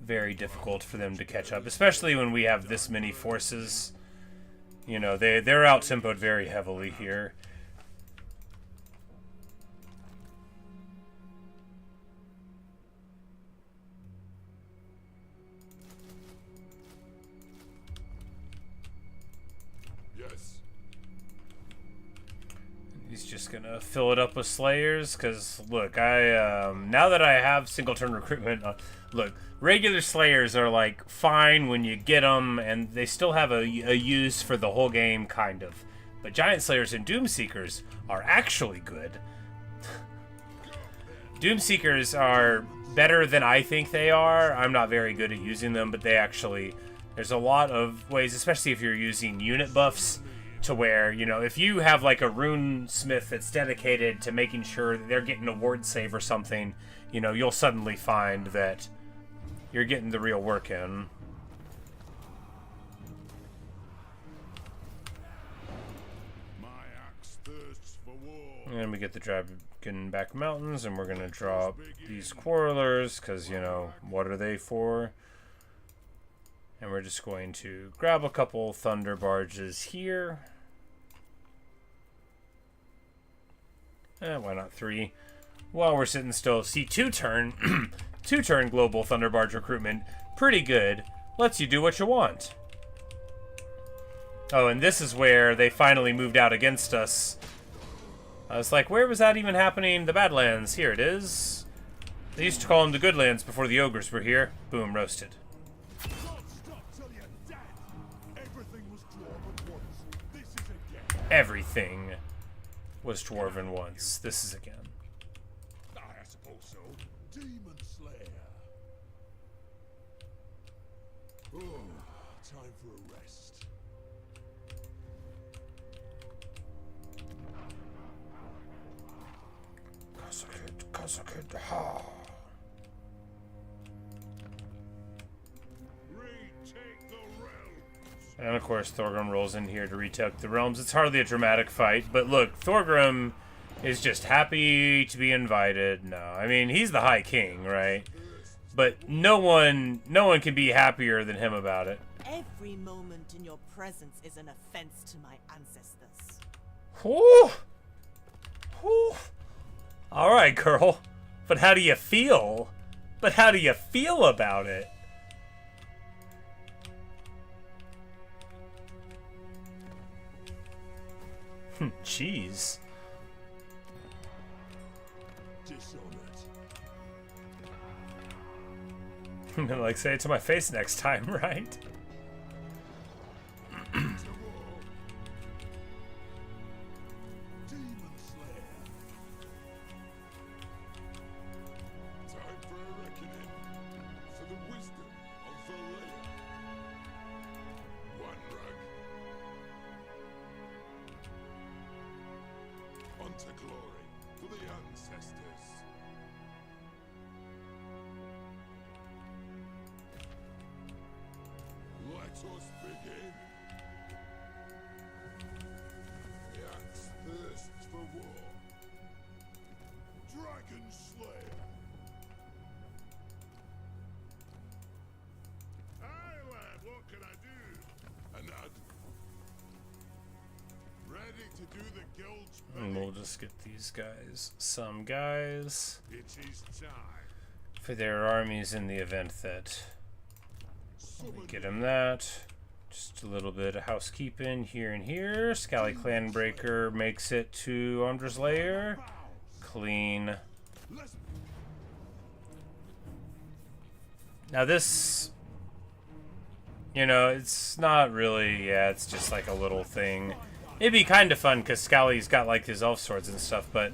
very difficult for them to catch up. Especially when we have this many forces. You know, they're out-tempoed very heavily here. He's just gonna fill it up with Slayers, because, look, now that I have single-turn recruitment, look, regular Slayers are, like, fine when you get them, and they still have a use for the whole game, kind of. But Giant Slayers and Doomseekers are actually good. Doomseekers are better than I think they are. I'm not very good at using them, but they actually... There's a lot of ways, especially if you're using unit buffs, to where, you know, if you have like a rune smith that's dedicated to making sure that they're getting a ward save or something, you know, you'll suddenly find that you're getting the real work in. My axe thirsts for war. And we get the Dragon Back Mountains, and we're gonna drop these Quarrelers, because, you know, what are they for? And we're just going to grab a couple Thunder Barges here. Why not 3? While we're sitting still. See, 2-turn, 2-turn global Thunder Barge recruitment. Pretty good. Lets you do what you want. Oh, and this is where they finally moved out against us. I was like, where was that even happening? The Badlands. Here it is. They used to call them the Goodlands before the Ogres were here. Boom, roasted. Everything was dwarven once. This is again. I suppose so. Demon Slayer. Oh, time for a rest. Kazakid, ha. Retake the realms. And of course, Thorgrim rolls in here to retake the realms. It's hardly a dramatic fight, but look, Thorgrim is just happy to be invited. No, I mean, he's the High King, right? But no one can be happier than him about it. Every moment in your presence is an offense to my ancestors. Whew. Whew. All right, girl. But how do you feel? But how do you feel about it? Jeez. I'm gonna like say it to my face next time, right? And we'll just get these guys some guys for their armies in the event that we get them that. Just a little bit of housekeeping here and here. Scally Clanbreaker makes it to Omdra's Lair. Clean. Now this, you know, it's not really, yeah, it's just like a little thing. It'd be kind of fun because Scally's got like his elf swords and stuff, but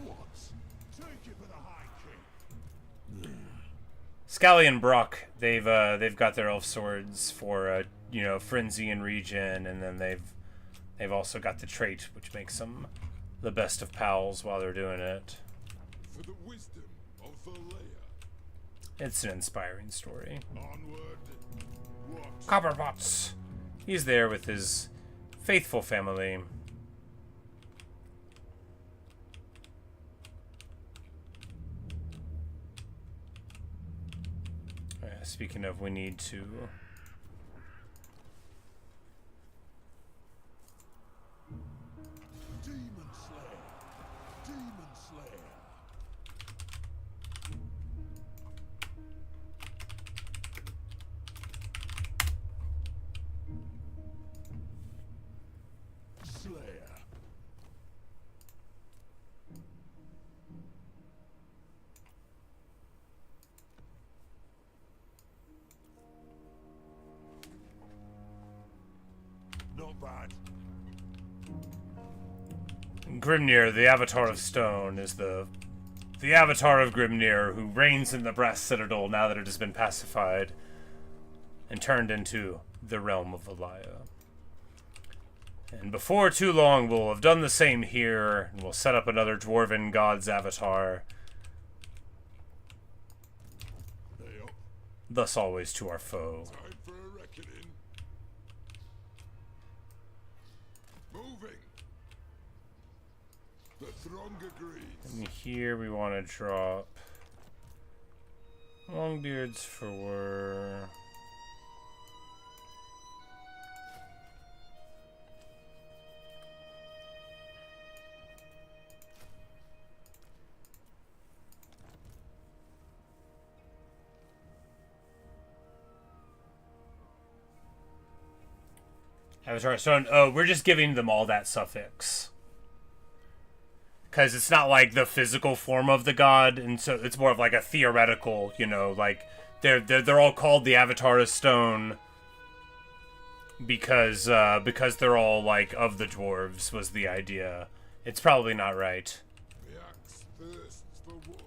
Scally and Brock, they've got their elf swords for you know, frenzy and regen, and then they've also got the trait which makes them the best of pals while they're doing it. For the wisdom of Valea. It's an inspiring story. Onward. What? Copperpots. He's there with his faithful family. Speaking of, we need to... Demon Slayer. Demon Slayer. Slayer. Not bad. Grimnir, the Avatar of Stone, is the Avatar of Grimnir who reigns in the Brass Citadel now that it has been pacified and turned into the realm of Valaya. And before too long, we'll have done the same here, and we'll set up another Dwarven God's Avatar. Hey up. Thus always to our foe. Time for a reckoning. Moving. The throng agrees. And here we want to drop Longbeards for war. Avatar Stone. Oh, we're just giving them all that suffix. Because it's not like the physical form of the god, and so it's more of like a theoretical, you know, like they're all called the Avatar of Stone because they're all like of the dwarves was the idea. It's probably not right. The axe thirsts for war.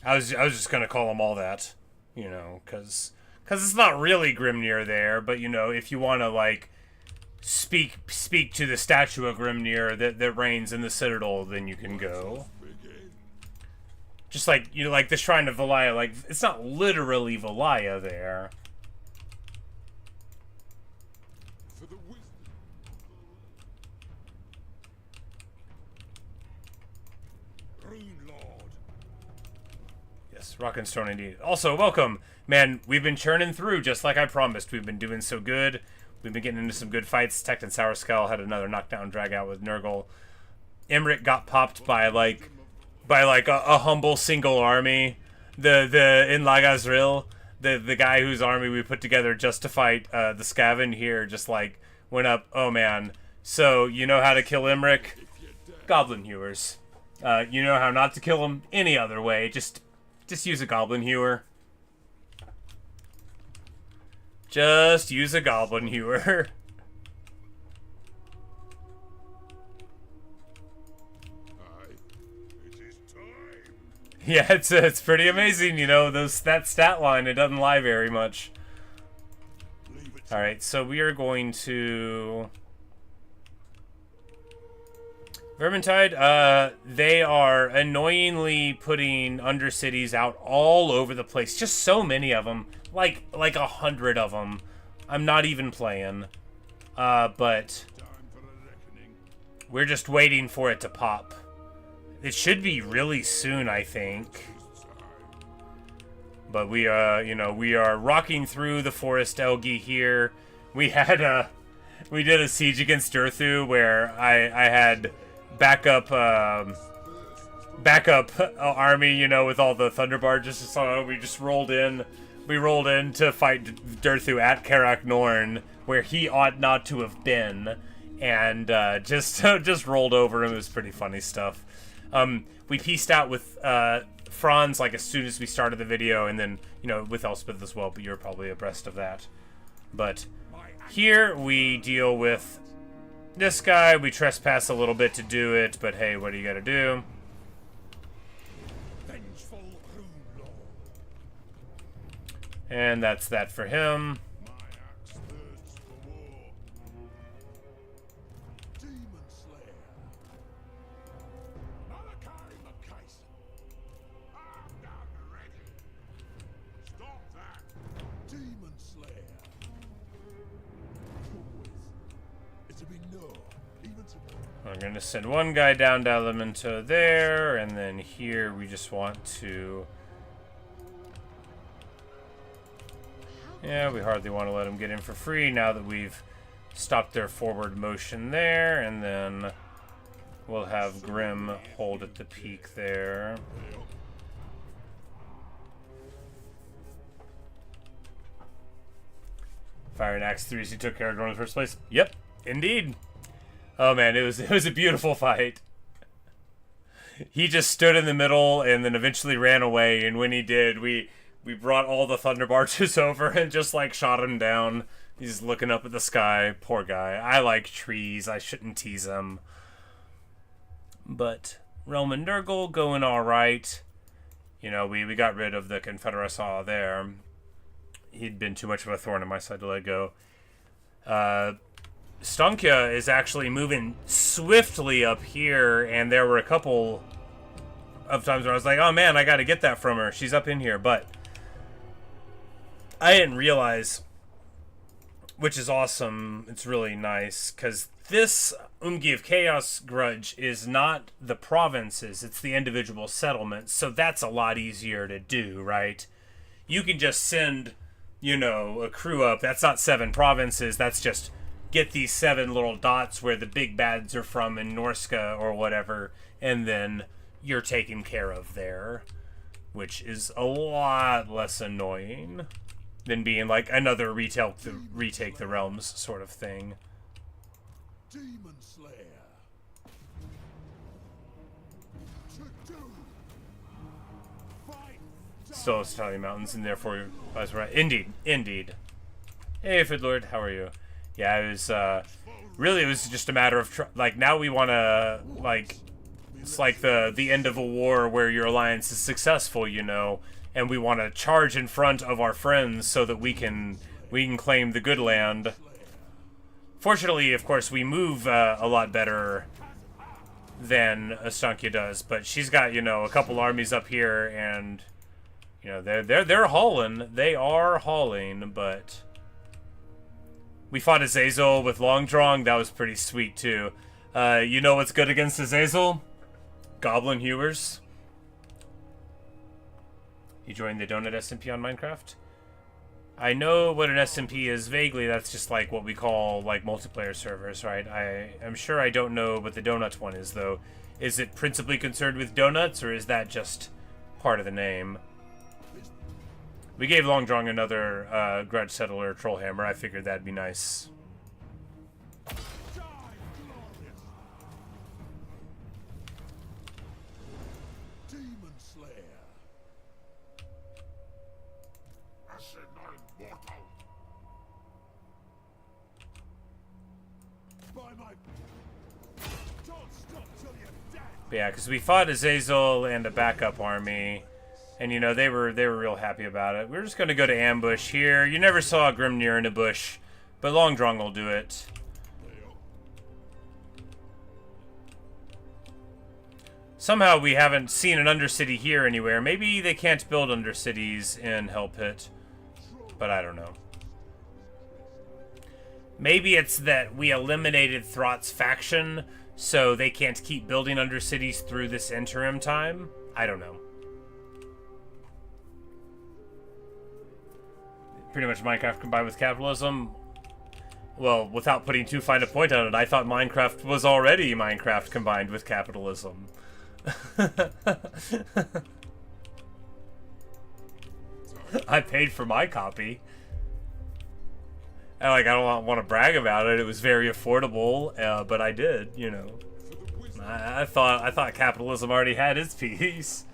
I was just gonna call them all that, you know, because it's not really Grimnir there, but you know, if you want to like speak to the statue of Grimnir that reigns in the Citadel, then you can go. Begin. Just like, you know, like the Shrine of Valaya, like it's not literally Valaya there. For the wisdom. Rune Lord. Yes, rock and stone indeed. Also, welcome. Man, we've been churning through just like I promised. We've been doing so good. We've been getting into some good fights. Tech and Sourskull had another knockdown drag out with Nurgle. Emmerich got popped by a humble single army. The in Lagazril, the guy whose army we put together just to fight the Skaven here just like went up. Oh man. So you know how to kill Emmerich? Goblin hewers. You know how not to kill him any other way. Just use a goblin hewer. Just use a goblin hewer. Aye. It is time. Yeah, it's pretty amazing, you know, that stat line, it doesn't lie very much. Leave it. Alright, so we are going to... Vermintide, they are annoyingly putting Undercities out all over the place. Just so many of them. Like 100 of them. I'm not even playing. But Time for a reckoning. we're just waiting for it to pop. It should be really soon, I think. But we, you know, we are rocking through the Forest Elgi here. We did a siege against Durthu where I had backup army, you know, with all the Thunder Barges. So we just rolled in. We rolled in to fight Durthu at Karak Norn, where he ought not to have been, and just rolled over him. It was pretty funny stuff. We pieced out with Franz like as soon as we started the video, and then, you know, with Elspeth as well, but you're probably abreast of that. But here we deal with this guy. We trespass a little bit to do it, but hey, what do you gotta do? Vengeful Rune And that's that for him. My axe thirsts for war. Demon Slayer. Malakai Makaisen. I'm not ready. Stop that. Demon Slayer. It's a big no. Even to I'm going to send one guy down to Elemento there, and then here we just want to... Yeah, we hardly want to let them get in for free now that we've stopped their forward motion there, and then we'll have Grim hold at the peak there. Fire and Axe 3s, he took care of Grim in the first place. Yep, indeed. Oh man, it was a beautiful fight. He just stood in the middle and then eventually ran away, and when he did, we brought all the Thunder Barges over and just like shot him down. He's looking up at the sky. Poor guy. I like trees. I shouldn't tease him. But Realm and Nurgle going alright. You know, we got rid of the Confederasaw there. He'd been too much of a thorn in my side to let go. Stunkia is actually moving swiftly up here, and there were a couple of times where I was like, oh man, I gotta get that from her. She's up in here, but I didn't realize, which is awesome. It's really nice, because this Umgi of Chaos Grudge is not the provinces, it's the individual settlements, so that's a lot easier to do, right? You can just send, you know, a crew up. That's not 7 provinces, that's just get these 7 little dots where the big bads are from in Norska or whatever, and then you're taken care of there, which is a lot less annoying than being like another retake the realms sort of thing. Demon Slayer. To do. Fight. Still Italian mountains, and therefore I was right. Indeed, indeed. Hey, Fiddlord, how are you? Yeah, it was, really, it was just a matter of, like, now we want to, like, it's like the end of a war where your alliance is successful, you know, and we want to charge in front of our friends so that we can claim the good land. Fortunately, of course, we move a lot better than Astankia does, but she's got, you know, a couple armies up here, and, you know, they're hauling. They are hauling, but... We fought Azazel with Long Drong. That was pretty sweet, too. You know what's good against Azazel? Goblin Hewers. You joined the Donut SMP on Minecraft? I know what an SMP is vaguely. That's just like what we call like multiplayer servers, right? I'm sure I don't know what the Donut one is, though. Is it principally concerned with donuts, or is that just part of the name? We gave Long Drong another Grudge Settler Trollhammer. I figured that'd be nice. Demon Slayer. I said not immortal. By my... Don't stop till you're dead. But yeah, because we fought Azazel and a backup army. And, you know, they were real happy about it. We're just going to go to ambush here. You never saw a Grimnir in a bush, but Long Drong will do it. Somehow we haven't seen an Undercity here anywhere. Maybe they can't build Undercities in Hell Pit, but I don't know. Maybe it's that we eliminated Thrott's faction, so they can't keep building Undercities through this interim time. I don't know. Pretty much Minecraft combined with capitalism. Well, without putting too fine a point on it, I thought Minecraft was already Minecraft combined with capitalism. I paid for my copy. And, like, I don't want to brag about it. It was very affordable, but I did, you know. I thought capitalism already had its piece.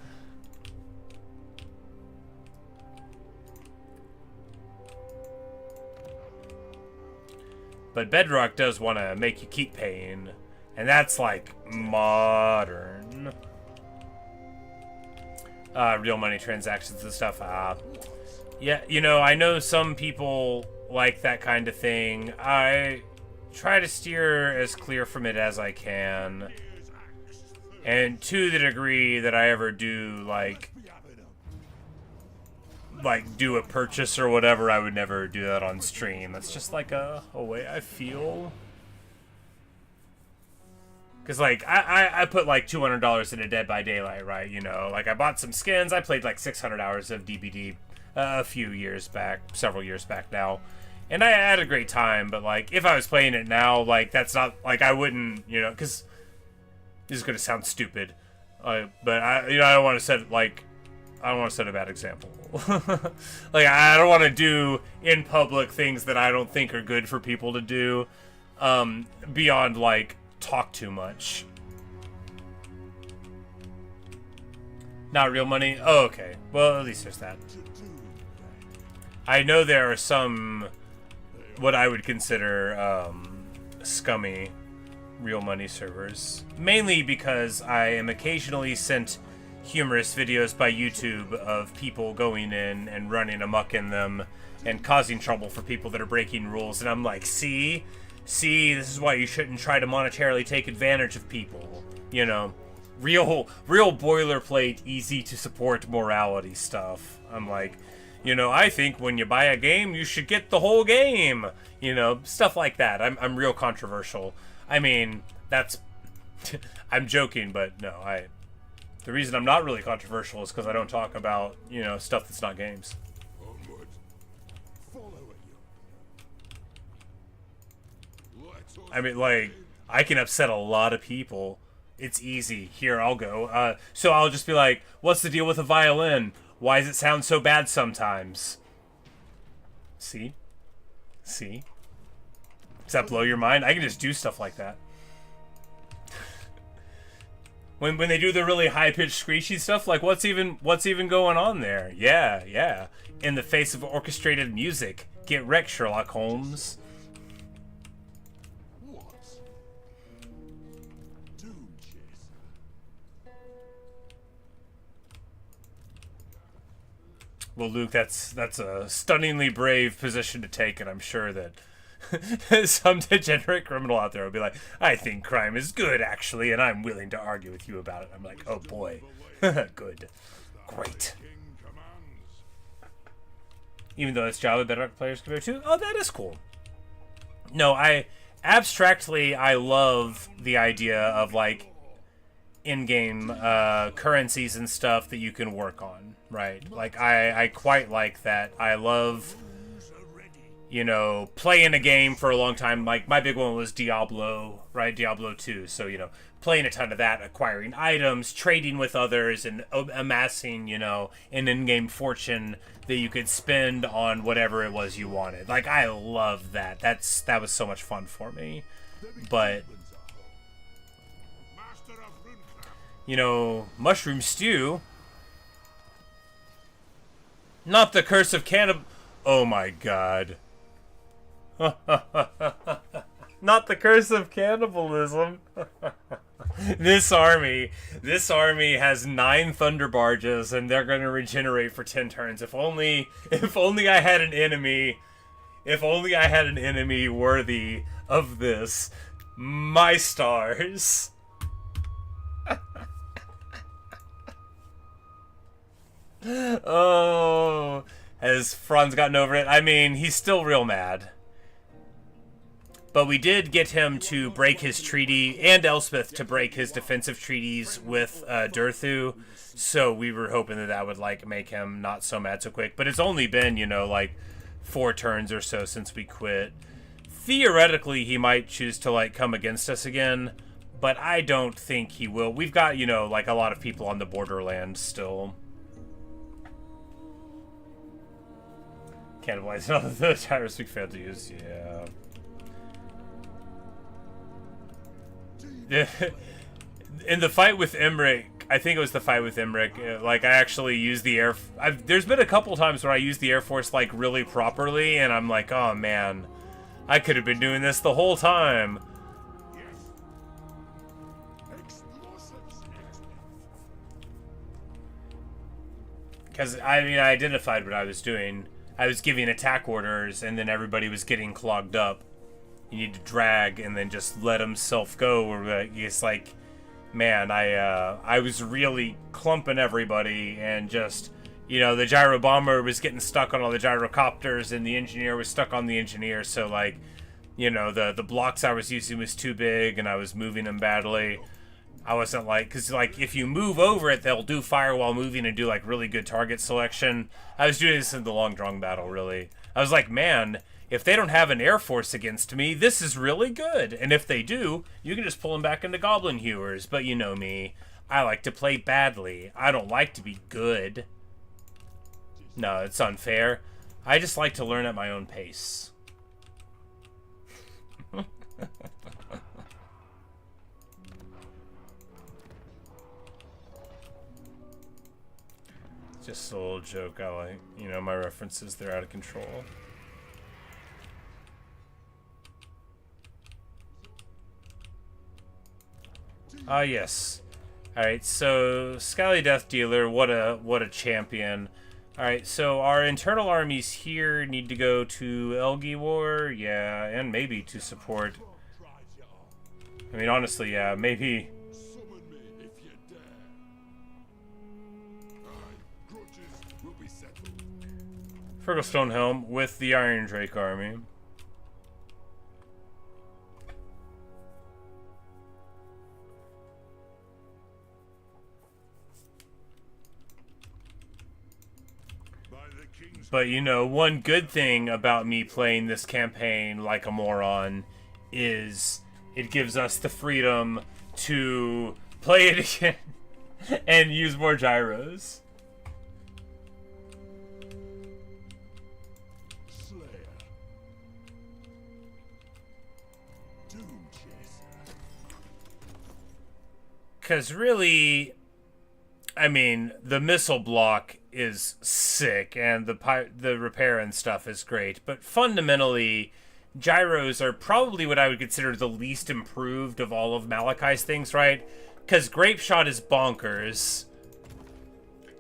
But Bedrock does want to make you keep paying, and that's like modern. Real money transactions and stuff. Yeah, you know, I know some people like that kind of thing. I try to steer as clear from it as I can. And to the degree that I ever do, like do a purchase or whatever, I would never do that on stream. That's just like a way I feel. Because, like, I put, like, $200 into Dead by Daylight, right? You know, like, I bought some skins. I played, like, 600 hours of DBD a few years back, several years back now. And I had a great time, but, like, if I was playing it now, like, that's not, like, I wouldn't, you know, because this is going to sound stupid. But, I don't want to set, like, I don't want to set a bad example. Like, I don't want to do in public things that I don't think are good for people to do, beyond, like, talk too much. Not real money? Oh, okay. Well, at least there's that. I know there are some, what I would consider, scummy real money servers. Mainly because I am occasionally sent humorous videos by YouTube of people going in and running amok in them and causing trouble for people that are breaking rules. And I'm like, see, this is why you shouldn't try to monetarily take advantage of people. You know, real boilerplate, easy to support morality stuff. I'm like, you know, I think when you buy a game, you should get the whole game. You know, stuff like that. I'm real controversial. I mean, that's, I'm joking, but no, the reason I'm not really controversial is because I don't talk about, you know, stuff that's not games. Onward. Follow it. I mean, like, I can upset a lot of people. It's easy. Here, I'll go. So I'll just be like, what's the deal with a violin? Why does it sound so bad sometimes? See? See? Does that blow your mind? I can just do stuff like that. When they do the really high-pitched screechy stuff, like, what's even going on there? Yeah. In the face of orchestrated music. Get wrecked, Sherlock Holmes. What? Doom chaser. Well, Luke, that's a stunningly brave position to take, and I'm sure that some degenerate criminal out there will be like, I think crime is good, actually, and I'm willing to argue with you about it. I'm like, oh boy. Good. Great. King commands. Even though it's Java Bedrock players compare to, oh, that is cool. No, abstractly, I love the idea of, like, in-game currencies and stuff that you can work on, right? Like, I quite like that. I love, you know, playing a game for a long time. Like, my big one was Diablo, right? Diablo 2. So, you know, playing a ton of that, acquiring items, trading with others, and amassing, you know, an in-game fortune that you could spend on whatever it was you wanted. Like, I love that. That was so much fun for me. But, you know, Mushroom Stew, not the curse of cannibal. Oh my god. Not the curse of cannibalism. This army has 9 thunder barges, and they're gonna regenerate for 10 turns. If only I had an enemy. If only I had an enemy worthy of this. My stars. Oh, has Franz gotten over it? I mean, he's still real mad. But we did get him to break his treaty, and Elspeth to break his defensive treaties with Durthu. So we were hoping that would, like, make him not so mad so quick. But it's only been, you know, like, 4 turns or so since we quit. Theoretically, he might choose to, like, come against us again. But I don't think he will. We've got, you know, like, a lot of people on the borderland still. Cannibalizing all the tyrants we failed to use, yeah. In the fight with Emmerich, I think it was the fight with Emmerich, like, I actually used the air... there's been a couple times where I used the Air Force, like, really properly, and I'm like, oh, man. I could have been doing this the whole time. Because, I mean, I identified what I was doing. I was giving attack orders, and then everybody was getting clogged up. You need to drag, and then just let himself go. Or it's like, man, I was really clumping everybody, and just, you know, the gyro bomber was getting stuck on all the gyrocopters, and the engineer was stuck on the engineer. So, like, you know, the blocks I was using was too big, and I was moving them badly. I wasn't like, because like if you move over it, they'll do fire while moving and do like really good target selection. I was doing this in the long drawn battle, really. I was like, man, if they don't have an air force against me, this is really good. And if they do, you can just pull them back into goblin hewers. But you know me, I like to play badly. I don't like to be good. No, it's unfair. I just like to learn at my own pace. Just a little joke. I like, you know, my references, they're out of control. Ah, yes. Alright, so Scally Death Dealer, what a champion. Alright, so our internal armies here need to go to Elgiwar, yeah, and maybe to support. I mean, honestly, yeah, maybe. Summon me if you dare. Aye, grudges will be settled. Fergal Stonehelm with the Iron Drake army. But, you know, one good thing about me playing this campaign like a moron is it gives us the freedom to play it again and use more gyros. Slayer. Doom Chaser. Because really, I mean, the missile block is sick, and the repair and stuff is great, but fundamentally, gyros are probably what I would consider the least improved of all of Malakai's things, right? Because Grape Shot is bonkers,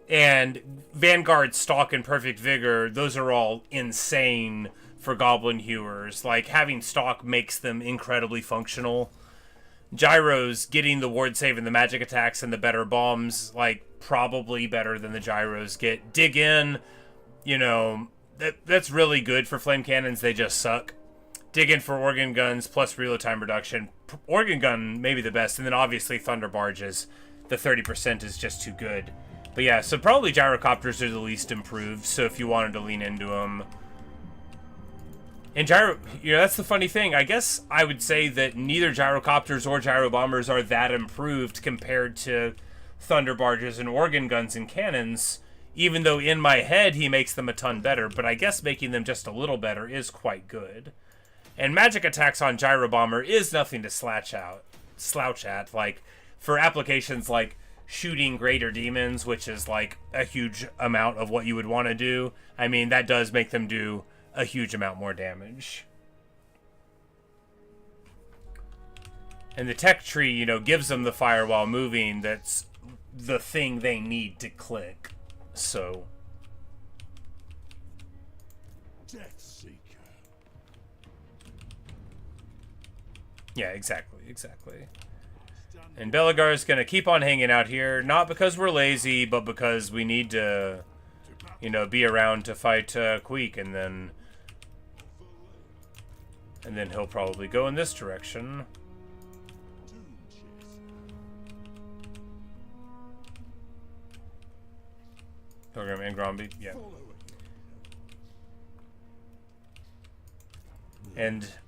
and Vanguard, Stalk, and Perfect Vigor, those are all insane for Goblin Hewers. Like, having Stalk makes them incredibly functional. Gyros, getting the ward save and the magic attacks and the better bombs, like, probably better than the gyros get. Dig in, you know, that's really good for flame cannons, they just suck. Dig in for organ guns plus reload time reduction. Organ gun, maybe the best, and then obviously thunder barges. The 30% is just too good. But yeah, so probably gyrocopters are the least improved, so if you wanted to lean into them. And you know, that's the funny thing. I guess I would say that neither gyrocopters or gyro bombers are that improved compared to thunder barges and organ guns and cannons, even though in my head he makes them a ton better, but I guess making them just a little better is quite good. And magic attacks on gyro bomber is nothing to slouch at. Like, for applications like shooting greater demons, which is like a huge amount of what you would want to do, I mean, that does make them do a huge amount more damage. And the tech tree, you know, gives them the fire while moving. That's the thing they need to click. So. Death Seeker. Yeah, exactly. And Belagar's gonna keep on hanging out here, not because we're lazy, but because we need to, you know, be around to fight Queek, and then he'll probably go in this direction. Pilgrim and Gromby, yeah.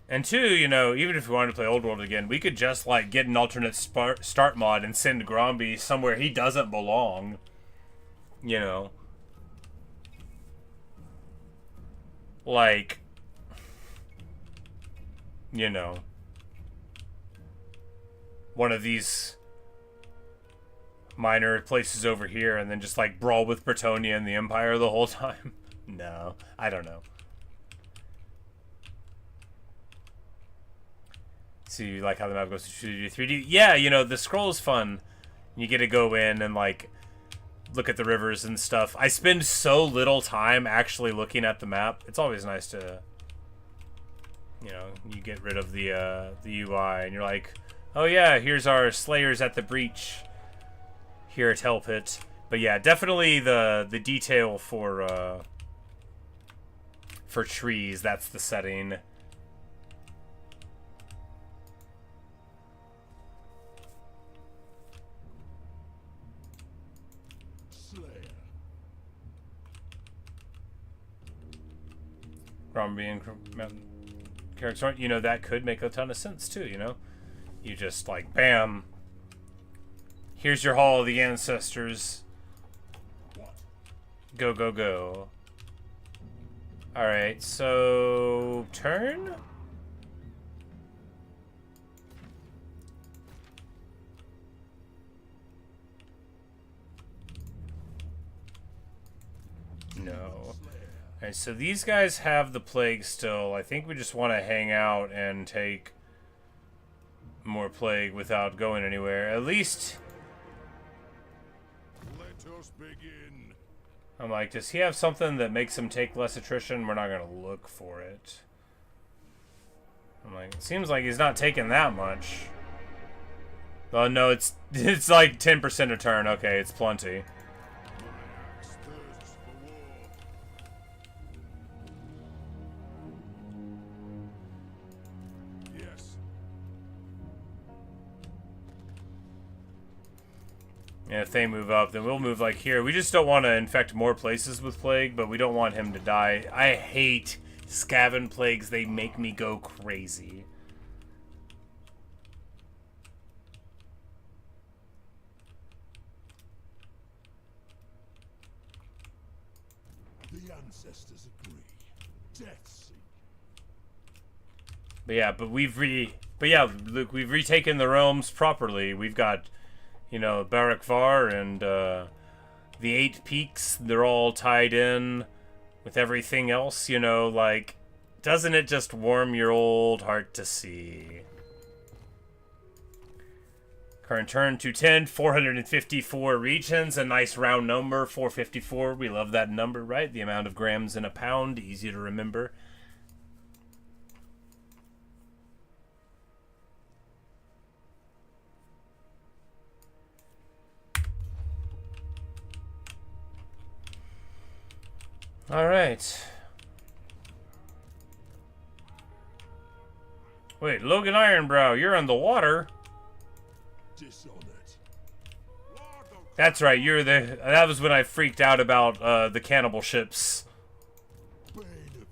And two, you know, even if we wanted to play Old World again, we could just, like, get an alternate start mod and send Gromby somewhere he doesn't belong. You know. Like, you know, one of these minor places over here, and then just, like, brawl with Bretonia and the Empire the whole time. No, I don't know. So you like how the map goes to 2D, 3D? Yeah, you know, the scroll is fun. You get to go in and, like, look at the rivers and stuff. I spend so little time actually looking at the map. It's always nice to, you know, you get rid of the UI and you're like, oh yeah, here's our slayers at the breach here at Hell Pit. But yeah, definitely the detail for trees, that's the setting. Being character, you know, that could make a ton of sense too, you know? You just like, bam, here's your Hall of the Ancestors. Go, go, go. Alright, so turn? No. Alright, so these guys have the plague still. I think we just want to hang out and take more plague without going anywhere. At least... Let us begin. I'm like, does he have something that makes him take less attrition? We're not going to look for it. I'm like, it seems like he's not taking that much. Oh, no, it's like 10% a turn. Okay, it's plenty. And if they move up, then we'll move like here. We just don't want to infect more places with plague, but we don't want him to die. I hate Skaven plagues. They make me go crazy. The ancestors agree. Death seek. But yeah, Luke, we've retaken the realms properly. We've got, you know, Barak Var and the 8 peaks. They're all tied in with everything else, you know, like, doesn't it just warm your old heart to see? Current turn 210, 454 regions, a nice round number, 454. We love that number, right? The amount of grams in a pound, easy to remember. All right. Wait, Logan Ironbrow, you're on the water. Dishonored. That's right. You're the. That was when I freaked out about the cannibal ships. Bane of demons.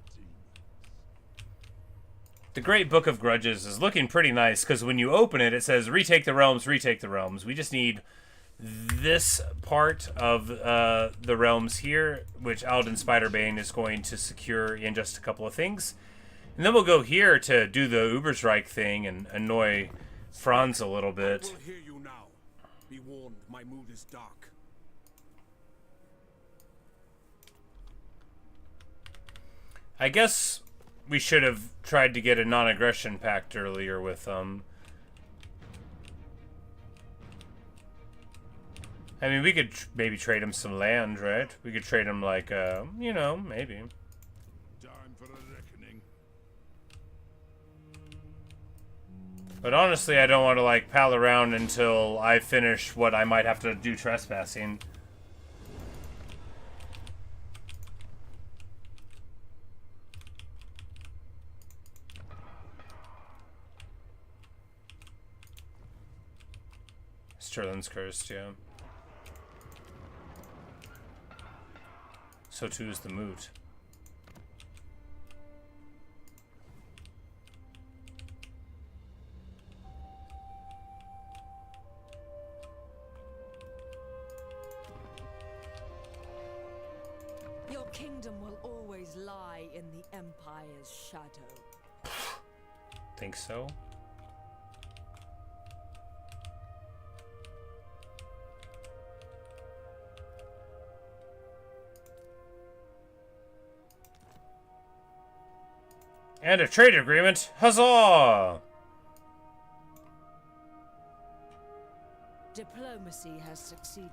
The Great Book of Grudges is looking pretty nice because when you open it, it says retake the realms, retake the realms. We just need this part of the realms here, which Alden Spiderbane is going to secure in just a couple of things. And then we'll go here to do the Ubersreich thing and annoy Franz a little bit. I will hear you now. Be warned, my mood is dark. I guess we should have tried to get a non-aggression pact earlier with them. I mean, we could maybe trade him some land, right? We could trade him, like, you know, maybe. Time for a reckoning. But honestly, I don't want to, like, pal around until I finish what I might have to do trespassing. Sterling's cursed, yeah. So too is the moot. Your kingdom will always lie in the Empire's shadow. Think so? And a trade agreement. Huzzah! Diplomacy has succeeded.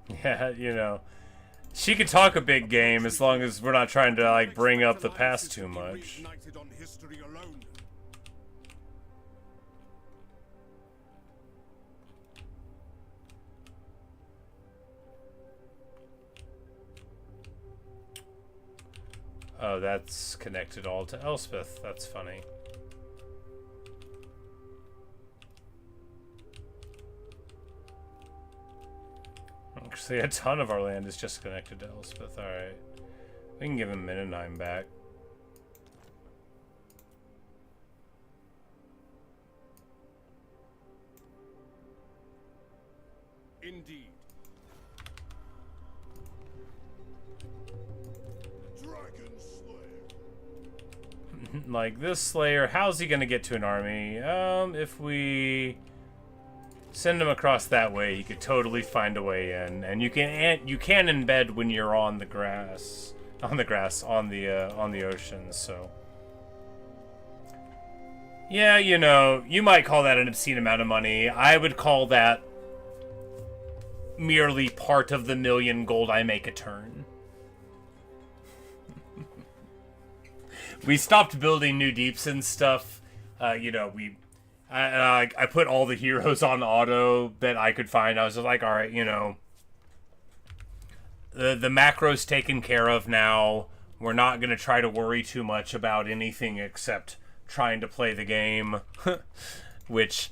Yeah, you know. She could talk a big game as long as we're not trying to, like, bring up the past too much. On history alone. Oh, that's connected all to Elspeth. That's funny. Actually, a ton of our land is just connected to Elspeth. Alright. We can give him Minenheim back. Indeed. Dragon Slayer. Like, this Slayer, how's he gonna get to an army? If we send him across that way, he could totally find a way in. And you can embed when you're on the grass. On the ocean, so. Yeah, you know, you might call that an obscene amount of money. I would call that merely part of the 1,000,000 gold I make a turn. We stopped building new deeps and stuff. You know, I put all the heroes on auto that I could find. I was just like, all right, you know, the macro's taken care of now. We're not going to try to worry too much about anything except trying to play the game, which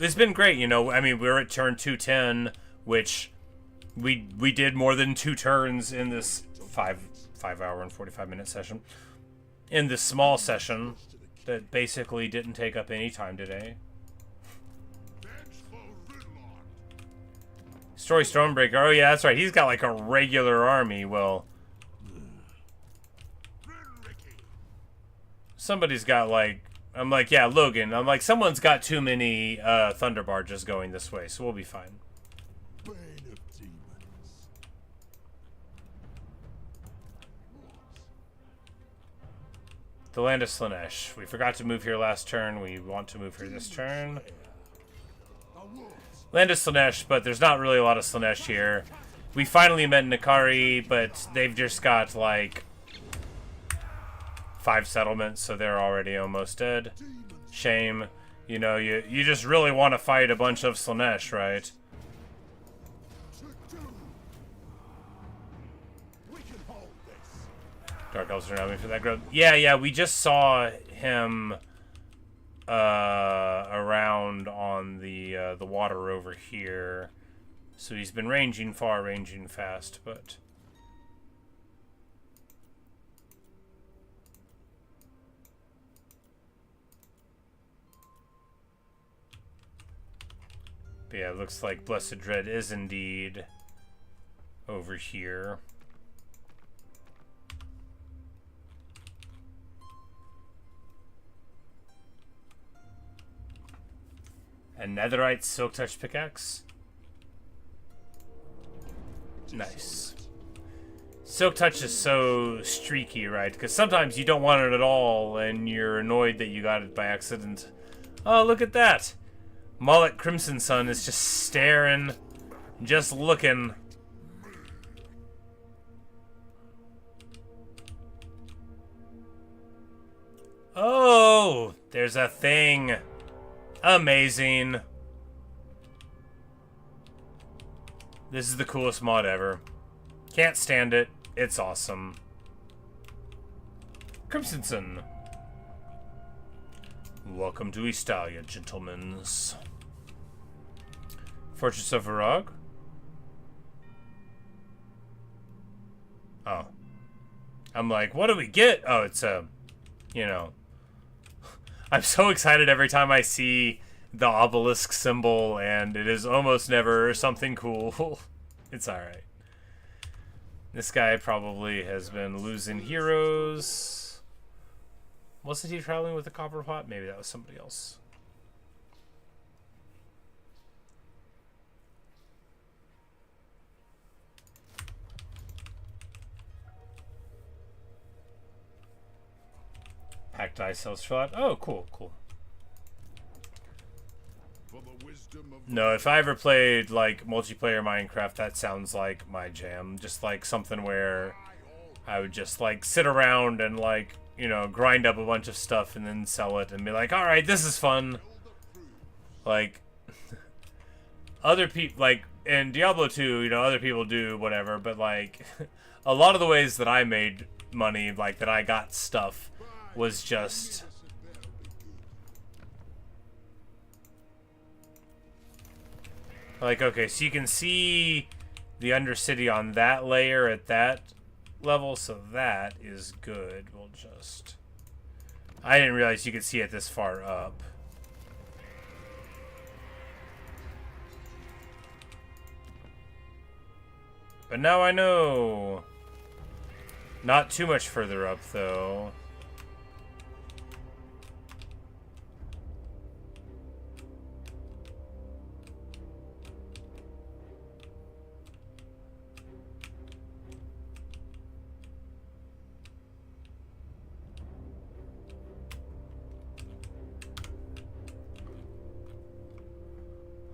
has been great. You know, I mean, we're at turn 210, which we did more than 2 turns in this 5-hour and 45-minute session. In this small session that basically didn't take up any time today. Story Stormbreaker. Oh yeah, that's right. He's got like a regular army. Well, somebody's got like, I'm like, yeah, Logan. I'm like, someone's got too many Thunder Barges going this way, so we'll be fine. Bane of demons. The land of Slaanesh. We forgot to move here last turn. We want to move here this turn. Land of Slaanesh, but there's not really a lot of Slaanesh here. We finally met Nakari, but they've just got like 5 settlements, so they're already almost dead. Shame. You know, you just really want to fight a bunch of Slaanesh, right? Dark Elves are me for that growth. Yeah, we just saw him around on the water over here. So he's been ranging far, ranging fast, but yeah, it looks like Blessed Dread is indeed over here. A netherite silk touch pickaxe. Nice. Silk touch is so streaky, right? Because sometimes you don't want it at all, and you're annoyed that you got it by accident. Oh, look at that! Mullet Crimson Sun is just staring, just looking. Oh, there's a thing. Amazing. This is the coolest mod ever. Can't stand it. It's awesome. Crimson Sun. Welcome to Estalia, gentlemen. Fortress of Varag. Oh. I'm like, what do we get? Oh, it's a, you know. I'm so excited every time I see the obelisk symbol, and it is almost never something cool. It's alright. This guy probably has been losing heroes. Wasn't he traveling with a copper pot? Maybe that was somebody else. Packed ice sells for that. Oh, cool, cool. For the wisdom No, if I ever played, like, multiplayer Minecraft, that sounds like my jam. Just, like, something where I would just, like, sit around and, like, you know, grind up a bunch of stuff and then sell it and be like, alright, this is fun. Like, other people, like, in Diablo 2, you know, other people do whatever, but, like, a lot of the ways that I made money, like, that I got stuff, was just... Like, okay, so you can see the Undercity on that layer at that level, so that is good. We'll just... I didn't realize you could see it this far up. But now I know. Not too much further up, though.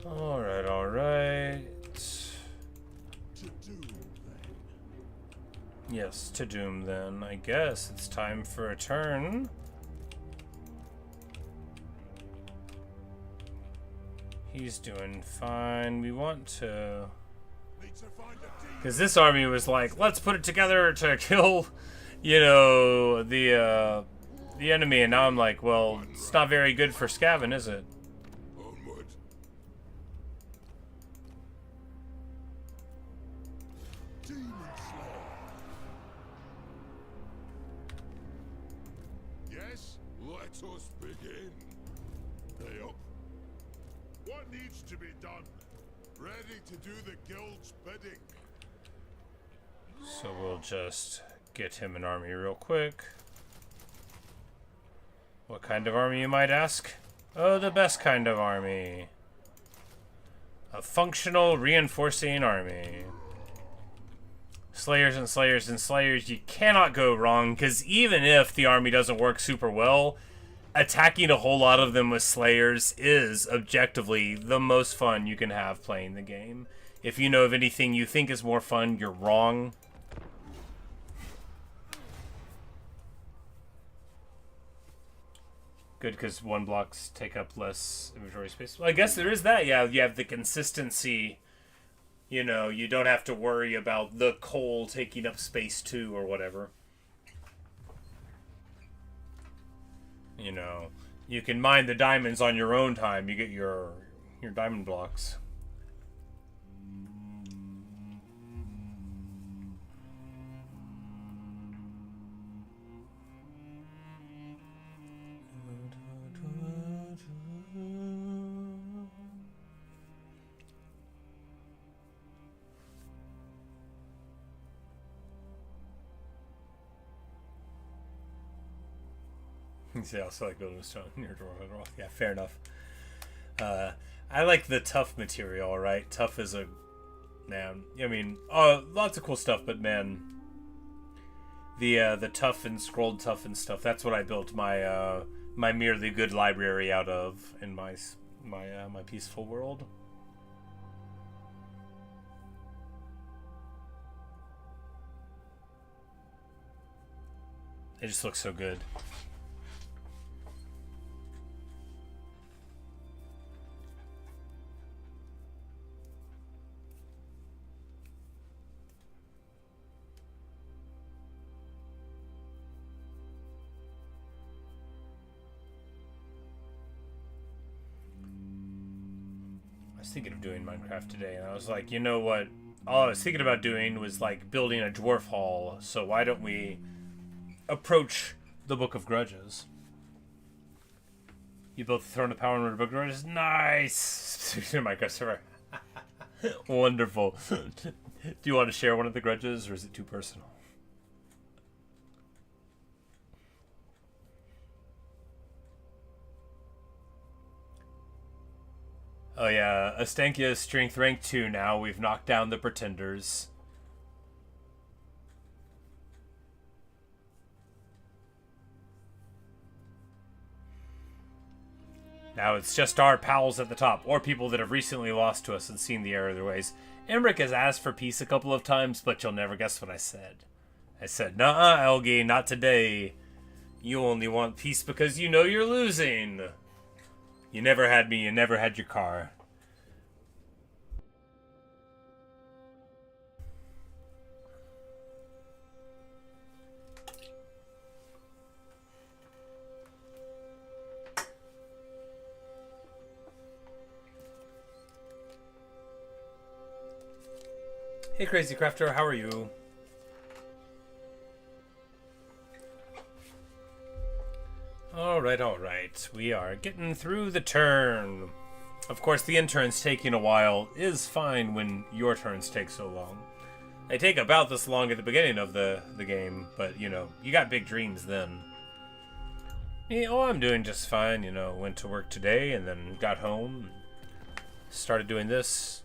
Alright, alright. Yes, to Doom then. I guess it's time for a turn. He's doing fine. We want to... Because this army was like, let's put it together to kill, you know, the enemy. And now I'm like, well, it's not very good for Skaven, is it? Us begin. Hey up. What needs to be done? Ready to do the guild's bidding. So we'll just get him an army real quick. What kind of army, you might ask? Oh, the best kind of army. A functional, reinforcing army. Slayers and Slayers and Slayers, you cannot go wrong, because even if the army doesn't work super well, attacking a whole lot of them with Slayers is objectively the most fun you can have playing the game. If you know of anything you think is more fun, you're wrong. Good, because one blocks take up less inventory space. Well, I guess there is that. Yeah, you have the consistency. You know, you don't have to worry about the coal taking up space too, or whatever. You know, you can mine the diamonds on your own time. You get your diamond blocks. Yeah, I also like building a stone near door. Yeah, fair enough. I like the tough material, right? Tough is a... Man, I mean, lots of cool stuff, but man... The tough and scrolled tough and stuff, that's what I built my my merely good library out of in my peaceful world. It just looks so good. I was thinking of doing Minecraft today, and I was like, you know what? All I was thinking about doing was like building a dwarf hall. So why don't we approach the Book of Grudges? You built the Throne of Power and the Book of Grudges. Nice. Minecraft server. Wonderful. Do you want to share one of the grudges, or is it too personal? Oh yeah, Astankia is strength rank 2 now. We've knocked down the pretenders. Now it's just our pals at the top, or people that have recently lost to us and seen the error of their ways. Emmerich has asked for peace a couple of times, but you'll never guess what I said. I said, "Nuh-uh, Elgi, not today. You only want peace because you know you're losing. You never had me, you never had your car." Hey, Crazy Crafter, how are you? Alright. We are getting through the turn. Of course, the intern's taking a while is fine when your turns take so long. They take about this long at the beginning of the game, but, you know, you got big dreams then. I'm doing just fine, you know, went to work today and then got home, started doing this.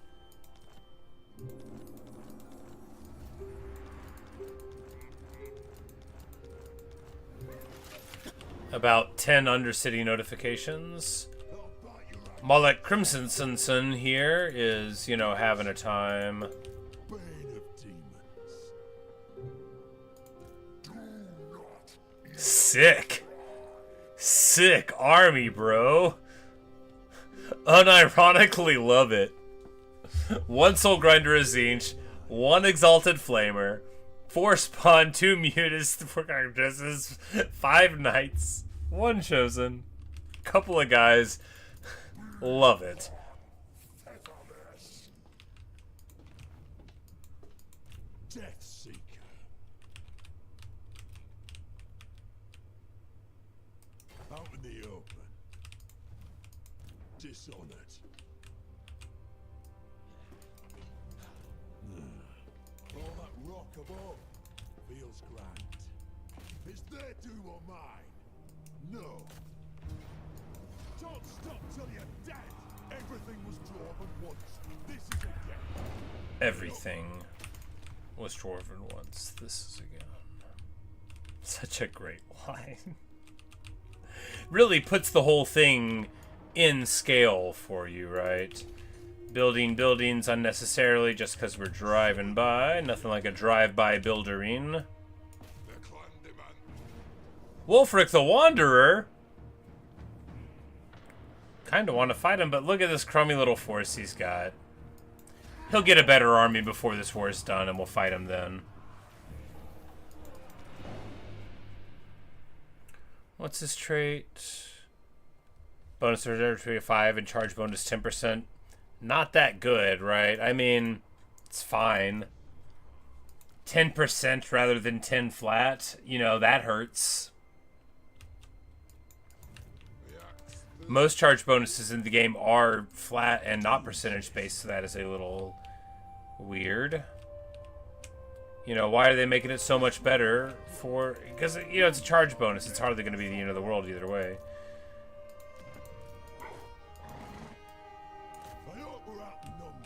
About 10 Undercity notifications. Mullet Crimsonson here is, you know, having a time. Sick army, bro. Unironically love it. 1 Soul Grinder a Zinch, 1 Exalted Flamer, 4 Spawn, 2 Mutas, 4 Carcasses, 5 Knights, 1 Chosen, couple of guys. Love it. Death Seeker. Out in the open. Dishonored. All that rock above feels grand. Is their doom or mine? No. Don't stop till you're dead. Everything was dwarven once. This is again. Everything was dwarven once. This is again. Such a great line. Really puts the whole thing in scale for you, right? Building buildings unnecessarily just because we're driving by. Nothing like a drive-by buildering. Wolfric the Wanderer. Kind of want to fight him, but look at this crummy little force he's got. He'll get a better army before this war is done, and we'll fight him then. What's his trait? Bonus to 5 and charge bonus 10%. Not that good, right? I mean, it's fine. 10% rather than 10 flat. You know, that hurts. Most charge bonuses in the game are flat and not percentage based, so that is a little weird. You know, why are they making it so much better for... Because, you know, it's a charge bonus. It's hardly going to be the end of the world either way. I hope we're outnumbered.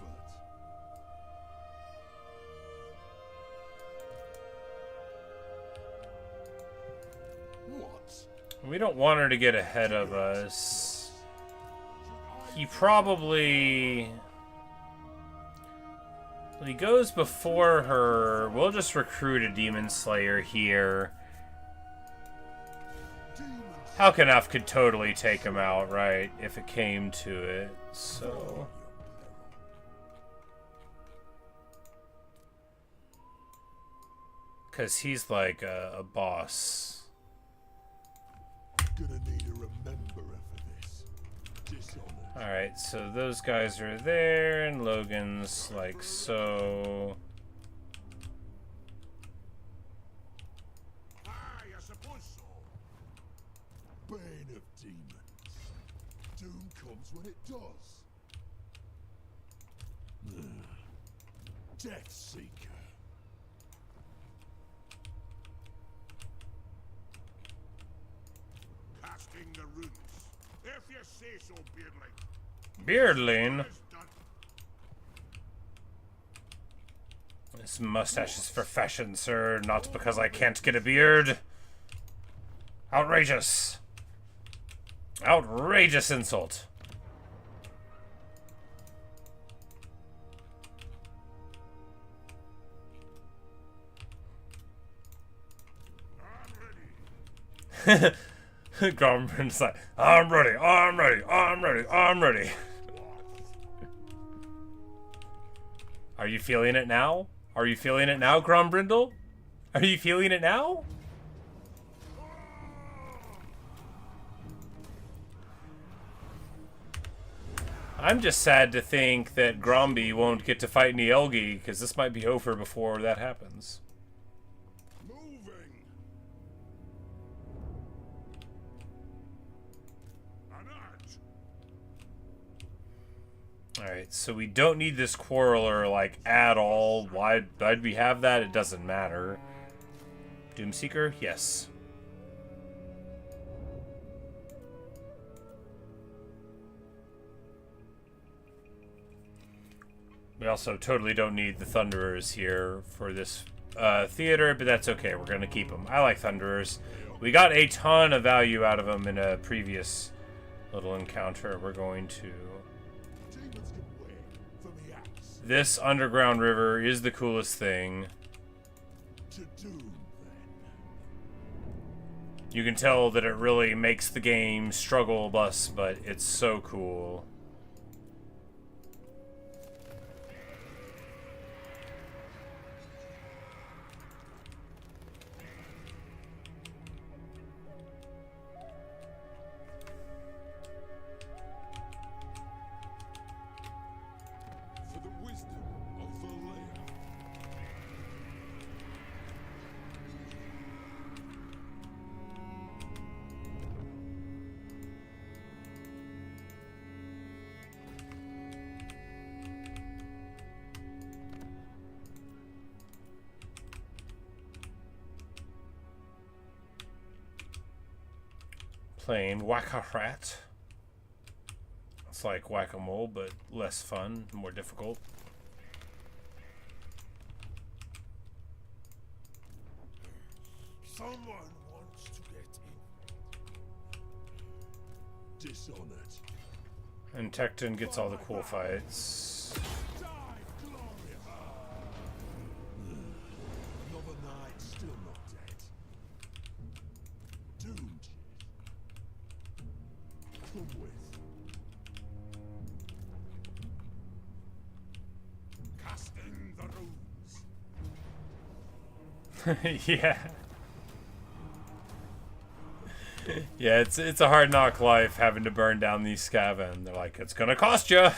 What? We don't want her to get ahead of us. He probably... Well, he goes before her. We'll just recruit a Demon Slayer here. Halkanaf could totally take him out, right? If it came to it, so... Because he's like a boss. Gonna need a rememberer for this. Dishonored. Alright, so those guys are there, and Logan's like so. I suppose so. Bane of demons. Doom comes when it does. Death Seeker. Casting the runes. If you say so, Beardling. Beardling? This mustache is for fashion, sir, not because I can't get a beard. Outrageous. Outrageous insult. Grombrindle's like, I'm ready, I'm ready, I'm ready, I'm ready. Are you feeling it now? Are you feeling it now, Grombrindle? Are you feeling it now? I'm just sad to think that Gromby won't get to fight Nielgi, because this might be over before that happens. Alright, so we don't need this Quarreler, like, at all. Why'd we have that? It doesn't matter. Doomseeker? Yes. We also totally don't need the Thunderers here for this theater, but that's okay. We're going to keep them. I like Thunderers. We got a ton of value out of them in a previous little encounter. We're going to... This underground river is the coolest thing. You can tell that it really makes the game struggle bus, but it's so cool. Playing Whack-A-Rat. It's like Whack-A-Mole, but less fun, more difficult. Someone wants to get in. Dishonored. And Tecton gets all the cool fights. Die, Gloria! Another night, still not dead. Doomed. Come with. Casting the runes. Yeah. Yeah, it's a hard knock life having to burn down these Skaven. They're like, it's gonna cost you.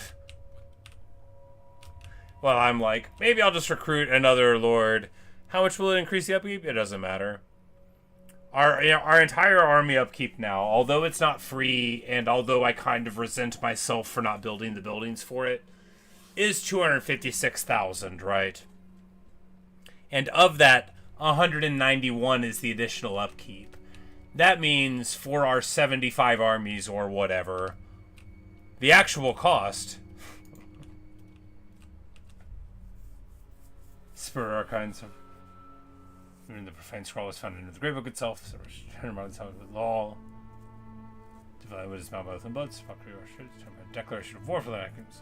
Well, I'm like, maybe I'll just recruit another lord. How much will it increase the upkeep? It doesn't matter. Our entire army upkeep now, although it's not free, and although I kind of resent myself for not building the buildings for it, is 256,000, right? And of that, 191 is the additional upkeep. That means for our 75 armies or whatever, the actual cost... Spirit Archives. The profane scroll was found in the Grey Book itself, so we're by the time of the law. Divided with his mouth both and bloods, declaration of war for the actions.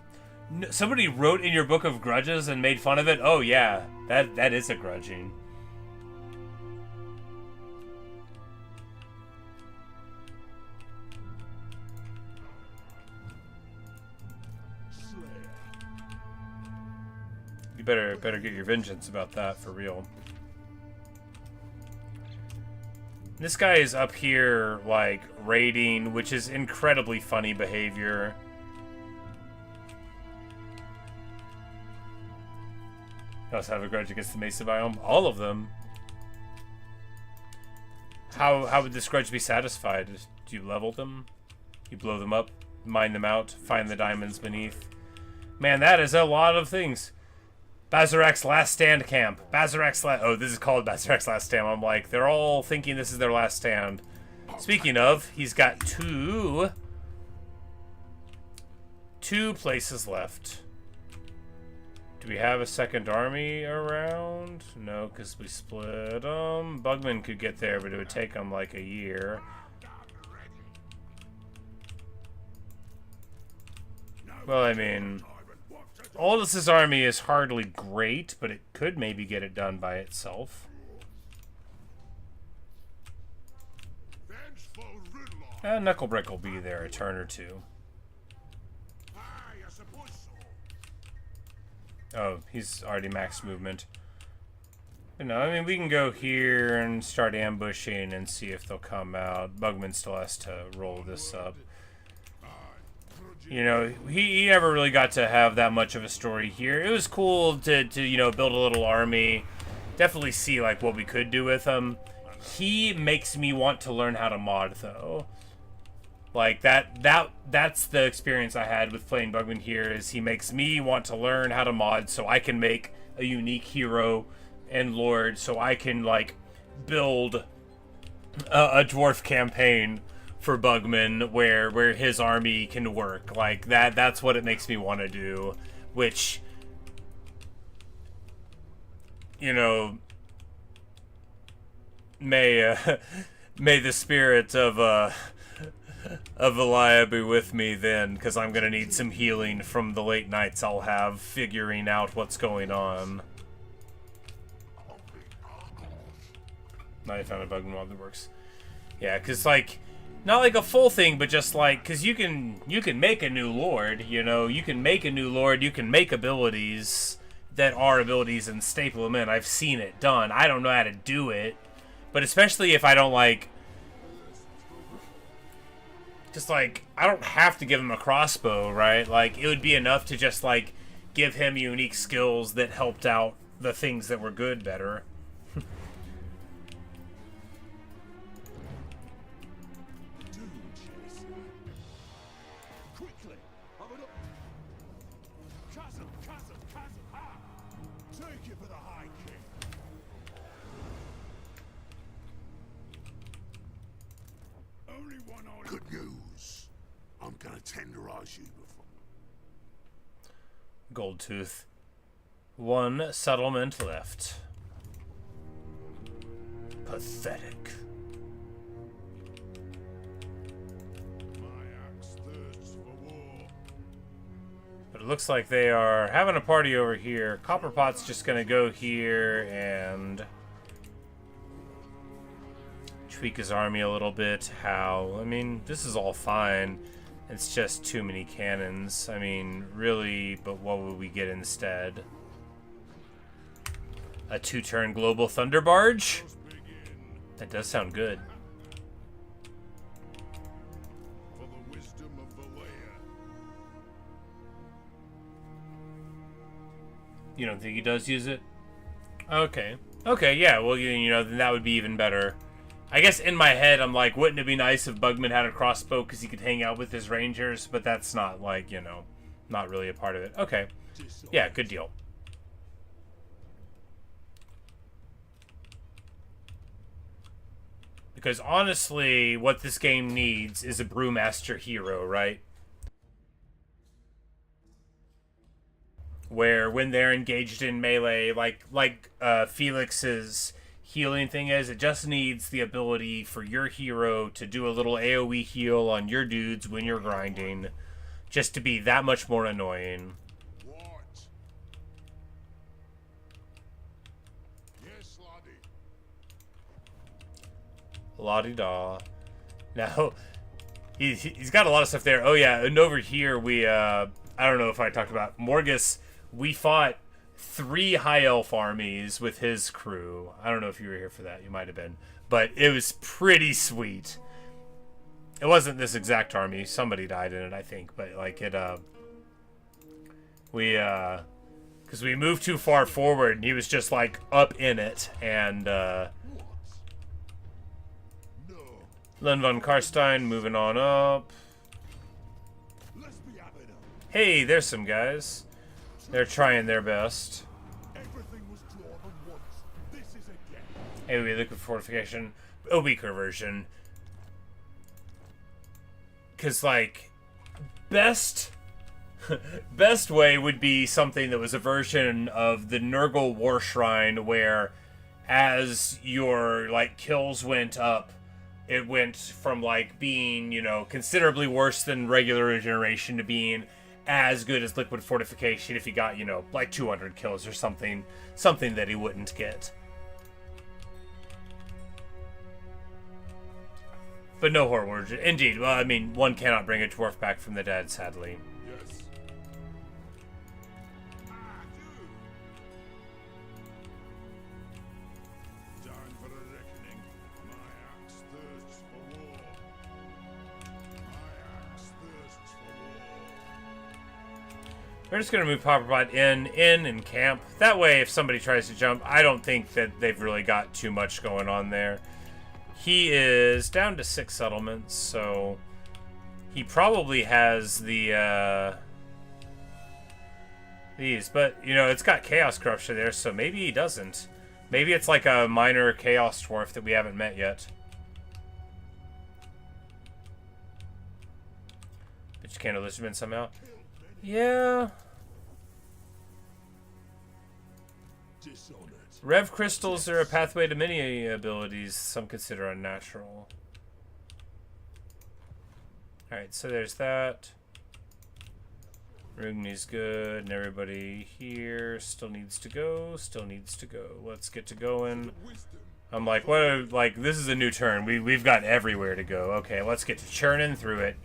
No, somebody wrote in your book of grudges and made fun of it? Oh yeah, that is a grudging. You better get your vengeance about that for real. This guy is up here, like, raiding, which is incredibly funny behavior. You also have a grudge against the Mesa biome? All of them. How would this grudge be satisfied? Do you level them? You blow them up, mine them out, find the diamonds beneath? Man, that is a lot of things. Bazarak's Last Stand camp. Oh, this is called Bazarak's Last Stand. I'm like, they're all thinking this is their last stand. Speaking of, he's got two places left. Do we have a second army around? No, because we split them. Bugman could get there, but it would take him like a year. Well, I mean, Aldous' army is hardly great, but it could maybe get it done by itself. Knucklebrick will be there a turn or two. Oh, he's already maxed movement. But no, I mean, we can go here and start ambushing and see if they'll come out. Bugman still has to roll this up. You know, he never really got to have that much of a story here. It was cool to you know, build a little army. Definitely see, like, what we could do with him. He makes me want to learn how to mod, though. Like, that's the experience I had with playing Bugman here, is he makes me want to learn how to mod so I can make a unique hero and lord, so I can, like, build a dwarf campaign for Bugman where his army can work. Like, that's what it makes me want to do, which, you know, may the spirit of Elia be with me then, because I'm gonna need some healing from the late nights I'll have figuring out what's going on. Now I found a Bugman mod that works. Yeah, because, like, not like a full thing, but just like, because you can make a new lord, you know, you can make a new lord, you can make abilities that are abilities and staple them in. I've seen it done. I don't know how to do it, but especially if I don't, like, just, like, I don't have to give him a crossbow, right? Like, it would be enough to just, like, give him unique skills that helped out the things that were good better. Good news. I'm gonna tenderize you before. Goldtooth. One settlement left. Pathetic. My axe thirsts for war. But it looks like they are having a party over here. Copperpot's just gonna go here and tweak his army a little bit. How? I mean, this is all fine. It's just too many cannons. I mean, really, but what would we get instead? A 2-turn global thunder barge? That does sound good. For the wisdom of the layer. You don't think he does use it? Okay. Okay, yeah, well, you know, then that would be even better. I guess in my head, I'm like, wouldn't it be nice if Bugman had a crossbow because he could hang out with his rangers? But that's not, like, you know, not really a part of it. Okay. Yeah, good deal. Because honestly, what this game needs is a brewmaster hero, right? Where when they're engaged in melee, like Felix's healing thing is, it just needs the ability for your hero to do a little AoE heal on your dudes when you're grinding, just to be that much more annoying. What? Yes, laddie. La-di-da. Now, he's got a lot of stuff there. Oh yeah, and over here we, I don't know if I talked about Morgus. We fought 3 high elf armies with his crew. I don't know if you were here for that. You might have been. But it was pretty sweet. It wasn't this exact army. Somebody died in it, I think. But, like, it, because we moved too far forward, and he was just, like, up in it. And, Len von Karstein moving on up. Hey, there's some guys. They're trying their best. Hey, we look for fortification. A weaker version. Because, like, best way would be something that was a version of the Nurgle War Shrine, where as your, like, kills went up, it went from, like, being, you know, considerably worse than regular regeneration to being as good as liquid fortification if he got, you know, like 200 kills or something that he wouldn't get. But no horror. Indeed. Well, I mean, one cannot bring a dwarf back from the dead, sadly. Yes. Time for a reckoning. My axe thirsts for war. My axe thirsts for war. We're just going to move Popperbot in and camp. That way, if somebody tries to jump, I don't think that they've really got too much going on there. He is down to 6 settlements, so he probably has the, these. But, you know, it's got Chaos Corruption there, so maybe he doesn't. Maybe it's like a minor Chaos Dwarf that we haven't met yet. But you can't illusion somehow. Yeah. Dishonored. Rev crystals are a pathway to many abilities some consider unnatural. Alright, so there's that. Rugni's good, and everybody here still needs to go, Let's get to going. I'm like, what? Like, this is a new turn. We've got everywhere to go. Okay, let's get to churning through it.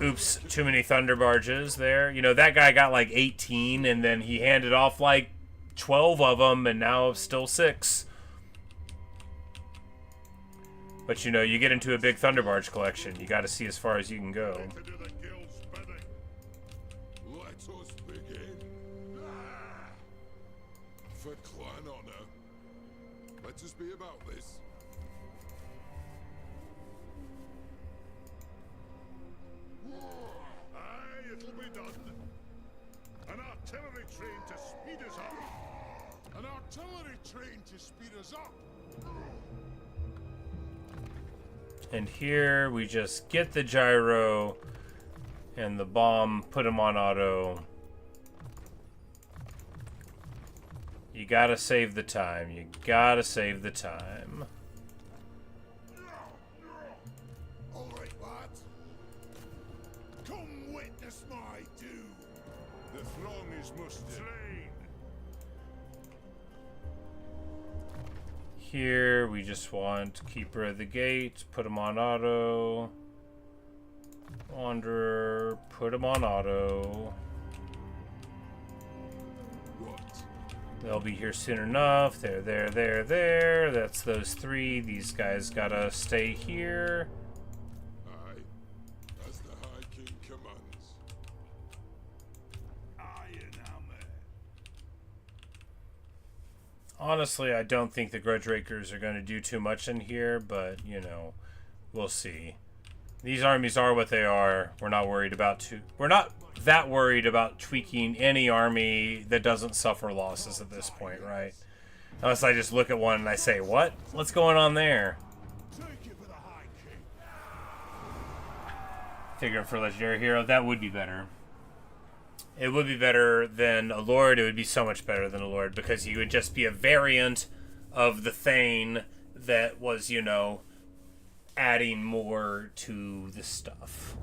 Oops, too many thunder barges there. You know, that guy got like 18, and then he handed off like 12 of them, and now still 6. But, you know, you get into a big thunder barge collection. You got to see as far as you can go. Let us begin. For clan honor, let us be about this. Aye, it'll be done. An artillery train to speed us up. An artillery train to speed us up. And here we just get the gyro and the bomb, put them on auto. You gotta save the time. You gotta save the time. All right, lads. Come witness my doom. The throng is mustered. Here we just want Keeper of the Gate, put him on auto. Wanderer, put him on auto. What? They'll be here soon enough. There. That's those 3. These guys gotta stay here. Aye, as the High King commands. Iron hammer. Honestly, I don't think the Grudge Rakers are going to do too much in here, but, you know, we'll see. These armies are what they are. We're not worried about we're not that worried about tweaking any army that doesn't suffer losses at this point, right? Unless I just look at one and I say, what? What's going on there? Take it for the High King. Figuring for Legendary Hero, that would be better. It would be better than a Lord. It would be so much better than a Lord because he would just be a variant of the Thane that was, you know, adding more to the stuff.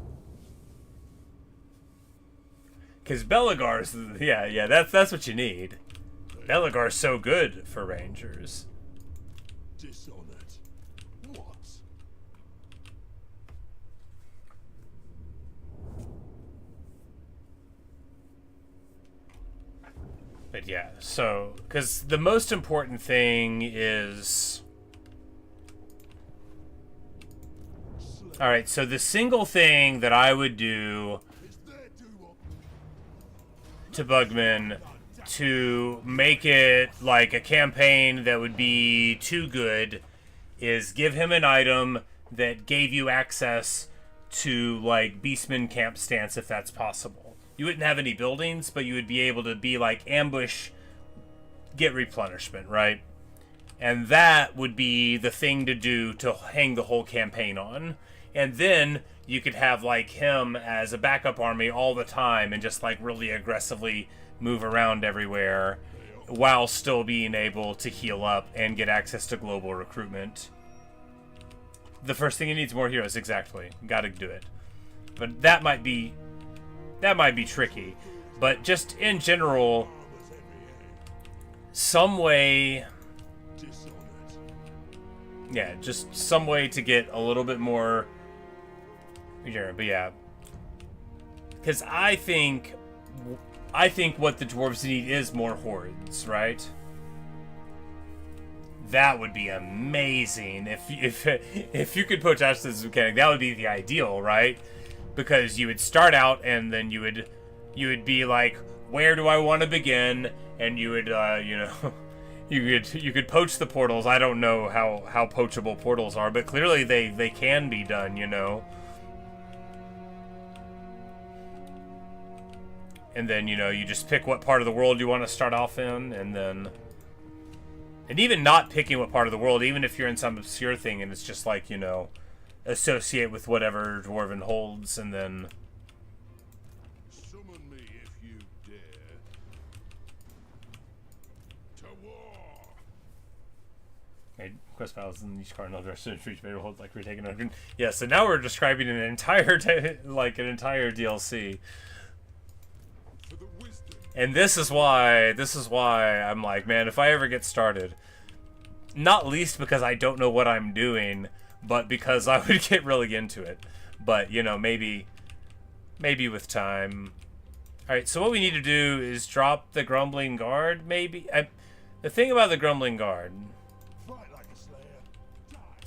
Because Belagar's, yeah, that's what you need. Belagar's so good for Rangers. Dishonored. What? But yeah, so, because the most important thing is... Alright, so the single thing that I would do to Bugman to make it like a campaign that would be too good is give him an item that gave you access to like Beastman Camp Stance if that's possible. You wouldn't have any buildings, but you would be able to be like ambush, get replenishment, right? And that would be the thing to do to hang the whole campaign on. And then you could have like him as a backup army all the time and just like really aggressively move around everywhere while still being able to heal up and get access to global recruitment. The first thing he needs more heroes, exactly. Gotta do it. but that might be tricky. But just in general, some way, yeah, just some way to get a little bit more. But yeah, because I think what the dwarves need is more hordes, right? That would be amazing if you could put Ashes as a mechanic. That would be the ideal, right? Because you would start out and then you would be like, where do I want to begin? And you would you know, you could poach the portals. I don't know how poachable portals are, but clearly they can be done, you know. And then, you know, you just pick what part of the world you want to start off in, and then... And even not picking what part of the world, even if you're in some obscure thing, and it's just like, you know, associate with whatever Dwarven holds, and then... Summon me if you dare. To war! Okay, quest files in each cardinal direction for each favorite holds like retaken. Yeah, so now we're describing an entire, like, an entire DLC. And this is why I'm like, man, if I ever get started, not least because I don't know what I'm doing, but because I would get really into it. But, you know, maybe with time. Alright, so what we need to do is drop the Grumbling Guard, maybe? The thing about the Grumbling Guard,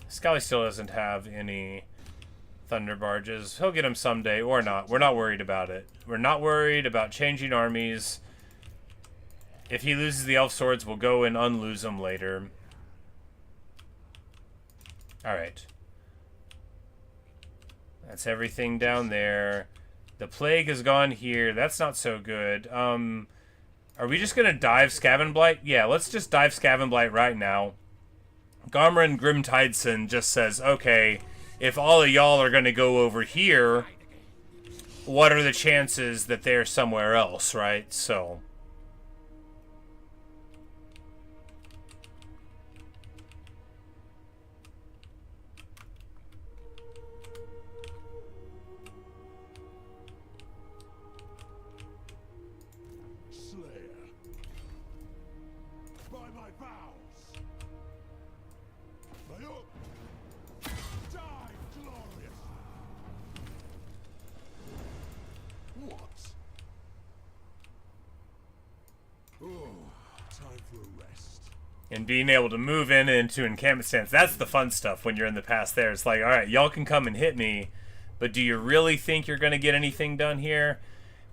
Scully still doesn't have any Thunder Barges. He'll get them someday, or not. We're not worried about it. We're not worried about changing armies. If he loses the Elf Swords, we'll go and unlose them later. Alright. That's everything down there. The Plague has gone here. That's not so good. Are we just going to dive Skaven Blight? Yeah, let's just dive Skaven Blight right now. Garmrin Grimtideson just says, okay, if all of y'all are going to go over here, what are the chances that they're somewhere else, right? So... And being able to move in into encampment stance. That's the fun stuff when you're in the past there. It's like, alright, y'all can come and hit me, but do you really think you're going to get anything done here?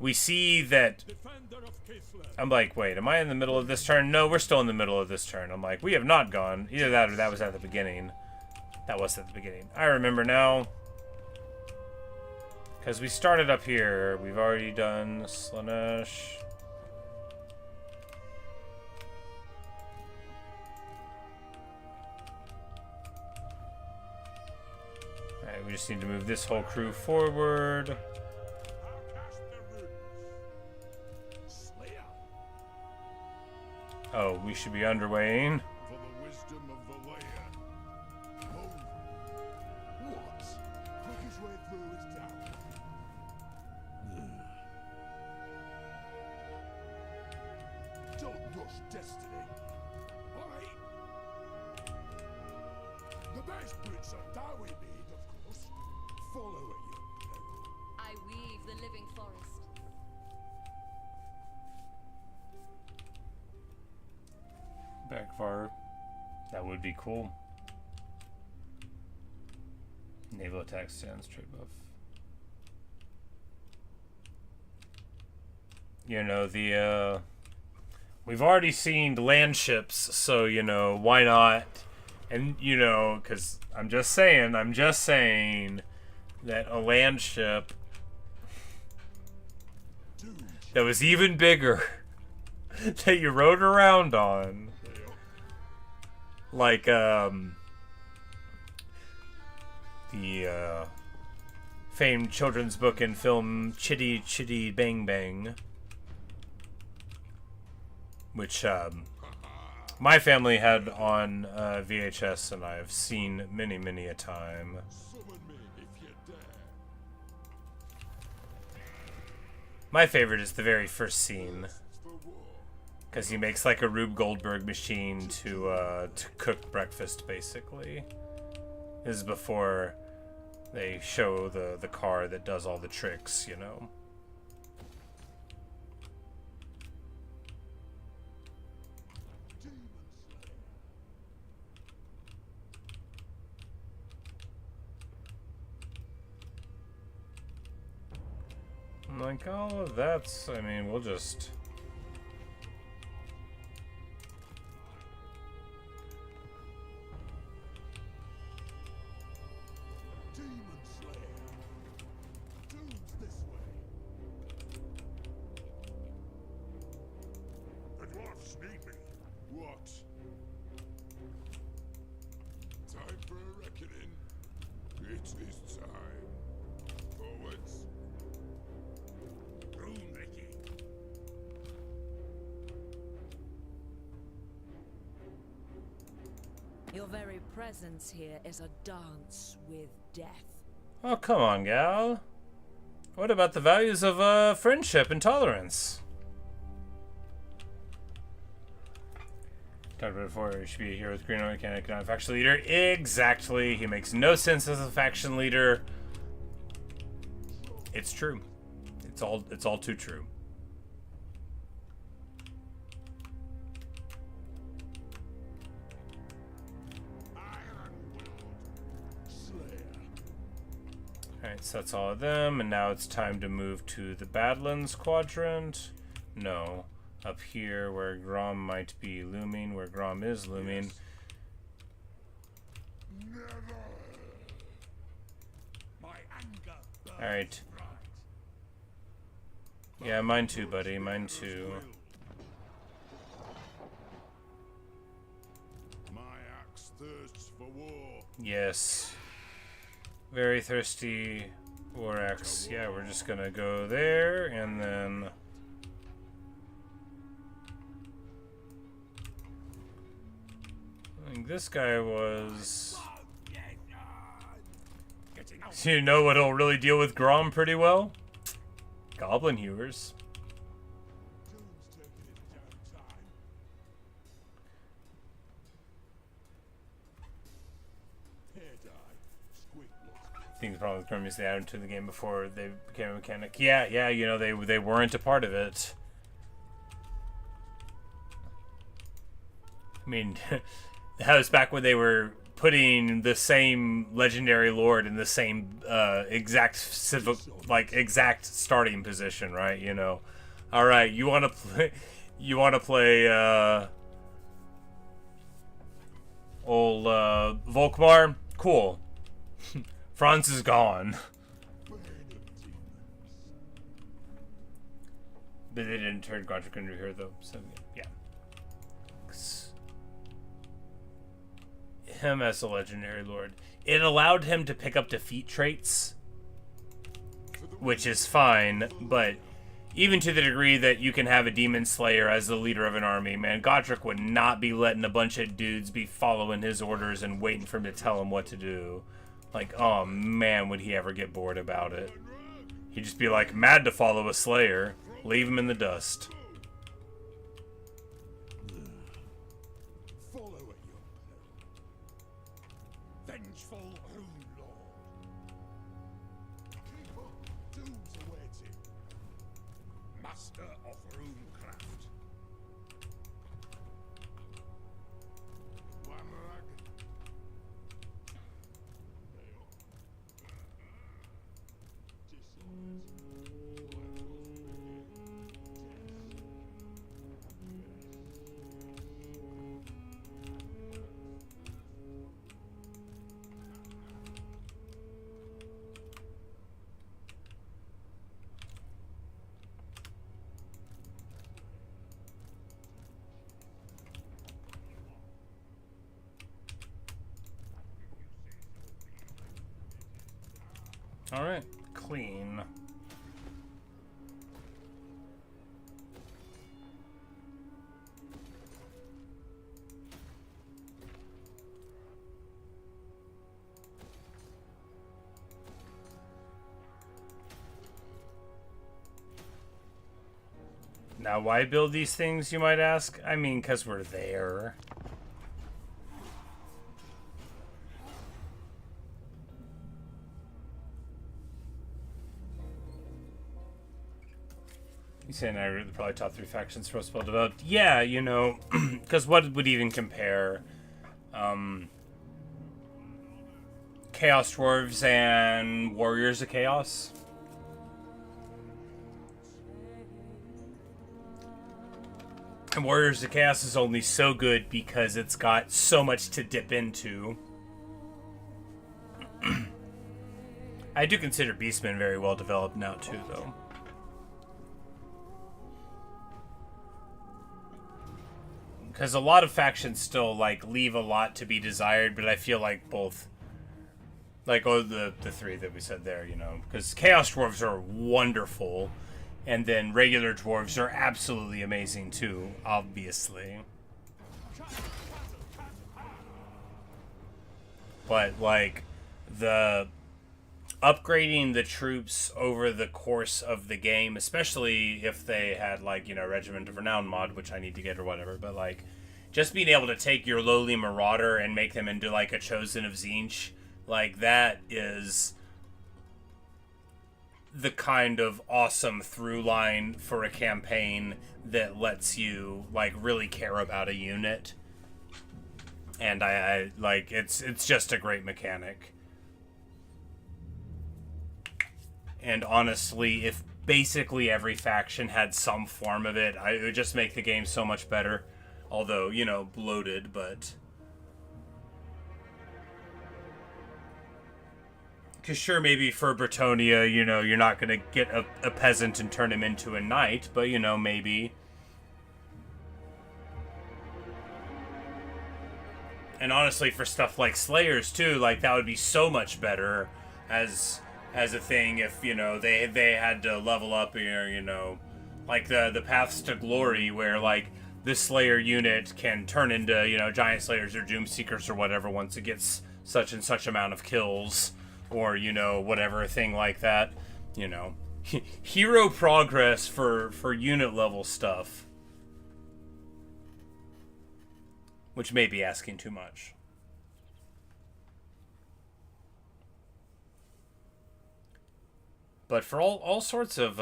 We see that... I'm like, wait, am I in the middle of this turn? No, we're still in the middle of this turn. I'm like, we have not gone. Either that or that was at the beginning. That was at the beginning. I remember now. Because we started up here. We've already done Slaanesh. We just need to move this whole crew forward. Oh, we should be underwaying. For the wisdom of the land. Move. What? Quickest way through is down. Don't rush destiny. Alright. The best bricks are Dawi made, of course. Follow at your peril. I weave the living forest. Backfire. That would be cool. Naval attack stands straight buff. You know, the, we've already seen land ships, so, you know, why not? And, you know, because I'm just saying that a land ship that was even bigger that you rode around on, like, the famed children's book and film Chitty Chitty Bang Bang, which, my family had on VHS, and I've seen many, many a time. Summon me if you dare. My favorite is the very first scene, because he makes like a Rube Goldberg machine to cook breakfast, basically. This is before they show the car that does all the tricks, you know. Like, all of that's, I mean, we'll just... Demon Slayer. Doom's this way. The dwarfs need me. What? Time for a reckoning. It is time. Forwards. Your very presence here is a dance with death. Oh, come on, gal. What about the values of friendship and tolerance? Talked about it before, he should be a hero with green mechanic, not a faction leader. Exactly. He makes no sense as a faction leader. It's true. It's all too true. Alright, so that's all of them, and now it's time to move to the Badlands quadrant. No. Up here where Grom might be looming, where Grom is looming. Alright. Yeah, mine too, buddy. Mine too. My axe thirsts for war. Yes. Very thirsty Warax. Yeah, we're just gonna go there, and then... I think this guy was... You know what'll really deal with Grom pretty well? Goblin Hewers. Doom's taking his damn time. Hair dye. Squid blood. I think the problem with Grom is they added to the game before they became a mechanic. Yeah, you know, they weren't a part of it. I mean, that was back when they were putting the same legendary lord in the same exact starting position, right? You know, all right, you want to play old Volkmar? Cool. Franz is gone. But they didn't turn Godric into here though, so yeah. Him as a legendary lord. It allowed him to pick up defeat traits, which is fine, but even to the degree that you can have a demon slayer as the leader of an army, man, Godric would not be letting a bunch of dudes be following his orders and waiting for him to tell him what to do. Like, oh man, would he ever get bored about it. He'd just be like, mad to follow a slayer. Leave him in the dust. Follow at your peril. Vengeful Rune Lord. Keep up. Doom's awaiting. Master of Runecraft. Warhammer. Alright, clean. Now, why build these things, you might ask? I mean, because we're there. You saying I really probably top 3 factions for us well developed? Yeah, you know, because what would even compare? Chaos Dwarves and Warriors of Chaos? And Warriors of Chaos is only so good because it's got so much to dip into. I do consider Beastmen very well developed now too, though. Because a lot of factions still, like, leave a lot to be desired, but I feel like both... Like, oh, the 3 that we said there, you know. Because Chaos Dwarves are wonderful, and then regular Dwarves are absolutely amazing, too, obviously. But, like, the... upgrading the troops over the course of the game, especially if they had, like, you know, Regiment of Renown mod, which I need to get or whatever, but, like, just being able to take your lowly Marauder and make them into, like, a Chosen of Tzeentch, like, that is the kind of awesome through line for a campaign that lets you, like, really care about a unit. And I like, it's just a great mechanic. And honestly, if basically every faction had some form of it, it would just make the game so much better. Although, you know, bloated, but... Because sure, maybe for Bretonia, you know, you're not going to get a peasant and turn him into a knight, but, you know, maybe... And honestly, for stuff like Slayers, too, like, that would be so much better as a thing if, you know, they had to level up, you know, like the Paths to Glory, where, like, this Slayer unit can turn into, you know, Giant Slayers or Doomseekers or whatever once it gets such and such amount of kills, or, you know, whatever thing like that, you know. Hero progress for unit level stuff. Which may be asking too much. But for all sorts of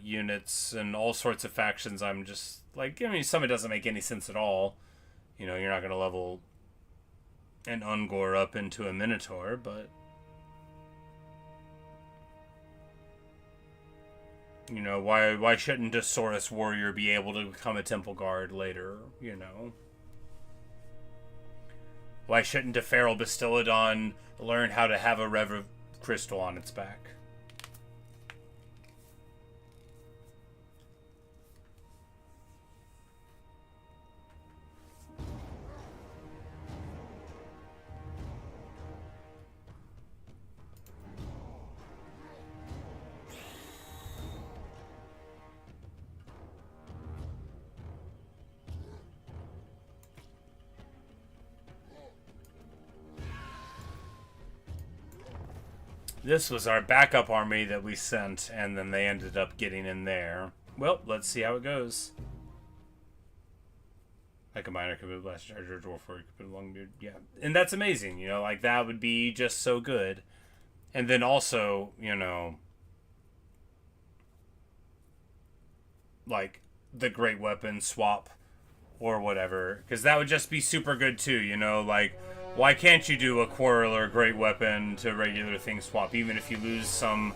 units and all sorts of factions, I'm just, like, I mean, some it doesn't make any sense at all. You know, you're not going to level an Ungor up into a Minotaur, but... You know, why shouldn't a Saurus Warrior be able to become a Temple Guard later, you know? Why shouldn't a Feral Bastiladon learn how to have a Rev of Crystal on its back? This was our backup army that we sent, and then they ended up getting in there. Well, let's see how it goes. Like a miner could be a blast charger, or dwarf warrior could be a longbeard. Yeah, and that's amazing, you know, like that would be just so good. And then also, you know, like the great weapon swap or whatever, because that would just be super good too, you know, like... Why can't you do a quarrel or great weapon to regular thing swap, even if you lose some,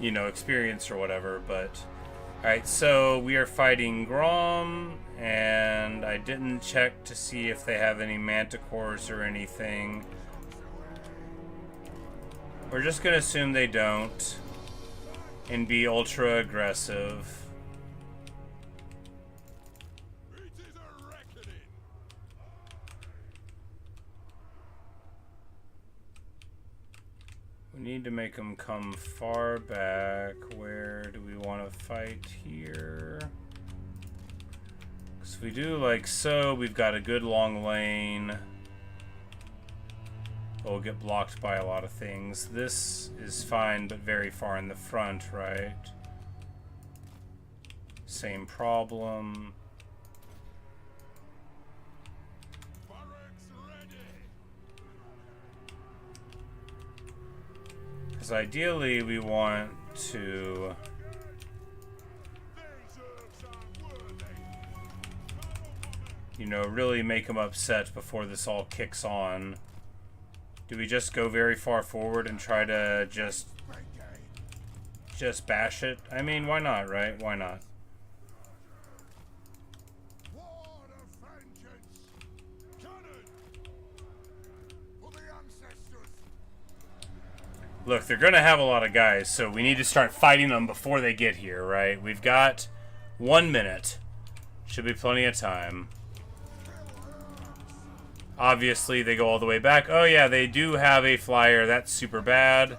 you know, experience or whatever, but... Alright, so we are fighting Grom, and I didn't check to see if they have any manticores or anything. We're just gonna assume they don't, and be ultra aggressive. We need to make them come far back. Where do we want to fight here? Because if we do like so, we've got a good long lane. We'll get blocked by a lot of things. This is fine, but very far in the front, right? same problem. Because ideally we want to... you know, really make them upset before this all kicks on. Do we just go very far forward and try to just bash it? I mean, why not, right? Why not? Look, they're gonna have a lot of guys, so we need to start fighting them before they get here, right? We've got 1 minute. Should be plenty of time. Obviously, they go all the way back. Oh yeah, they do have a flyer. That's super bad.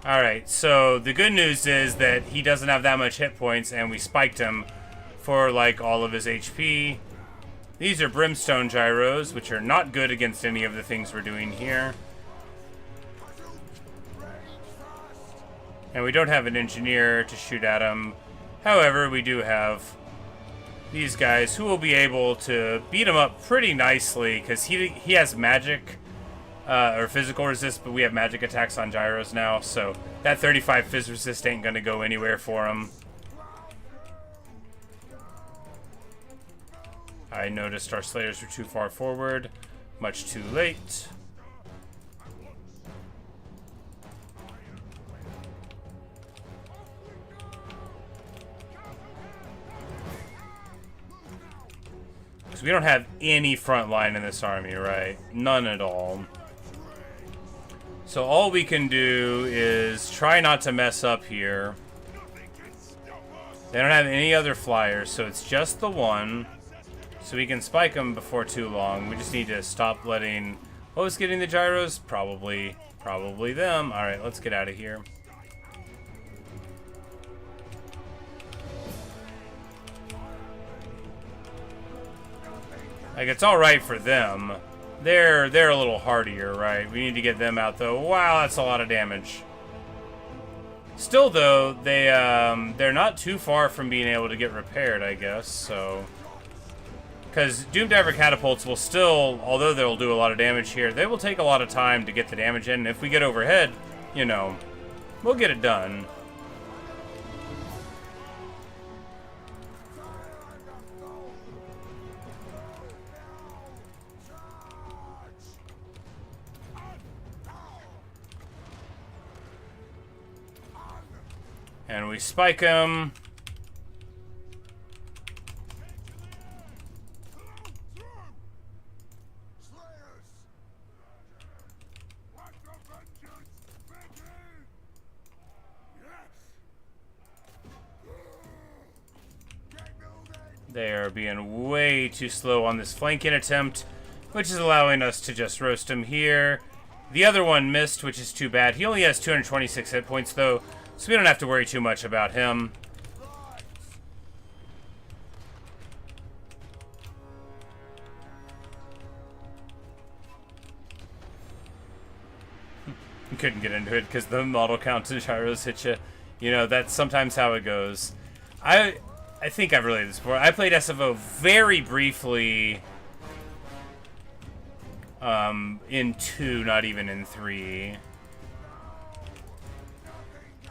Alright, so the good news is that he doesn't have that much hit points, and we spiked him for, like, all of his HP. These are brimstone gyros, which are not good against any of the things we're doing here. And we don't have an engineer to shoot at him. However, we do have these guys who will be able to beat him up pretty nicely, because he has magic. Or physical resist, but we have magic attacks on gyros now, so that 35 phys resist ain't gonna go anywhere for him. I noticed our slayers were too far forward, much too late. So we don't have any front line in this army, right? None at all. So all we can do is try not to mess up here. They don't have any other flyers, so it's just the one. So we can spike them before too long. We just need to stop letting... what was getting the gyros? Probably them. Alright, let's get out of here. Like, it's alright for them. They're a little hardier, right? We need to get them out, though. Wow, that's a lot of damage. Still, though, they're not too far from being able to get repaired, I guess, so... because Doomdiver catapults will still, although they'll do a lot of damage here, they will take a lot of time to get the damage in. And if we get overhead, you know, we'll get it done. And we spike him. They are being way too slow on this flanking attempt, which is allowing us to just roast him here. The other one missed, which is too bad. He only has 226 hit points, though, so we don't have to worry too much about him. You couldn't get into it because the model count and gyros hit you. You know, that's sometimes how it goes. I think I've related this before. I played SFO very briefly in 2, not even in 3.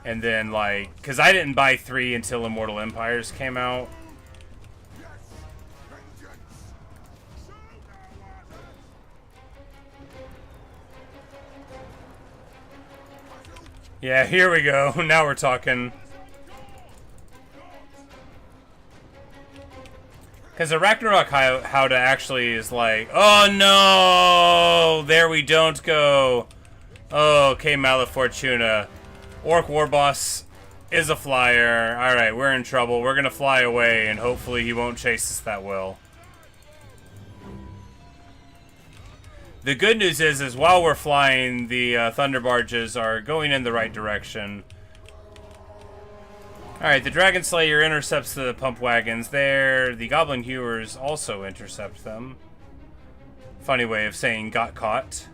And then, like, because I didn't buy 3 until Immortal Empires came out. Yeah, here we go. Now we're talking. Because the Ragnarok Howdah actually is like, oh no! There we don't go. Oh, okay, Malefortuna. Orc Warboss is a flyer. Alright, we're in trouble. We're going to fly away, and hopefully he won't chase us that well. The good news is while we're flying, the Thunder Barges are going in the right direction. Alright, the Dragon Slayer intercepts the pump wagons there. The Goblin Hewers also intercept them. Funny way of saying got caught.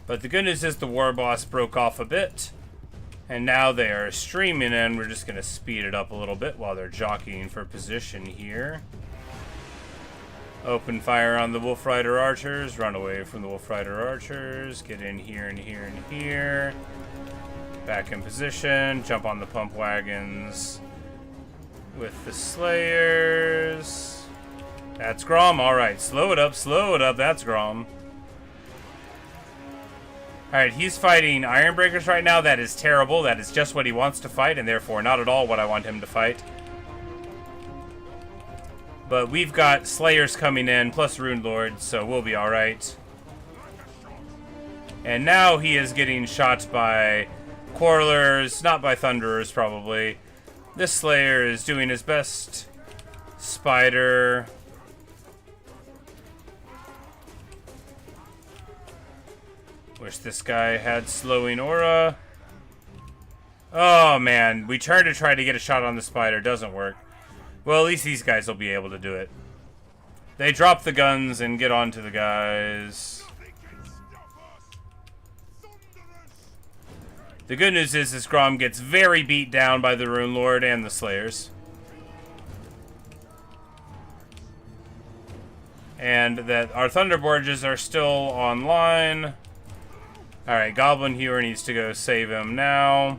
But the good news is the war boss broke off a bit. And now they are streaming in. We're just going to speed it up a little bit while they're jockeying for position here. Open fire on the Wolf Rider archers. Run away from the Wolf Rider archers. Get in here and here and here. Back in position. Jump on the pump wagons with the Slayers. That's Grom. Alright, slow it up, slow it up. That's Grom. Alright, he's fighting Ironbreakers right now. That is terrible. That is just what he wants to fight, and therefore not at all what I want him to fight. But we've got Slayers coming in, plus Rune Lords, so we'll be alright. And now he is getting shot by Quarrelers, not by Thunderers, probably. This Slayer is doing his best. Spider. Wish this guy had slowing aura. Oh man, we turn to try to get a shot on the spider. Doesn't work. Well, at least these guys will be able to do it. They drop the guns and get onto the guys. The good news is this Grom gets very beat down by the Rune Lord and the Slayers. And that our Thunderborges are still online. Alright, Goblin Hewer needs to go save him now.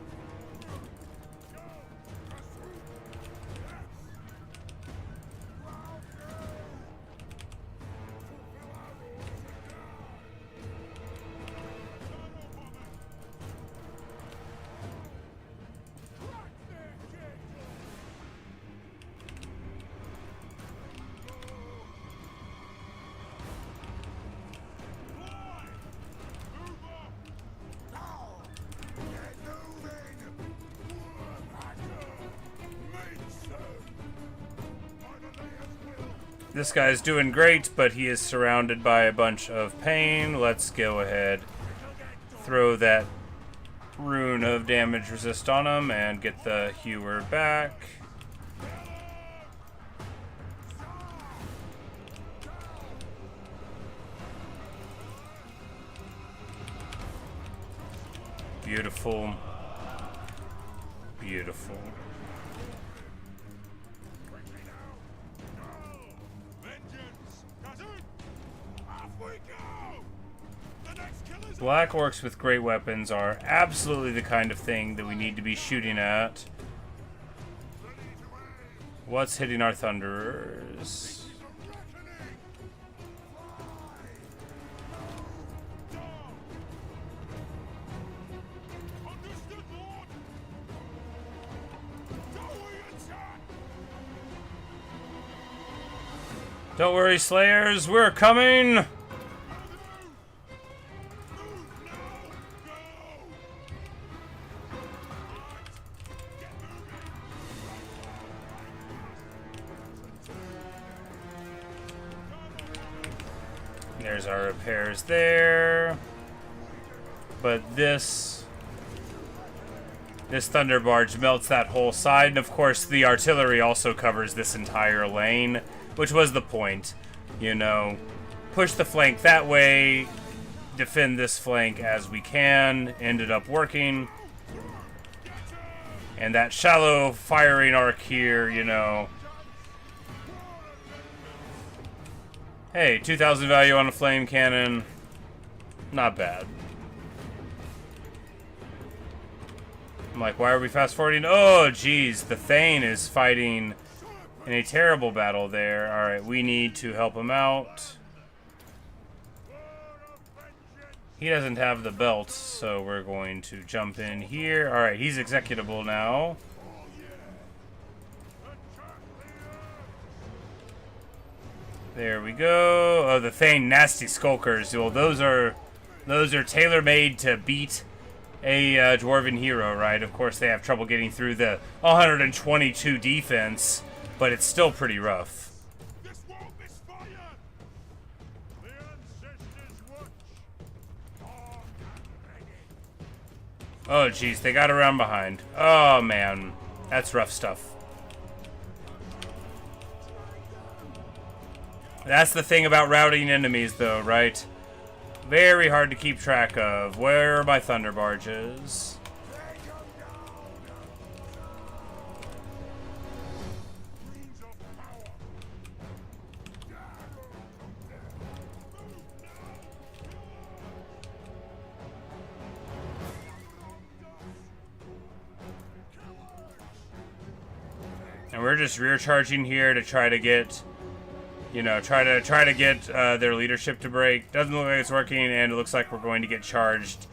This guy's doing great, but he is surrounded by a bunch of pain. Let's go ahead, throw that rune of damage resist on him, and get the Hewer back. Beautiful. Beautiful. Black Orcs with great weapons are absolutely the kind of thing that we need to be shooting at. What's hitting our Thunderers? Don't worry, Slayers, we're coming! There's our repairs there. But this Thunderbarge melts that whole side, and of course the artillery also covers this entire lane, which was the point. You know, push the flank that way, defend this flank as we can. Ended up working. And that shallow firing arc here, you know. Hey, 2,000 value on a flame cannon. Not bad. I'm like, why are we fast forwarding? Oh, geez. The Thane is fighting in a terrible battle there. Alright, we need to help him out. He doesn't have the belt, so we're going to jump in here. Alright, he's executable now. There we go. Oh, the Thane nasty skulkers. Well, those are Those are tailor-made to beat a Dwarven hero, right? Of course, they have trouble getting through the 122 defense, but it's still pretty rough. This won't misfire! The ancestors watch! Armed and ready! Oh, jeez, they got around behind. Oh, man. That's rough stuff. That's the thing about routing enemies, though, right? Very hard to keep track of. Where are my thunder barges? And we're just rear charging here to try to get, you know, try to get their leadership to break. Doesn't look like it's working, and it looks like we're going to get charged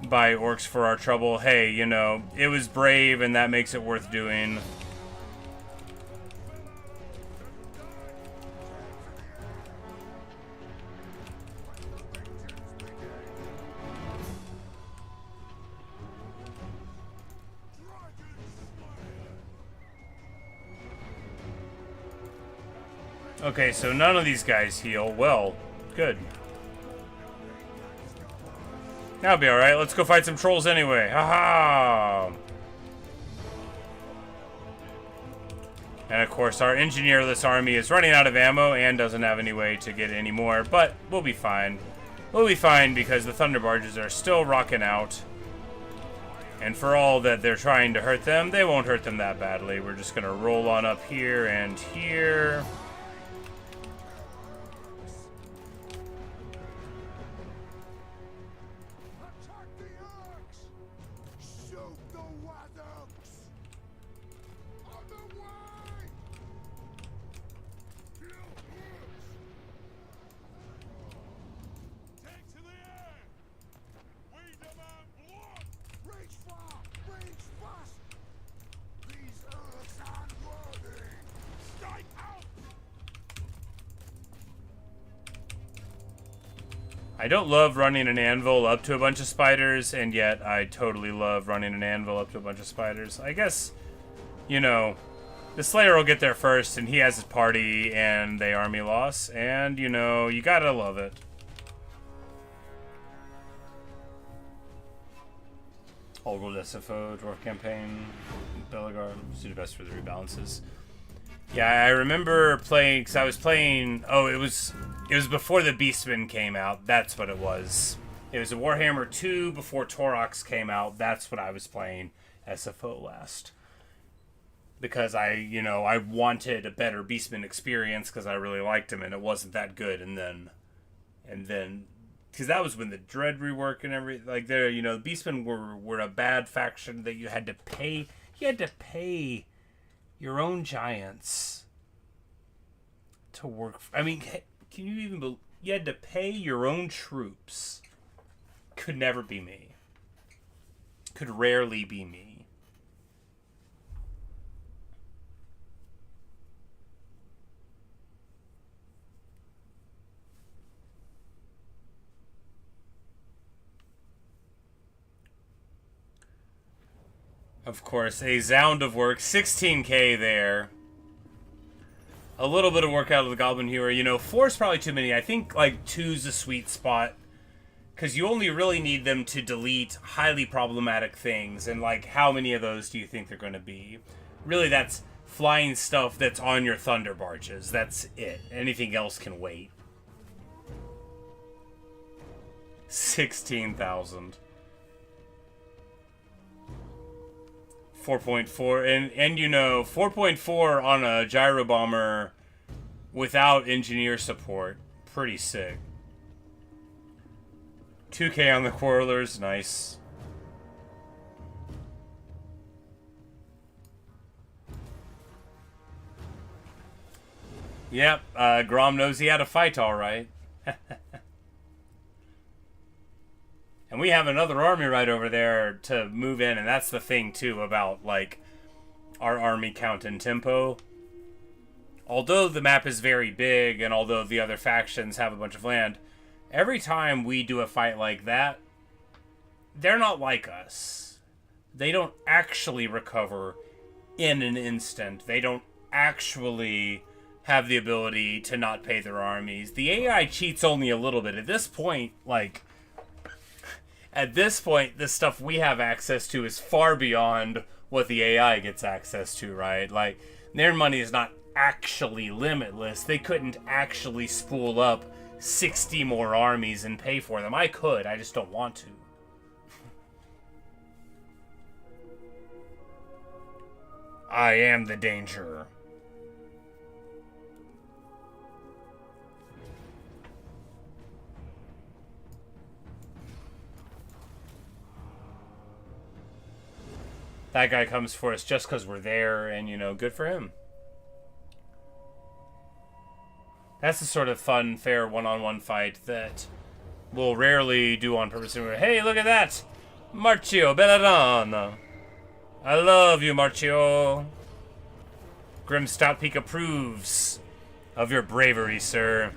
by orcs for our trouble. Hey, you know, it was brave, and that makes it worth doing. Okay, so none of these guys heal. Well, good. That'll be alright. Let's go fight some trolls anyway. Haha! And of course, our engineerless army is running out of ammo and doesn't have any way to get any more, but we'll be fine. We'll be fine because the thunder barges are still rocking out. And for all that they're trying to hurt them, they won't hurt them that badly. We're just gonna roll on up here and here. I don't love running an anvil up to a bunch of spiders, and yet I totally love running an anvil up to a bunch of spiders. I guess, you know, the Slayer will get there first, and he has his party, and they army loss, and, you know, you gotta love it. Olgold SFO, Dwarf Campaign, Bellegarde, do the best for the rebalances. Yeah, I remember playing, because I was playing, oh, it was before the Beastmen came out. That's what it was. It was a Warhammer 2 before Torox came out. That's what I was playing SFO last. Because I wanted a better Beastman experience because I really liked him and it wasn't that good. And then, because that was when the Dread rework and everything, like there, you know, the Beastmen were a bad faction that you had to pay. You had to pay your own giants to work. I mean, can you even believe you had to pay your own troops? Could never be me. Could rarely be me. Of course, a Zound of work, 16k there. A little bit of work out of the Goblin Hero. You know, 4's probably too many. I think, like, 2's a sweet spot. Because you only really need them to delete highly problematic things. And, like, how many of those do you think they're going to be? Really, that's flying stuff that's on your Thunder Barges. That's it. Anything else can wait. 16,000. 4.4, and you know, 4.4 on a gyro bomber without engineer support, pretty sick. 2k on the Quarrelers, nice. Yep, Grom knows he had to fight all right. And we have another army right over there to move in, and that's the thing, too, about, like, our army count and tempo. Although the map is very big, and although the other factions have a bunch of land, every time we do a fight like that, they're not like us. They don't actually recover in an instant. They don't actually have the ability to not pay their armies. The AI cheats only a little bit. At this point, like, the stuff we have access to is far beyond what the AI gets access to, right? Like, their money is not actually limitless. They couldn't actually spool up 60 more armies and pay for them. I could, I just don't want to. I am the danger. That guy comes for us just because we're there, and, you know, good for him. That's the sort of fun, fair one-on-one fight that we'll rarely do on purpose. Hey, look at that! Marcio Belladonna! I love you, Marcio. Grim Stout Peak approves of your bravery, sir.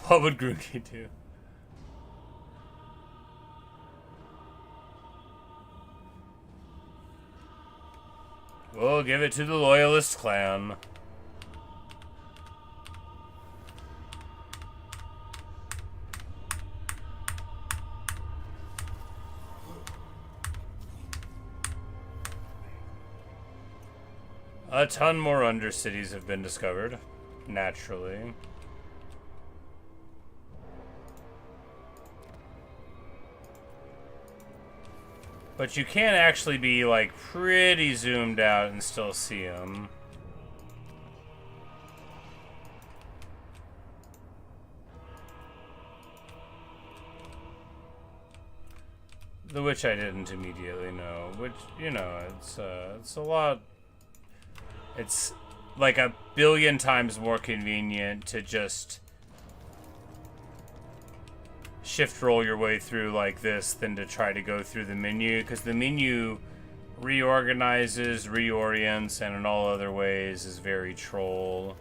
What would Grunky do? We'll give it to the Loyalist clan. A ton more undercities have been discovered, naturally. But you can actually be, like, pretty zoomed out and still see them. The which I didn't immediately know. Which, you know, it's a lot... It's, like, a billion times more convenient to just shift roll your way through like this than to try to go through the menu, because the menu reorganizes, reorients, and in all other ways is very troll.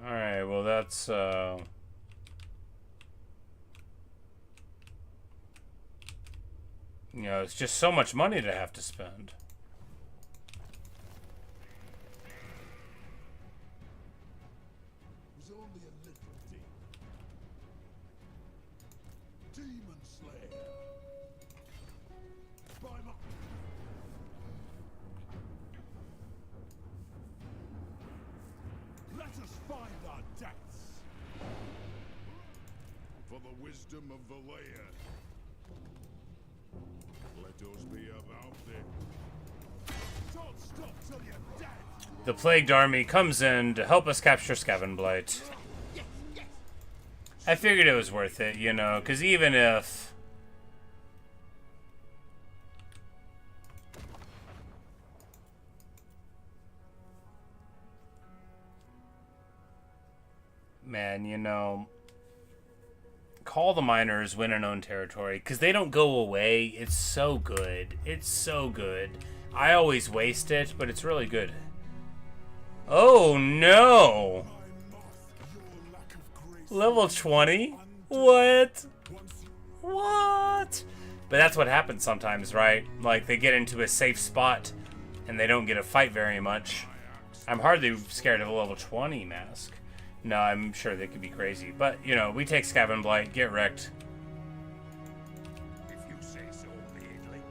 Alright, well that's you know, it's just so much money to have to spend. It was only a little deep. Demon Slayer. By my... Let us find our depths. For the wisdom of the layer. Let us be about it. Don't stop till you're dead. The plagued army comes in to help us capture Skaven Blight. I figured it was worth it, you know, because even if... Man, you know... Call the miners, win and own territory, because they don't go away. It's so good. It's so good. I always waste it, but it's really good. Oh no! Level 20? What? What? But that's what happens sometimes, right? Like, they get into a safe spot, and they don't get to fight very much. I'm hardly scared of a level 20 mask. No, I'm sure they could be crazy. But, you know, we take Skaven Blight, get wrecked. If you say so, Beardley.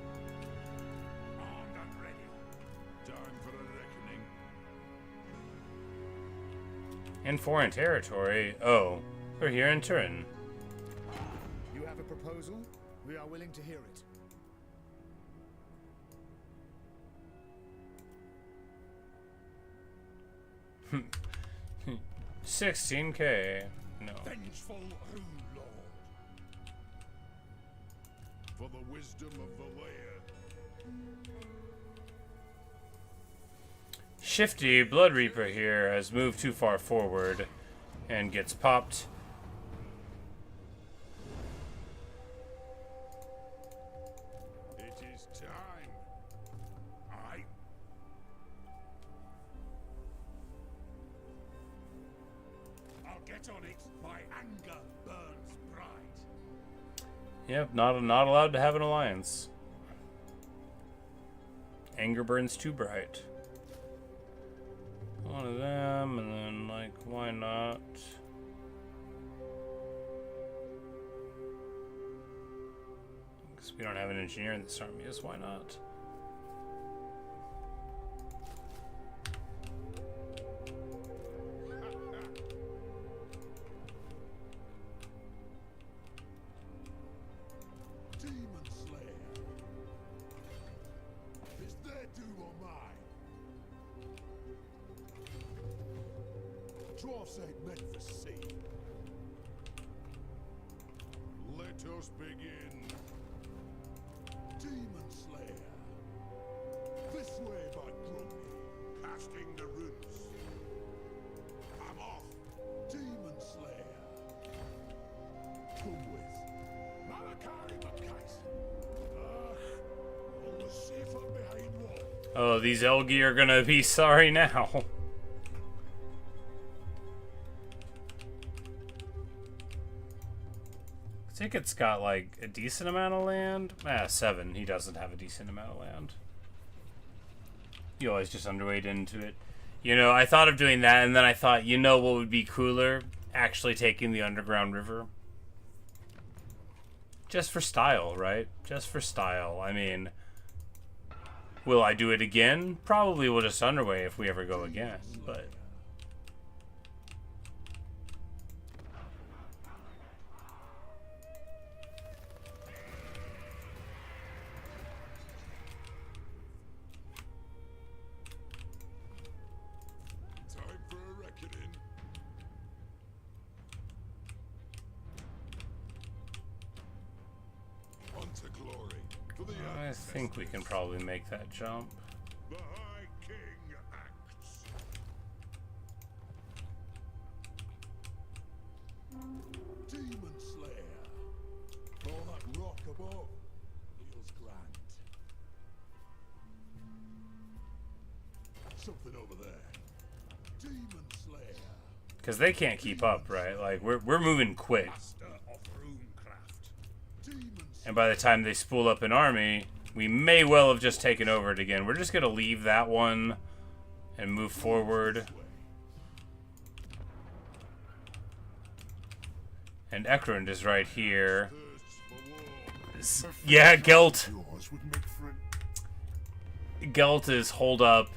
Armed and ready. Time for a reckoning. In foreign territory? Oh, we're here in Turin. You have a proposal? We are willing to hear it. 16k. No. Vengeful Rune Lord. for the wisdom of the laird. Shifty Blood Reaper here has moved too far forward and gets popped. It is time. I'll get on it. My anger burns bright. Yep, not allowed to have an alliance. Anger burns too bright. One of them, and then, like, why not? Because we don't have an engineer in this army, is why not? Demon Slayer. Is their doom or mine? Dwarfs ain't meant for sea. Let us begin. Demon Slayer. This way, my Grudge. Casting the runes. I'm off. Demon Slayer. Come with. Malakai McKayson. All the safer behind wall. Oh, these Elgi are gonna be sorry now. Ticket's got like a decent amount of land. 7. He doesn't have a decent amount of land. You always just underweight into it. You know, I thought of doing that, and then I thought, you know what would be cooler? Actually taking the underground river. Just for style, right? Just for style. I mean, will I do it again? Probably we'll just underway if we ever go again, but... Time for a reckoning. On to glory. For the I think we can probably make that jump. The High King acts. Demon Slayer. All that rock above feels grand. Something over there. Demon Slayer. Because they can't keep up, right? Like, we're moving quick. Master of runecraft. Demon And by the time they spool up an army, we may well have just taken over it again. We're just going to leave that one and move forward. And Ekrund is right here. thirsts for war. Yeah, Gelt. Yours would make for an Gelt is holed up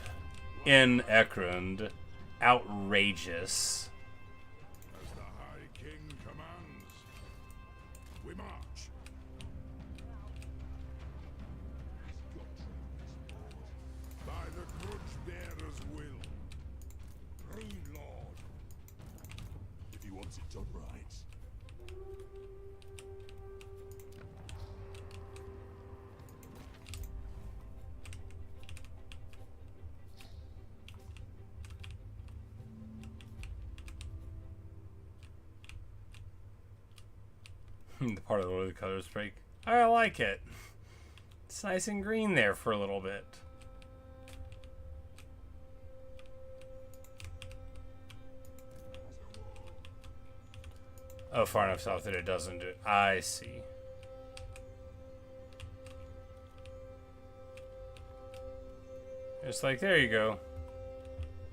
in Ekrund. Outrageous. As the High King commands, we march. By the Grudge bearer's will, Rune Lord. If he wants it done right. The part of the colors break. I like it. It's nice and green there for a little bit. Oh, far enough south that it doesn't do it. I see. It's like, there you go.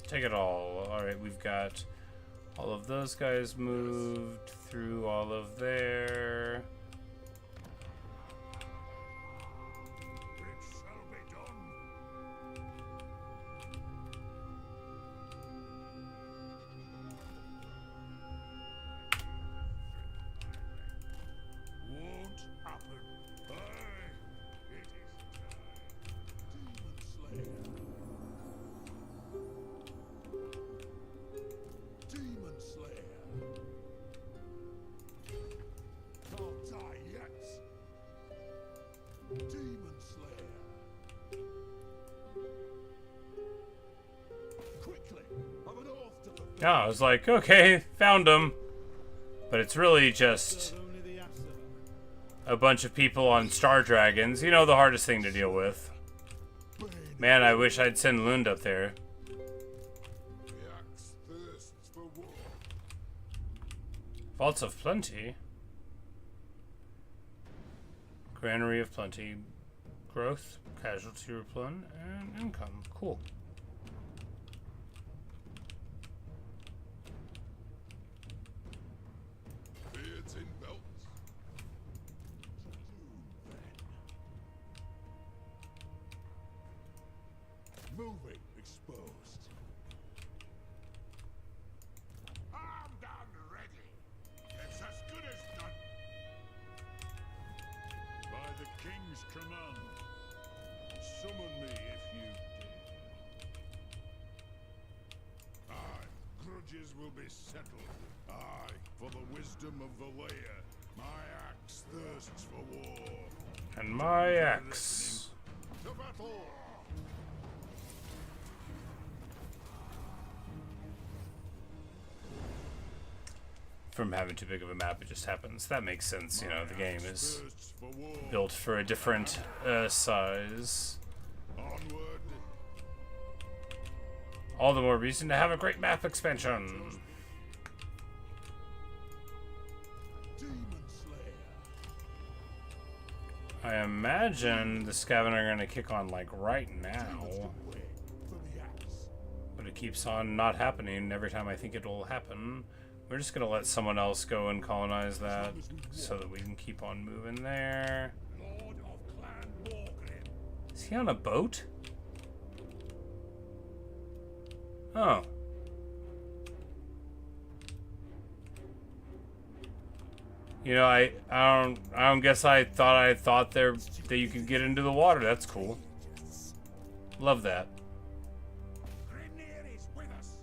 Take it all. Alright, we've got all of those guys moved through all of there. It shall be done. Won't happen. Aye, it is time. Demon Slayer. Demon Slayer. Can't die. Yeah, I was like, okay, found him. But it's really just a bunch of people on Star Dragons. You know, the hardest thing to deal with. Man, I wish I'd send Lund up there. Vaults of Plenty. Granary of Plenty. Growth, casualty replen, and income. Cool. Beards in belts. Moving exposed. Armed and ready. It's as good as done. By the king's command. Summon me if you dare. Aye, grudges will be settled. Aye, for the wisdom of the layer. My axe thirsts for war. And my axe. To battle! From having too big of a map, it just happens. That makes sense, you know, the game is built for a different size. Onward. All the more reason to have a great map expansion. Demon Slayer. I imagine the Skaven are going to kick on, like, right now. Wait for the axe. But it keeps on not happening every time I think it will happen. We're just going to let someone else go and colonize that so that we can keep on moving there. Lord of Clan Morgrim. Is he on a boat? Oh. You know, I don't guess I thought there that you could get into the water. That's cool. Love that. Grenadier is with us.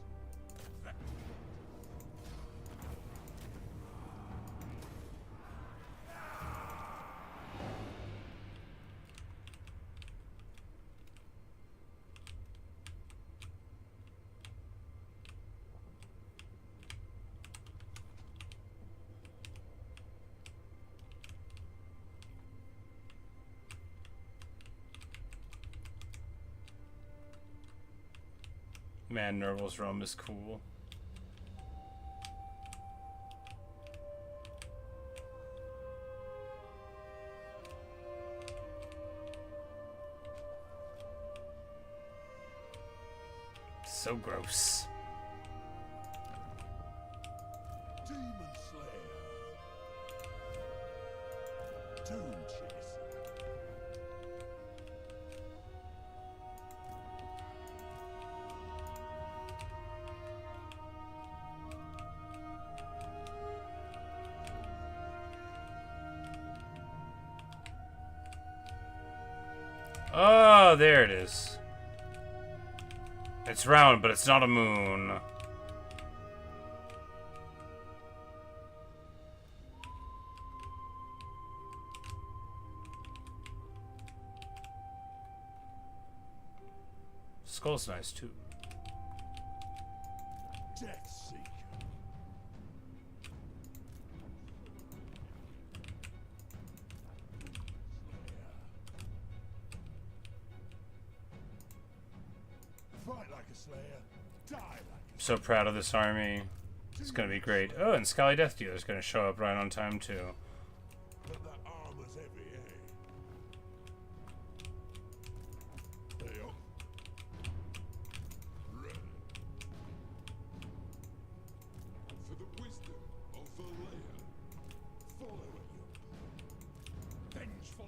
Man, Nurgle's realm is cool. So gross. Demon Slayer. Tomb Chaser. Oh, there it is. It's round, but it's not a moon. Skull's nice too. Death Seeker. Fight like a slayer, die like I'm so proud of this army. It's gonna be great. Oh, and Scully Death Dealer's gonna show up right on time too. but the armor's heavy, eh? They up. Ready. For the wisdom of the layer. Follow it, vengeful.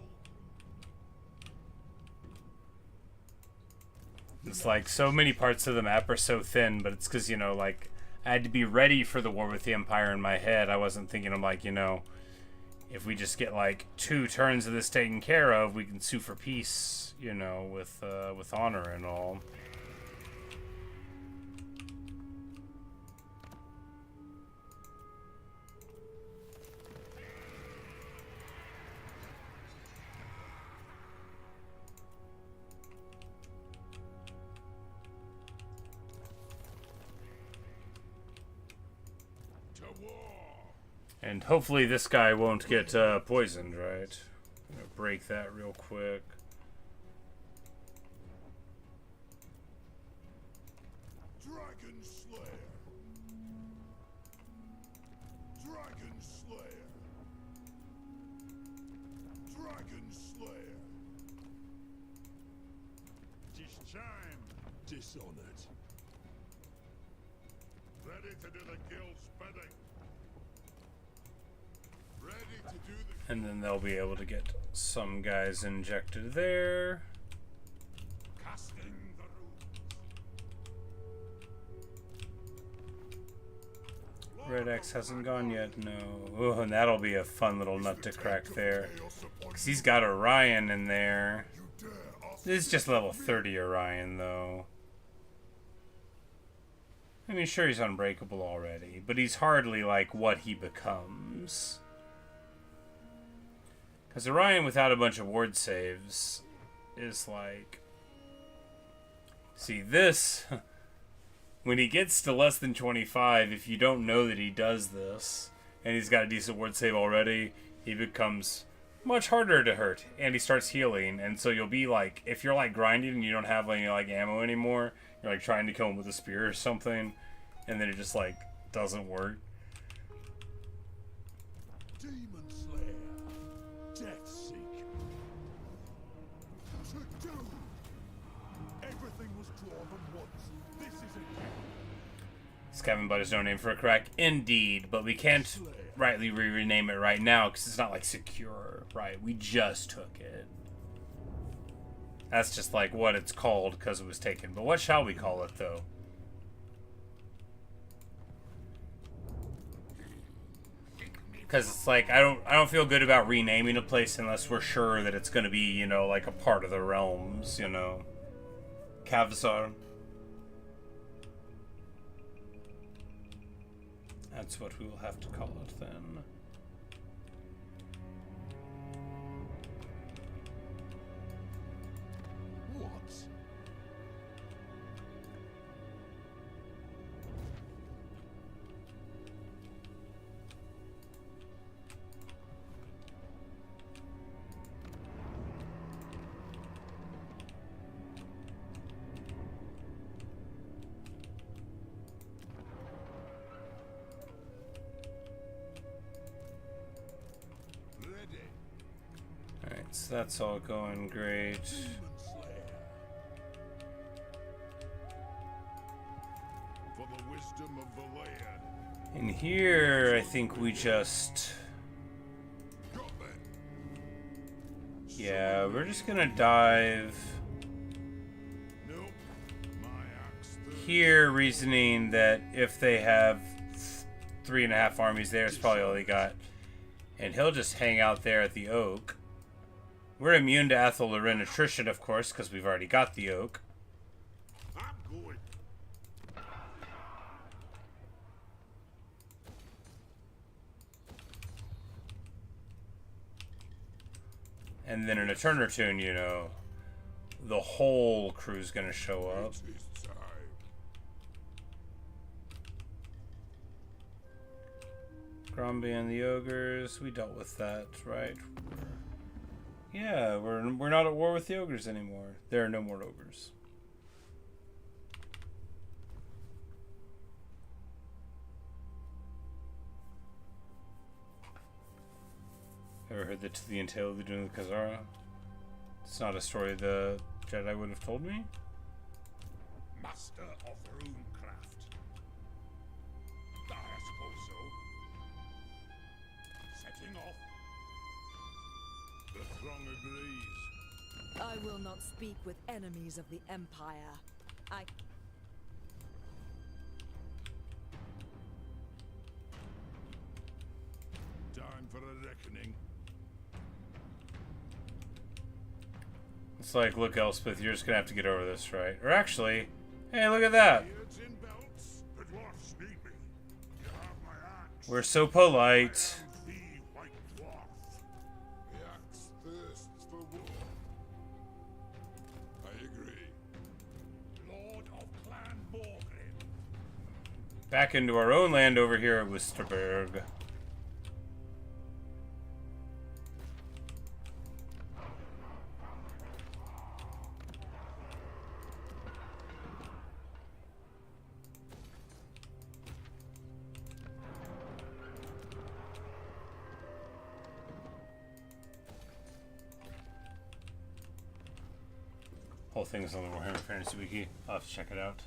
It's like so many parts of the map are so thin, but it's because, you know, like, I had to be ready for the war with the Empire in my head. I wasn't thinking, I'm like, you know, if we just get like 2 turns of this taken care of, we can sue for peace, you know, with honor and all. And hopefully this guy won't get poisoned, right? I'm gonna break that real quick. Dragon Slayer. Dragon Slayer. Dragon Slayer. Tis time. Dishonored. Ready to do the guild's bidding. Ready to do the... And then they'll be able to get some guys injected there. Casting the runes. Red X hasn't gone yet, no. Oh, and that'll be a fun little nut to crack there. Because he's got Orion in there. This is just level 30 Orion, though. I mean, sure, he's unbreakable already, but he's hardly like what he becomes. Because Orion without a bunch of ward saves is like... See, this... When he gets to less than 25, if you don't know that he does this, and he's got a decent ward save already, he becomes much harder to hurt, and he starts healing, and so you'll be like, if you're like grinding and you don't have any like ammo anymore, you're like trying to kill him with a spear or something, and then it just like doesn't work. Demon Slayer. Death Seeker. To do. Everything was drawn on once. This is a Skaven Butt is no name for a crack, indeed, but we can't rightly rename it right now because it's not like secure, right? We just took it. That's just like what it's called because it was taken. But what shall we call it, though? Because it's like I don't feel good about renaming a place unless we're sure that it's going to be, you know, like a part of the realms, you know. Kavzar. That's what we will have to call it then. what? Alright, so that's all going great. Demon Slayer. For the wisdom of the land. In here, I think we just... Got that. Yeah, we're just gonna dive Nope. My axe. here, reasoning that if they have 3.5 armies there, it's probably all they got. And he'll just hang out there at the oak. We're immune to Aethelrin attrition, of course, because we've already got the oak. I'm going. And then in a turn or two, you know, the whole crew's gonna show up. It is time. Gromby and the ogres, we dealt with that, right? Yeah, we're not at war with the ogres anymore. There are no more ogres. Ever heard the entail of the Doom of Khazara? It's not a story the Jedi would have told me. Master of runecraft. I suppose so. Setting off. The throng agrees. I will not speak with enemies of the Empire. Time for a reckoning. It's like, look, Elspeth, you're just gonna have to get over this, right? Or actually, hey, look at that. Beards in belts. The dwarfs need me. You have my axe. We're so polite. I am the White Dwarf. The axe thirsts for war. I agree. Lord of Clan Borgrim. Back into our own land over here at Wisterberg. couple things on the Warhammer Fantasy Wiki. I'll have to check it out.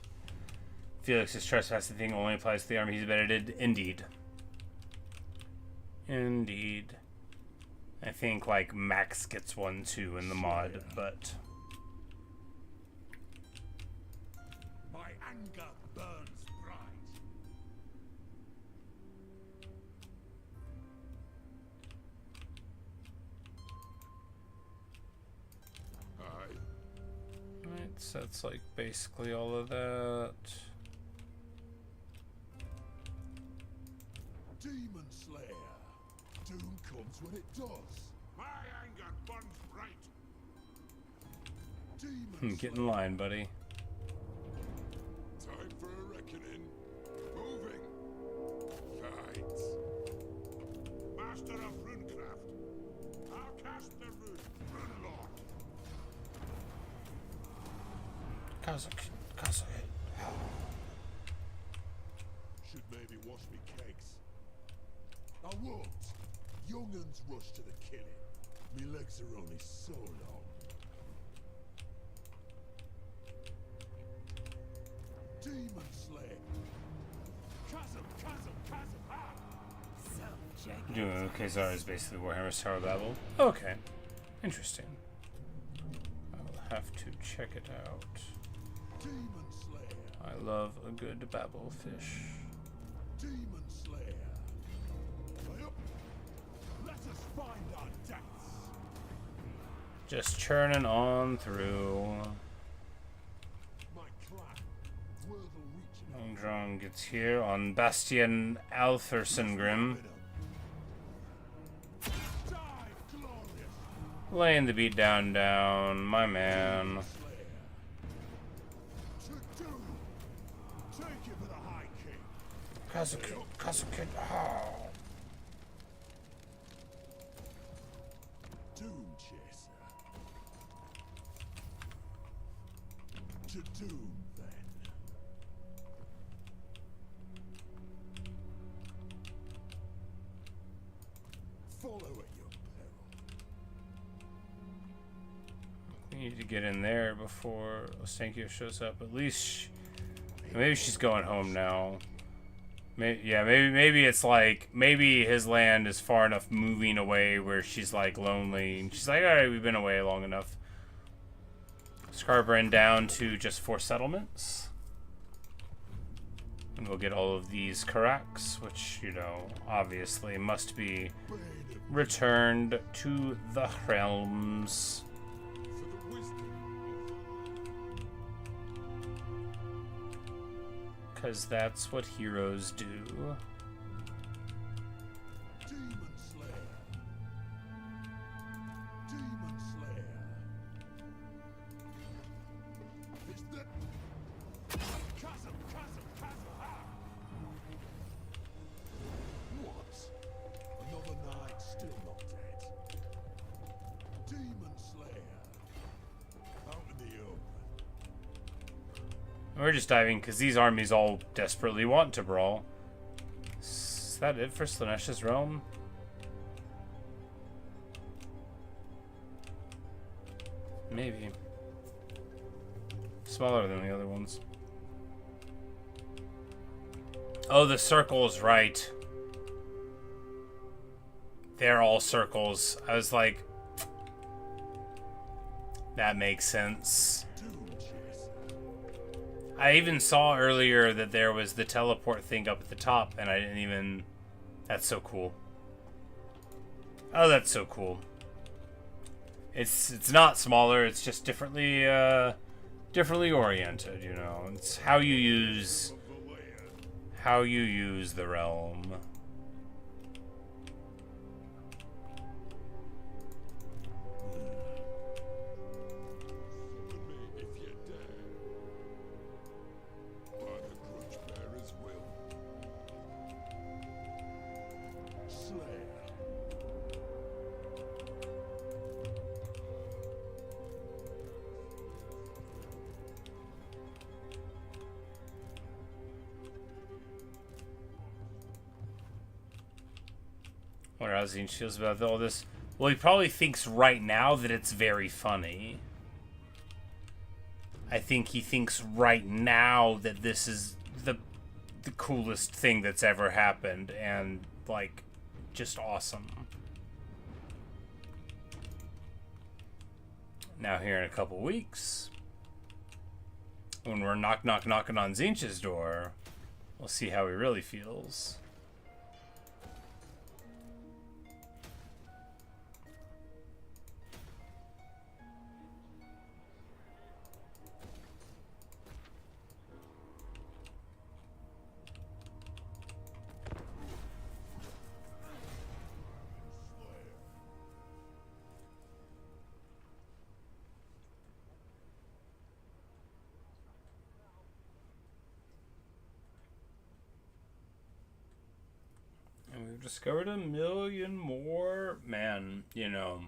Felix's trespassing thing only applies to the army he's edited. Indeed. Indeed. I think, like, Max gets one, too, in the mod, but... My anger burns bright. Right, so that's, like, basically all of that. Demon Slayer. Doom comes when it does. My anger burns bright. Demon Get in line, buddy. Time for a reckoning. Moving. Fight. Master of Runecraft. I'll cast the rune. Runelord. Should maybe wash me kegs. I won't. Young'uns rush to the killing. Me legs are only so long. Demon Slayer. Chasm. Doing Kazar is basically Warhammer's Tower Babel. Okay. Interesting. I will have to check it out. Demon Slayer. I love a good babble fish. Demon Slayer. Let us find our deaths. Just churning on through. My clan. Word will reach Longdrawn gets here on Bastian Althersengrim. Die glorious. Laying the beat down, my man. To do. Take it for the High King. Kazuki. Oh. Doom Chaser. To doom, then. Follow at your peril. We need to get in there before Ostankio shows up. At least, maybe she's going home now. Maybe it's like, maybe his land is far enough moving away where she's like lonely. And she's like, alright, we've been away long enough. Scarborough down to just 4 settlements. And we'll get all of these Karaks, which, you know, obviously must be returned to the realms. For the wisdom Because that's what heroes do. Demon Slayer. Demon Slayer. Is that chasm? What? Another knight still not dead. Demon Slayer. Out in the open. We're just diving because these armies all desperately want to brawl. Is that it for Slaanesh's realm? Maybe. Smaller than the other ones. Oh, the circles, right. They're all circles. I was like, that makes sense. I even saw earlier that there was the teleport thing up at the top, and I didn't even... That's so cool. Oh, that's so cool. It's not smaller, it's just differently oriented, you know. It's how you use the realm. What Razine feels about all this? Well, he probably thinks right now that it's very funny. I think he thinks right now that this is the coolest thing that's ever happened, and like just awesome. Now here in a couple weeks, when we're knocking on Tzeentch's door, we'll see how he really feels. And we've discovered 1 million more. Man, you know.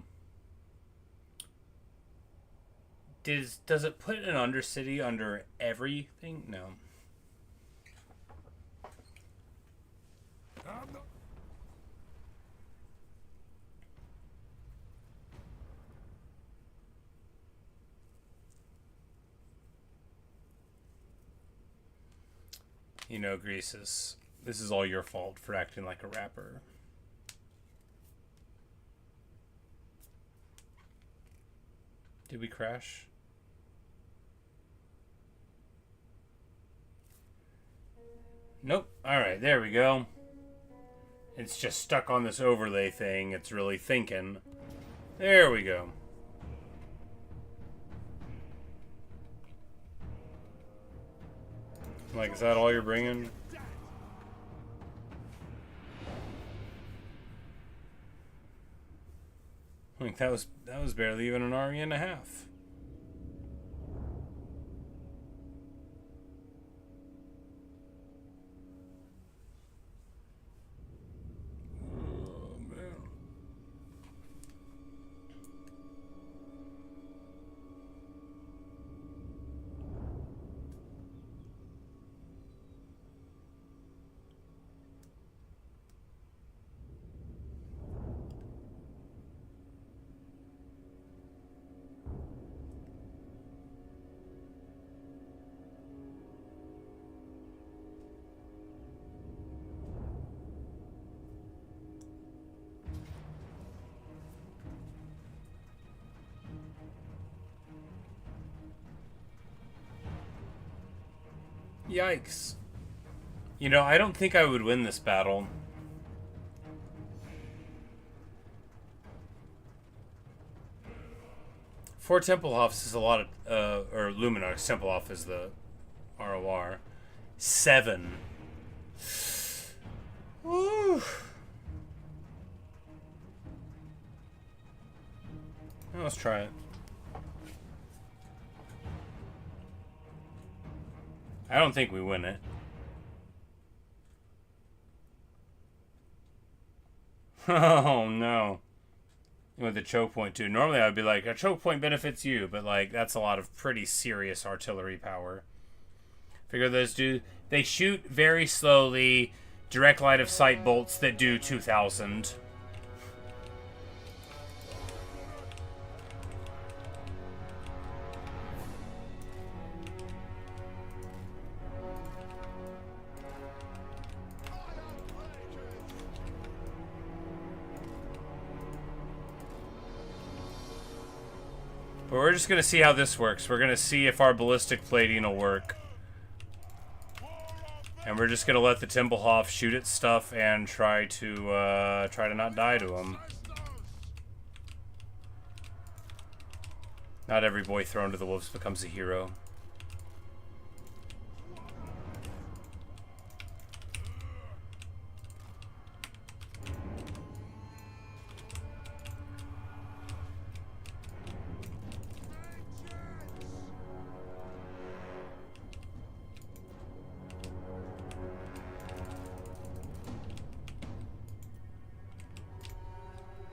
Does it put an Undercity under everything? No. You know, Greases, this is all your fault for acting like a rapper. Did we crash? Nope. Alright, there we go. It's just stuck on this overlay thing. It's really thinking. There we go. Like, is that all you're bringing? Like, that was barely even an army and a half. Oh, man. Yikes. You know, I don't think I would win this battle. Four Tempelhofs is a lot of, or Luminarch's Tempelhof is the ROR. 7. Woo. Well, let's try it. I don't think we win it. Oh no. With the choke point too. Normally I would be like, a choke point benefits you, but like that's a lot of pretty serious artillery power. Figure those do. They shoot very slowly, direct line of sight bolts that do 2,000. But we're just going to see how this works. We're going to see if our ballistic plating will work. And we're just going to let the Tempelhof shoot its stuff and try to not die to him. Not every boy thrown to the wolves becomes a hero.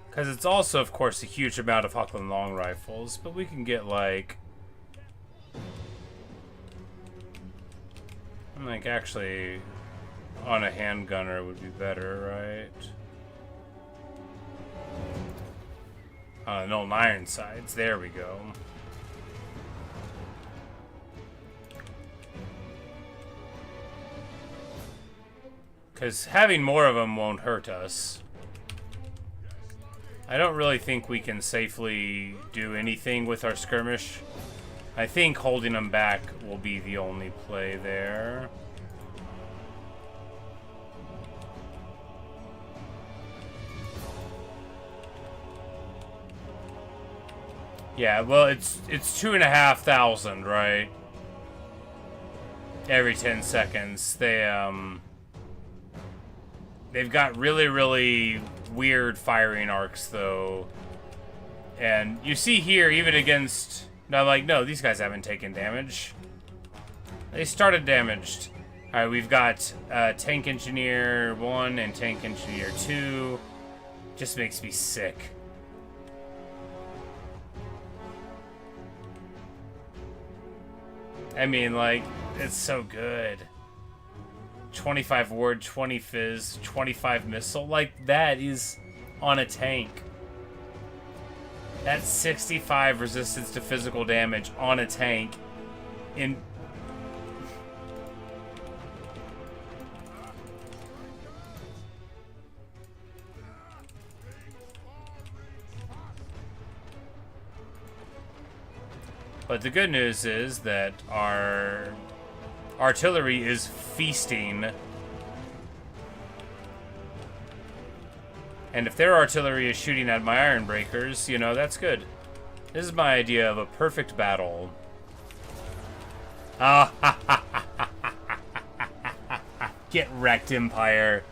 Because it's also, of course, a huge amount of Huckland long rifles, but we can get, like... actually, on a handgunner would be better, right? No, Ironsides. There we go. Because having more of them won't hurt us. I don't really think we can safely do anything with our skirmish. I think holding them back will be the only play there. Yeah, well, it's 2,500, right? Every 10 seconds. They've got really, really weird firing arcs, though. And you see here, even against... No, like, no, these guys haven't taken damage. They started damaged. Alright, we've got Tank Engineer 1 and Tank Engineer 2. Just makes me sick. I mean, like, it's so good. 25 ward, 20 fizz, 25 missile. Like, that is on a tank. That's 65 resistance to physical damage on a tank. In... But the good news is that our artillery is feasting. And if their artillery is shooting at my iron breakers, you know, that's good. This is my idea of a perfect battle. Ah, get wrecked, Empire.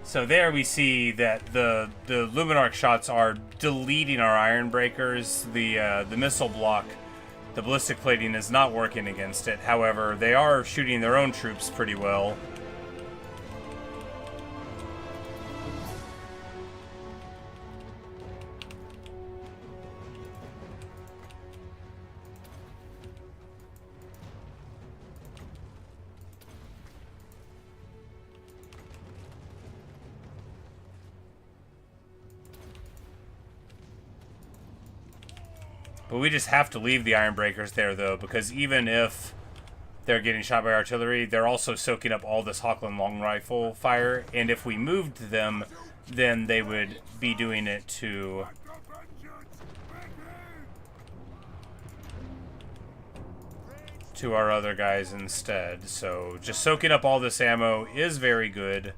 So there we see that the Luminarch shots are deleting our iron breakers. The missile block, the ballistic plating is not working against it. However, they are shooting their own troops pretty well. But we just have to leave the iron breakers there, though, because even if they're getting shot by artillery, they're also soaking up all this Hawkland long rifle fire. And if we moved them, then they would be doing it to... our other guys instead. So just soaking up all this ammo is very good.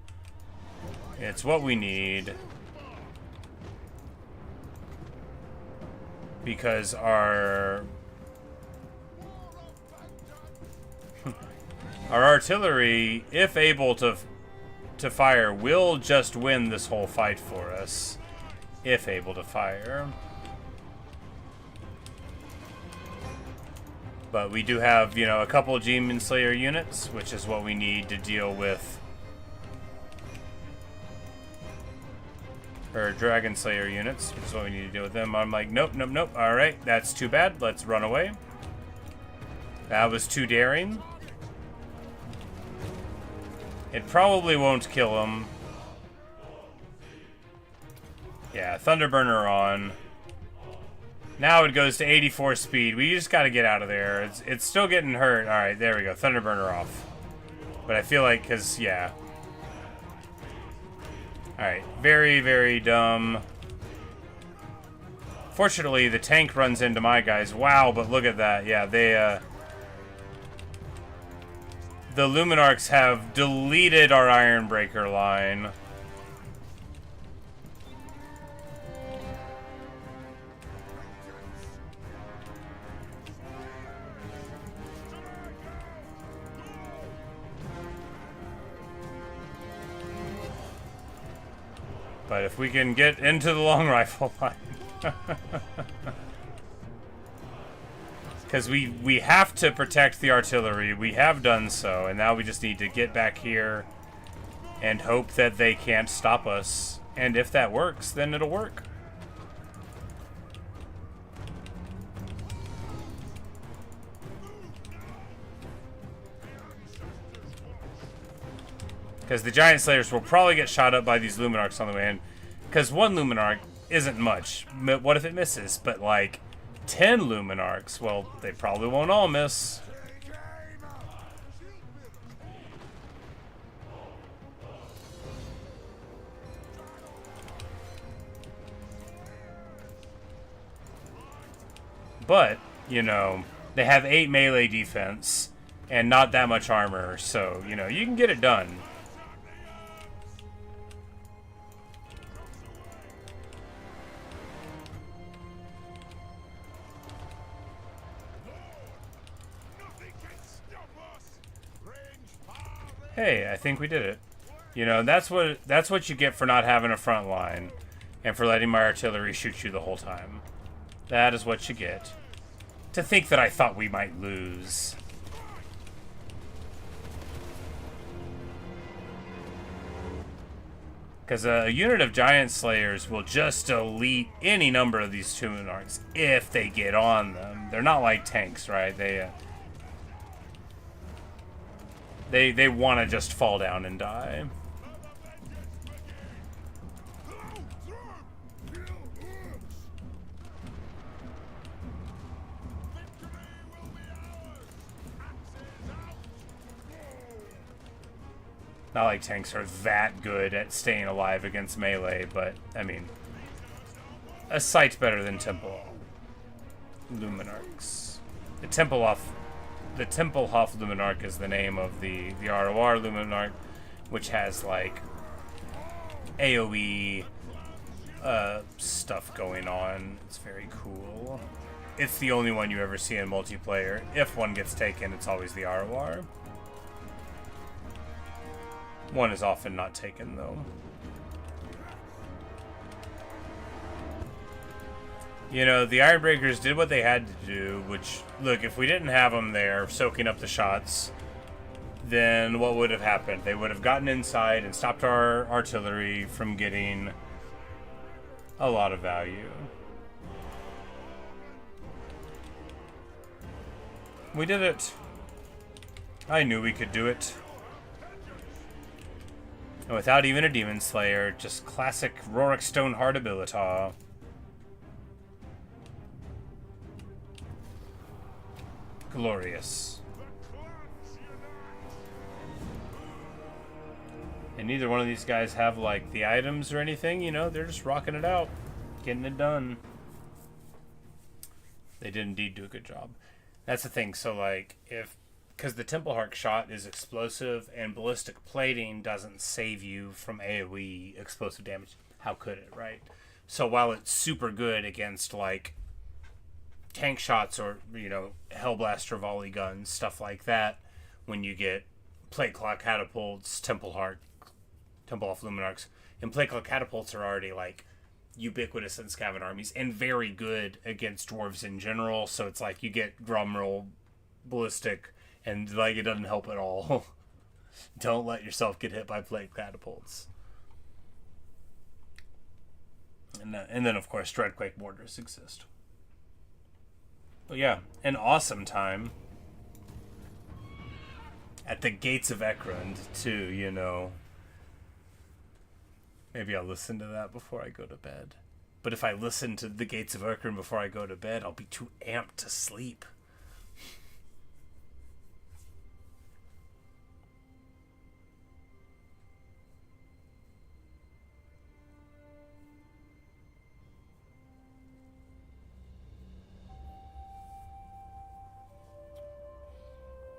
It's what we need. Because our artillery, if able to fire, will just win this whole fight for us. If able to fire. But we do have, you know, a couple of Demon Slayer units, which is what we need to deal with. Or Dragon Slayer units, which is what we need to deal with them. I'm like, nope, nope, nope. Alright, that's too bad. Let's run away. That was too daring. It probably won't kill him. Yeah, Thunderburner on. Now it goes to 84 speed. We just gotta get out of there. It's still getting hurt. Alright, there we go. Thunderburner off. But I feel like, because, yeah. Alright, very, very dumb. Fortunately, the tank runs into my guys. Wow, but look at that. Yeah, they, the Luminarchs have deleted our Ironbreaker line. But if we can get into the long rifle line. Because we have to protect the artillery. We have done so. And now we just need to get back here and hope that they can't stop us. And if that works, then it'll work. Because the Giant Slayers will probably get shot up by these Luminarchs on the way in. Because one Luminarch isn't much. What if it misses? But like 10 Luminarchs, well, they probably won't all miss. But, you know, they have 8 melee defense and not that much armor, so, you know, you can get it done. Hey, I think we did it. You know, that's what you get for not having a front line and for letting my artillery shoot you the whole time. That is what you get. To think that I thought we might lose. Because a unit of Giant Slayers will just delete any number of these two monarchs if they get on them. They're not like tanks, right? They want to just fall down and die. Not like tanks are that good at staying alive against melee, but, I mean, a sight better than Temple Luminarchs. The Tempelhof Luminarch is the name of the ROR Luminarch, which has, like, AoE stuff going on. It's very cool. It's the only one you ever see in multiplayer. If one gets taken, it's always the ROR. One is often not taken, though. You know, the Ironbreakers did what they had to do, which, look, if we didn't have them there soaking up the shots, then what would have happened? They would have gotten inside and stopped our artillery from getting a lot of value. We did it. I knew we could do it. And without even a Demon Slayer, just classic Rorick Stoneheart ability. Glorious. And neither one of these guys have, like, the items or anything, you know? They're just rocking it out. Getting it done. They did indeed do a good job. That's the thing, so, like, because the Templeheart shot is explosive and ballistic plating doesn't save you from AoE explosive damage. How could it, right? So while it's super good against, like, tank shots or, you know, Hellblaster volley guns, stuff like that, when you get plate clock catapults, Templehof Luminarchs, and plate clock catapults are already, like, ubiquitous in Skaven armies and very good against dwarves in general, so it's like you get Grumroll ballistic and, like, it doesn't help at all. Don't let yourself get hit by plate catapults. And then, of course, Dreadquake mortars exist. But yeah, an awesome time. At the gates of Ekrund, too, you know. Maybe I'll listen to that before I go to bed. But if I listen to the gates of Ekrund before I go to bed, I'll be too amped to sleep.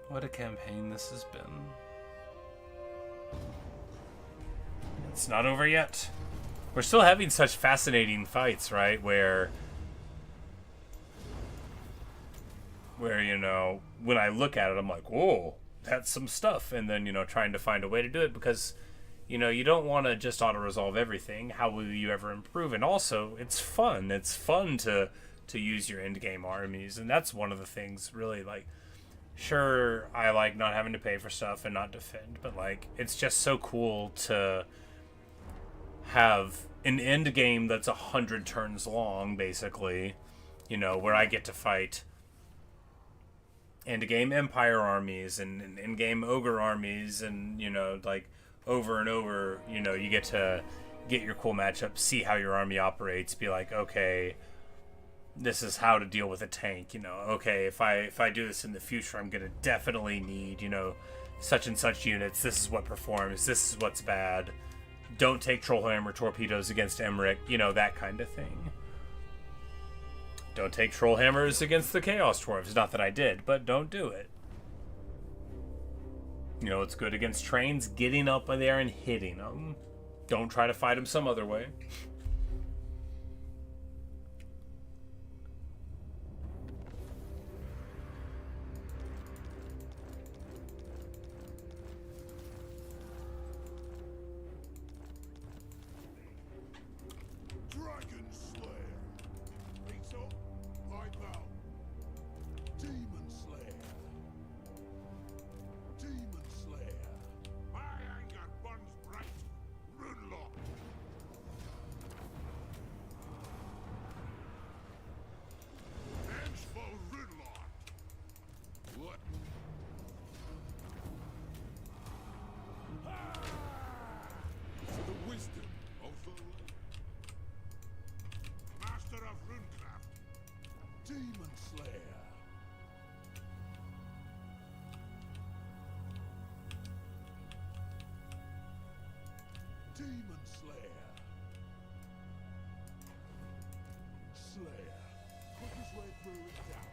What a campaign this has been. It's not over yet. We're still having such fascinating fights, right? Where, you know, when I look at it, I'm like, whoa, that's some stuff. And then, you know, trying to find a way to do it because, you know, you don't want to just auto-resolve everything. How will you ever improve? And also, it's fun. It's fun to use your endgame armies. And that's one of the things, really, like, sure, I like not having to pay for stuff and not defend, but, like, it's just so cool to have an end game that's 100 turns long, basically, you know, where I get to fight end game Empire armies and end game Ogre armies, and, you know, like, over and over, you know, you get to get your cool matchup, see how your army operates, be like, okay, this is how to deal with a tank, you know, okay, if I do this in the future, I'm gonna definitely need, you know, such and such units, this is what performs, this is what's bad, don't take Trollhammer torpedoes against Emmerich, you know, that kind of thing. Don't take troll hammers against the Chaos Dwarves. Not that I did, but don't do it. You know, it's good against trains, getting up there and hitting them. Don't try to fight them some other way. Dragon Slayer. Mixu, wipe out. Demon Slayer. Demon Slayer. My anger burns bright. Runlock. Vengeful Runlock. What? For the wisdom of the land. Master of Runecraft. Demon Slayer. Demon Slayer. Slayer. Put his way through it down.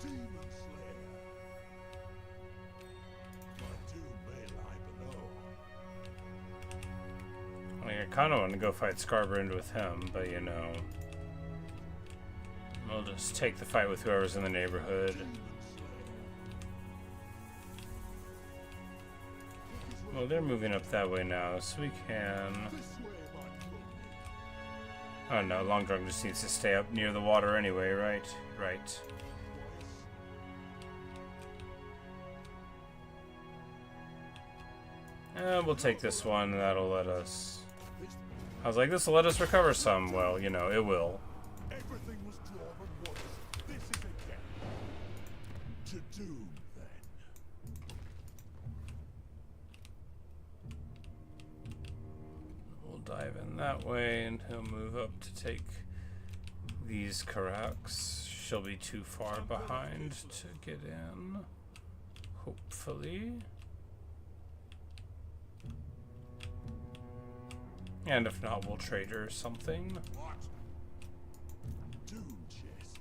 Demon Slayer. My doom may lie below. I mean, I kind of want to go fight Scarbrand with him, but you know, we'll just take the fight with whoever's in the neighborhood. Well, they're moving up that way now, so we can... Oh no, Long Drunk just needs to stay up near the water anyway, right? Right. We'll take this one, that'll let us... I was like, this will let us recover some. Well, you know, it will. Everything was drawn once. This is again. To doom, then. We'll dive in that way, and he'll move up to take these Karaks. She'll be too far behind to get in. Hopefully. And if not, we'll trade her something. What? Doom chaser.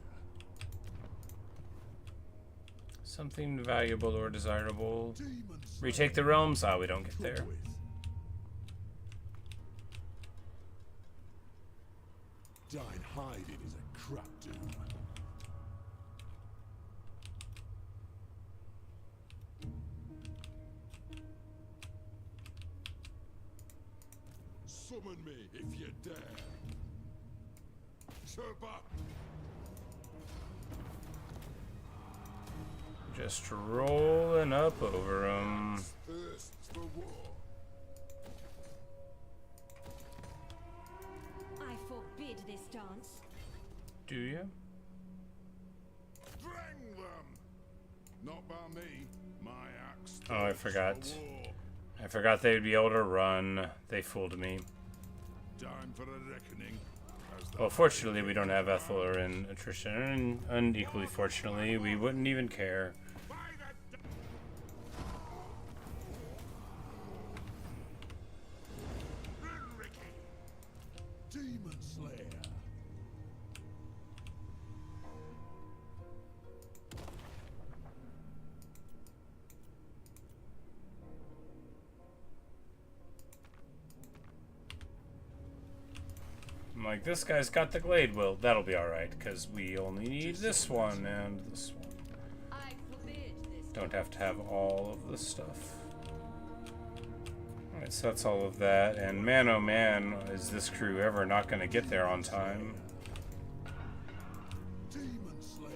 Something valuable or desirable. Demon Slayer. Retake the realms? Ah, we don't get there. With. Died hiding is a crap doom. Summon me if you dare. Chirp up. Just rolling up over him. Thirsts for war. I forbid this dance. Do you? Drang them. Not by me. My axe. Oh, I forgot. thirsts for war. I forgot they'd be able to run. They fooled me. Time for a reckoning. As the Well, fortunately, we don't have Ethel in attrition, and equally fortunately, we wouldn't even care. By the Ricky. Demon Slayer. I'm like, this guy's got the Glade. Well, that'll be alright, because we only need this one and this one. I forbid this. Don't have to have all of the stuff. Alright, so that's all of that. And man, oh man, is this crew ever not going to get there on time. Demon Slayer.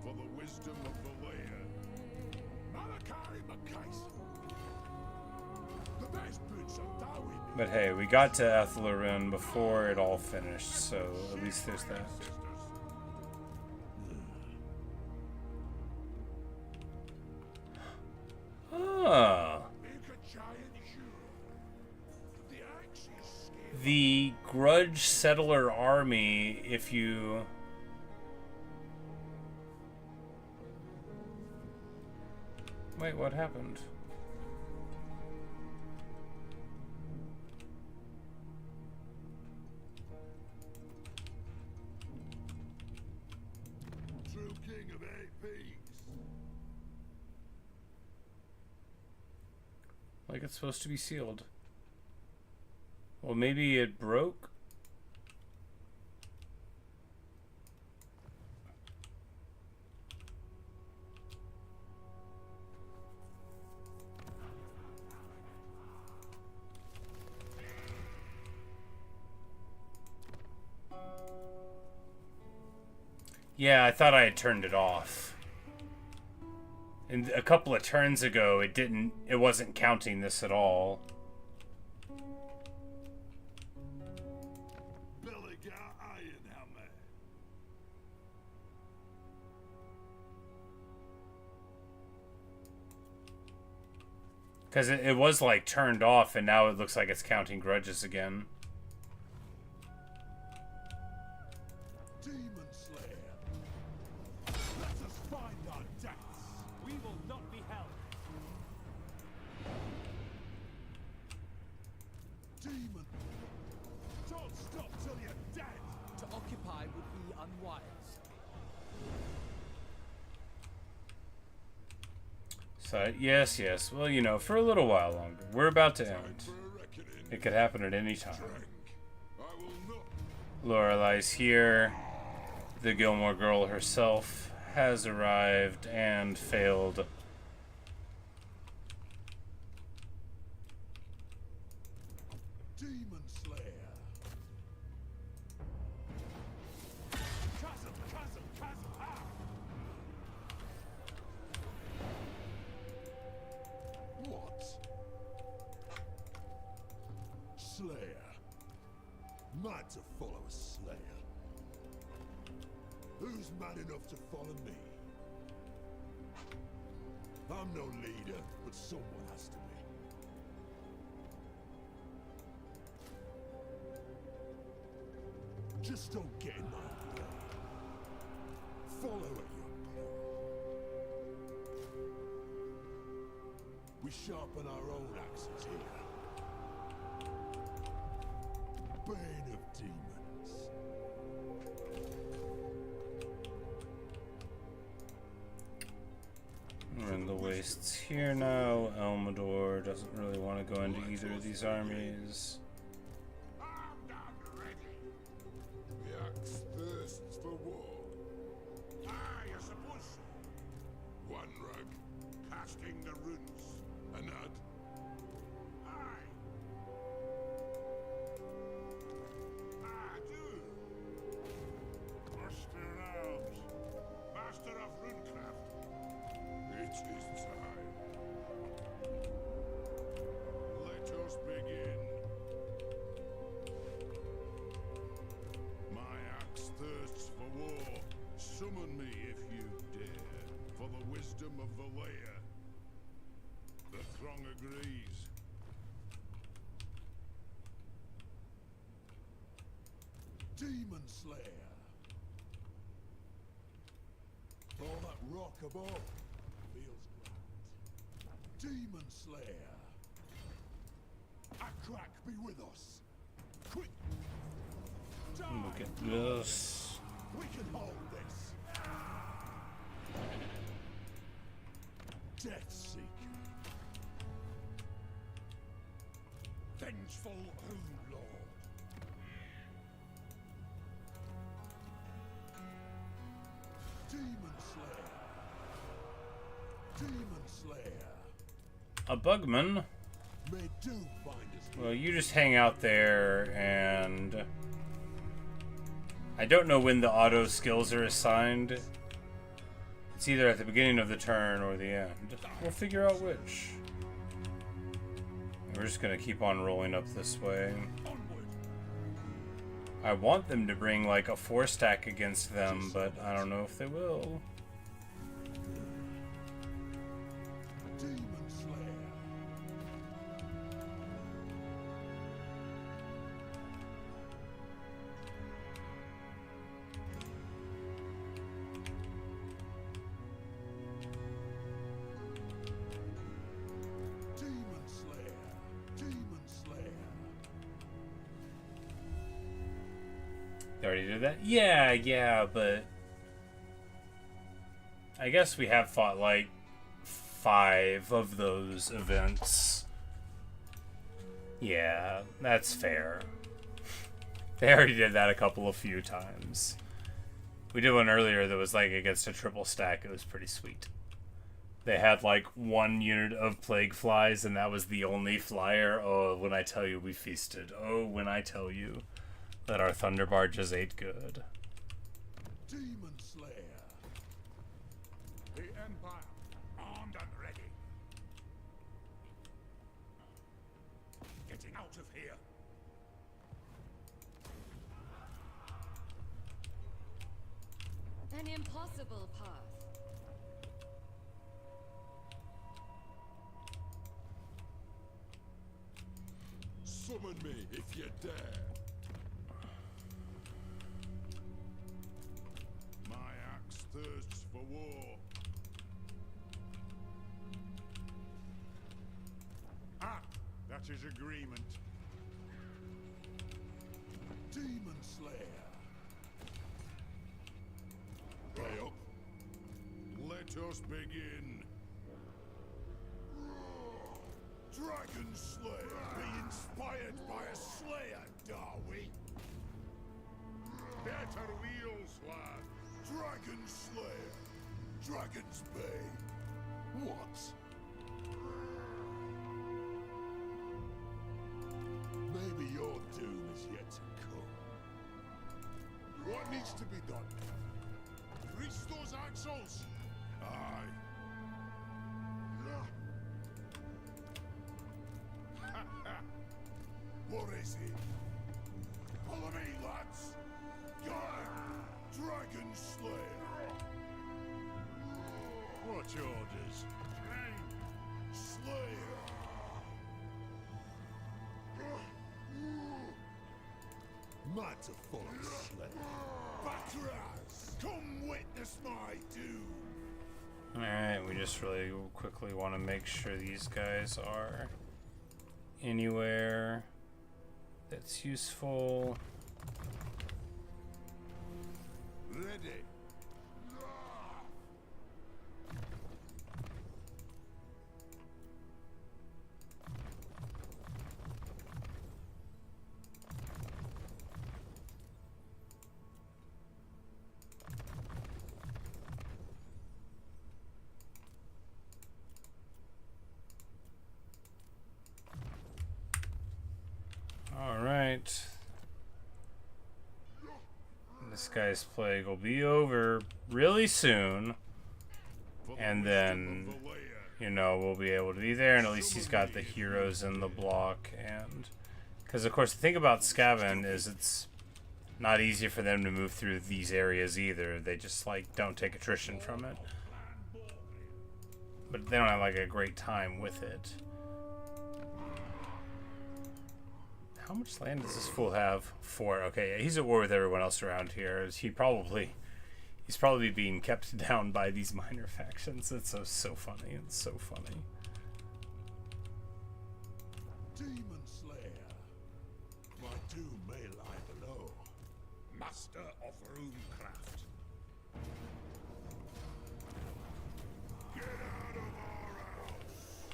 For the wisdom of the layer. Malakai the best prince of Dawi. But hey, we got to Ethelred before it all finished, so at least there's that. Ah. The Grudge Settler Army, if you... Wait, what happened? like it's supposed to be sealed. Well, maybe it broke? Yeah, I thought I had turned it off. And a couple of turns ago, it wasn't counting this at all. Because it was like turned off, and now it looks like it's counting grudges again. Demon Slayer. Let us find our deaths. We will not be held. Demon. Don't stop till you're dead. To occupy would be unwise. So, yes, yes. Well, you know, for a little while longer. We're about to end. It could happen at any time. Lorelai's here. The Gilmore girl herself has arrived and failed. Demon Slayer. Chasm, chasm, chasm. Ah! What? Slayer. Mad to follow a Slayer. Who's mad enough to follow me? I'm no leader, but someone has to be. Just don't get in my way. Follow at your peril. We sharpen our own axes here. Bane of demons. We're in the wastes here now. Elmador doesn't really want to go into either of these armies. Armed and ready. The axe thirsts for war. I suppose so. One rug, casting the runes. Another. Aye. I do. Master arms. Master of runecraft. It is time. Let us begin. My axe thirsts for war. Summon me if you dare, for the wisdom of the lair. The throng agrees. Demon Slayer. All that rock above feels grand. Demon Slayer. A crack be with us. Quick. Look at this. We can hold this. Death Seeker. Vengeful Rune Lord. Demon Slayer. Demon Slayer. A bugman. May doom find us. Well, you just hang out there, and I don't know when the auto skills are assigned. It's either at the beginning of the turn or the end. We'll figure out which. We're just gonna keep on rolling up this way. Onward. I want them to bring like a 4-stack against them, but I don't know if they will. Demon Slayer. Demon Slayer. Demon Slayer. They already did that? Yeah, but I guess we have fought like 5 of those events Yeah, that's fair. They already did that a few times. We did one earlier that was like against a triple stack. It was pretty sweet. They had like 1 unit of plague flies, and that was the only flyer. Oh, when I tell you we feasted. Oh, when I tell you that our thunder barges ate good. Demon Slayer. The Empire, armed and ready. Getting out of here. An impossible path. Summon me if you dare. My axe thirsts for war. Ah, that is agreement. Demon Slayer. Pay up. Let us begin. Dragon Slayer, be inspired by a slayer, Dawi. Better wheels, lad. Dragon Slayer. Dragon's Bane. What? Maybe your doom is yet to come. What needs to be done? Grease those axles. Aye. What is it? Follow me, lads! Guard! Dragon Slayer! What orders? Slayer! Mad to follow Slayer. Karaz! Come witness my doom! Alright, we just really quickly want to make sure these guys are anywhere that's useful. Ready. Alright. This guy's plague will be over really soon. And then, you know, we'll be able to be there, and at least he's got the heroes in the block. And because, of course, the thing about Skaven is it's not easy for them to move through these areas either. They just, like, don't take attrition from it. But they don't have, like, a great time with it. How much land does this fool have? 4. Okay, yeah, he's at war with everyone else around here. He's probably being kept down by these minor factions. It's so funny. It's so funny. Demon Slayer. My doom may lie below. Master of Runecraft. Get out of our house!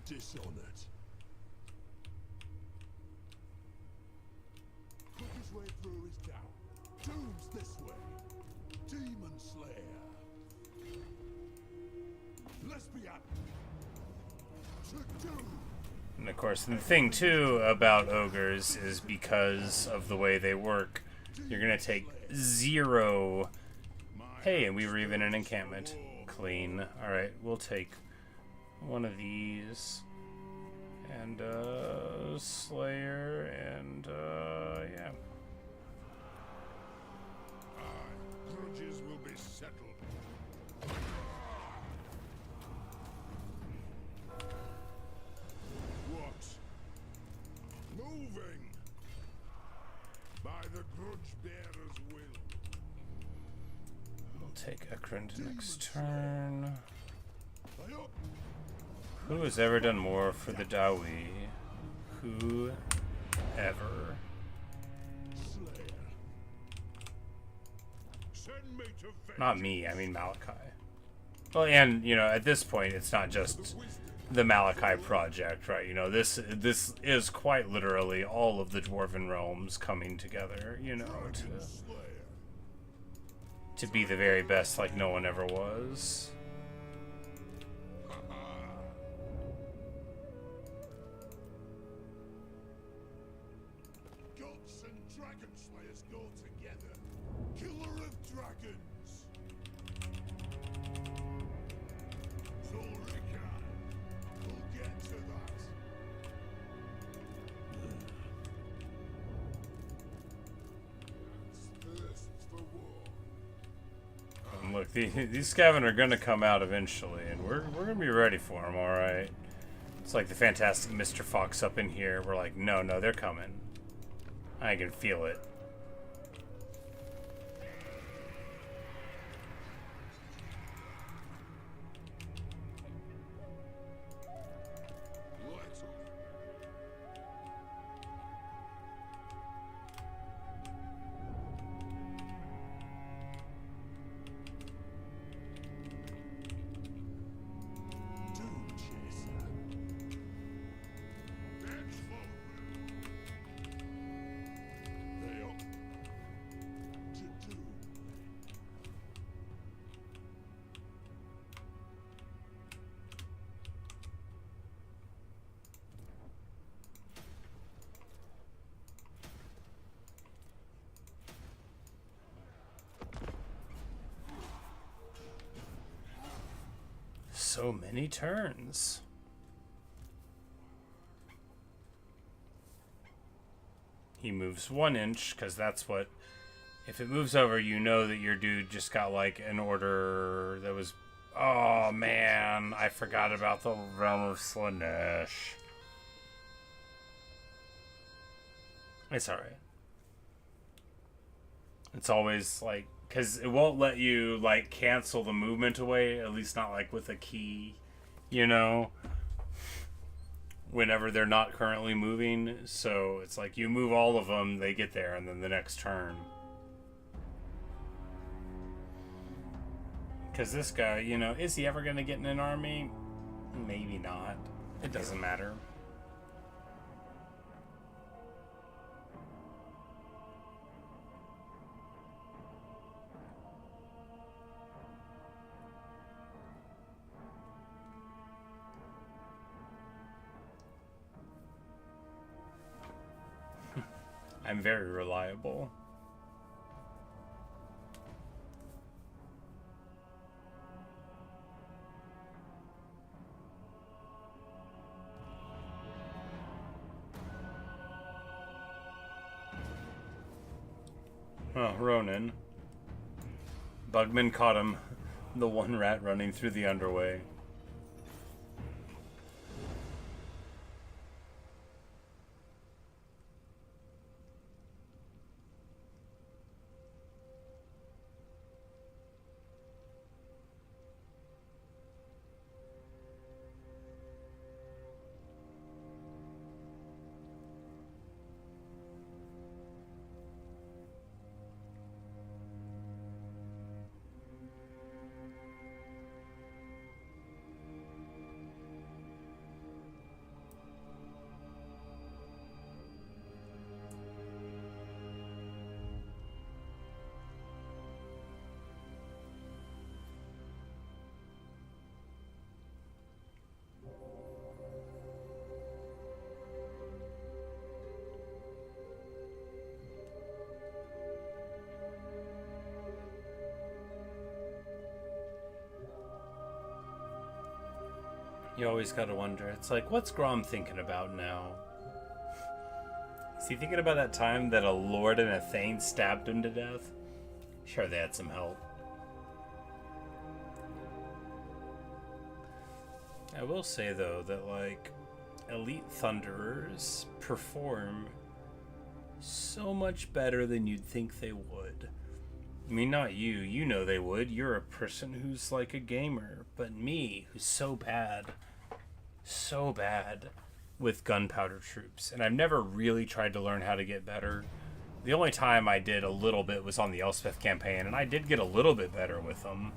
Dishonored. Quickest way through is down. Doom's this way. Demon Slayer. Let's be at to doom. And of course, the thing too about ogres is because of the way they work, you're gonna take 0. Hey, and we were even an encampment. Clean. Alright, we'll take one of these. And, Slayer, and, yeah. Grudges will be settled. What? Moving! By the grudge bearer's will. We'll take Ekrund next turn. Aye up. Who has ever done more for the Dawi? Who ever? Slayer. Send me to Not me, I mean Malakai. Well, and, you know, at this point, it's not just the Malakai project, right? You know, this is quite literally all of the Dwarven realms coming together, you know, to be the very best like no one ever was. Gods and dragon slayers go together. Killer of dragons. Ulrika, we'll get to that. Thirsts for war. And look, these Skaven are gonna come out eventually, and we're gonna be ready for them, all right? It's like the fantastic Mr. Fox up in here. We're like, no, they're coming. I can feel it. So many turns. He moves 1 inch, because that's what... If it moves over, you know that your dude just got, like, an order that was... Oh, man. I forgot about the Realm of Slaanesh. It's alright. It's always, like... Because it won't let you, like, cancel the movement away, at least not, like, with a key, you know? Whenever they're not currently moving. So it's like you move all of them, they get there, and then the next turn. Because this guy, you know, is he ever going to get in an army? Maybe not. It doesn't matter. I'm very reliable. Oh, Ronan. Bugman caught him. The one rat running through the underway. You always gotta wonder. It's like, what's Grom thinking about now? Is he thinking about that time that a lord and a thane stabbed him to death? Sure, they had some help. I will say, though, that, like, elite Thunderers perform so much better than you'd think they would. I mean, not you. You know they would. You're a person who's like a gamer. But me, who's so bad with gunpowder troops. And I've never really tried to learn how to get better. The only time I did a little bit was on the Elspeth campaign, and I did get a little bit better with them.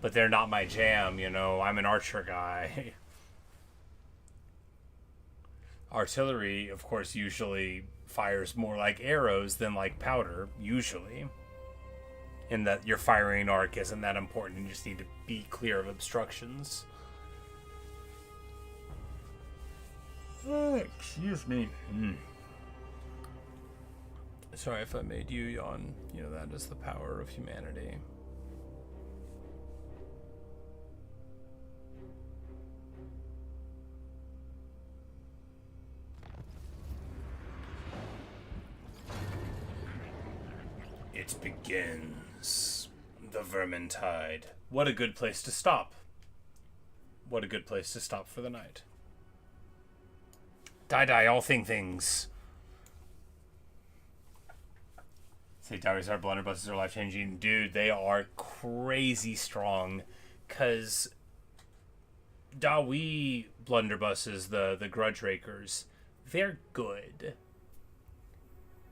But they're not my jam, you know. I'm an archer guy. artillery, of course, usually fires more like arrows than like powder, usually. In that your firing arc isn't that important, you just need to be clear of obstructions. Excuse me. Sorry if I made you yawn. You know, that is the power of humanity. It begins. The Vermintide. What a good place to stop. What a good place to stop for the night. Die, all things. Say Dawi's our blunderbusses are life-changing. Dude, they are crazy strong. Because Dawi blunderbusses, the Grudge Rakers, they're good.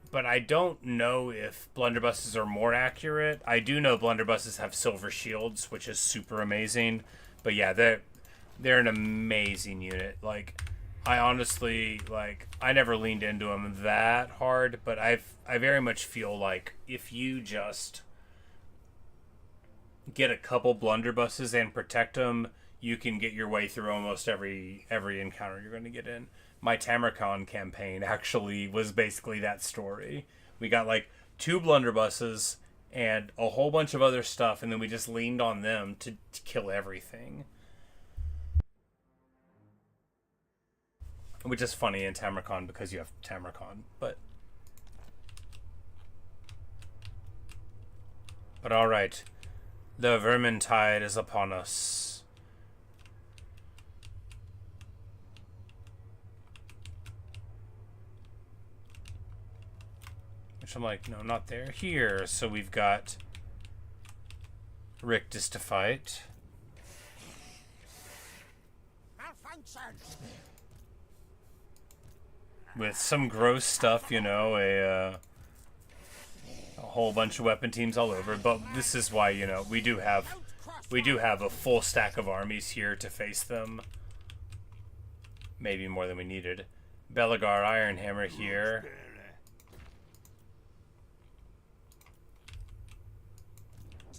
But I don't know if blunderbusses are more accurate. I do know blunderbusses have silver shields, which is super amazing. But yeah, they're an amazing unit. Like, I honestly, like, I never leaned into them that hard, but I very much feel like if you just get a couple blunderbusses and protect them, you can get your way through almost every encounter you're going to get in. My Tamarkon campaign actually was basically that story. We got like 2 blunderbusses and a whole bunch of other stuff, and then we just leaned on them to kill everything. Which is funny in Tamarkon because you have Tamarkon, but alright. The Vermintide is upon us. Which I'm like, no, not there. Here. So we've got Rictus to fight. With some gross stuff, you know, a whole bunch of weapon teams all over. But this is why, you know, we do have a full stack of armies here to face them. Maybe more than we needed. Belagar Ironhammer here.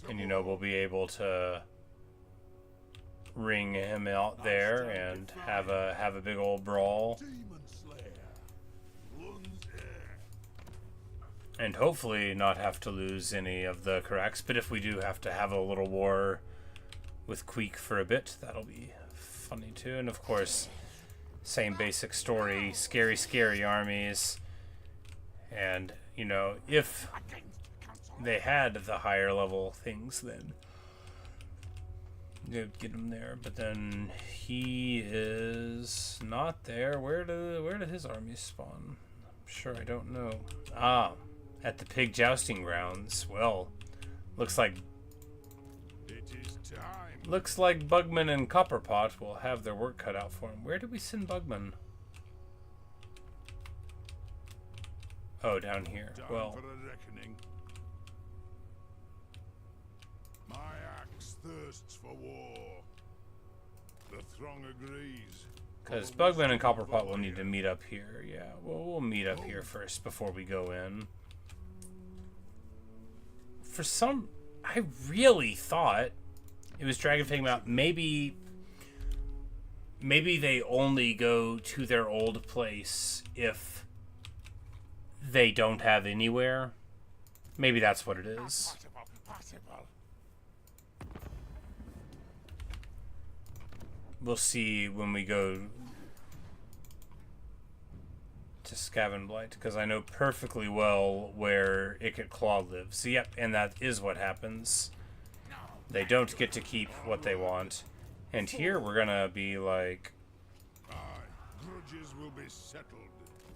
And, you know, we'll be able to ring him out there and have a big old brawl. And hopefully not have to lose any of the Karax, but if we do have to have a little war with Queek for a bit, that'll be funny too. And of course, same basic story, scary armies. And, you know, if they had the higher level things, then you'd get him there. But then he is not there. Where do his armies spawn? I'm sure I don't know. Ah, at the pig jousting grounds. Well, looks like Bugman and Copperpot will have their work cut out for him. Where did we send Bugman? Oh, down here. Well, my axe thirsts for war. The throng agrees. Because Bugman and Copperpot will need to meet up here. Yeah, well, we'll meet up here first before we go in. I really thought it was Dragon Fang Mount. Maybe they only go to their old place if they don't have anywhere. Maybe that's what it is. We'll see when we go to Skaven Blight, because I know perfectly well where Ikit Claw lives. Yep, and that is what happens. They don't get to keep what they want. And here we're gonna be like... Aye, grudges will be settled.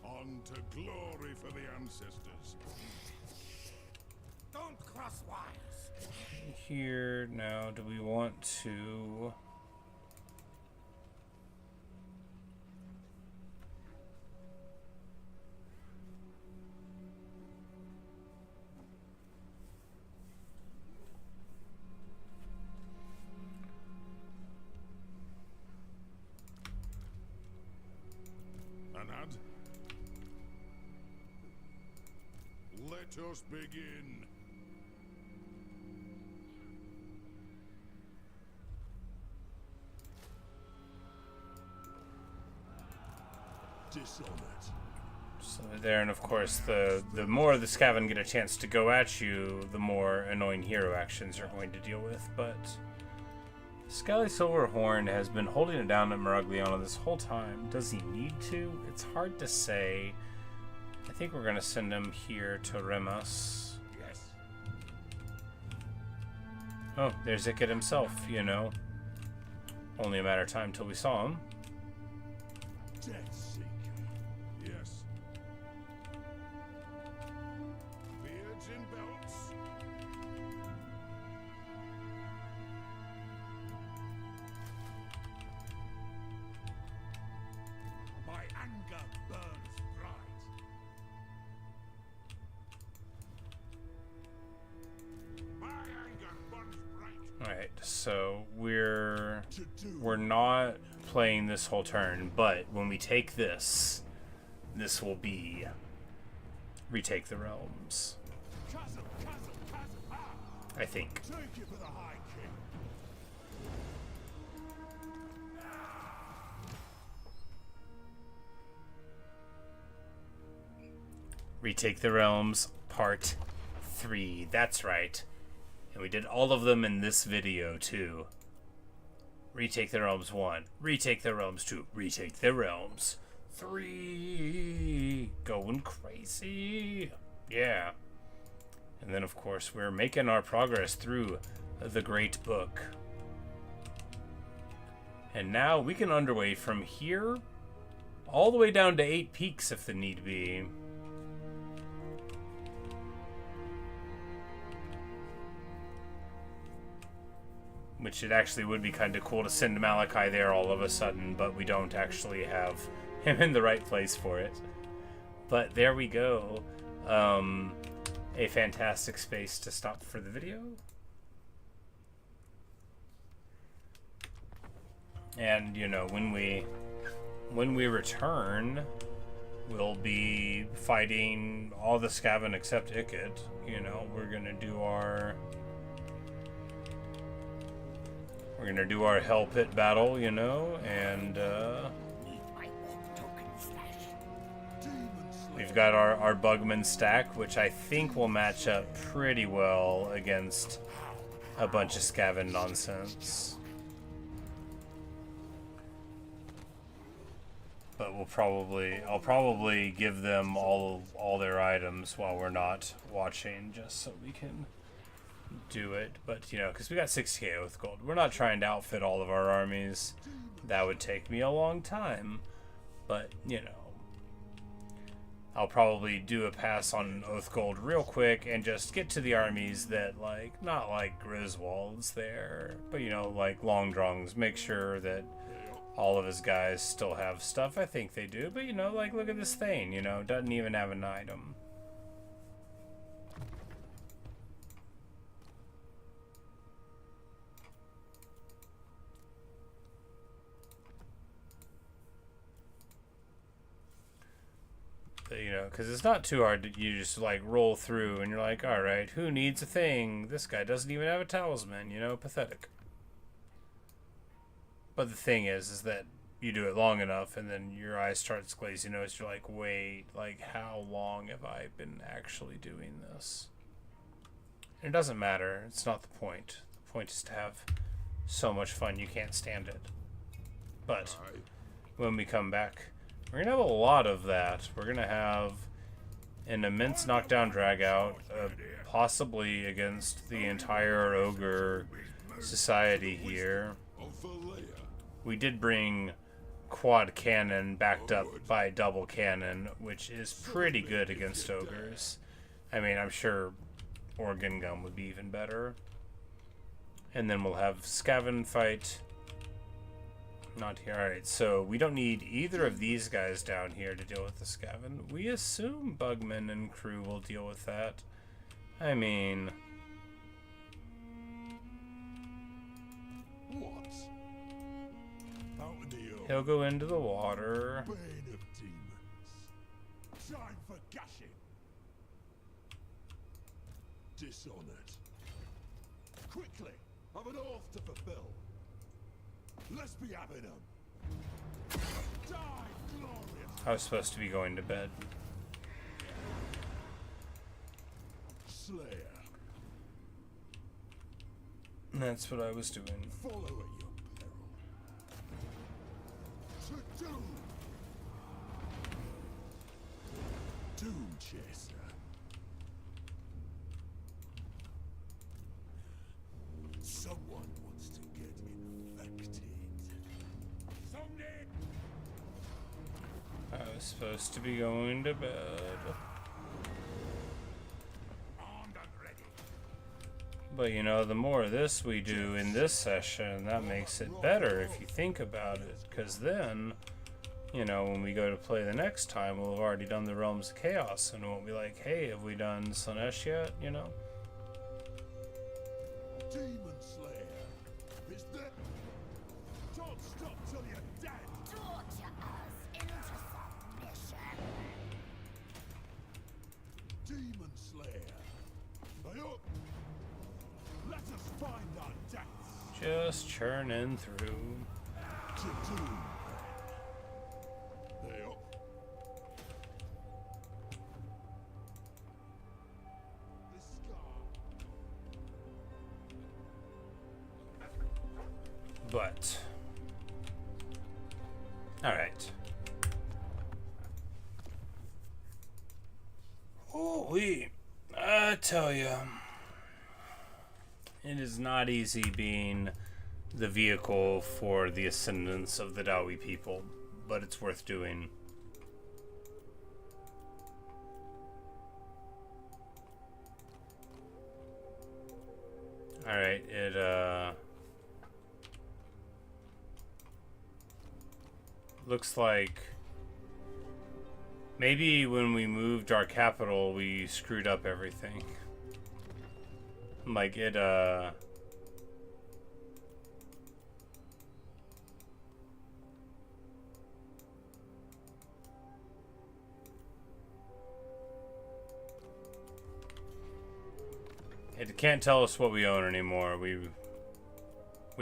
On to glory for the ancestors. Don't cross wires. Here, now, do we want to... An lad. Let us begin. Dishonored. So there, and of course, the more the Skaven get a chance to go at you, the more annoying hero actions you're going to deal with. But Skelly Silverhorn has been holding it down at Maragliana this whole time. Does he need to? It's hard to say. I think we're going to send him here to Remus. Yes. Oh, there's Ikit himself, you know. Only a matter of time till we saw him. Death Seeker. Yes. Beards and belts. My anger burns bright. My anger burns bright. Alright, so we're not playing this whole turn, but when we take this will be retake the realms. Chasm, chasm, chasm. Ah! I think. Take it for the high king. Retake the Realms, Part 3. That's right. And we did all of them in this video, too. Retake the Realms 1. Retake the Realms 2. Retake the Realms 3. Going crazy. Yeah. And then, of course, we're making our progress through the Great Book. And now we can underway from here all the way down to 8 peaks if the need be. Which it actually would be kind of cool to send Malakai there all of a sudden, but we don't actually have him in the right place for it. But there we go. A fantastic space to stop for the video. And, you know, when we return, we'll be fighting all the Skaven except Ikit. You know, we're gonna do our Hell Pit battle, you know, and we've got our Bugman stack, which I think will match up pretty well against a bunch of Skaven nonsense. But I'll probably give them all their items while we're not watching, just so we can do it. But, you know, because we got 60k Oath Gold. We're not trying to outfit all of our armies. That would take me a long time. But, you know, I'll probably do a pass on Oath Gold real quick and just get to the armies that, like, not like Griswold's there, but, you know, like Longdrongs. Make sure that all of his guys still have stuff. I think they do. But, you know, like, look at this thing, you know, doesn't even have an item. You know, because it's not too hard to, you just like roll through and you're like, all right, who needs a thing? This guy doesn't even have a talisman, you know, pathetic. But the thing is that you do it long enough and then your eyes start glazing over. You're like, wait, like how long have I been actually doing this? And it doesn't matter. It's not the point. The point is to have so much fun you can't stand it. But when we come back, we're going to have a lot of that. We're going to have an immense knockdown drag out, possibly against the entire ogre society here. We did bring quad cannon backed up by double cannon, which is pretty good against ogres. I mean, I'm sure organ gun would be even better. And then we'll have Skaven fight. Not here. Alright, so we don't need either of these guys down here to deal with the Skaven. We assume Bugman and crew will deal with that. I mean... What? Out of the he'll go into the water. Bane of demons. for gashing. Dishonored. Quickly, I've an oath to fulfill. Let's be having them. Die, glorious. I was supposed to be going to bed. Slayer. That's what I was doing. Follow at your peril. To doom. Doom chaser. Someone wants to get infected. Someday. I was supposed to be going to bed. Armed and ready. But you know, the more of this we do in this session, that makes it better if you think about it. Because then, you know, when we go to play the next time, we'll have already done the Realms of Chaos. And it won't be like, hey, have we done Slaanesh yet? You know? Demon Slayer. Is that? Don't stop till you're dead. Torture us into submission. Demon Slayer. They up. Let us find our deaths. Just churning through. To doom. They up. The scar. But. Alright. Holy. I tell you. It is not easy being the vehicle for the ascendance of the Dawi people, but it's worth doing. Alright, it looks like maybe when we moved our capital we screwed up everything. Like it it can't tell us what we own anymore. We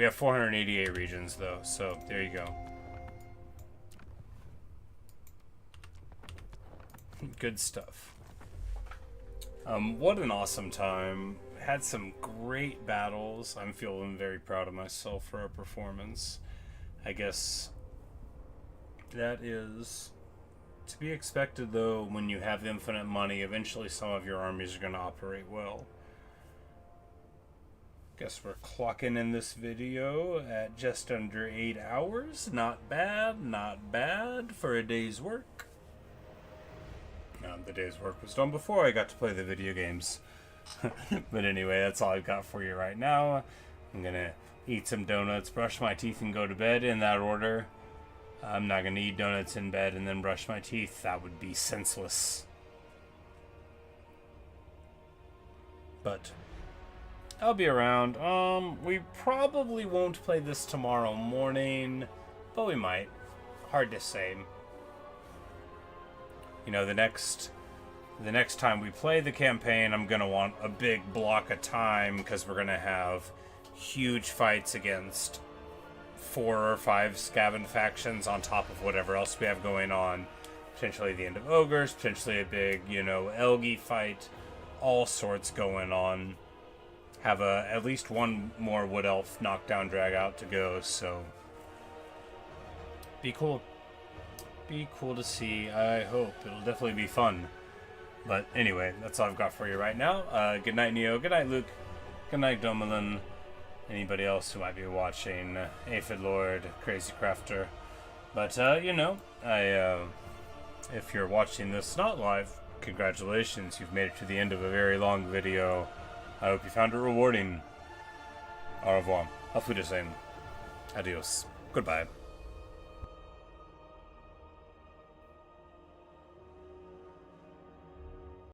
have 488 regions though, so there you go. Good stuff. What an awesome time. Had some great battles. I'm feeling very proud of myself for our performance. I guess that is to be expected though. When you have infinite money, eventually some of your armies are going to operate well. Guess we're clocking in this video at just under 8 hours. Not bad, not bad for a day's work. The day's work was done before I got to play the video games. But anyway, that's all I've got for you right now. I'm gonna eat some donuts, brush my teeth, and go to bed in that order. I'm not gonna eat donuts in bed and then brush my teeth. That would be senseless. But I'll be around. We probably won't play this tomorrow morning, but we might. Hard to say. You know, the next time we play the campaign, I'm gonna want a big block of time because we're gonna have huge fights against 4 or 5 Skaven factions on top of whatever else we have going on. Potentially the end of ogres, potentially a big, you know, Elgi fight, all sorts going on. Have at least one more wood elf knockdown drag out to go, so be cool. Be cool to see. I hope it'll definitely be fun. But anyway, that's all I've got for you right now. Good night, Neo. Good night, Luke. Good night, Domelin. Anybody else who might be watching, Aphid Lord, Crazy Crafter. But you know, if you're watching this not live, congratulations, you've made it to the end of a very long video. I hope you found it rewarding. Au revoir. Auf Wiedersehen. Adios. Goodbye.